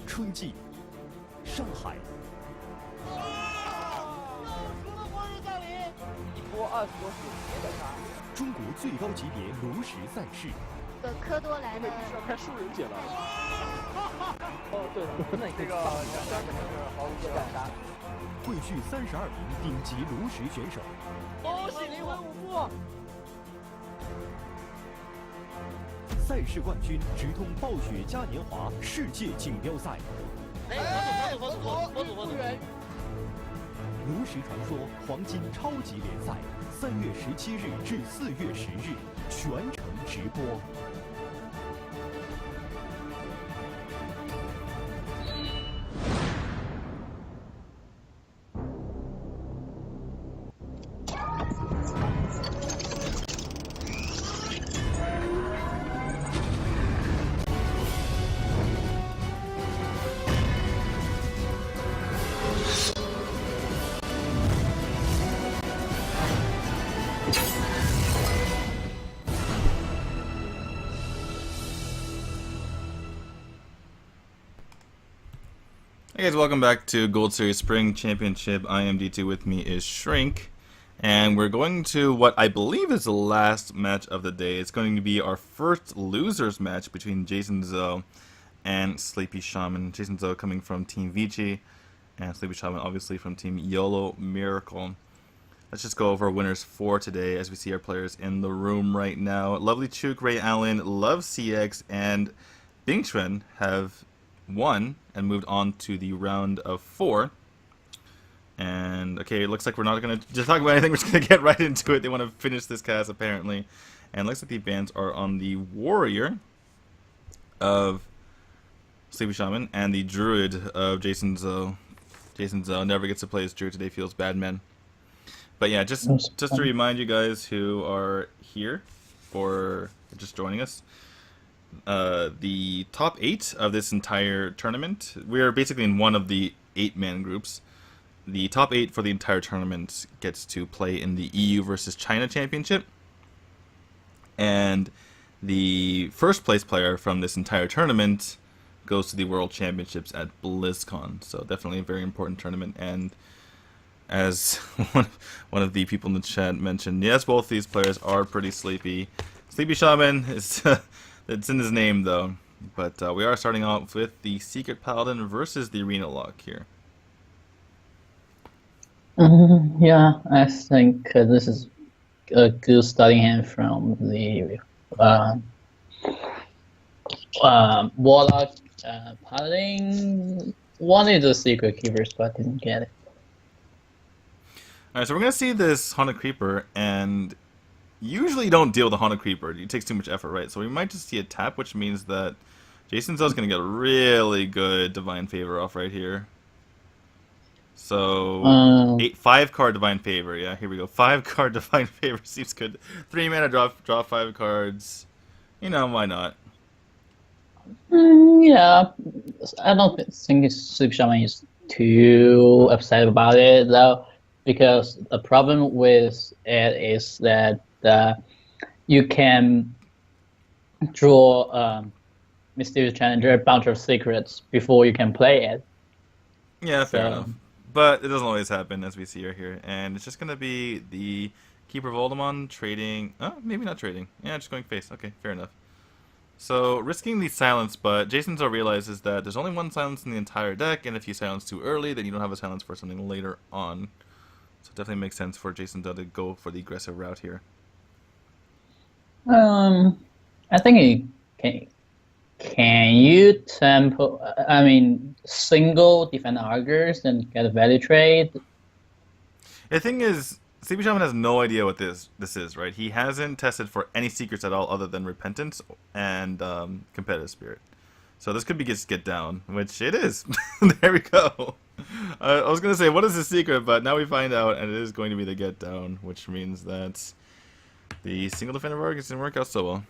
春季上海。一波20多血别的他。中国最高级别炉石赛事。科多来的。必须要开树人节了。哦，对了，那这个奖章肯定是毫无忌惮杀。汇聚32名顶级炉石选手。恭喜灵魂五副！赛事冠军直通暴雪嘉年华世界锦标赛。佛祖！炉石传说黄金超级联赛，3月17日至4月10日全程直播。Hey guys, welcome back to Gold Series Spring Championship. I am D2, with me is Shrink. And we're going to what I believe is the last match of the day. It's going to be our first losers match between Jason Zoe and Sleepy Shaman. Jason Zoe coming from Team Vici, and Sleepy Shaman obviously from Team YOLO Miracle. Let's just go over winners for today as we see our players in the room right now. Lovely Chuk, Ray Allen, Love CX, and Bing Chuan have won and moved on to the round of 4. And okay, it looks like we're not going to just talk about anything. We're just going to get right into it. They want to finish this cast apparently. And it looks like the bans are on the Warrior of Sleepy Shaman and the Druid of Jason Zoe. Jason Zoe never gets to play as Druid today, feels bad, man. But yeah, just to remind you guys who are here or just joining us, the top 8 of this entire tournament, we're basically in one of the 8-man groups. The top 8 for the entire tournament gets to play in the EU versus China Championship. And the first place player from this entire tournament goes to the World Championships at BlizzCon. So definitely a very important tournament. And as one of the people in the chat mentioned, yes, both these players are pretty sleepy. Sleepy Shaman is it's in his name though. But we are starting off with the Secret Paladin versus the Arena Lock here. Yeah, I think this is a good starting hand from the Warlock. Paladin wanted the Secret Keepers but didn't get it. Alright, so we're going to see this Haunted Creeper, and usually you don't deal with a Haunted Creeper. It takes too much effort, right? So we might just see a tap, which means that Jason Zoe's going to get a really good Divine Favor off right here. So 5-card Divine Favor. Yeah, here we go. 5-card Divine Favor seems good. 3 mana, draw 5 cards. You know, why not? Yeah, I don't think Sleep Shaman is too upset about it though, because the problem with it is that you can draw Mysterious Challenger, a bunch of secrets before you can play it. Yeah, fair enough. But it doesn't always happen, as we see right here. And it's just going to be the Keeper of Voldemort trading. Oh, maybe not trading. Yeah, just going face. Okay, fair enough. So, risking the silence, but Jason Zo realizes that there's only one silence in the entire deck, and if you silence too early, then you don't have a silence for something later on. So it definitely makes sense for Jason Zo to go for the aggressive route here. I think he can. Can you tempo? I mean, single defend Argers and get a value trade? The thing is, Sleepy Shaman has no idea what this is, right? He hasn't tested for any secrets at all other than Repentance and Competitive Spirit. So this could be just Get Down, which it is. There we go. I was going to say, what is the secret? But now we find out, and it is going to be the Get Down, which means that the single defender of Argus didn't work out so well.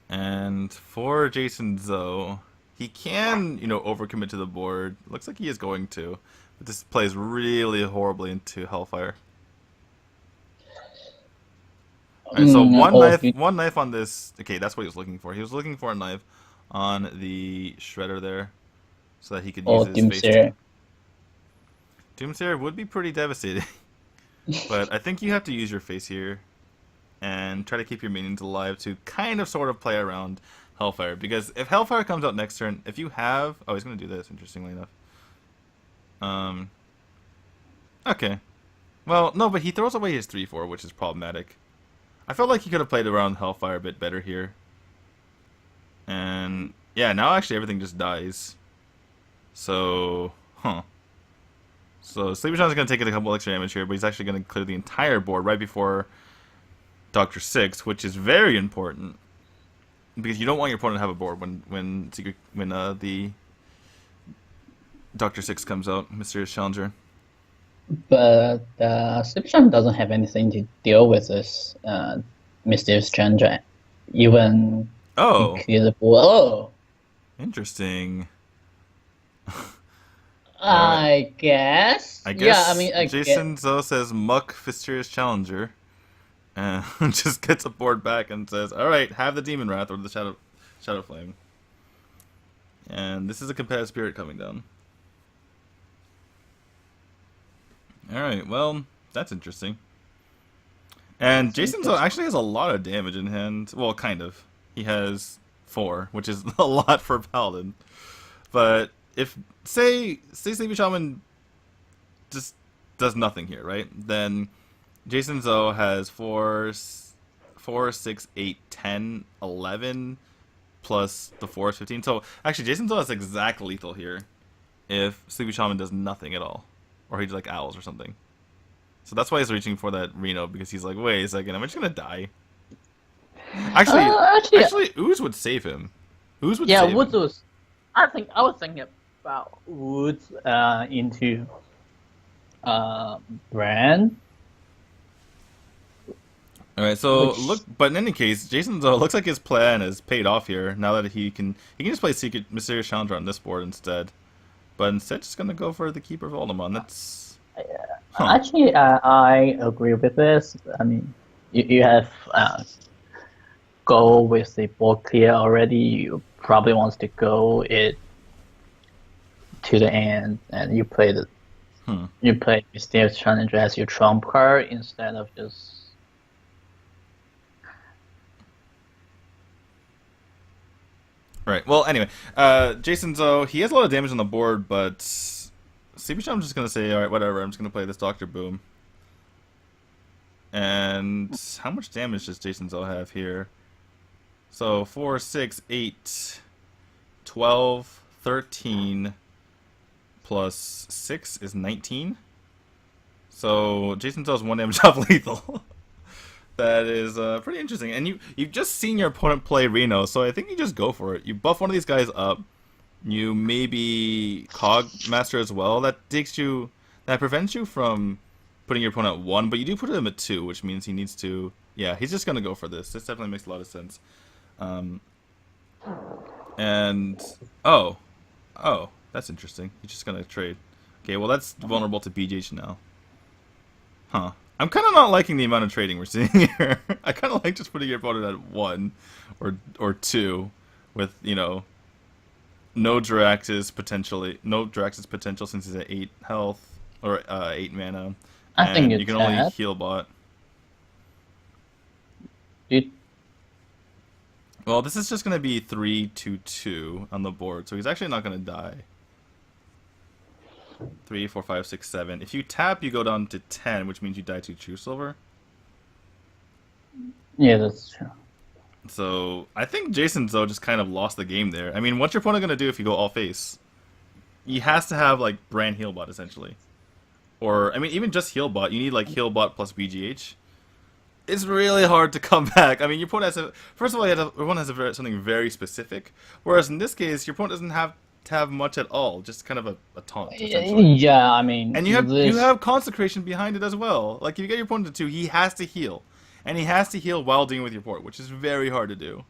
And for Jason Zo, he can, overcommit to the board. Looks like he is going to. But this plays really horribly into Hellfire. Alright, so one knife on this. Okay, that's what he was looking for. He was looking for a knife on the Shredder there, so that he could use his face. Doomsayer would be pretty devastating. But I think you have to use your face here and try to keep your minions alive to kind of sort of play around Hellfire. Because if Hellfire comes out next turn, if you have... Oh, he's going to do this, interestingly enough. Okay. Well, no, but he throws away his 3/4, which is problematic. I felt like he could have played around Hellfire a bit better here. And, yeah, now actually everything just dies. So, So Sleepy Shaman's going to take a couple extra damage here, but he's actually going to clear the entire board right before Dr. Six, which is very important because you don't want your opponent to have a board when the Dr. Six comes out, Mysterious Challenger. But Sleep Shaman doesn't have anything to deal with this Mysterious Challenger, even clear the board. Oh, interesting. I guess. Yeah, I mean, Jason Zo says Muck Mysterious Challenger. And just gets a board back and says, alright, have the Demon Wrath or the Shadow Flame. And this is a Competitive Spirit coming down. Alright, well, that's interesting. And Jason Zo actually has a lot of damage in hand. Well, kind of. He has 4, which is a lot for Paladin. But if, say Sleepy Shaman just does nothing here, right? Then Jason Zo has 4, 6, 8, 10, 11, plus the 4 is 15. So, actually, Jason Zo has exact lethal here if Sleepy Shaman does nothing at all. Or he's like Owls or something. So that's why he's reaching for that Reno, because he's like, wait a second, am I just going to die? Actually, Ooze would save him. Ooze would save him. Woods was... I was thinking about Woods into Brand. Alright, so but in any case, Jason Zo looks like his plan is paid off here. Now that he can just play Secret Mysterious Challenger on this board instead. But instead, just gonna go for the Keeper of Voldemort. That's actually I agree with this. I mean, you have go with the board clear already. You probably wants to go it to the end, and you play you play Mysterious Challenger as your trump card instead of just. Right. Well, anyway, Jason Zo, he has a lot of damage on the board, but Sleepy Shaman's just gonna say, all right, whatever. I'm just gonna play this Dr. Boom. And how much damage does Jason Zo have here? So 4, 6, 8, 12, 13, plus 6 is 19. So Jason Zo has 1 damage off lethal. That is pretty interesting. And you've just seen your opponent play Reno, so I think you just go for it. You buff one of these guys up, You maybe Cog Master as well. That prevents you from putting your opponent at 1, but you do put him at 2, which means he needs to. Yeah, he's just gonna go for this. This definitely makes a lot of sense. And oh, that's interesting. He's just gonna trade. Okay, well that's vulnerable to BGH now. Huh. I'm kind of not liking the amount of trading we're seeing here. I kind of like just putting your opponent at 1 or 2 with, you know, no Drax's potential since he's at 8 health or 8 mana. I think you can only heal bot. Well, this is just going to be 3-2-2 on the board, so he's actually not going to die. 3, 4, 5, 6, 7. If you tap, you go down to 10, which means you die to True Silver. Yeah, that's true. So I think Jason Zoe just kind of lost the game there. I mean, what's your opponent going to do if you go all face? He has to have like brand heal bot essentially, or I mean even just heal bot. You need like heal bot plus BGH. It's really hard to come back. I mean, your opponent has first of all, your opponent has something very specific, whereas in this case, your opponent doesn't have to have much at all. Just kind of a taunt. Yeah, I mean, and you have consecration behind it as well. Like if you get your opponent to 2, he has to heal. And he has to heal while dealing with your port, which is very hard to do.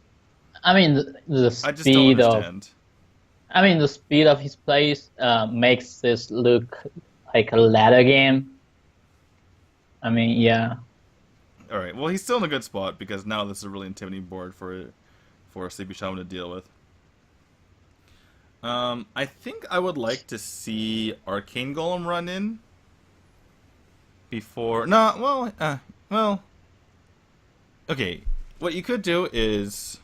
I mean, the speed the speed of his plays makes this look like a ladder game. I mean, yeah. All right. Well, he's still in a good spot because now this is a really intimidating board for Sleepy Shaman to deal with. I think I would like to see Arcane Golem run in before. No, well. Okay, what you could do is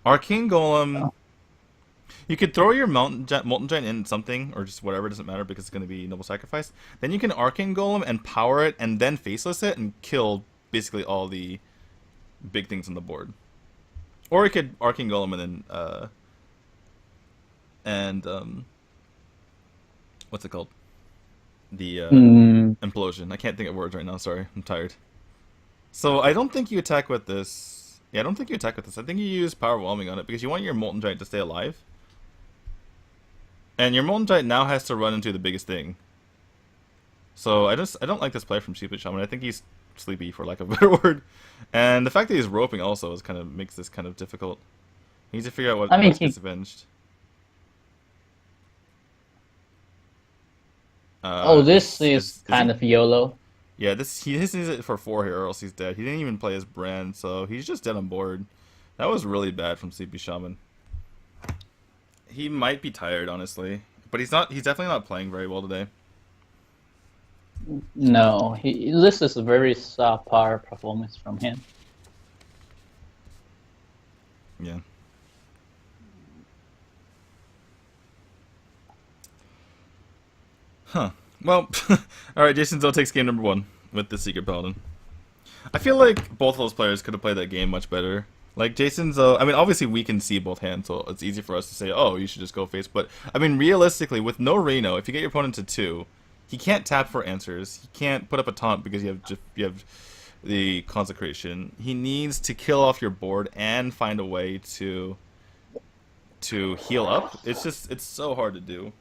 Arcane Golem. You could throw your Molten Giant in something, or just whatever, doesn't matter because it's going to be Noble Sacrifice. Then you can Arcane Golem and power it, and then Faceless it, and kill basically all the big things on the board. Or you could Arcane Golem and then, what's it called? The Implosion. I can't think of words right now, sorry, I'm tired. So I don't think you attack with this. Yeah, I don't think you attack with this. I think you use Power Whelming on it because you want your Molten Giant to stay alive. And your Molten Giant now has to run into the biggest thing. So I don't like this play from Sleepy Shaman. I think he's sleepy for lack of a better word. And the fact that he's roping also is makes this kind of difficult. He needs to figure out what gets avenged. This is kind of YOLO. Yeah, he needs it for 4 here or else he's dead. He didn't even play his brand, so he's just dead on board. That was really bad from Sleepy Shaman. He might be tired, honestly. But he's definitely not playing very well today. No, this is a very subpar performance from him. Yeah. Huh. Well, alright, Jason Zoe takes game number 1 with the Secret Paladin. I feel like both of those players could have played that game much better. Like, Jason Zoe, I mean, obviously we can see both hands, so it's easy for us to say, oh, you should just go face. But, I mean, realistically, with no Reno, if you get your opponent to 2, he can't tap for answers. He can't put up a taunt because you have the Consecration. He needs to kill off your board and find a way to heal up. It's so hard to do.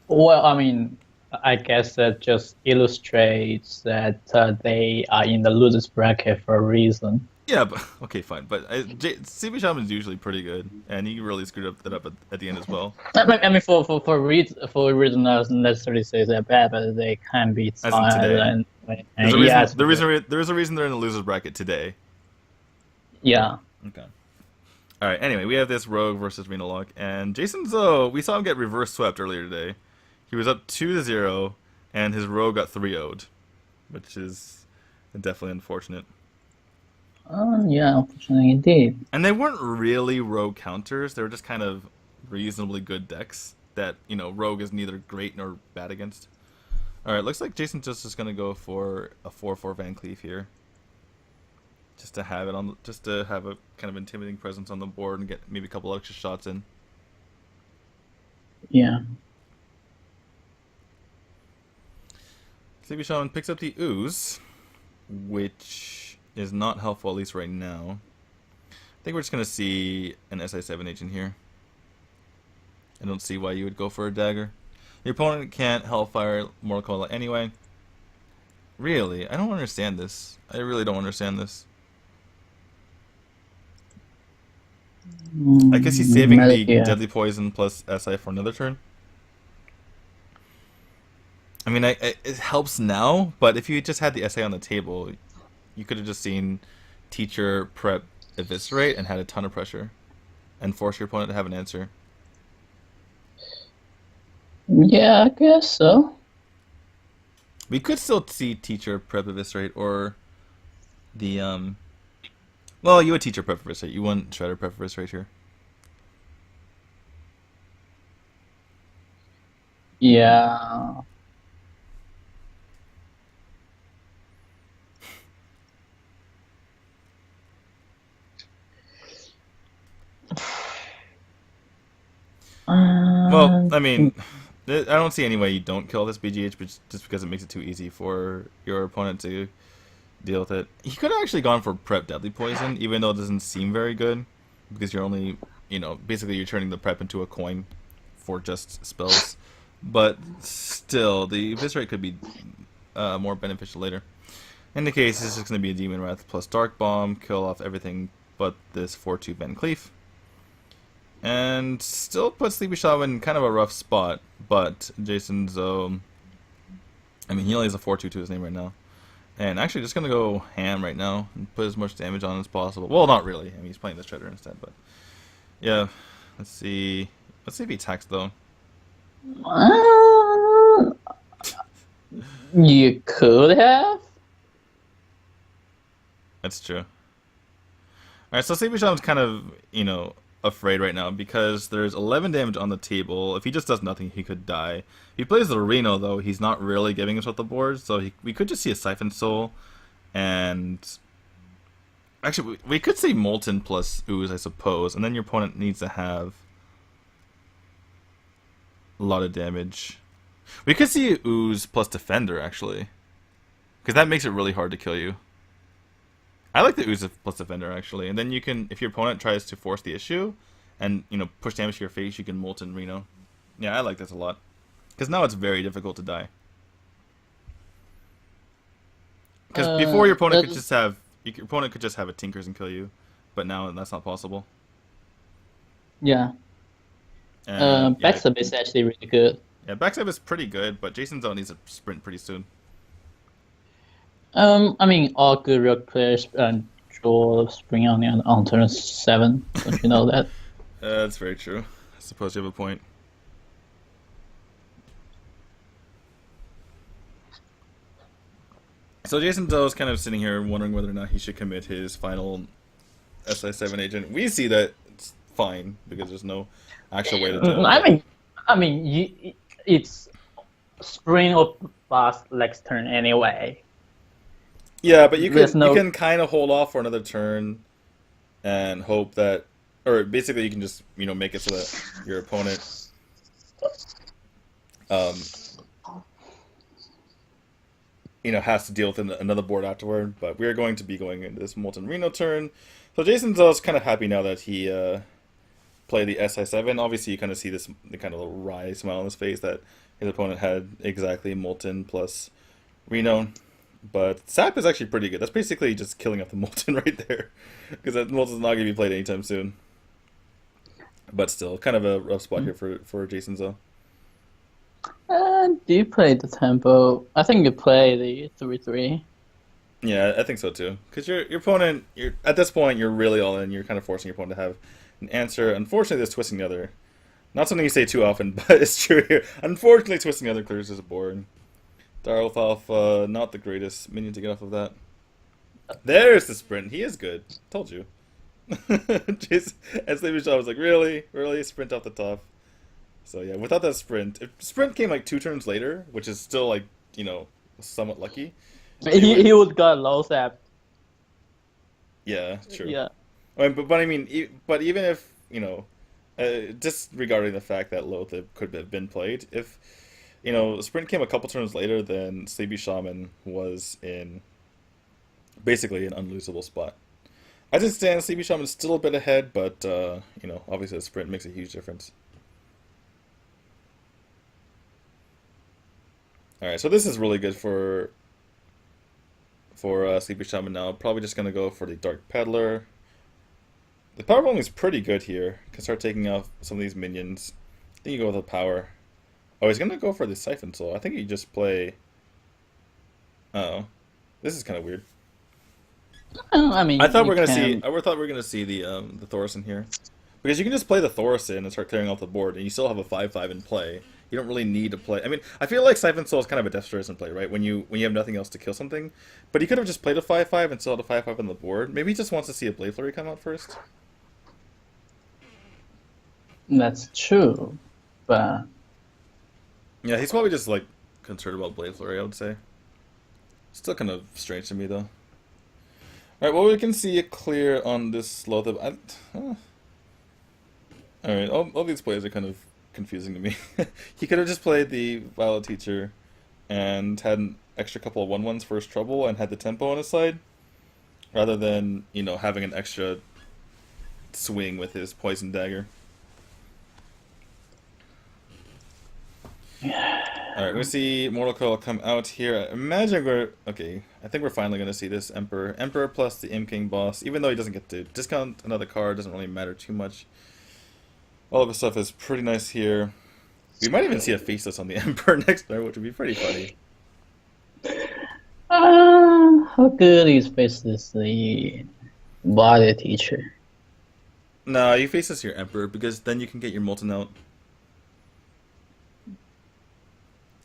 Well, I mean, I guess that just illustrates that they are in the losers bracket for a reason. Yeah, but okay, fine. But CB Shaman is usually pretty good, and he really screwed that up at the end as well. I mean, for a reason, not necessarily say they're bad, but they can be fine. There's a reason they're in the losers bracket today. Yeah. Okay. All right. Anyway, we have this Rogue versus Renalock, and Jason Zoe. We saw him get reverse swept earlier today. He was up 2-0, and his Rogue got 3-0'd, which is definitely unfortunate. Yeah, unfortunately indeed. And they weren't really Rogue counters. They were just kind of reasonably good decks that, you know, Rogue is neither great nor bad against. Alright, looks like Jason's just going to go for a 4/4 Van Cleef here. Just to have a kind of intimidating presence on the board and get maybe a couple extra shots in. Yeah. Sleepy Shaman picks up the Ooze, which is not helpful, at least right now. I think we're just going to see an SI7H in here. I don't see why you would go for a dagger. Your opponent can't Hellfire Mortal Kombat anyway. Really? I don't understand this. I really don't understand this. I guess he's saving the Deadly Poison plus SI for another turn. I mean, it helps now, but if you just had the SI on the table, you could have just seen Teacher Prep Eviscerate and had a ton of pressure. And force your opponent to have an answer. Yeah, I guess so. We could still see Teacher Prep Eviscerate or the well, you would Teacher Prep Eviscerate. You wouldn't Shredder Prep Eviscerate here. Yeah. Well, I mean, I don't see any way you don't kill this BGH, but just because it makes it too easy for your opponent to deal with it. He could have actually gone for Prep Deadly Poison, even though it doesn't seem very good, because you're only, basically you're turning the Prep into a coin for just spells. But still, the Eviscerate could be more beneficial later. In the case, this is just going to be a Demon Wrath plus Dark Bomb, kill off everything but this 4-2 Van Cleef. And still put Sleepy Shaman in kind of a rough spot, but Jason's, I mean, he only has a 4-2 to his name right now. And actually just going to go ham right now and put as much damage on as possible. Well, not really. I mean, he's playing the Shredder instead, but yeah. Let's see. Let's see if he attacks, though. You could have. That's true. Alright, so Sleepy Shaman's kind of, afraid right now because there's 11 damage on the table. If he just does nothing, he could die. If he plays the Reno, though, he's not really giving himself the board, so we could just see a Siphon Soul, and actually we could see Molten plus Ooze, I suppose, and then your opponent needs to have a lot of damage. We could see Ooze plus Defender, actually, because that makes it really hard to kill you. I like the Ooze plus Defender, actually. And then you can, if your opponent tries to force the issue and, push damage to your face, you can Molten Reno. Yeah, I like this a lot. Because now it's very difficult to die. Because before your opponent could just have, a Tinkers and kill you. But now that's not possible. Yeah. Backstab is actually really good. Yeah, Backstab is pretty good, but Jason Zone needs to sprint pretty soon. I mean, all good Rogue players draw Spring Onion on turn 7. Don't you know that? That's very true. I suppose you have a point. So Jason Doe is kind of sitting here wondering whether or not he should commit his final SI7 agent. We see that it's fine because there's no actual way to do it. I mean, it's Spring or Fast next turn anyway. Yeah, but you can kind of hold off for another turn and hope that, or basically you can just make it so that your opponent has to deal with another board afterward. But we are going to be going into this Molten Reno turn, so Jason's kind of happy now that he played the SI7. Obviously, you kind of see the kind of little wry smile on his face that his opponent had exactly Molten plus Reno. But Sap is actually pretty good. That's basically just killing off the Molten right there. Because that Molten's not going to be played anytime soon. But still, kind of a rough spot here for Jason Zoe. Do you play the tempo? I think you play the 3-3. Yeah, I think so too. Because your opponent, at this point, you're really all in. You're kind of forcing your opponent to have an answer. Unfortunately, there's twisting the other. Not something you say too often, but it's true here. Unfortunately, twisting the other clears as a board. Darlfalf, not the greatest minion to get off of that. There's the sprint. He is good. Told you. Jason, and Sleepy Shaw was like, really? Sprint off the top. So yeah, without that sprint, if sprint came like 2 turns later, which is still like, somewhat lucky. He would got low Sap. Yeah, true. Yeah. But I mean, but even if, disregarding the fact that Loth could have been played, if Sprint came a couple turns later, then Sleepy Shaman was in basically an unlosable spot. As it stands, Sleepy Shaman's still a bit ahead, but, obviously the Sprint makes a huge difference. Alright, so this is really good for Sleepy Shaman now. Probably just going to go for the Dark Peddler. The power bomb is pretty good here. Can start taking off some of these minions. I think you go with the power. Oh, he's going to go for the Siphon Soul. I think you just play... Oh. This is kind of weird. I mean, I thought we were gonna see the Thorson here, because you can just play the Thorson and start clearing off the board, and you still have a 5/5 in play. You don't really need to play. I mean, I feel like Siphon Soul is kind of a Death in play, right? When you have nothing else to kill something, but he could have just played a 5/5 and still had a 5/5 on the board. Maybe he just wants to see a Blade Flurry come out first. That's true, but yeah, he's probably just like concerned about Blade Flurry, I would say. Still kind of strange to me though. Alright, well, we can see it clear on this Sloth. Alright, all these plays are kind of confusing to me. He could have just played the Violet Teacher and had an extra couple of 1/1s for his trouble and had the tempo on his side, rather than, you know, having an extra swing with his Poison Dagger. Alright, we see Mortal Coil come out here. Imagine I think we're finally going to see this Emperor. Emperor plus the Imp King boss. Even though he doesn't get to discount another card, doesn't really matter too much. All of the stuff is pretty nice here. We might even see a Faceless on the Emperor next turn, which would be pretty funny. how good is Faceless the Body Teacher? No, you Faceless your Emperor, because then you can get your Molten out.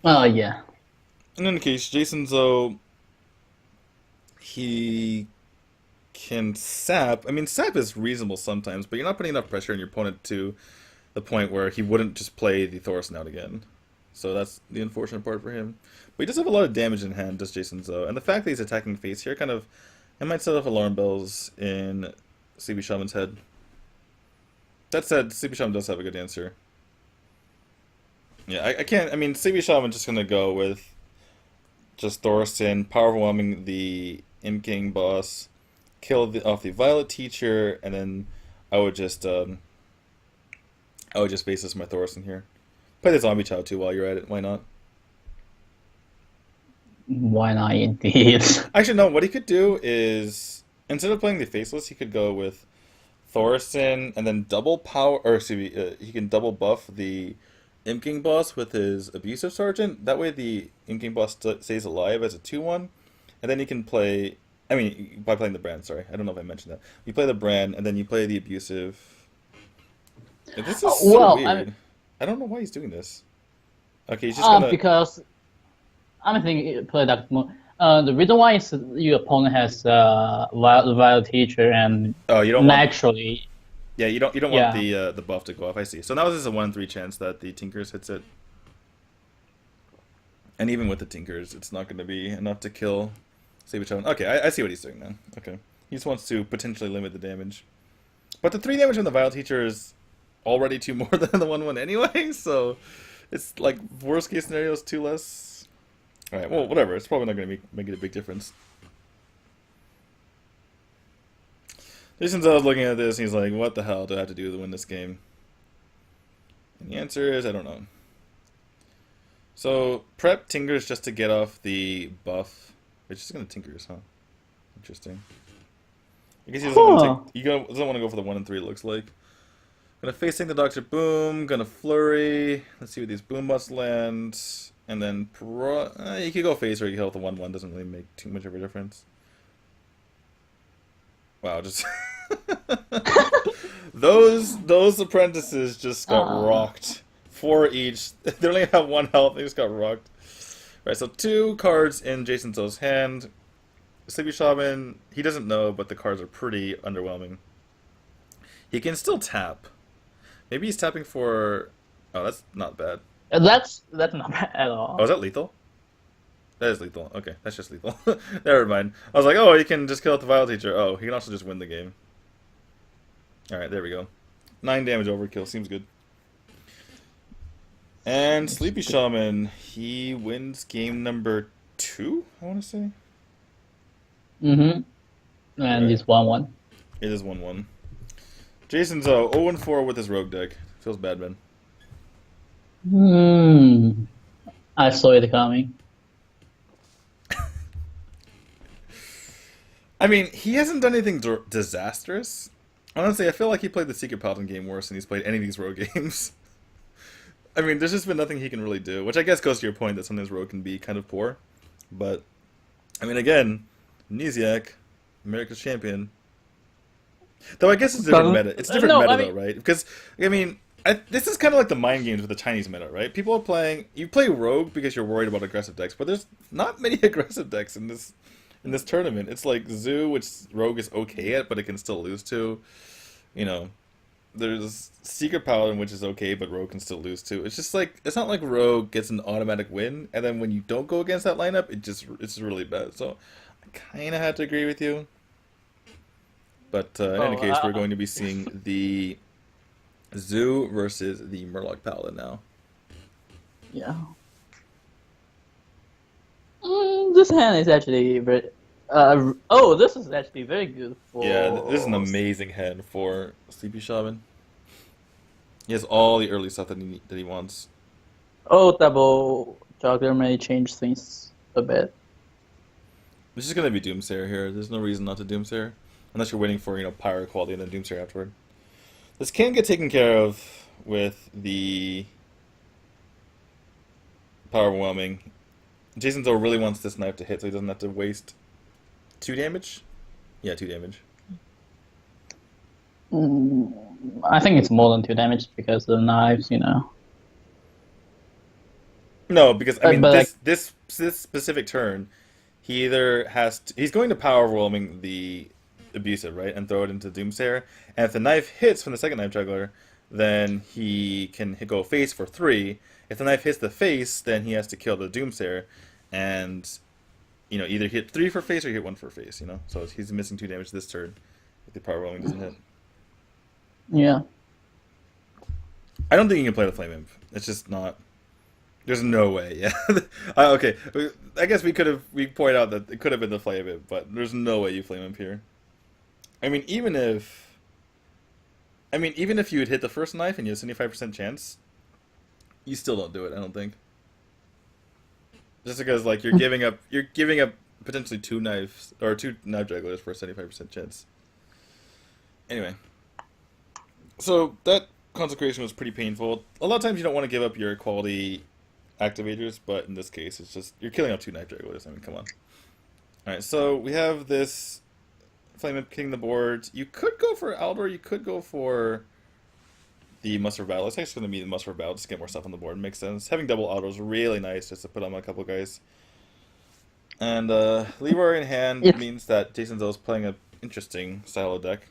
Oh, yeah. In any case, Jason Zoe, he can sap. I mean, sap is reasonable sometimes, but you're not putting enough pressure on your opponent to the point where he wouldn't just play the Thorson out again. So that's the unfortunate part for him. But he does have a lot of damage in hand, does Jason Zoe. And the fact that he's attacking face here kind of... It might set off alarm bells in Sleepy Shaman's head. That said, Sleepy Shaman does have a good answer. Yeah, I can't... I mean, Sleepy Shaman's just going to go with just Thorson, power overwhelming the Imp King boss, kill off the Violet Teacher, and then I would just face this my Thorson here. Play the Zombie Chow too while you're at it. Why not? Why not, indeed? Actually, no. What he could do is, instead of playing the Faceless, he could go with Thorson and then double power, or excuse me, he can double buff the Imp King boss with his Abusive Sergeant. That way the Imp King boss stays alive as a 2/1. And then you can play... I mean, by playing the Brand, sorry. I don't know if I mentioned that. You play the Brand, and then you play the Abusive... This is so weird. I don't know why he's doing this. Okay, he's just gonna... Because... I think play that more. The reason why is your opponent has Violet Teacher, and you don't naturally... Want... Yeah, you don't want the buff to go off. I see. So now this is a 1 in 3 chance that the Tinkers hits it. And even with the Tinkers, it's not going to be enough to kill Sleepy Shaman. Okay, I see what he's doing now. Okay. He just wants to potentially limit the damage. But the 3 damage from the Vile Teacher is already 2 more than the 1/1 anyway, so it's like worst case scenario is 2 less. Alright, well, whatever. It's probably not going to make it a big difference. Jason's looking at this and he's like, what the hell do I have to do to win this game? And the answer is, I don't know. So, prep Tinkers just to get off the buff. It's just going to Tinkers, huh? Interesting. I guess he doesn't want to go for the 1 in 3, it looks like. Gonna facing the Dr. Boom, gonna flurry. Let's see what these boom busts land. And then you could go face or you could heal with the 1/1, doesn't really make too much of a difference. Wow, just those apprentices just got rocked. 4 each. They only have 1 health, they just got rocked. Right, so 2 cards in Jason Zoe's hand. Sleepy Shaman, he doesn't know, but the cards are pretty underwhelming. He can still tap. Maybe he's tapping for... Oh, that's not bad. That's not bad at all. Oh, is that lethal? That is lethal. Okay, that's just lethal. Never mind. I was like, oh, he can just kill out the Vile Teacher. Oh, he can also just win the game. Alright, there we go. 9 damage overkill. Seems good. And Sleepy Shaman, he wins game number 2, I want to say. Mm-hmm. And it's 1/1. It is 1/1. Jason's 0-4 with his rogue deck. Feels bad, man. I saw it coming. I mean, he hasn't done anything disastrous. Honestly, I feel like he played the Secret Paladin game worse than he's played any of these rogue games. I mean, there's just been nothing he can really do, which I guess goes to your point that sometimes rogue can be kind of poor. But, I mean, again, Amnesiac, America's champion. Though I guess it's different meta. It's different meta, though, right? Because, I mean, this is kind of like the mind games with the Chinese meta, right? People are playing... You play rogue because you're worried about aggressive decks, but there's not many aggressive decks in this tournament. It's like Zoo, which rogue is okay at, but it can still lose to. You know, there's Secret Paladin, which is okay, but rogue can still lose to. It's just like, it's not like rogue gets an automatic win, and then when you don't go against that lineup, it's really bad. So I kind of had to agree with you. But in any case, we're going to be seeing the Zoo versus the Murloc Paladin now. Yeah. This hand is actually very... this is actually very good for... Yeah, this is an amazing hand for Sleepy Shaman. He has all the early stuff that he wants. Oh, double juggler may change things a bit. This is going to be Doomsayer here. There's no reason not to Doomsayer. Unless you're waiting for, Pyro quality and then Doomsayer afterward. This can get taken care of with the Power Overwhelming. Jason though really wants this knife to hit so he doesn't have to waste 2 damage? Yeah, 2 damage. I think it's more than 2 damage because of the knives, No, because I mean this specific turn, he either he's going to Power Overwhelming the Abusive, right, and throw it into Doomsayer, and if the knife hits from the second Knife Juggler, then he can go face for 3. If the knife hits the face, then he has to kill the Doomsayer, and either hit 3 for face or hit 1 for face. So he's missing 2 damage this turn if the Power Overwhelming doesn't hit. Yeah. I don't think you can play the Flame Imp. It's just not. There's no way. Yeah. Okay. I guess we point out that it could have been the Flame Imp, but there's no way you Flame Imp here. I mean, even if you had hit the first knife and you had a 75% chance, you still don't do it. I don't think. Just because you're giving up potentially 2 knives or 2 knife jugglers for a 75% chance. Anyway, so that consecration was pretty painful. A lot of times you don't want to give up your quality activators, but in this case, it's just you're killing out 2 knife jugglers. I mean, come on. All right, so we have this Flame Imp hitting the board. You could go for Aldor. You could go for the Muster of Battle. It's actually going to be the Muster of Battle just to get more stuff on the board. Makes sense. Having double Aldor is really nice just to put on a couple guys. And Leroy in hand means that Jason Zoe is playing an interesting style of deck.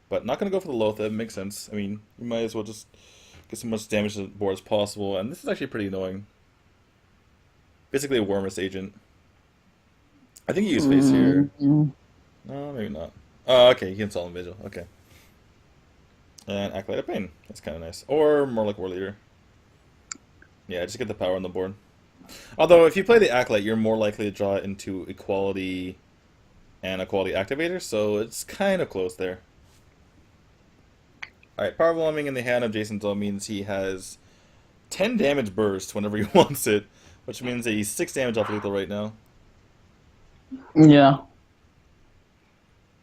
But not going to go for the Loatheb. Makes sense. I mean, you might as well just get as much damage to the board as possible. And this is actually pretty annoying. Basically a Wormus agent. I think you use face here. No, maybe not. Oh, okay, you can install in Vigil. Okay. And Acolyte of Pain. That's kind of nice. Or more like War Leader. Yeah, just get the power on the board. Although, if you play the Acolyte, you're more likely to draw it into Equality and Equality Activator, so it's kind of close there. Alright, Power Overwhelming in the hand of Jason Zoe means he has 10 damage burst whenever he wants it, which means that he's 6 damage off lethal right now. Yeah.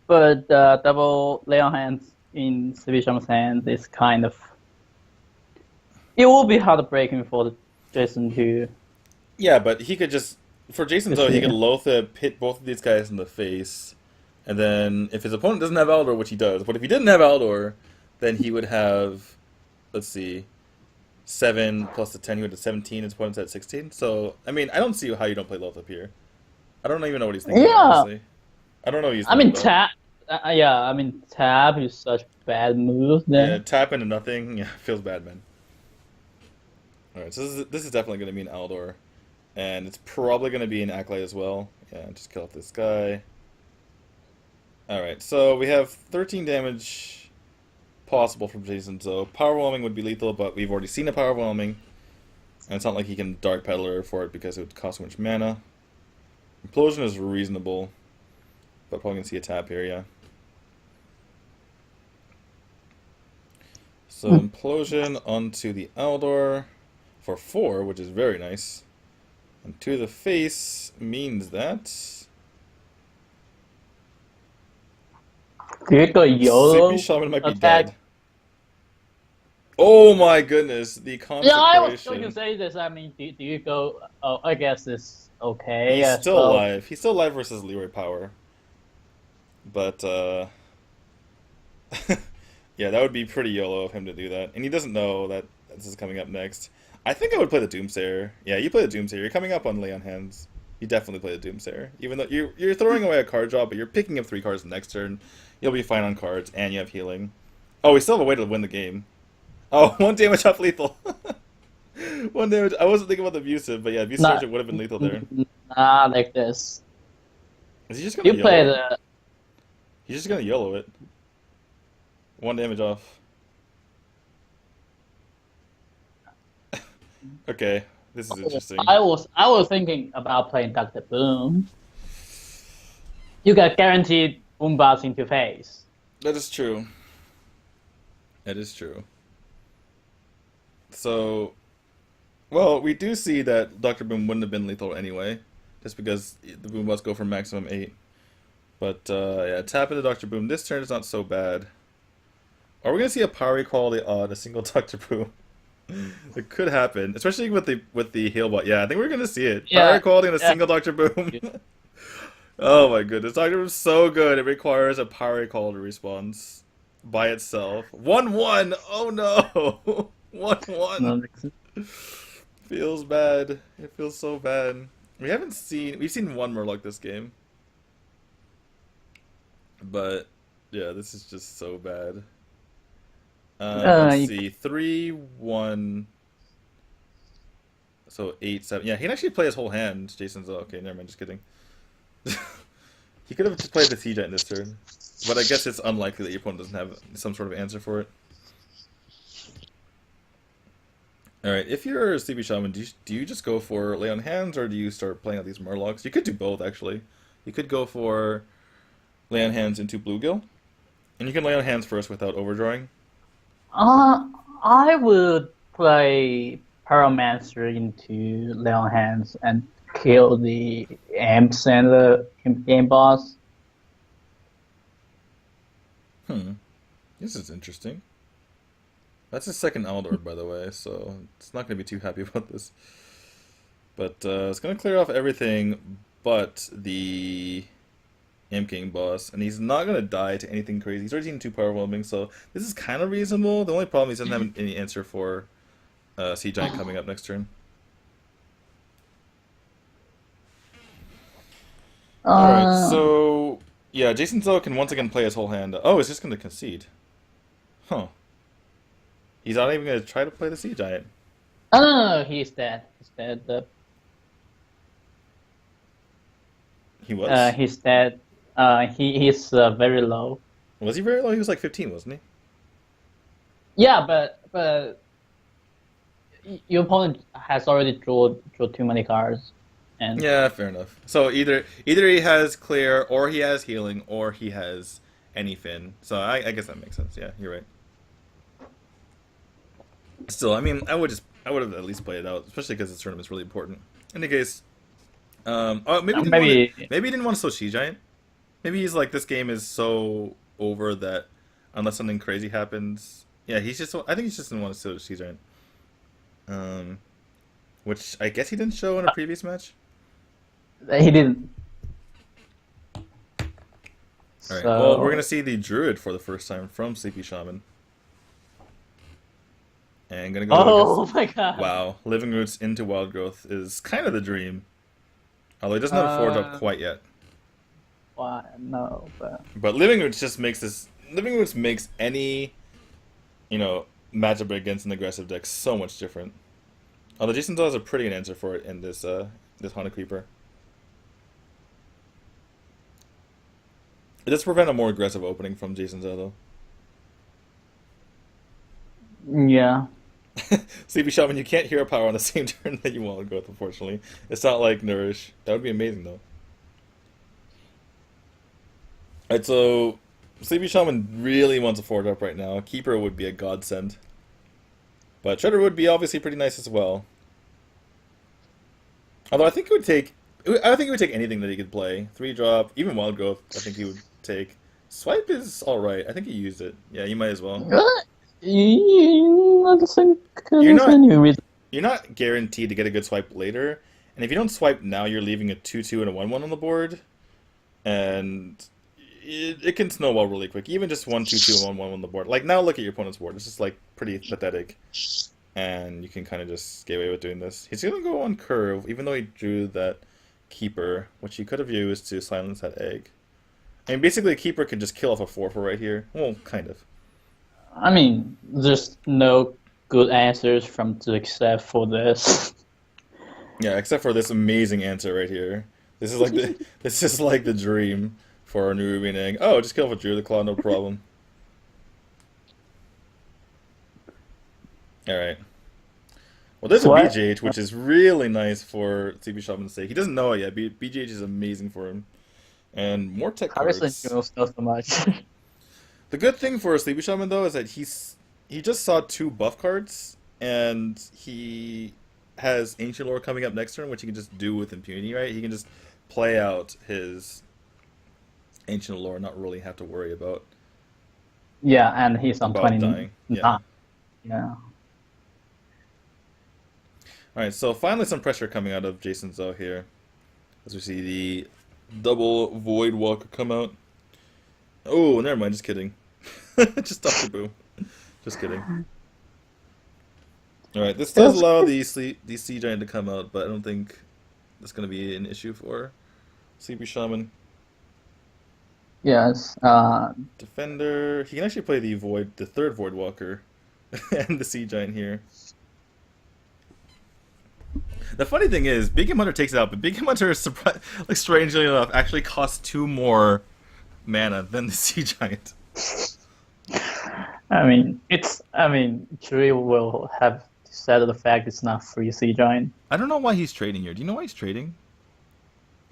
But double lay on hands in Sleepy Shaman's hand is kind of... It will be heartbreaking for Jason to... Yeah, but he could just... For Jason Zoe, he could Loatheb hit both of these guys in the face, and then if his opponent doesn't have Aldor, which he does, but if he didn't have Aldor, then he would have, let's see, 7 plus the 10, he would have 17, his opponent's at 16. So, I mean, I don't see how you don't play Loatheb here. I don't even know what he's thinking, honestly. I don't know what he's thinking tap. Tap is such a bad move. Then. Yeah, tap into nothing. Yeah, feels bad, man. Alright, so this is definitely going to be an Aldor. And it's probably going to be an Acolyte as well. Yeah, just kill off this guy. Alright, so we have 13 damage possible from Jason Zoe. Power Overwhelming would be lethal, but we've already seen a Power Overwhelming. And it's not like he can Dark Peddler for it because it would cost too much mana. Implosion is reasonable, but probably going to see a tap here, yeah. So Implosion onto the Aldor for 4, which is very nice. And to the face means that Do you go YOLO Sleepy Shaman might be attack? dead. Oh my goodness, the consecration. Yeah, I was going to say this. I mean, do you go... Oh, I guess it's okay. He's as still well. alive. He's still alive versus Leroy Power. But, yeah, that would be pretty YOLO of him to do that. And he doesn't know that this is coming up next. I think I would play the Doomsayer. Yeah, you play the Doomsayer. You're coming up on Lay on Hands. You definitely play the Doomsayer. Even though you're throwing away a card drop, but you're picking up 3 cards the next turn. You'll be fine on cards, and you have healing. Oh, we still have a way to win the game. Oh, 1 damage off lethal. 1 damage. I wasn't thinking about the abusive, but yeah, abusive would have been lethal there. Nah, like this. Is he just gonna You play YOLO? the... He's just gonna YOLO it. 1 damage off. Okay, this is interesting. I was thinking about playing Dr. Boom. You get guaranteed boom bars into face. That is true. That is true. So, well, we do see that Dr. Boom wouldn't have been lethal anyway, just because the boom must go for maximum 8. But, yeah, tap into Dr. Boom. This turn is not so bad. Are we going to see a power equality on a single Dr. Boom? It could happen, especially with the heal bot. Yeah, I think we're going to see it. Yeah, Power equality on a yeah. single Dr. Boom. Oh my goodness, Dr. Boom's so good. It requires a power equality response by itself. 1-1. Oh no. 1-1. Feels bad. It feels so bad. We've seen 1 Murloc this game. But yeah, this is just so bad. Let's see. 3-1. So 8-7. Yeah, he can actually play his whole hand. Jason's okay, never mind, just kidding. He could have just played the Sea Giant this turn. But I guess it's unlikely that your opponent doesn't have some sort of answer for it. Alright, if you're a Sleepy Shaman, do you just go for Lay on Hands, or do you start playing out these Murlocs? You could do both, actually. You could go for Lay on Hands into Bluegill, and you can Lay on Hands first without overdrawing. I would play Pyromancer into Lay on Hands and kill the Amps and the game boss. This is interesting. That's his second Aldor, by the way, so it's not going to be too happy about this. But it's going to clear off everything but the Amp King boss, and he's not going to die to anything crazy. He's already seen 2 power whelming, so this is kind of reasonable. The only problem is he doesn't have any answer for Sea Giant coming up next turn. Alright, so yeah, Jason Zo can once again play his whole hand. Oh, he's just going to concede. Huh. He's not even going to try to play the Sea Giant. Oh, no, he's dead. He's dead. He was? He's dead. He's very low. Was he very low? He was like 15, wasn't he? Yeah, but your opponent has already drew too many cards. And yeah, fair enough. So either he has clear, or he has healing, or he has any fin. So I guess that makes sense. Yeah, you're right. Still, I mean, I would have at least played it out, especially because this tournament's really important. In any case, maybe he didn't want to slow Sea Giant. Maybe he's like, this game is so over that unless something crazy happens, yeah, I think he just didn't want to slow Sea Giant. Which I guess he didn't show in a previous match. He didn't. Alright, well, we're going to see the Druid for the first time from Sleepy Shaman. And going to go against... my god. Wow, Living Roots into Wild Growth is kind of the dream. Although he doesn't have a 4-drop quite yet. Why? No, but Living Roots just makes this... Living Roots makes any, matchup against an aggressive deck so much different. Although Jason still has a pretty good answer for it in this Haunted Creeper. It does prevent a more aggressive opening from Jason's though. Yeah. Sleepy Shaman, you can't hero power on the same turn that you want to go with, unfortunately. It's not like Nourish. That would be amazing, though. Alright, so Sleepy Shaman really wants a 4-drop right now. Keeper would be a godsend. But Shredder would be obviously pretty nice as well. Although I think it would take anything that he could play. 3-drop, even Wild Growth, I think he would take. Swipe is alright. I think you used it. Yeah, you might as well. You're not guaranteed to get a good swipe later. And if you don't swipe now, you're leaving a 2-2 and a 1-1 on the board. And it can snowball really quick. Even just 1-2-2 and 1-1 on the board. Like, now look at your opponent's board. It's just, like, pretty pathetic. And you can kind of just get away with doing this. He's going to go on curve, even though he drew that keeper, which he could have used to silence that egg. I mean, basically, a keeper can just kill off a 4-4 right here. Well, kind of. I mean, there's no good answers from except for this. Yeah, except for this amazing answer right here. This is like the dream for a Nerubian egg. Oh, just kill off a Drew the Claw, no problem. Alright. Well, there's a BGH, which is really nice for CB Shaman's sake. He doesn't know it yet. BGH is amazing for him. And more tech cards. Not so much. The good thing for Sleepy Shaman, though, is that he just saw 2 buff cards, and he has Ancient Lore coming up next turn, which he can just do with impunity, right? He can just play out his Ancient Lore, not really have to worry about. Yeah, and he's on 20. Dying. Yeah. Alright, so finally some pressure coming out of Jason Zhou here. As we see the double Void Walker come out. Oh, never mind, just kidding. Just Dr. Boo. Just kidding. Alright, this does allow the Sea Giant to come out, but I don't think that's going to be an issue for Sleepy Shaman. Yes. Defender. He can actually play the 3rd Void Walker and the Sea Giant here. The funny thing is, Big Game Hunter takes it out, but Big Game Hunter, like, strangely enough, actually costs 2 more mana than the Sea Giant. I mean, Chewie will have said the fact it's not free Sea Giant. I don't know why he's trading here. Do you know why he's trading?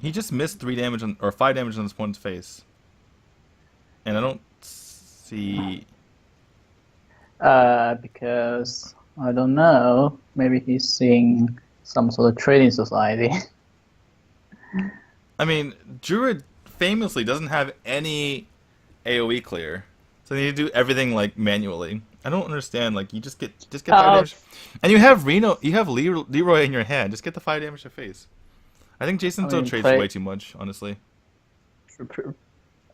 He just missed 3 damage or 5 damage on his opponent's face. And I don't see... Because, I don't know, maybe he's seeing some sort of trading society. I mean, Druid famously doesn't have any AoE clear. So they need to do everything, like, manually. I don't understand, like, you just get 5 damage. And you have Leroy in your hand. Just get the 5 damage to face. I think Jason Zhou trades way too much, honestly.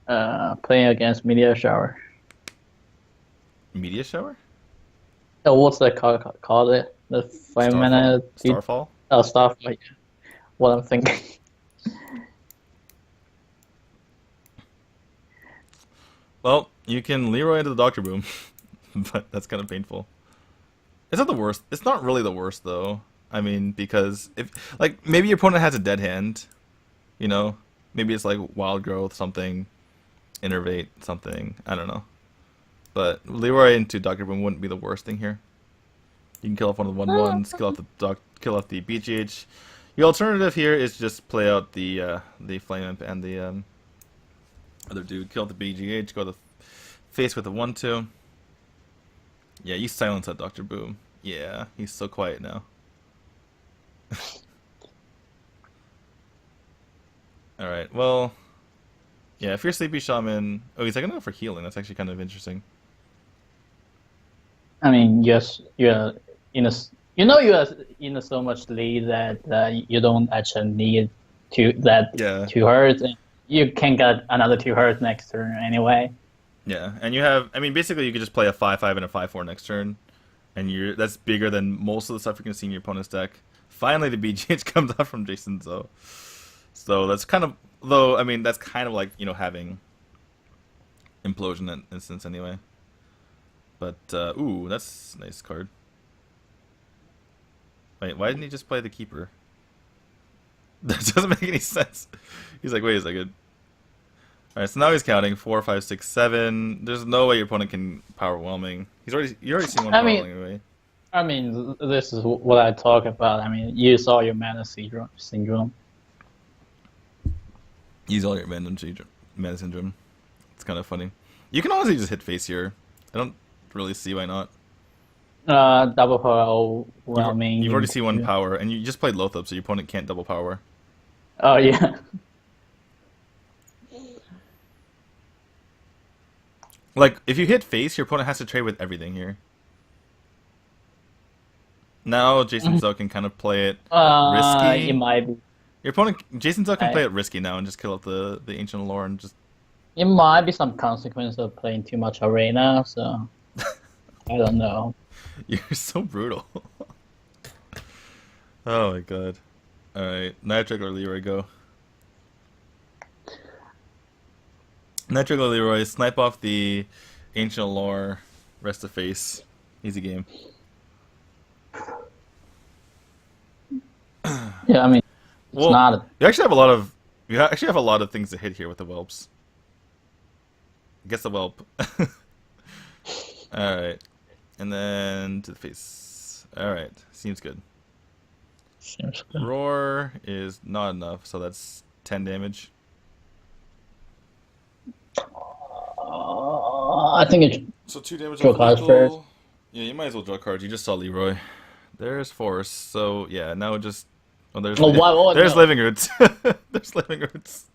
Playing against Meteor Shower. Meteor Shower? Oh, what's that called? It the 5 mana Starfall. Oh, Starfall. Yeah. What I'm thinking. Well, you can Leroy into the Dr. Boom, but that's kind of painful. It's not the worst. It's not really the worst though. I mean, because if maybe your opponent has a dead hand, you know, maybe it's like Wild Growth something, Innervate something. I don't know. But Leroy into Dr. Boom wouldn't be the worst thing here. You can kill off one of the 1/1s, kill off the BGH. The alternative here is just play out the Flame Imp and the other dude. Kill the BGH, go to the face with the 1/2. Yeah, you silence that Dr. Boom. Yeah, he's so quiet now. Alright, well... Yeah, if you're Sleepy Shaman... Oh, he's like, gonna go for healing. That's actually kind of interesting. I mean, yes, you're in a so much lead that you don't actually need 2 hertz. And you can get another 2 hertz next turn anyway. Yeah, and you have... I mean, basically, you could just play a 5/5 and a 5/4 next turn. And that's bigger than most of the stuff you're going to see in your opponent's deck. Finally, the BGH comes out from Jason Zhou. So that's kind of... Though, I mean, that's kind of like, you know, having Implosion in instance anyway. But, ooh, that's a nice card. Wait, why didn't he just play the Keeper? That doesn't make any sense. He's like, wait a second. Alright, so now he's counting 4, 5, 6, 7. There's no way your opponent can power whelming. You already seen one power whelming anyway. I mean, this is what I talk about. I mean, you saw your mana syndrome. Use all your mana syndrome. It's kind of funny. You can honestly just hit face here. I don't really see why not. Double power overwhelming. You've already seen 1 power, and you just played Lothab, so your opponent can't double power. Oh yeah. Like, if you hit face, your opponent has to trade with everything here. Now Jason Zhou can kind of play it risky. It might be. Your opponent, Jason Zhou, can play it risky now and just kill up the ancient lore and just. It might be some consequence of playing too much arena, so I don't know. You're so brutal. Oh my god. Alright, Nitric or Leroy, go. Nitric or Leroy, snipe off the ancient lore, rest of face. Easy game. Yeah, I mean, it's not. You actually have a lot of. You actually have a lot of things to hit here with the whelps. Guess the whelp. All right, and then to the face. All right, seems good. Seems good. Roar is not enough, so that's 10 damage. I think it's. So 2 damage. Draw cards first. Yeah, you might as well draw cards. You just saw Leroy. There's Force. So yeah, now just. Oh, there's there's Living Roots. There's Living Roots.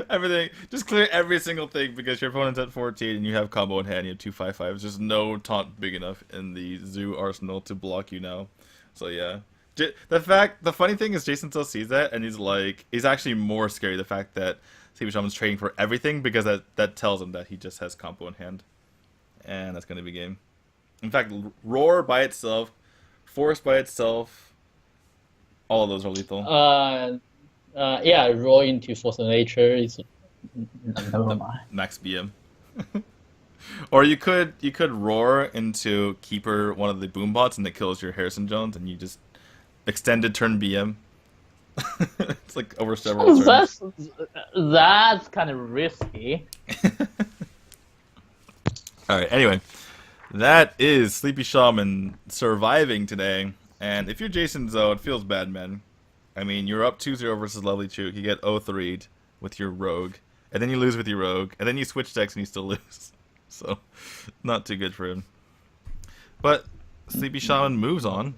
Everything. Just clear every single thing because your opponent's at 14 and you have combo in hand. You have 2/5/5. There's just no taunt big enough in the Zoo arsenal to block you now. So yeah. The funny thing is Jason still sees that and he's actually more scary the fact that Sleepy Shaman's trading for everything because that tells him that he just has combo in hand. And that's going to be game. In fact, Roar by itself, Force by itself, all of those are lethal. Yeah, Roar into Force of Nature is never mind. Max BM. Or you could Roar into Keeper one of the boom bots and it kills your Harrison Jones and you just extended turn BM. It's like over several turns. That's kind of risky. Alright, anyway. That is Sleepy Shaman surviving today. And if you're Jason Zhou, it feels bad, man. I mean, you're up 2-0 versus Lovely Chook. You get 0-3'd with your Rogue. And then you lose with your Rogue. And then you switch decks and you still lose. So, not too good for him. But Sleepy Shaman moves on.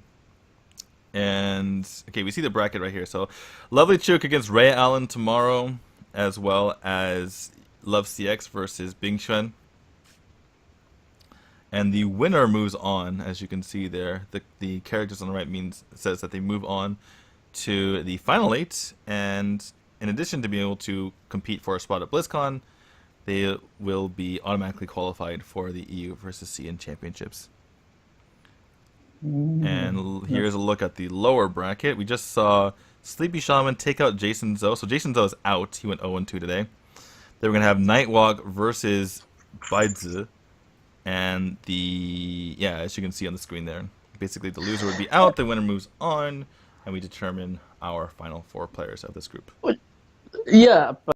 And, okay, we see the bracket right here. So, Lovely Chook against Ray Allen tomorrow. As well as Love CX versus Bing Xuan. And the winner moves on, as you can see there. The characters on the right says that they move on to the final 8. And in addition to being able to compete for a spot at BlizzCon, they will be automatically qualified for the EU versus CN championships. And here's a look at the lower bracket. We just saw Sleepy Shaman take out Jason Zhou. So Jason Zhou is out. He went 0-2 today. Then we're going to have Nightwalk versus Baizi. And as you can see on the screen there, basically the loser would be out, the winner moves on, and we determine our final 4 players of this group. Yeah, but